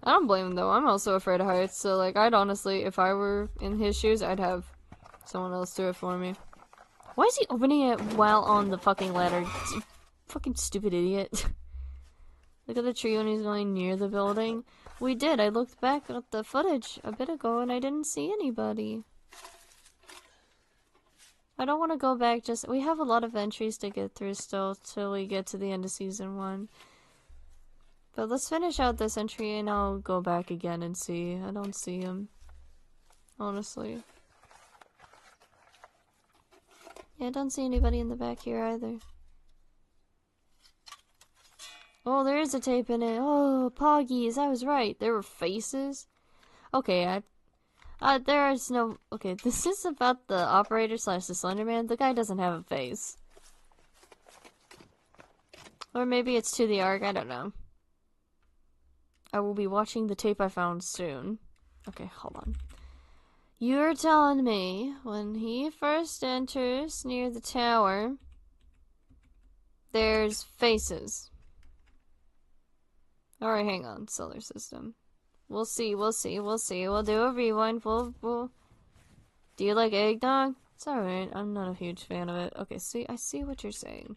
B: I don't blame him though, I'm also afraid of heights, so like, I'd honestly, if I were in his shoes, I'd have someone else do it for me. Why is he opening it while on the fucking ladder? Fucking stupid idiot. Look at the tree when he's going near the building. We did, I looked back at the footage a bit ago and I didn't see anybody. I don't want to go back we have a lot of entries to get through still till we get to the end of season 1. But let's finish out this entry and I'll go back again and see. I don't see him. Honestly. Yeah, I don't see anybody in the back here either. Oh, there is a tape in it. Oh, Poggies, I was right. There were faces. Okay, there is no... Okay, this is about the operator slash the Slenderman. The guy doesn't have a face. Or maybe it's to the arc, I don't know. I will be watching the tape I found soon. Okay, hold on. You're telling me when he first enters near the tower, there's faces. Alright, hang on, solar system. We'll see. We'll do a rewind. We'll... Do you like eggnog? It's alright, I'm not a huge fan of it. Okay, see, I see what you're saying.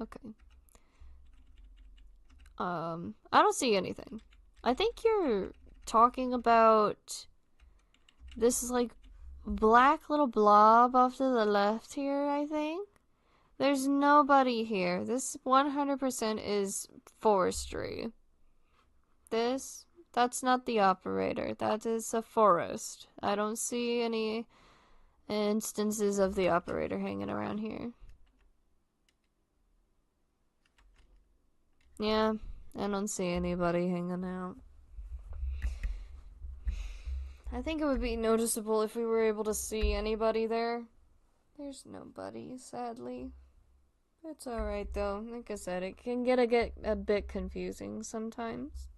B: Okay. I don't see anything. I think you're talking about this is like black little blob off to the left here, I think. There's nobody here. This 100% is forestry. That's not the operator. That is a forest. I don't see any instances of the operator hanging around here. Yeah, I don't see anybody hanging out. I think it would be noticeable if we were able to see anybody there. There's nobody, sadly. It's alright though. Like I said, it can get a bit confusing sometimes.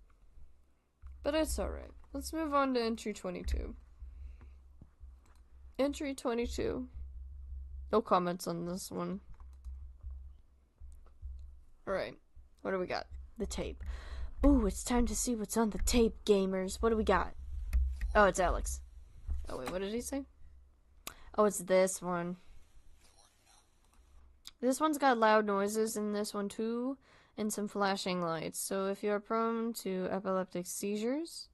B: But it's alright. Let's move on to entry 22. Entry 22. No comments on this one. Alright. What do we got? The tape. Ooh, it's time to see what's on the tape, gamers. What do we got? Oh, it's Alex. Oh, wait, what did he say? Oh, it's this one. This one's got loud noises in this one too, and some flashing lights. So if you're prone to epileptic seizures,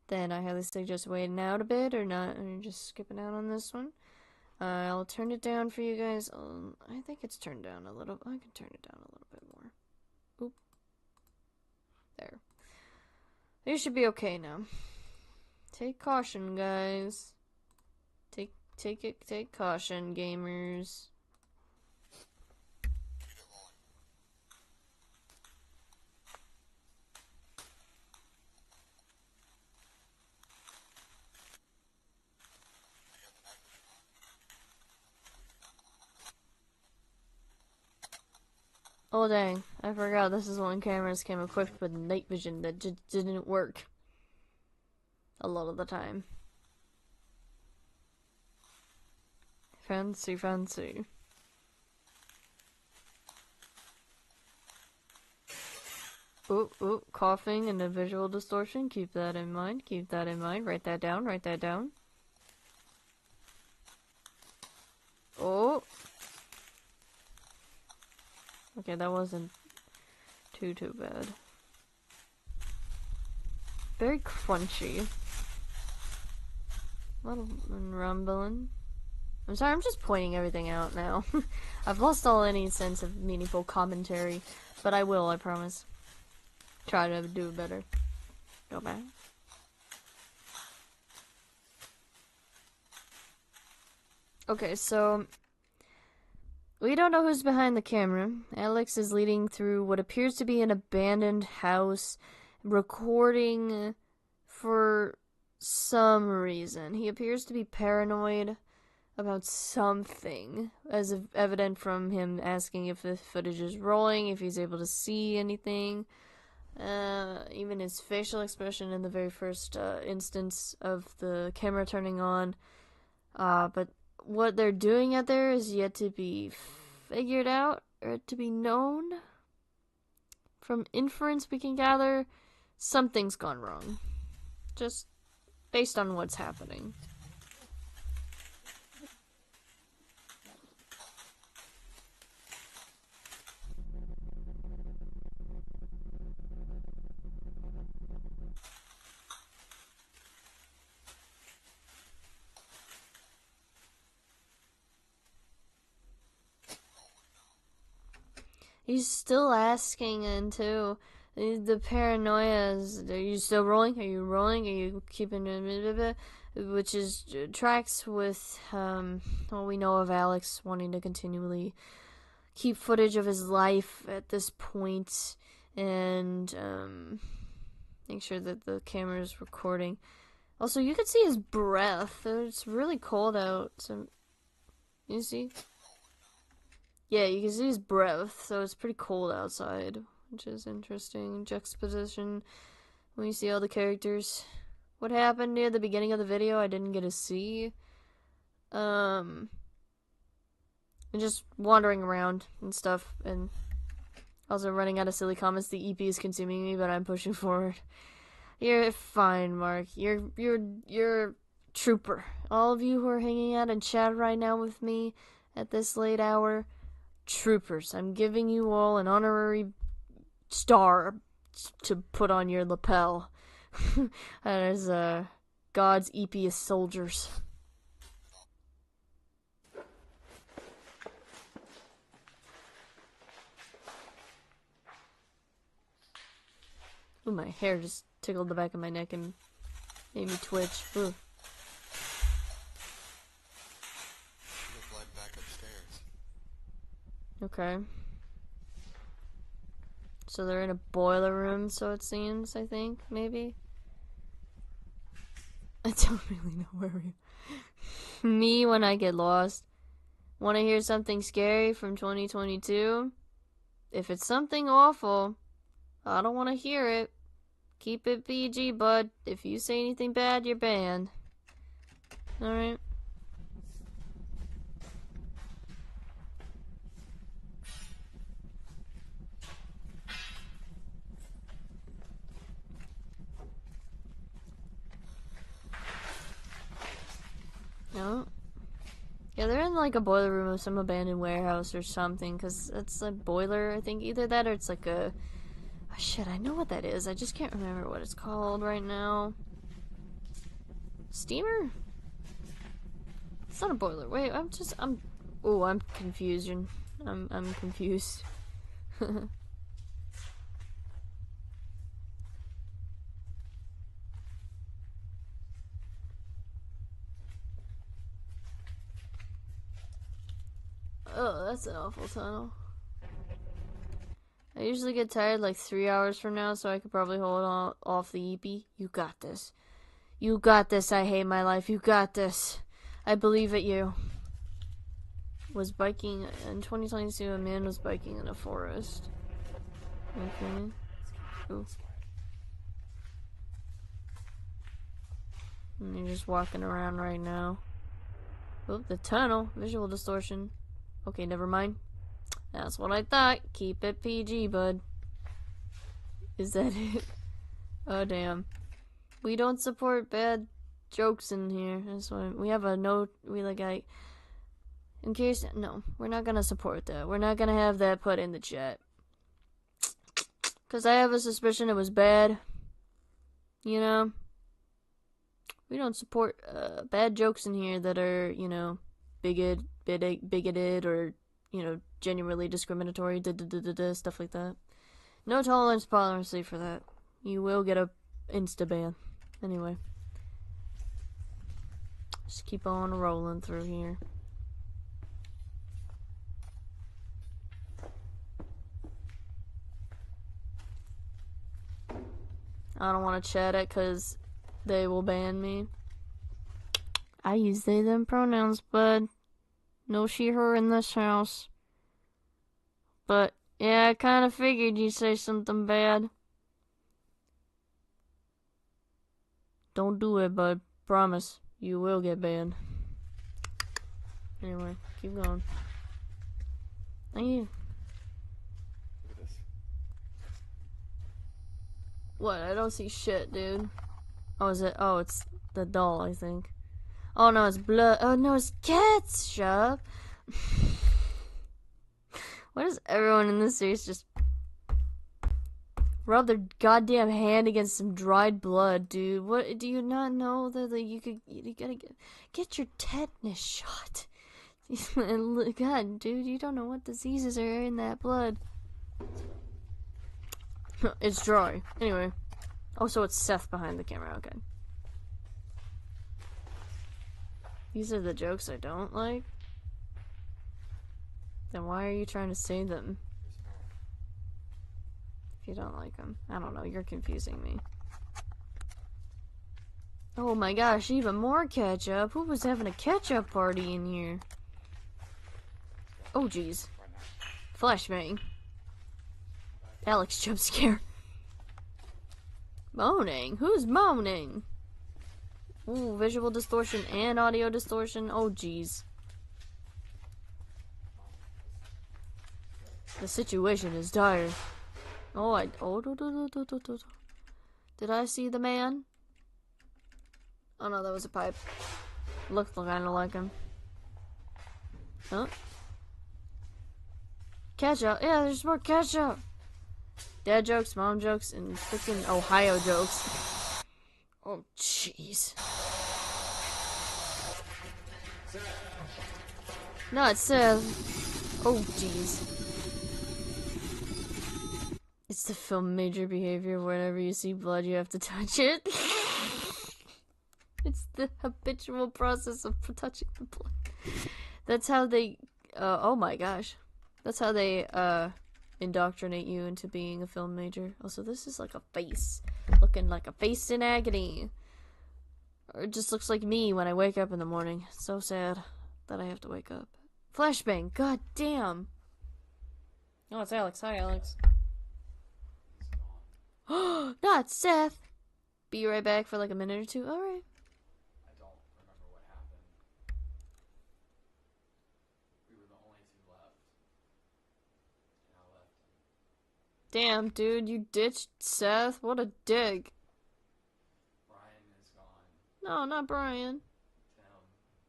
B: then I highly suggest waiting out a bit or not, or just skipping out on this one. I'll turn it down for you guys. I think it's turned down a little. I can turn it down a little bit more. Oop. There. You should be okay now. Take caution, guys. Take caution, gamers. Oh dang, I forgot this is when cameras came equipped with night vision that just didn't work. A lot of the time. Fancy, fancy. Ooh, coughing and a visual distortion. Keep that in mind, Write that down. Oh! Okay, that wasn't too bad. Very crunchy. A lot of rumbling. I'm sorry, I'm just pointing everything out now. I've lost all any sense of meaningful commentary, but I will, I promise. Try to do better. Go back. Okay, so we don't know who's behind the camera. Alex is leading through what appears to be an abandoned house, recording for some reason. He appears to be paranoid about something, as evident from him asking if the footage is rolling, if he's able to see anything. Even his facial expression in the very first instance of the camera turning on. But what they're doing out there is yet to be figured out, or to be known. From inference we can gather, something's gone wrong. Just based on what's happening. He's still asking, and too, the paranoia is, are you still rolling? Are you rolling? Are you keeping, which is, tracks with, what we know of Alex wanting to continually keep footage of his life at this point, and, make sure that the camera is recording. Also, you can see his breath. It's really cold out, so, you see? Yeah, you can see his breath, so it's pretty cold outside, which is interesting. Juxtaposition, when you see all the characters. What happened near the beginning of the video, I didn't get to see. And just wandering around and stuff, and also running out of silly comments. The EP is consuming me, but I'm pushing forward. You're fine, Mark. You're trooper. All of you who are hanging out in chat right now with me at this late hour, troopers. I'm giving you all an honorary star to put on your lapel. That is God's epiest soldiers. Ooh, my hair just tickled the back of my neck and made me twitch. Ooh. Okay. So they're in a boiler room, so it seems, I think, maybe? I don't really know where we are. Me when I get lost. Want to hear something scary from 2022? If it's something awful, I don't want to hear it. Keep it PG, bud. If you say anything bad, you're banned. Alright. No. Yeah, they're in like a boiler room of some abandoned warehouse or something, because it's a boiler, I think. Either that or it's like a... Oh, shit, I know what that is. I just can't remember what it's called right now. Steamer? It's not a boiler. Wait, I'm confused. I'm confused. Oh, that's an awful tunnel. I usually get tired like 3 hours from now, so I could probably hold on off the EP. You got this. You got this. I hate my life. You got this. I believe at you. Was biking in 2022. A man was biking in a forest. Okay. Ooh. And you're just walking around right now. Oh, the tunnel. Visual distortion. Okay, never mind. That's what I thought. Keep it PG, bud. Is that it? Oh, damn. We don't support bad jokes in here. That's why we have a note. In case, no, we're not gonna support that. We're not gonna have that put in the chat. Because I have a suspicion it was bad. You know? We don't support bad jokes in here that are, you know, bigoted or, genuinely discriminatory, stuff like that. No tolerance policy for that. You will get a insta ban. Anyway. Just keep on rolling through here. I don't want to chat it because they will ban me. I use they, them pronouns, bud. No she, her in this house. But, yeah, I kind of figured you'd say something bad. Don't do it, bud. Promise. You will get banned. Anyway, keep going. Thank you.
C: Look at this.
B: What? I don't see shit, dude. Oh, is it? Oh, it's the doll, I think. Oh, no, it's blood. Oh, no, it's cats. Shut up. Why does everyone in this series just rub their goddamn hand against some dried blood, dude? What? Do you not know that you gotta get your tetanus shot? God, dude, you don't know what diseases are in that blood. It's dry. Anyway. Oh, so it's Seth behind the camera. Okay. These are the jokes I don't like. Then why are you trying to say them? If you don't like them. I don't know, you're confusing me. Oh my gosh, even more ketchup. Who was having a ketchup party in here? Oh jeez. Flashbang. Alex jump scare. Moaning? Who's moaning? Ooh, visual distortion and audio distortion. Oh jeez. The situation is dire. Oh, did I see the man? Oh no, that was a pipe. Looked kind of like him. Huh? Ketchup. Yeah, there's more ketchup. Dad jokes, mom jokes, and freaking Ohio jokes. Oh, jeez. No, it says. Oh, jeez. It's the film major behavior. Whenever you see blood, you have to touch it. It's the habitual process of touching the blood. That's how they. Oh my gosh. That's how they indoctrinate you into being a film major. Also, this is like a face. Looking like a face in agony. Or it just looks like me when I wake up in the morning. It's so sad that I have to wake up. Flashbang. God damn. Oh, it's Alex. Hi, Alex. Not Seth. Be right back for like a minute or two. Alright.
C: I don't remember what happened. We were the only two left. And I left him.
B: Damn, dude, you ditched Seth. What a dick.
C: Brian is gone.
B: No, not Brian.
C: Tim.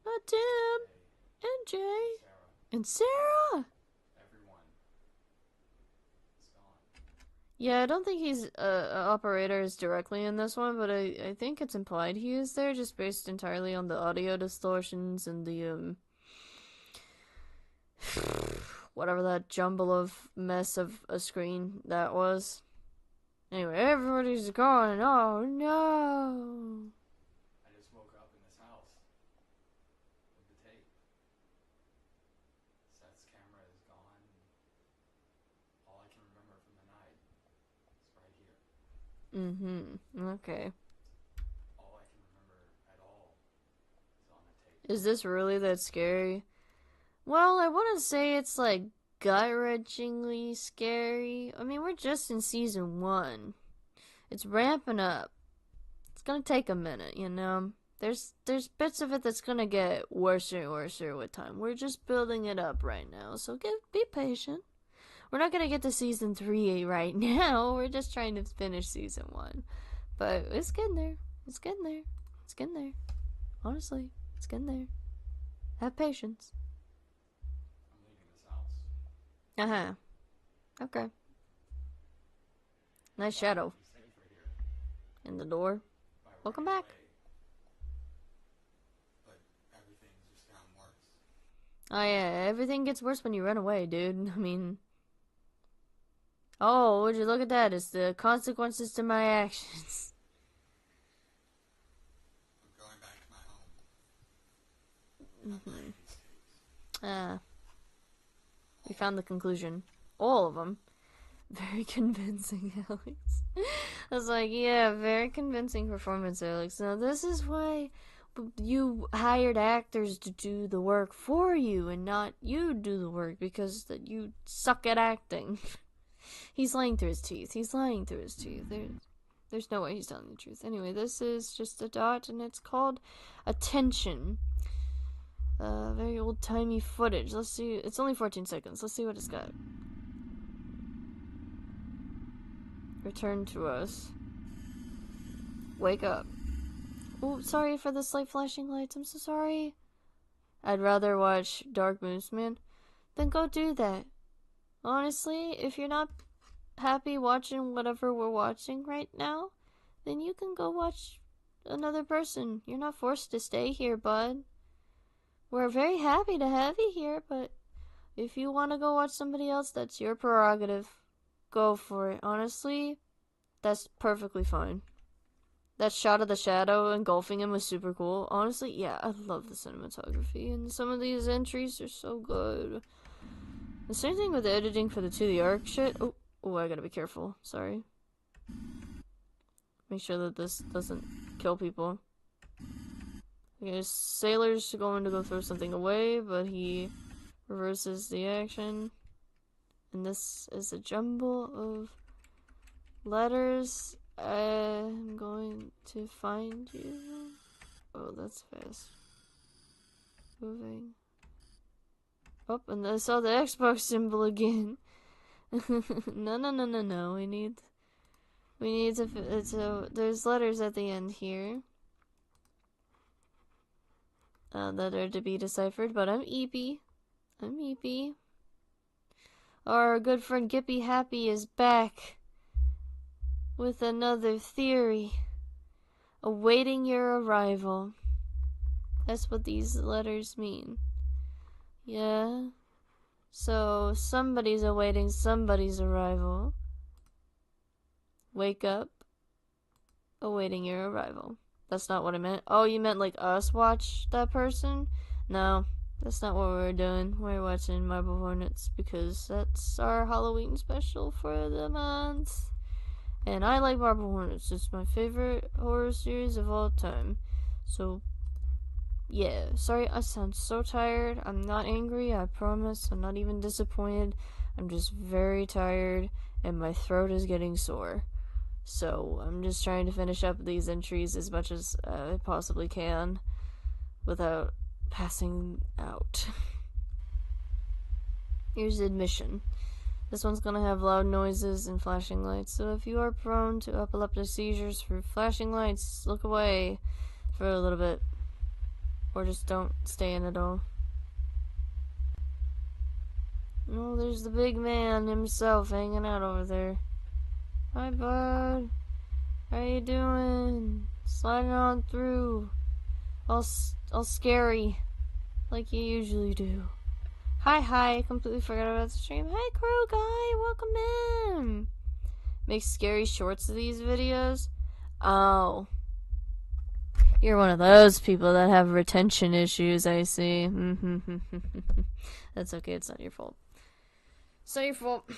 B: Not Tim.
C: Jay.
B: And Jay.
C: Sarah.
B: And Sarah.
C: Everyone is gone.
B: Yeah, I don't think he's operators directly in this one, but I think it's implied he is there, just based entirely on the audio distortions and the whatever that jumble of mess of a screen that was. Anyway, everybody's gone. Oh no.
C: I just woke up in this house with the tape. Seth's camera is gone. All I can remember from the night is right here.
B: Okay.
C: All I can remember at all is on the tape.
B: Is this really that scary? Well, I want to say it's like gut-wrenchingly scary. I mean, we're just in season 1. It's ramping up. It's gonna take a minute, you know? There's bits of it that's gonna get worse and worse with time. We're just building it up right now, so be patient. We're not gonna get to season 3 right now. We're just trying to finish season 1. But it's getting there. It's getting there. It's getting there. Honestly, it's getting there. Have patience.
C: I'm leaving this house.
B: Okay. Nice shadow.
C: Be safer here.
B: In the door.
C: If I
B: Welcome
C: ran
B: back.
C: away. But everything's just gotten worse.
B: Oh yeah, everything gets worse when you run away, dude. I mean... Oh, would you look at that? It's the consequences to my actions.
C: I'm going back to my home.
B: We found the conclusion. All of them. Very convincing, Alex. I was like, yeah, very convincing performance, Alex. Now, this is why you hired actors to do the work for you and not you do the work, because that you suck at acting. He's lying through his teeth. He's lying through his teeth. There's no way he's telling the truth. Anyway, this is just a dot, and it's called Attention. Very old-timey footage. Let's see. It's only 14 seconds. Let's see what it's got. Return to us. Wake up. Oh, sorry for the slight flashing lights. I'm so sorry. I'd rather watch Dark Moose, man. Then go do that. Honestly, if you're not happy watching whatever we're watching right now, then you can go watch another person. You're not forced to stay here, bud. We're very happy to have you here, but if you want to go watch somebody else, that's your prerogative. Go for it. Honestly, that's perfectly fine. That shot of the shadow engulfing him was super cool. Honestly, yeah, I love the cinematography, and some of these entries are so good. The same thing with the editing for the To the Ark shit. Oh, I gotta be careful. Sorry. Make sure that this doesn't kill people. Okay, Sailor's going to go throw something away, but he reverses the action. And this is a jumble of letters. I'm going to find you. Oh, that's fast. Moving. Oh, and I saw the Xbox symbol again. No. We need to, there's letters at the end here. That are to be deciphered, but I'm Eepy. Our good friend Gippy Happy is back with another theory. Awaiting your arrival. That's what these letters mean. Yeah. So, somebody's awaiting somebody's arrival. Wake up. Awaiting your arrival. That's not what I meant. Oh, you meant like us watch that person? No, that's not what we're doing. We're watching Marble Hornets because that's our Halloween special for the month. And I like Marble Hornets. It's my favorite horror series of all time. So, yeah. Sorry, I sound so tired. I'm not angry, I promise. I'm not even disappointed. I'm just very tired and my throat is getting sore. So, I'm just trying to finish up these entries as much as I possibly can without passing out. Here's admission. This one's gonna have loud noises and flashing lights, so if you are prone to epileptic seizures for flashing lights, look away for a little bit. Or just don't stay in at all. Oh, there's the big man himself hanging out over there. Hi, bud. How you doing? Sliding on through. All scary. Like you usually do. Hi. I completely forgot about the stream. Hi, Crow Guy. Welcome in. Make scary shorts of these videos. Oh. You're one of those people that have retention issues, I see. That's okay. It's not your fault. It's not your fault.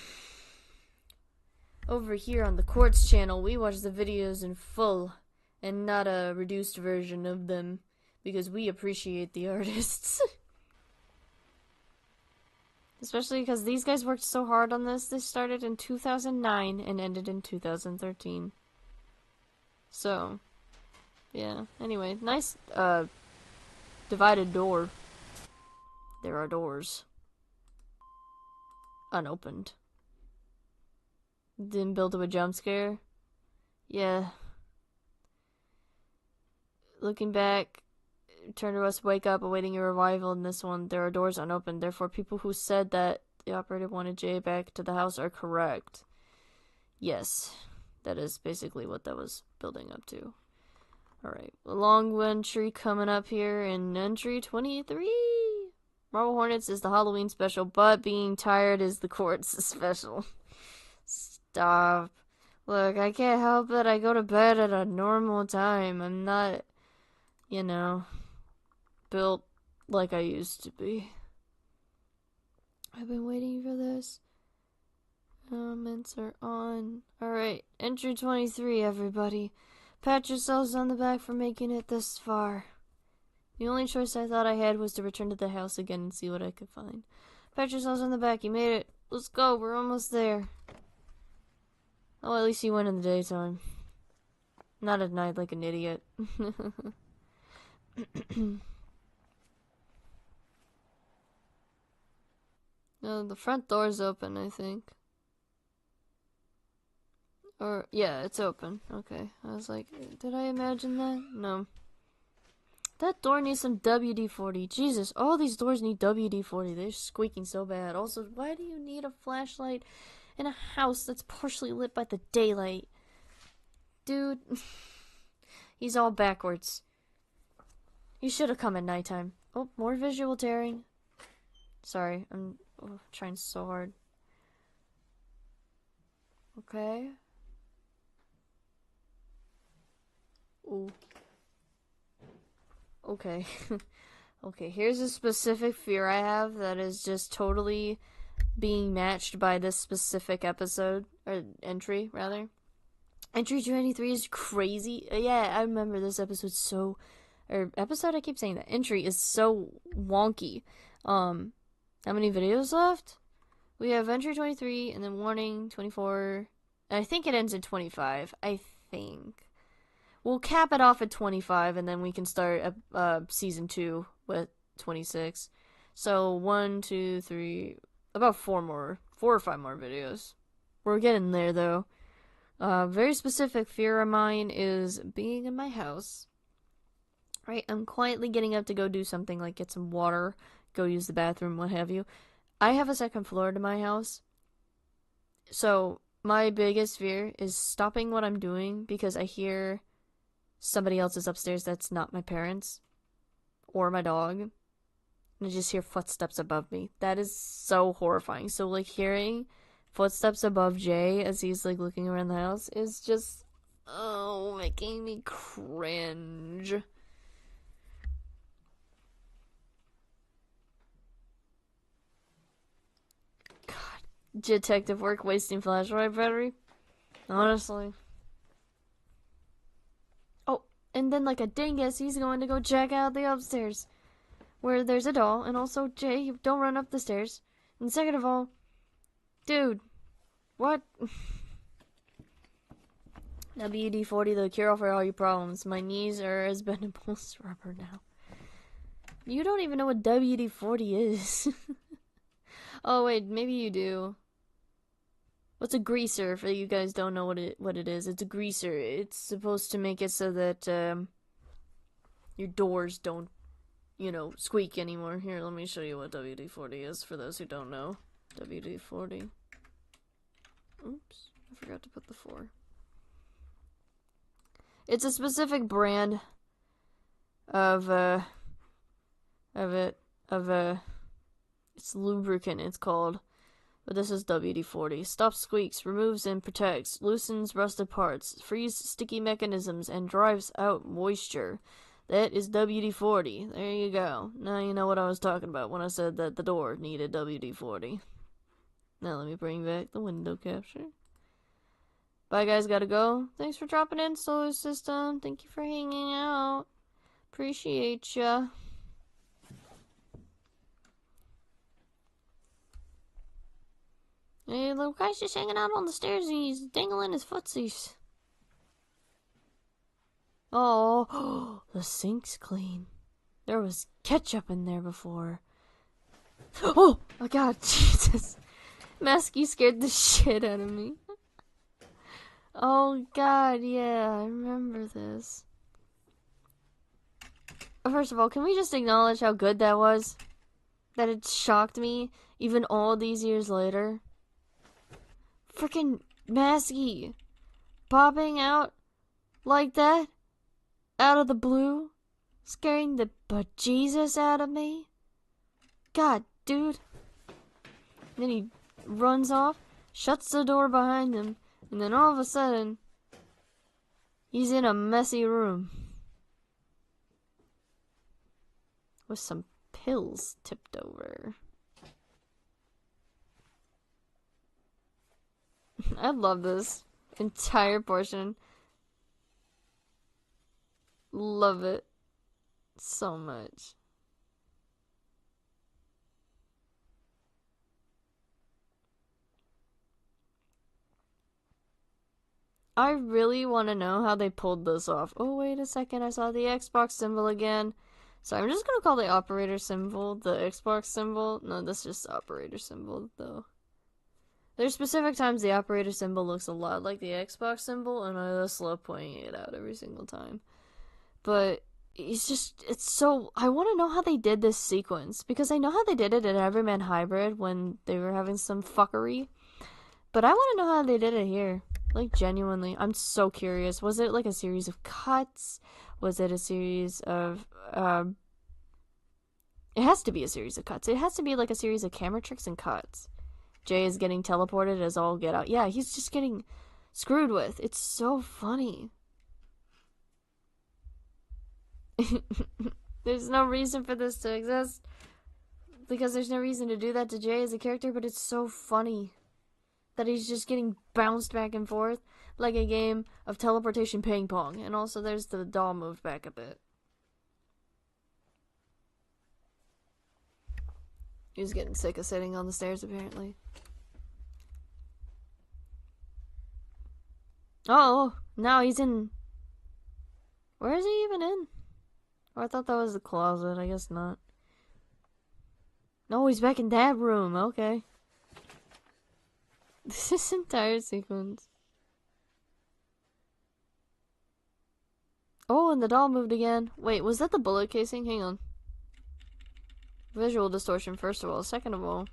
B: Over here on the Quartz channel, we watch the videos in full and not a reduced version of them because we appreciate the artists. Especially because these guys worked so hard on this. This started in 2009 and ended in 2013. So, yeah. Anyway, nice, divided door. There are doors. Unopened. Didn't build up a jump scare. Yeah. Looking back, turn to us, wake up, awaiting your arrival. In this one, there are doors unopened. Therefore, people who said that the operative wanted Jay back to the house are correct. Yes, that is basically what that was building up to. Alright, a long entry coming up here in entry 23. Marble Hornets is the Halloween special, but being tired is the courts special. Stop. Look, I can't help it. I go to bed at a normal time. I'm not, built like I used to be. I've been waiting for this. Elements are on. Alright, entry 23, everybody. Pat yourselves on the back for making it this far. The only choice I thought I had was to return to the house again and see what I could find. Pat yourselves on the back, you made it. Let's go, we're almost there. Oh, at least you went in the daytime. Not at night like an idiot. No, the front door's open, I think. Or, yeah, it's open. Okay. I was like, did I imagine that? No. That door needs some WD-40. Jesus, all these doors need WD-40. They're squeaking so bad. Also, why do you need a flashlight in a house that's partially lit by the daylight? Dude. He's all backwards. He should have come at nighttime. Oh, more visual tearing. Sorry, I'm trying so hard. Okay. Ooh. Okay. Okay, here's a specific fear I have that is just totally being matched by this specific episode, or entry, rather. Entry 293 is crazy. Yeah, I remember this episode I keep saying that. Entry is so wonky. How many videos left? We have entry 23, and then warning 24. I think it ends at 25. I think. We'll cap it off at 25, and then we can start season 2 with 26. So 1, 2, 3, about 4 or 5 more videos. We're getting there, though. Very specific fear of mine is being in my house. Right, I'm quietly getting up to go do something, like get some water, go use the bathroom, what have you. I have a second floor to my house. So my biggest fear is stopping what I'm doing because I hear somebody else is upstairs that's not my parents or my dog, and I just hear footsteps above me. That is so horrifying. So like hearing footsteps above Jay as he's like looking around the house is just making me cringe. God, detective work wasting flashlight battery. Honestly. And then, like a dingus, he's going to go check out the upstairs, where there's a doll, and also, Jay, don't run up the stairs. And second of all, dude, what? WD-40, the cure for all your problems. My knees are as bendable as rubber now. You don't even know what WD-40 is. Oh, wait, maybe you do. What's a greaser, for you guys don't know what it is? It's a greaser. It's supposed to make it so that your doors don't, squeak anymore. Here, let me show you what WD-40 is for those who don't know. WD-40. Oops, I forgot to put the 4. It's a specific brand of it's lubricant, it's called. But this is WD-40. Stops squeaks, removes and protects, loosens rusted parts, frees sticky mechanisms, and drives out moisture. That is WD-40. There you go. Now you know what I was talking about when I said that the door needed WD-40. Now let me bring back the window capture. Bye guys, gotta go. Thanks for dropping in, Solar System. Thank you for hanging out. Appreciate ya. Hey, little guy's just hanging out on the stairs and he's dangling his footsies. Oh, the sink's clean. There was ketchup in there before. Oh, my God, Jesus. Masky scared the shit out of me. Oh, God, yeah, I remember this. First of all, can we just acknowledge how good that was? That it shocked me, even all these years later. Freaking Masky popping out like that out of the blue, scaring the bejesus out of me. God, dude. And then he runs off, shuts the door behind him, and then all of a sudden, he's in a messy room. With some pills tipped over. I love this entire portion. Love it so much. I really want to know how they pulled this off. Oh, wait a second. I saw the Xbox symbol again. So I'm just going to call the operator symbol the Xbox symbol. No, that's just the operator symbol, though. There's specific times the operator symbol looks a lot like the Xbox symbol, and I just love pointing it out every single time. But it's so... I want to know how they did this sequence, because I know how they did it in Everyman Hybrid when they were having some fuckery. But I want to know how they did it here. Like, genuinely. I'm so curious. Was it like a series of cuts? Was it a series of... It has to be a series of cuts. It has to be like a series of camera tricks and cuts. Jay is getting teleported as all get out. Yeah, he's just getting screwed with. It's so funny. There's no reason for this to exist. Because there's no reason to do that to Jay as a character, but it's so funny. That he's just getting bounced back and forth like a game of teleportation ping pong. And also there's the doll moved back a bit. He's getting sick of sitting on the stairs apparently. Oh, now he's in... Where is he even in? Oh, I thought that was the closet. I guess not. No, he's back in that room. Okay. This entire sequence. Oh, and the doll moved again. Wait, was that the bullet casing? Hang on. Visual distortion, first of all. Second of all.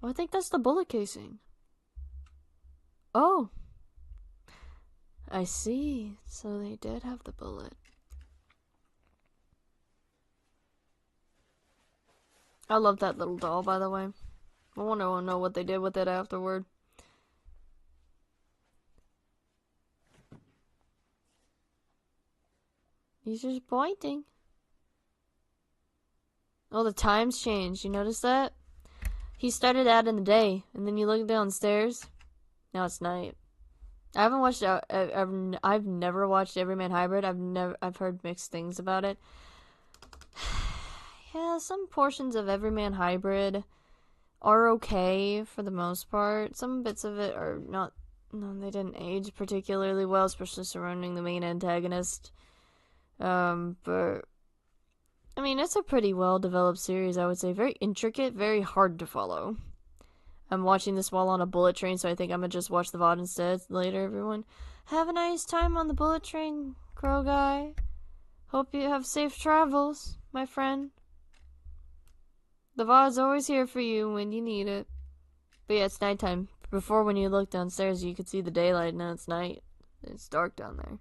B: Oh, I think that's the bullet casing. Oh. I see. So they did have the bullet. I love that little doll, by the way. I want to know what they did with it afterward. He's just pointing. Oh, the times changed. You notice that? He started out in the day, and then you look downstairs. Now it's night. I haven't watched. I've never watched Everyman Hybrid. I've heard mixed things about it. Yeah, some portions of Everyman Hybrid are okay for the most part. Some bits of it are not. No, they didn't age particularly well, especially surrounding the main antagonist. But I mean, it's a pretty well-developed series, I would say. Very intricate, very hard to follow. I'm watching this while on a bullet train, so I think I'm gonna just watch the VOD instead later, everyone. Have a nice time on the bullet train, Crow Guy. Hope you have safe travels, my friend. The VOD's always here for you when you need it. But yeah, it's nighttime. Before, when you look downstairs, you could see the daylight. Now it's night. It's dark down there.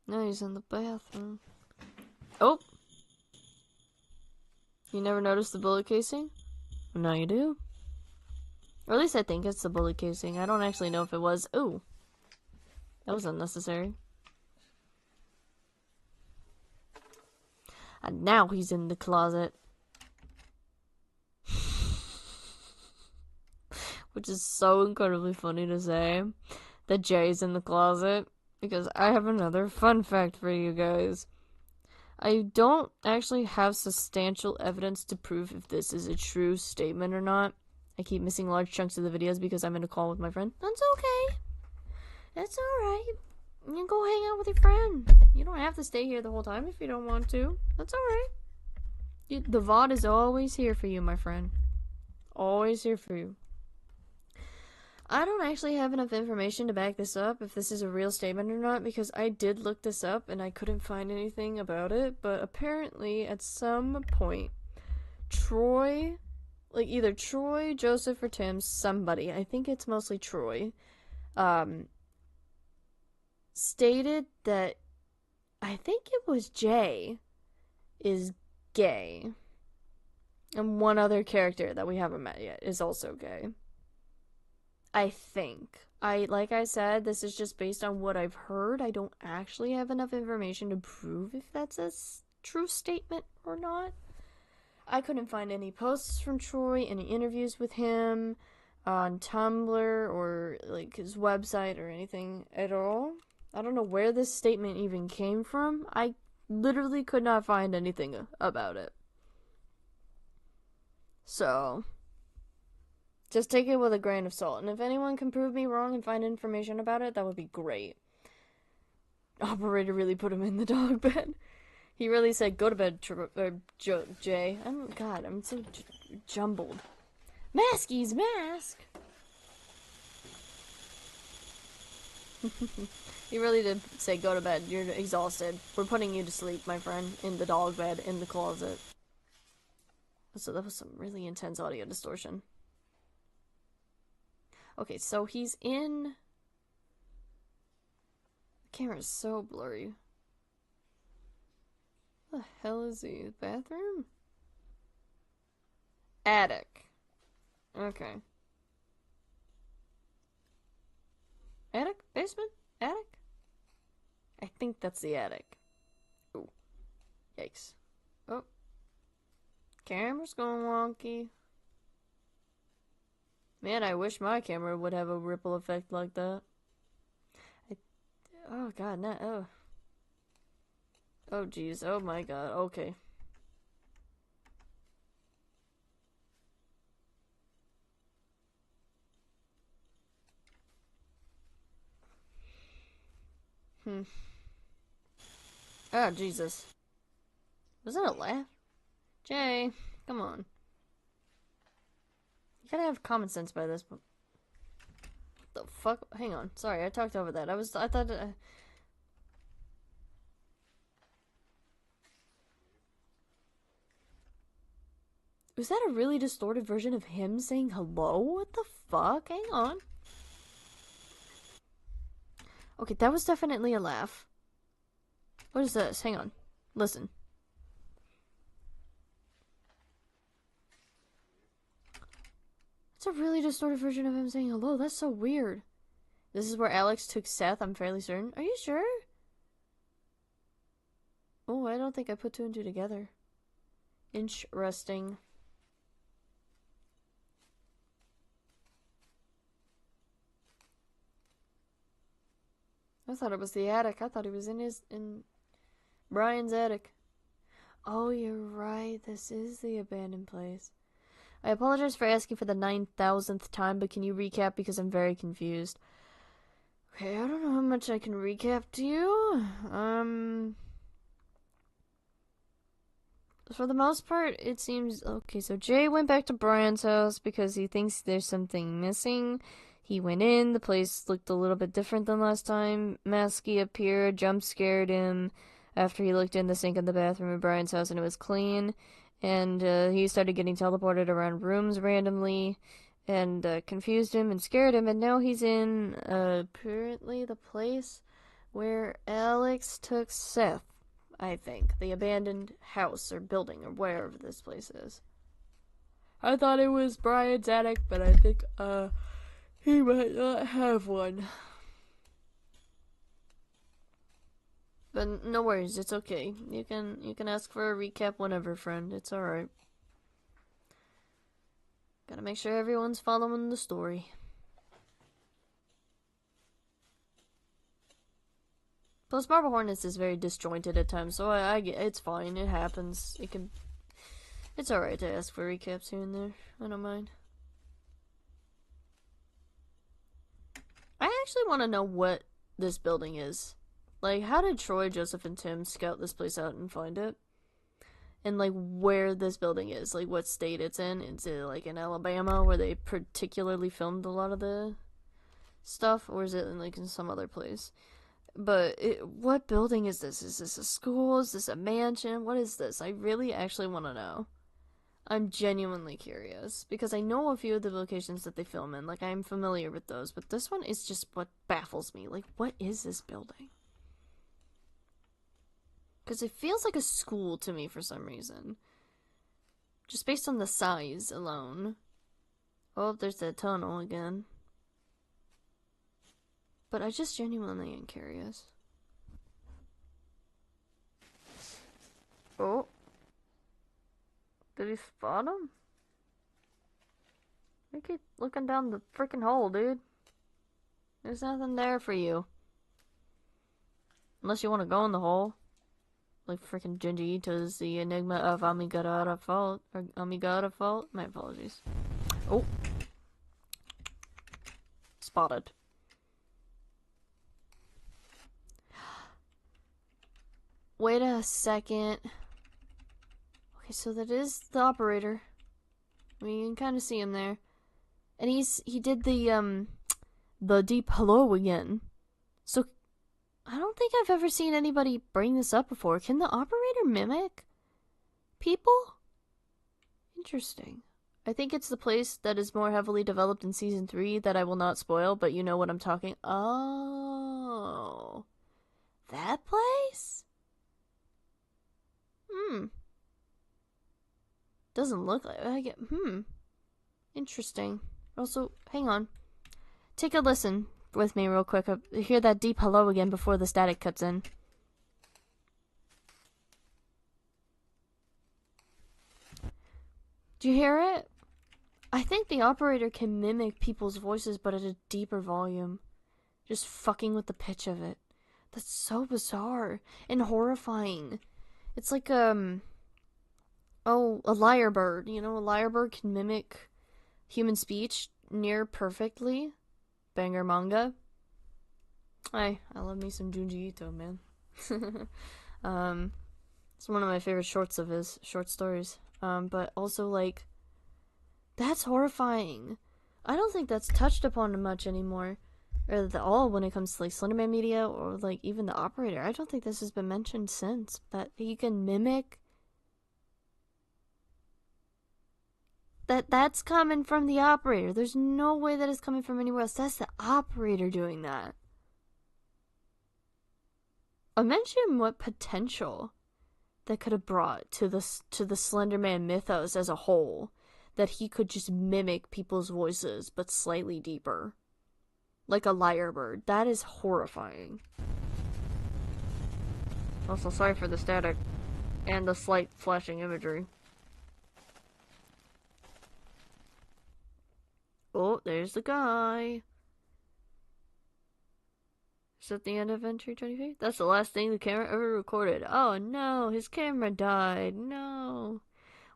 B: No, he's in the bathroom. Oh! You never noticed the bullet casing? Well, now you do. Or at least I think it's the bullet casing. I don't actually know if it was. Ooh. That was unnecessary. And now he's in the closet. Which is so incredibly funny to say. That Jay's in the closet. Because I have another fun fact for you guys. I don't actually have substantial evidence to prove if this is a true statement or not. I keep missing large chunks of the videos because I'm in a call with my friend. That's okay. That's alright. You can go hang out with your friend. You don't have to stay here the whole time if you don't want to. That's alright. The VOD is always here for you, my friend. Always here for you. I don't actually have enough information to back this up, if this is a real statement or not, because I did look this up and I couldn't find anything about it, but apparently at some point, Troy, like either Troy, Joseph, or Tim, somebody, I think it's mostly Troy, stated that I think it was Jay is gay. And one other character that we haven't met yet is also gay. I think. Like I said, this is just based on what I've heard. I don't actually have enough information to prove if that's a true statement or not. I couldn't find any posts from Troy, any interviews with him on Tumblr or like his website or anything at all. I don't know where this statement even came from. I literally could not find anything about it. So, just take it with a grain of salt. And if anyone can prove me wrong and find information about it, that would be great. Operator really put him in the dog bed. He really said, go to bed, Jay. I'm so jumbled. Maskie's mask! He really did say, go to bed. You're exhausted. We're putting you to sleep, my friend. In the dog bed, in the closet. So that was some really intense audio distortion. Okay, so he's in... The camera's so blurry. What the hell is he? Bathroom? Attic. Okay. Attic? Basement? Attic? I think that's the attic. Ooh. Yikes. Oh. Camera's going wonky. Man, I wish my camera would have a ripple effect like that. Oh god, no. Oh. Oh jeez. Oh my god. Okay. Oh Jesus. Was that a laugh? Jay, come on. You gotta have common sense by this. What the fuck? Hang on. Sorry, I talked over that. I thought. Was that a really distorted version of him saying hello? What the fuck? Hang on. Okay, that was definitely a laugh. What is this? Hang on. Listen. It's a really distorted version of him saying hello. That's so weird. This is where Alex took Seth, I'm fairly certain. Are you sure? Oh, I don't think I put two and two together. Interesting. I thought it was the attic. I thought he was in Brian's attic. Oh, you're right. This is the abandoned place. I apologize for asking for the 9,000th time, but can you recap because I'm very confused. Okay, I don't know how much I can recap to you. For the most part, it seems... Okay, so Jay went back to Brian's house because he thinks there's something missing. He went in, the place looked a little bit different than last time. Masky appeared, jump scared him after he looked in the sink in the bathroom of Brian's house and it was clean. And he started getting teleported around rooms randomly and confused him and scared him. And now he's in apparently the place where Alex took Seth, I think. The abandoned house or building or wherever this place is. I thought it was Brian's attic, but I think he might not have one. But no worries, it's okay. You can ask for a recap whenever, friend. It's alright. Gotta make sure everyone's following the story. Plus, Marble Hornets is very disjointed at times, so I get it's fine. It happens. It's alright to ask for recaps here and there. I don't mind. I actually want to know what this building is. Like, how did Troy, Joseph, and Tim scout this place out and find it? And, like, where this building is. Like, what state it's in. Is it, like, in Alabama, where they particularly filmed a lot of the stuff? Or is it, like, in some other place? But, what building is this? Is this a school? Is this a mansion? What is this? I really actually want to know. I'm genuinely curious because I know a few of the locations that they film in. Like, I'm familiar with those, but this one is just what baffles me. Like, what is this building? Because it feels like a school to me for some reason. Just based on the size alone. Oh, there's that tunnel again. But I just genuinely am curious. Oh. Did he spot him? I keep looking down the freaking hole, dude. There's nothing there for you. Unless you want to go in the hole. Like freaking Junji Ito's The Enigma of Amigara Fault. Or Amigara Fault? My apologies. Oh. Spotted. Wait a second. Okay, so that is the operator. I mean, you can kind of see him there. And he did the deep hello again. So, I don't think I've ever seen anybody bring this up before. Can the operator mimic people? Interesting. I think it's the place that is more heavily developed in Season 3 that I will not spoil, but you know what I'm talking. Oh. That place? Doesn't look like I get. Interesting. Also, hang on. Take a listen with me real quick. Hear that deep hello again before the static cuts in. Do you hear it? I think the operator can mimic people's voices, but at a deeper volume. Just fucking with the pitch of it. That's so bizarre and horrifying. It's like, a lyrebird. You know, a lyrebird can mimic human speech near perfectly. Banger manga. I love me some Junji Ito, man. It's one of my favorite short stories. But also, like, that's horrifying. I don't think that's touched upon much anymore. Or at all when it comes to, like, Slenderman media or, like, even the operator. I don't think this has been mentioned since. That he can mimic. That's coming from the operator. There's no way that is coming from anywhere else. That's the operator doing that. Imagine what potential that could have brought to the Slenderman mythos as a whole. That he could just mimic people's voices, but slightly deeper. Like a lyrebird. That is horrifying. Also, sorry for the static. And the slight flashing imagery. Oh, there's the guy. Is that the end of entry 23? That's the last thing the camera ever recorded. Oh no, his camera died. No.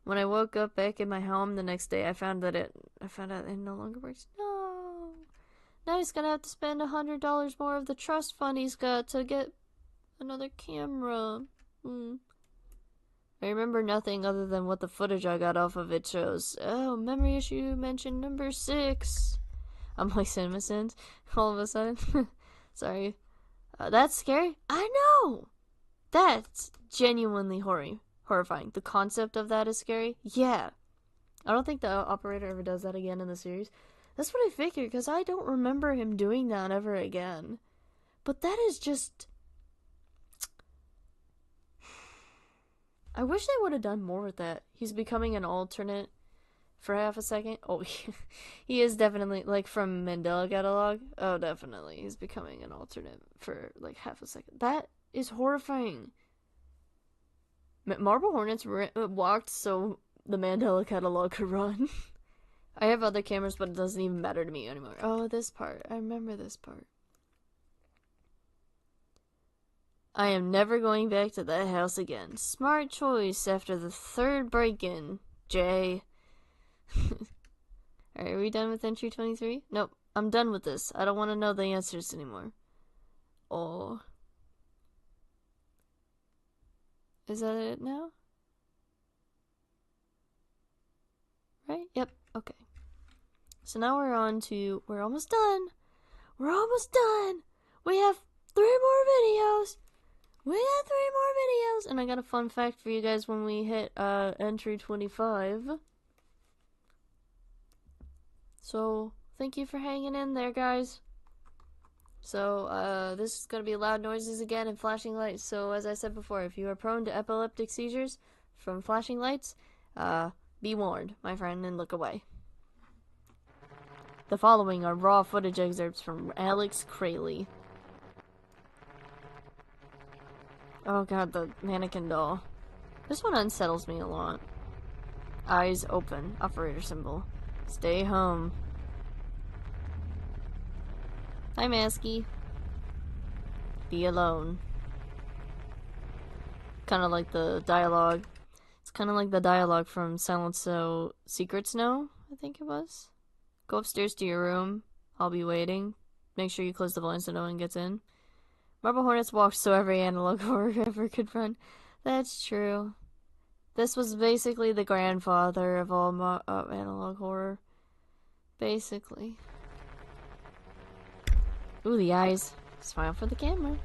B: When I woke up back in my home the next day, I found out it no longer works. No. Now he's gonna have to spend $100 more of the trust fund he's got to get another camera. I remember nothing other than what the footage I got off of it shows. Oh, memory issue mentioned number 6. I'm like CinemaSins all of a sudden. Sorry. That's scary? I know! That's genuinely horrifying. The concept of that is scary? Yeah. I don't think the operator ever does that again in the series. That's what I figured, because I don't remember him doing that ever again. But that is just... I wish they would have done more with that. He's becoming an alternate for half a second. Oh, he is definitely, like, from Mandela Catalog. Oh, definitely. He's becoming an alternate for, like, half a second. That is horrifying. Marble Hornets walked so the Mandela Catalog could run. I have other cameras, but it doesn't even matter to me anymore. Oh, this part. I remember this part. I am never going back to that house again. Smart choice after the 3rd break-in, Jay. Alright, are we done with entry 23? Nope, I'm done with this. I don't want to know the answers anymore. Oh. Is that it now? Right? Yep, okay. So now we're almost done. We're almost done. We have 3 more videos. We got 3 more videos! And I got a fun fact for you guys when we hit entry 25. So, thank you for hanging in there, guys. So, this is going to be loud noises again and flashing lights. So, as I said before, if you are prone to epileptic seizures from flashing lights, be warned, my friend, and look away. The following are raw footage excerpts from Alex Kralie. Oh god, the mannequin doll. This one unsettles me a lot. Eyes open, operator symbol. Stay home. Hi, Masky. Be alone. Kind of like the dialogue. It's kind of like the dialogue from Silent So Secrets No, I think it was. Go upstairs to your room. I'll be waiting. Make sure you close the blinds so no one gets in. Marble Hornets walked so every analog horror ever could run. That's true. This was basically the grandfather of all analog horror. Basically. Ooh, the eyes. Smile for the camera.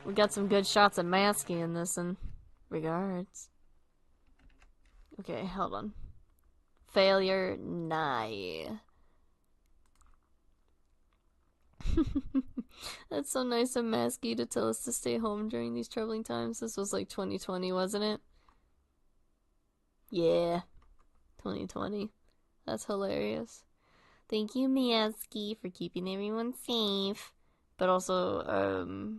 B: We got some good shots of Masky in this one. Regards. Okay, hold on. Failure, nigh. That's so nice of Masky to tell us to stay home during these troubling times. This was like 2020, wasn't it? Yeah. 2020. That's hilarious. Thank you, Masky, for keeping everyone safe. But also,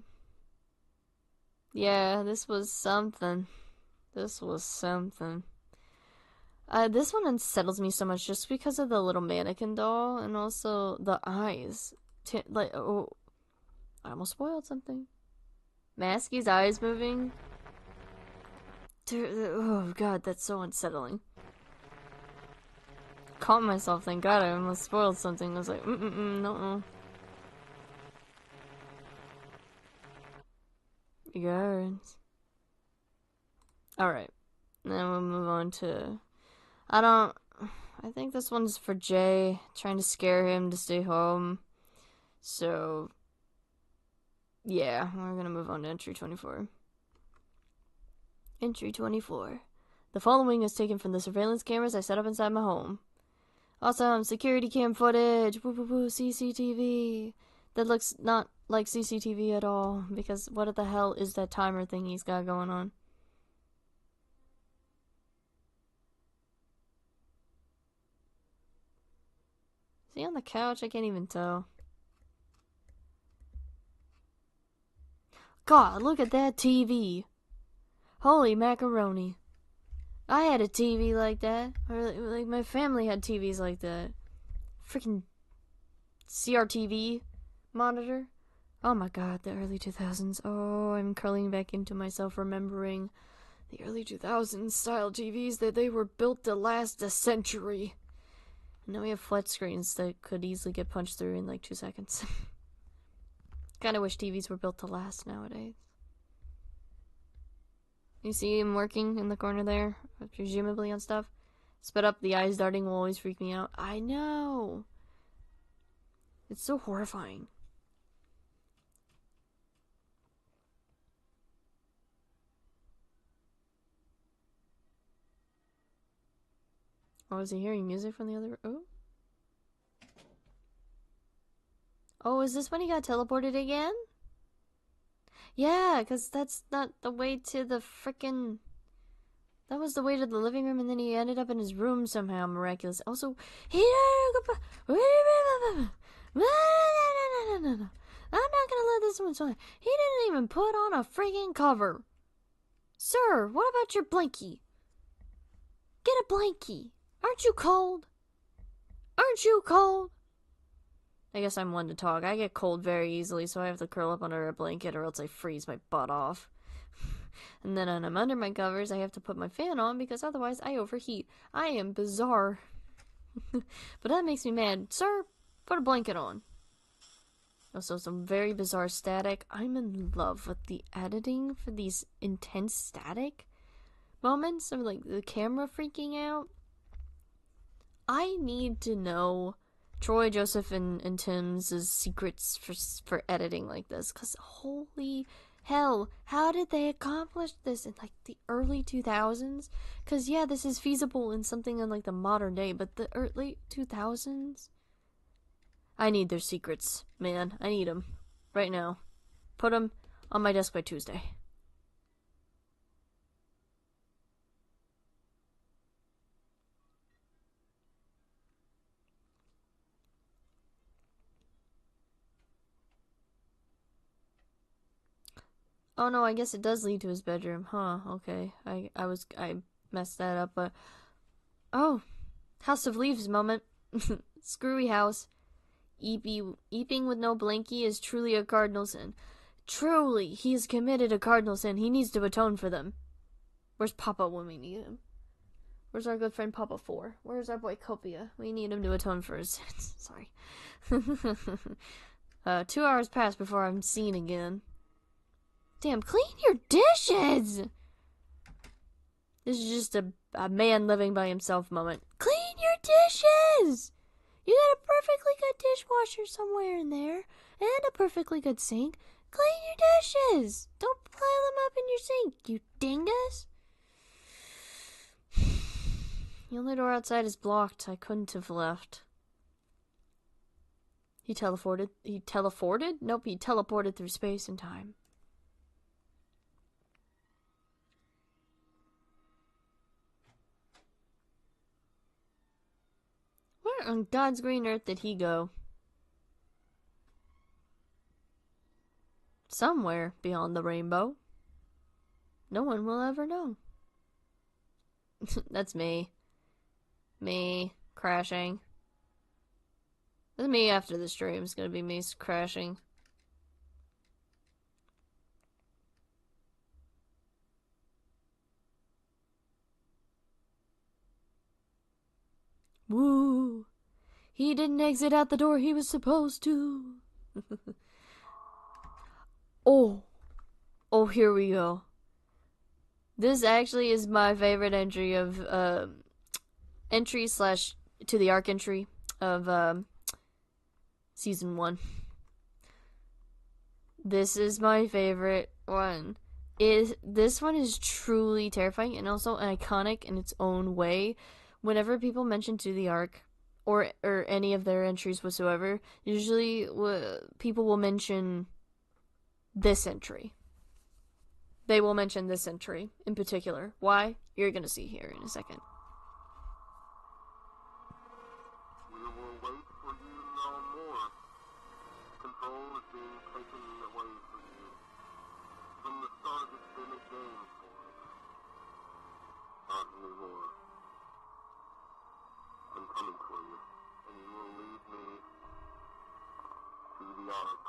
B: yeah, this was something. This was something. This one unsettles me so much just because of the little mannequin doll and also the eyes. Like, oh, I almost spoiled something. Masky's eyes moving. Oh god, that's so unsettling. Caught myself, thank god, I almost spoiled something. I was like, no. Regards. Alright. Then we'll move on to... I think this one's for Jay. Trying to scare him to stay home. So... yeah, we're gonna move on to entry 24. Entry 24. The following is taken from the surveillance cameras I set up inside my home. Awesome, security cam footage! Woo woo woo, CCTV! That looks not like CCTV at all, because what the hell is that timer thing he's got going on? Is he on the couch? I can't even tell. God, look at that TV! Holy macaroni. I had a TV like that. Or, like, my family had TVs like that. Freaking CRTV monitor. Oh my god, the early 2000s. Oh, I'm curling back into myself remembering the early 2000s style TVs that they were built to last a century. And now we have flat screens that could easily get punched through in like 2 seconds. Kinda wish TVs were built to last nowadays. You see him working in the corner there, presumably on stuff. Sped up, the eyes darting will always freak me out. I know! It's so horrifying. Oh, is he hearing music from the other... oh? Oh, is this when he got teleported again? Yeah, because that's not the way to the frickin'... that was the way to the living room, and then he ended up in his room somehow, miraculous. Also, he... I'm not gonna let this one slide. He didn't even put on a friggin' cover. Sir, what about your blankie? Get a blankie. Aren't you cold? Aren't you cold? I guess I'm one to talk. I get cold very easily, so I have to curl up under a blanket or else I freeze my butt off. And then when I'm under my covers, I have to put my fan on because otherwise I overheat. I am bizarre. But that makes me mad. Sir, put a blanket on. Also, some very bizarre static. I'm in love with the editing for these intense static moments of like the camera freaking out. I need to know Troy, Joseph, and Tim's secrets for editing like this. Because holy hell, how did they accomplish this in like the early 2000s? Because yeah, this is feasible in something in like the modern day, but the early 2000s? I need their secrets, man. I need them right now. Put them on my desk by Tuesday. Oh no, I guess it does lead to his bedroom. Huh, okay. I messed that up, but oh, House of Leaves moment. Screwy house. Eeping with no blankie is truly a cardinal sin. Truly, he has committed a cardinal sin. He needs to atone for them. Where's Papa when we need him? Where's our good friend Papa 4? Where's our boy Copia? We need him to atone for his sins. Sorry. 2 hours pass before I'm seen again. Damn, clean your dishes! This is just a man living by himself moment. Clean your dishes! You got a perfectly good dishwasher somewhere in there, and a perfectly good sink. Clean your dishes! Don't pile them up in your sink, you dingus! The only door outside is blocked. I couldn't have left. He teleported? Nope, he teleported through space and time. Where on God's green earth did he go? Somewhere beyond the rainbow. No one will ever know. That's me. Me crashing. That's me after the stream. It's gonna be me crashing. Woo! He didn't exit out the door he was supposed to. Oh, here we go. This actually is my favorite entry of entry slash to the arc entry of season 1. This is my favorite one. This one is truly terrifying and also iconic in its own way. Whenever people mention to the arc or any of their entries whatsoever, usually people will mention this entry. They will mention this entry in particular. Why? You're gonna see here in a second.
H: We will wait for you no more. Control is being taken away from you. From the start, it's been a game for us. Not anymore. I'm coming for you, and you will lead me to the ark.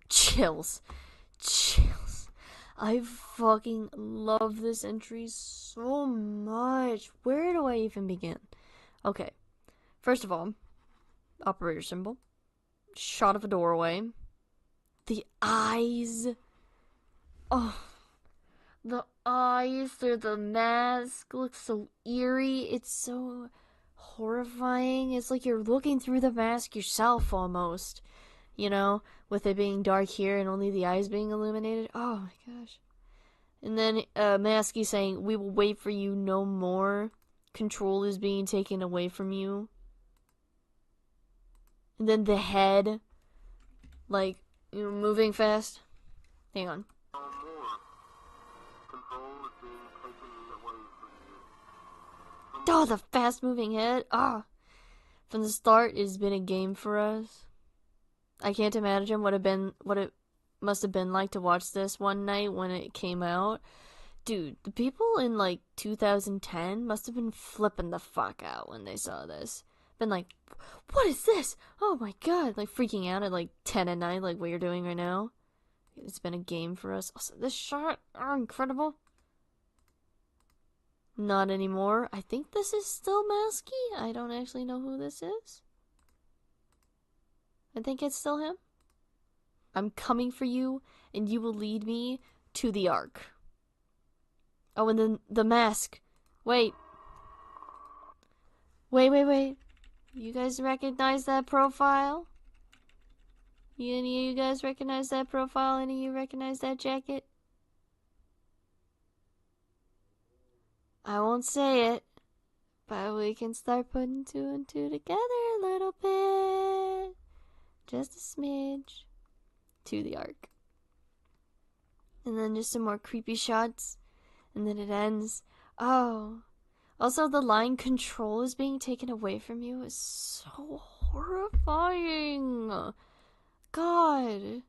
B: Chills. I fucking love this entry so much. Where do I even begin? Okay. First of all, operator symbol. Shot of a doorway. The eyes. Oh. The eyes through the mask looks so eerie. It's so horrifying. It's like you're looking through the mask yourself almost. You know, with it being dark here and only the eyes being illuminated. Oh my gosh. And then Masky saying, "We will wait for you no more. Control is being taken away from you." And then the head, like, you know, moving fast. Hang on.
H: No more. Control is being taken away from you.
B: Oh, the fast moving head. Ah. From the start, it's been a game for us. I can't imagine what it must have been like to watch this one night when it came out. Dude, the people in like 2010 must have been flipping the fuck out when they saw this. Been like, what is this? Oh my god, like freaking out at like 10 at night, like what you're doing right now. It's been a game for us. Also, this shot, incredible. Not anymore. I think this is still Masky. I don't actually know who this is. I think it's still him. I'm coming for you, and you will lead me to the ark. Oh, and then the mask. Wait, Wait. You guys recognize that profile? Any of you guys recognize that profile? Any of you recognize that jacket? I won't say it, but we can start putting two and two together a little bit. Just a smidge. To the arc. And then just some more creepy shots. And then it ends. Oh. Also, the line control is being taken away from you is so horrifying. God.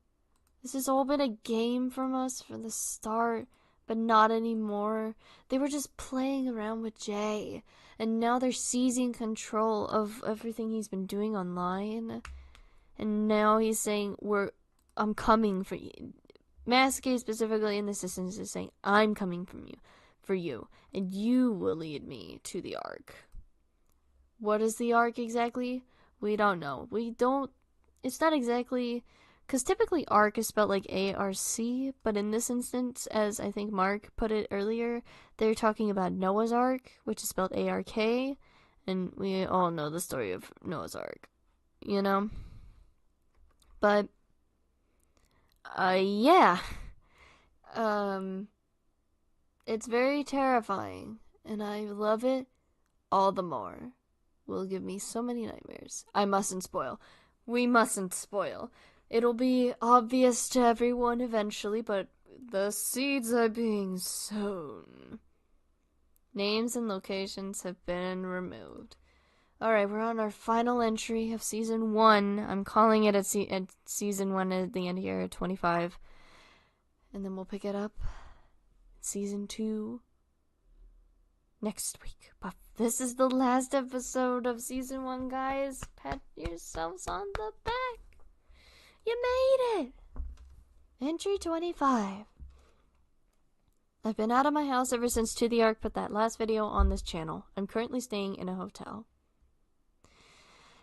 B: This has all been a game from us from the start, but not anymore. They were just playing around with Jay, and now they're seizing control of everything he's been doing online. And now he's saying, I'm coming for you. Masqué specifically in this instance is saying, I'm coming for you, and you will lead me to the Ark. What is the Ark exactly? We don't know. It's not exactly, because typically Ark is spelled like A-R-C, but in this instance, as I think Mark put it earlier, they're talking about Noah's Ark, which is spelled A-R-K, and we all know the story of Noah's Ark, you know? But, yeah. It's very terrifying, and I love it all the more. Will give me so many nightmares. I mustn't spoil. We mustn't spoil. It'll be obvious to everyone eventually, but the seeds are being sown. Names and locations have been removed. Alright, we're on our final entry of Season 1. I'm calling it at Season 1 at the end here at 25. And then we'll pick it up Season 2 next week. But this is the last episode of Season 1, guys. Pat yourselves on the back. You made it! Entry 25. I've been out of my house ever since To the Ark put that last video on this channel. I'm currently staying in a hotel.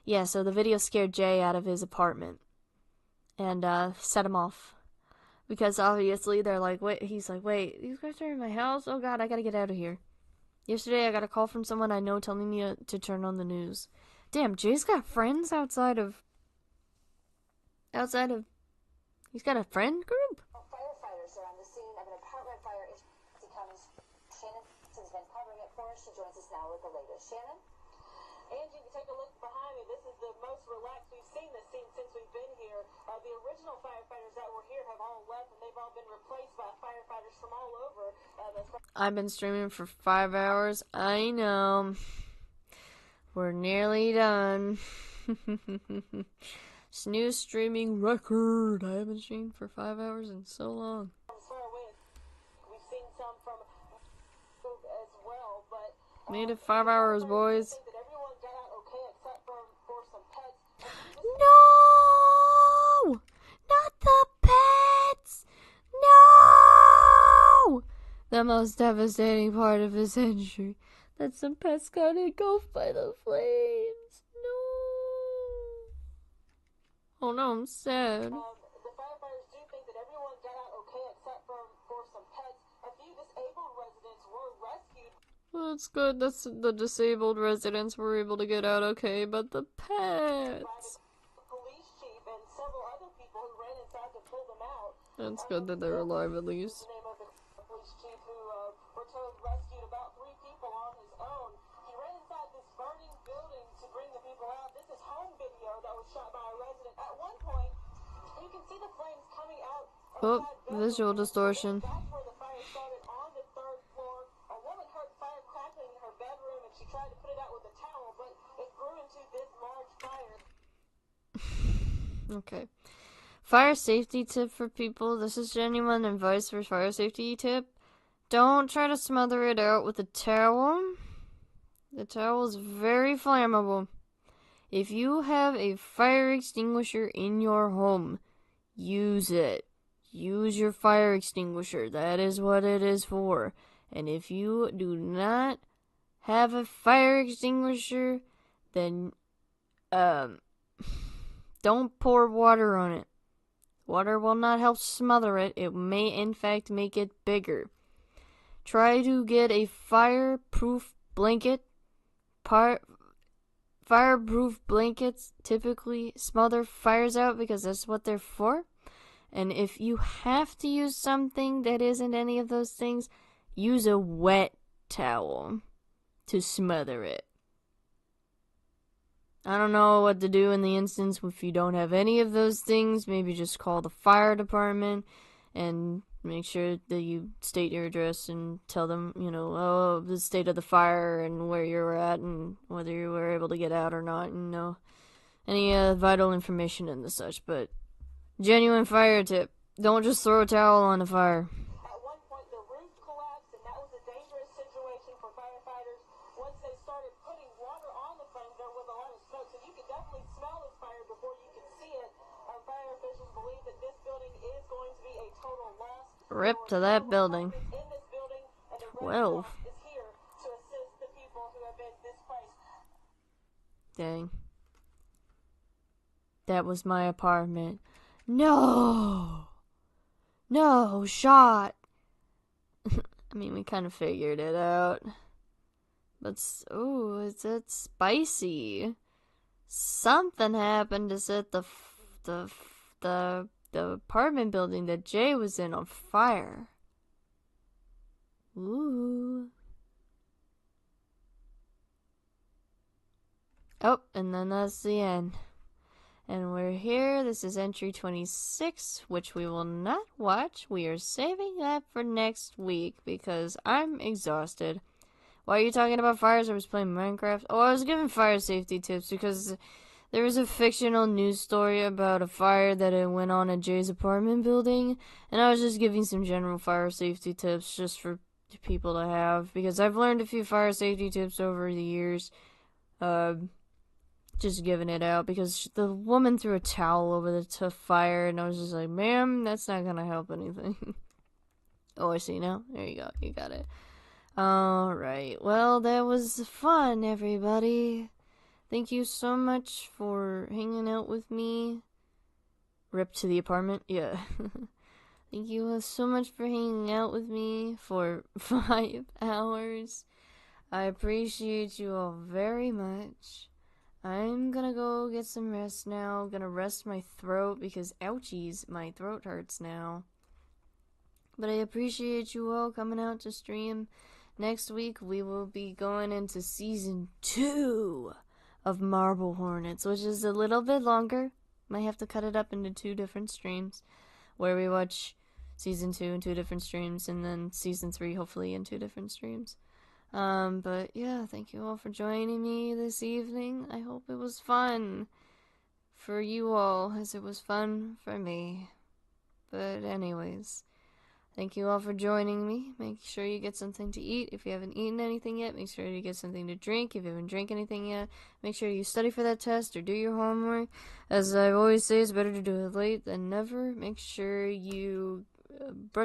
B: Yeah, so the video scared Jay out of his apartment. And set him off. Because obviously they're like, he's like, wait, these guys are in my house? Oh god, I gotta get out of here. Yesterday I got a call from someone I know telling me to turn on the news. Damn, Jay's got friends outside of... He's got a friend group?
J: Firefighters are on the scene of an apartment fire in County. Shannon has been covering it for us. She joins us now with the latest. Shannon?
K: Angie, you take a look behind me. This is the most relaxed we've seen this scene since we've been here. The original firefighters that were here have all left, and they've all been replaced by firefighters from all over.
B: I've been streaming for 5 hours. I know. We're nearly done. Snooze streaming record. I haven't streamed for 5 hours in so long.
K: As far away, we've seen some from as well, but
B: made it 5 hours, boys. No! Not the pets! No! The most devastating part of this entry. That some pets got engulfed by the flames. No! Oh no, I'm sad.
K: The firefighters do think that everyone got out okay except for some pets. A few disabled residents were rescued.
B: Well, that's good. That's the disabled residents were able to get out okay, but the pets. That's good that they're alive at least.
K: The name of the police chief who we're told rescued about 3 people on his own. He ran inside this burning building to bring the people out. This is home video that was shot by a resident. At one point, you can see the flames coming out.
B: Oh, visual distortion.
K: That's where the fire started on the 3rd floor. A woman heard fire crackling in her bedroom and she tried to put it out with a towel, but it grew into this large fire.
B: Okay. Fire safety tip for people. This is genuine advice for fire safety tip. Don't try to smother it out with a towel. The towel is very flammable. If you have a fire extinguisher in your home, use it. Use your fire extinguisher. That is what it is for. And if you do not have a fire extinguisher, then don't pour water on it. Water will not help smother it. It may, in fact, make it bigger. Try to get a fireproof blanket. fireproof blankets typically smother fires out because that's what they're for. And if you have to use something that isn't any of those things, use a wet towel to smother it. I don't know what to do in the instance if you don't have any of those things. Maybe just call the fire department and make sure that you state your address and tell them, the state of the fire and where you're at and whether you were able to get out or not, any vital information and the such. But genuine fire tip, don't just throw a towel on the fire.
K: At one point, the roof collapsed, and that was a dangerous situation for firefighters. Once they started putting water on the flames, there was a lot of smoke, so you could definitely smell this fire before you could see it. Fire officials believe that this building is going to be a total loss.
B: Rip to that building.
K: In this building, and the
B: 12.
K: Red Cross is here to assist the people who have been displaced.
B: Dang. That was my apartment. No! No, shot! I mean, we kind of figured it out. But, it's spicy. Something happened to set the apartment building that Jay was in on fire. Ooh. Oh, and then that's the end. And we're here. This is entry 26, which we will not watch. We are saving that for next week because I'm exhausted. Why are you talking about fires? I was playing Minecraft. Oh, I was giving fire safety tips because there was a fictional news story about a fire that it went on at Jay's apartment building. And I was just giving some general fire safety tips just for people to have. Because I've learned a few fire safety tips over the years. Just giving it out because the woman threw a towel over the fire and I was just like, ma'am, that's not gonna help anything. Oh, I see now. There you go. You got it. Alright. Well, that was fun, everybody. Thank you so much for hanging out with me. Rip to the apartment. Yeah. Thank you so much for hanging out with me for 5 hours. I appreciate you all very much. I'm gonna go get some rest now. I'm gonna rest my throat because, ouchies, my throat hurts now. But I appreciate you all coming out to stream. Next week, we will be going into Season 2 of Marble Hornets, which is a little bit longer. Might have to cut it up into 2 different streams, where we watch Season 2 in 2 different streams, and then Season 3, hopefully, in 2 different streams. But yeah, thank you all for joining me this evening. I hope it was fun for you all, as it was fun for me. But anyways, thank you all for joining me. Make sure you get something to eat. If you haven't eaten anything yet, make sure you get something to drink. If you haven't drank anything yet, make sure you study for that test or do your homework. As I always say, it's better to do it late than never. Make sure you brush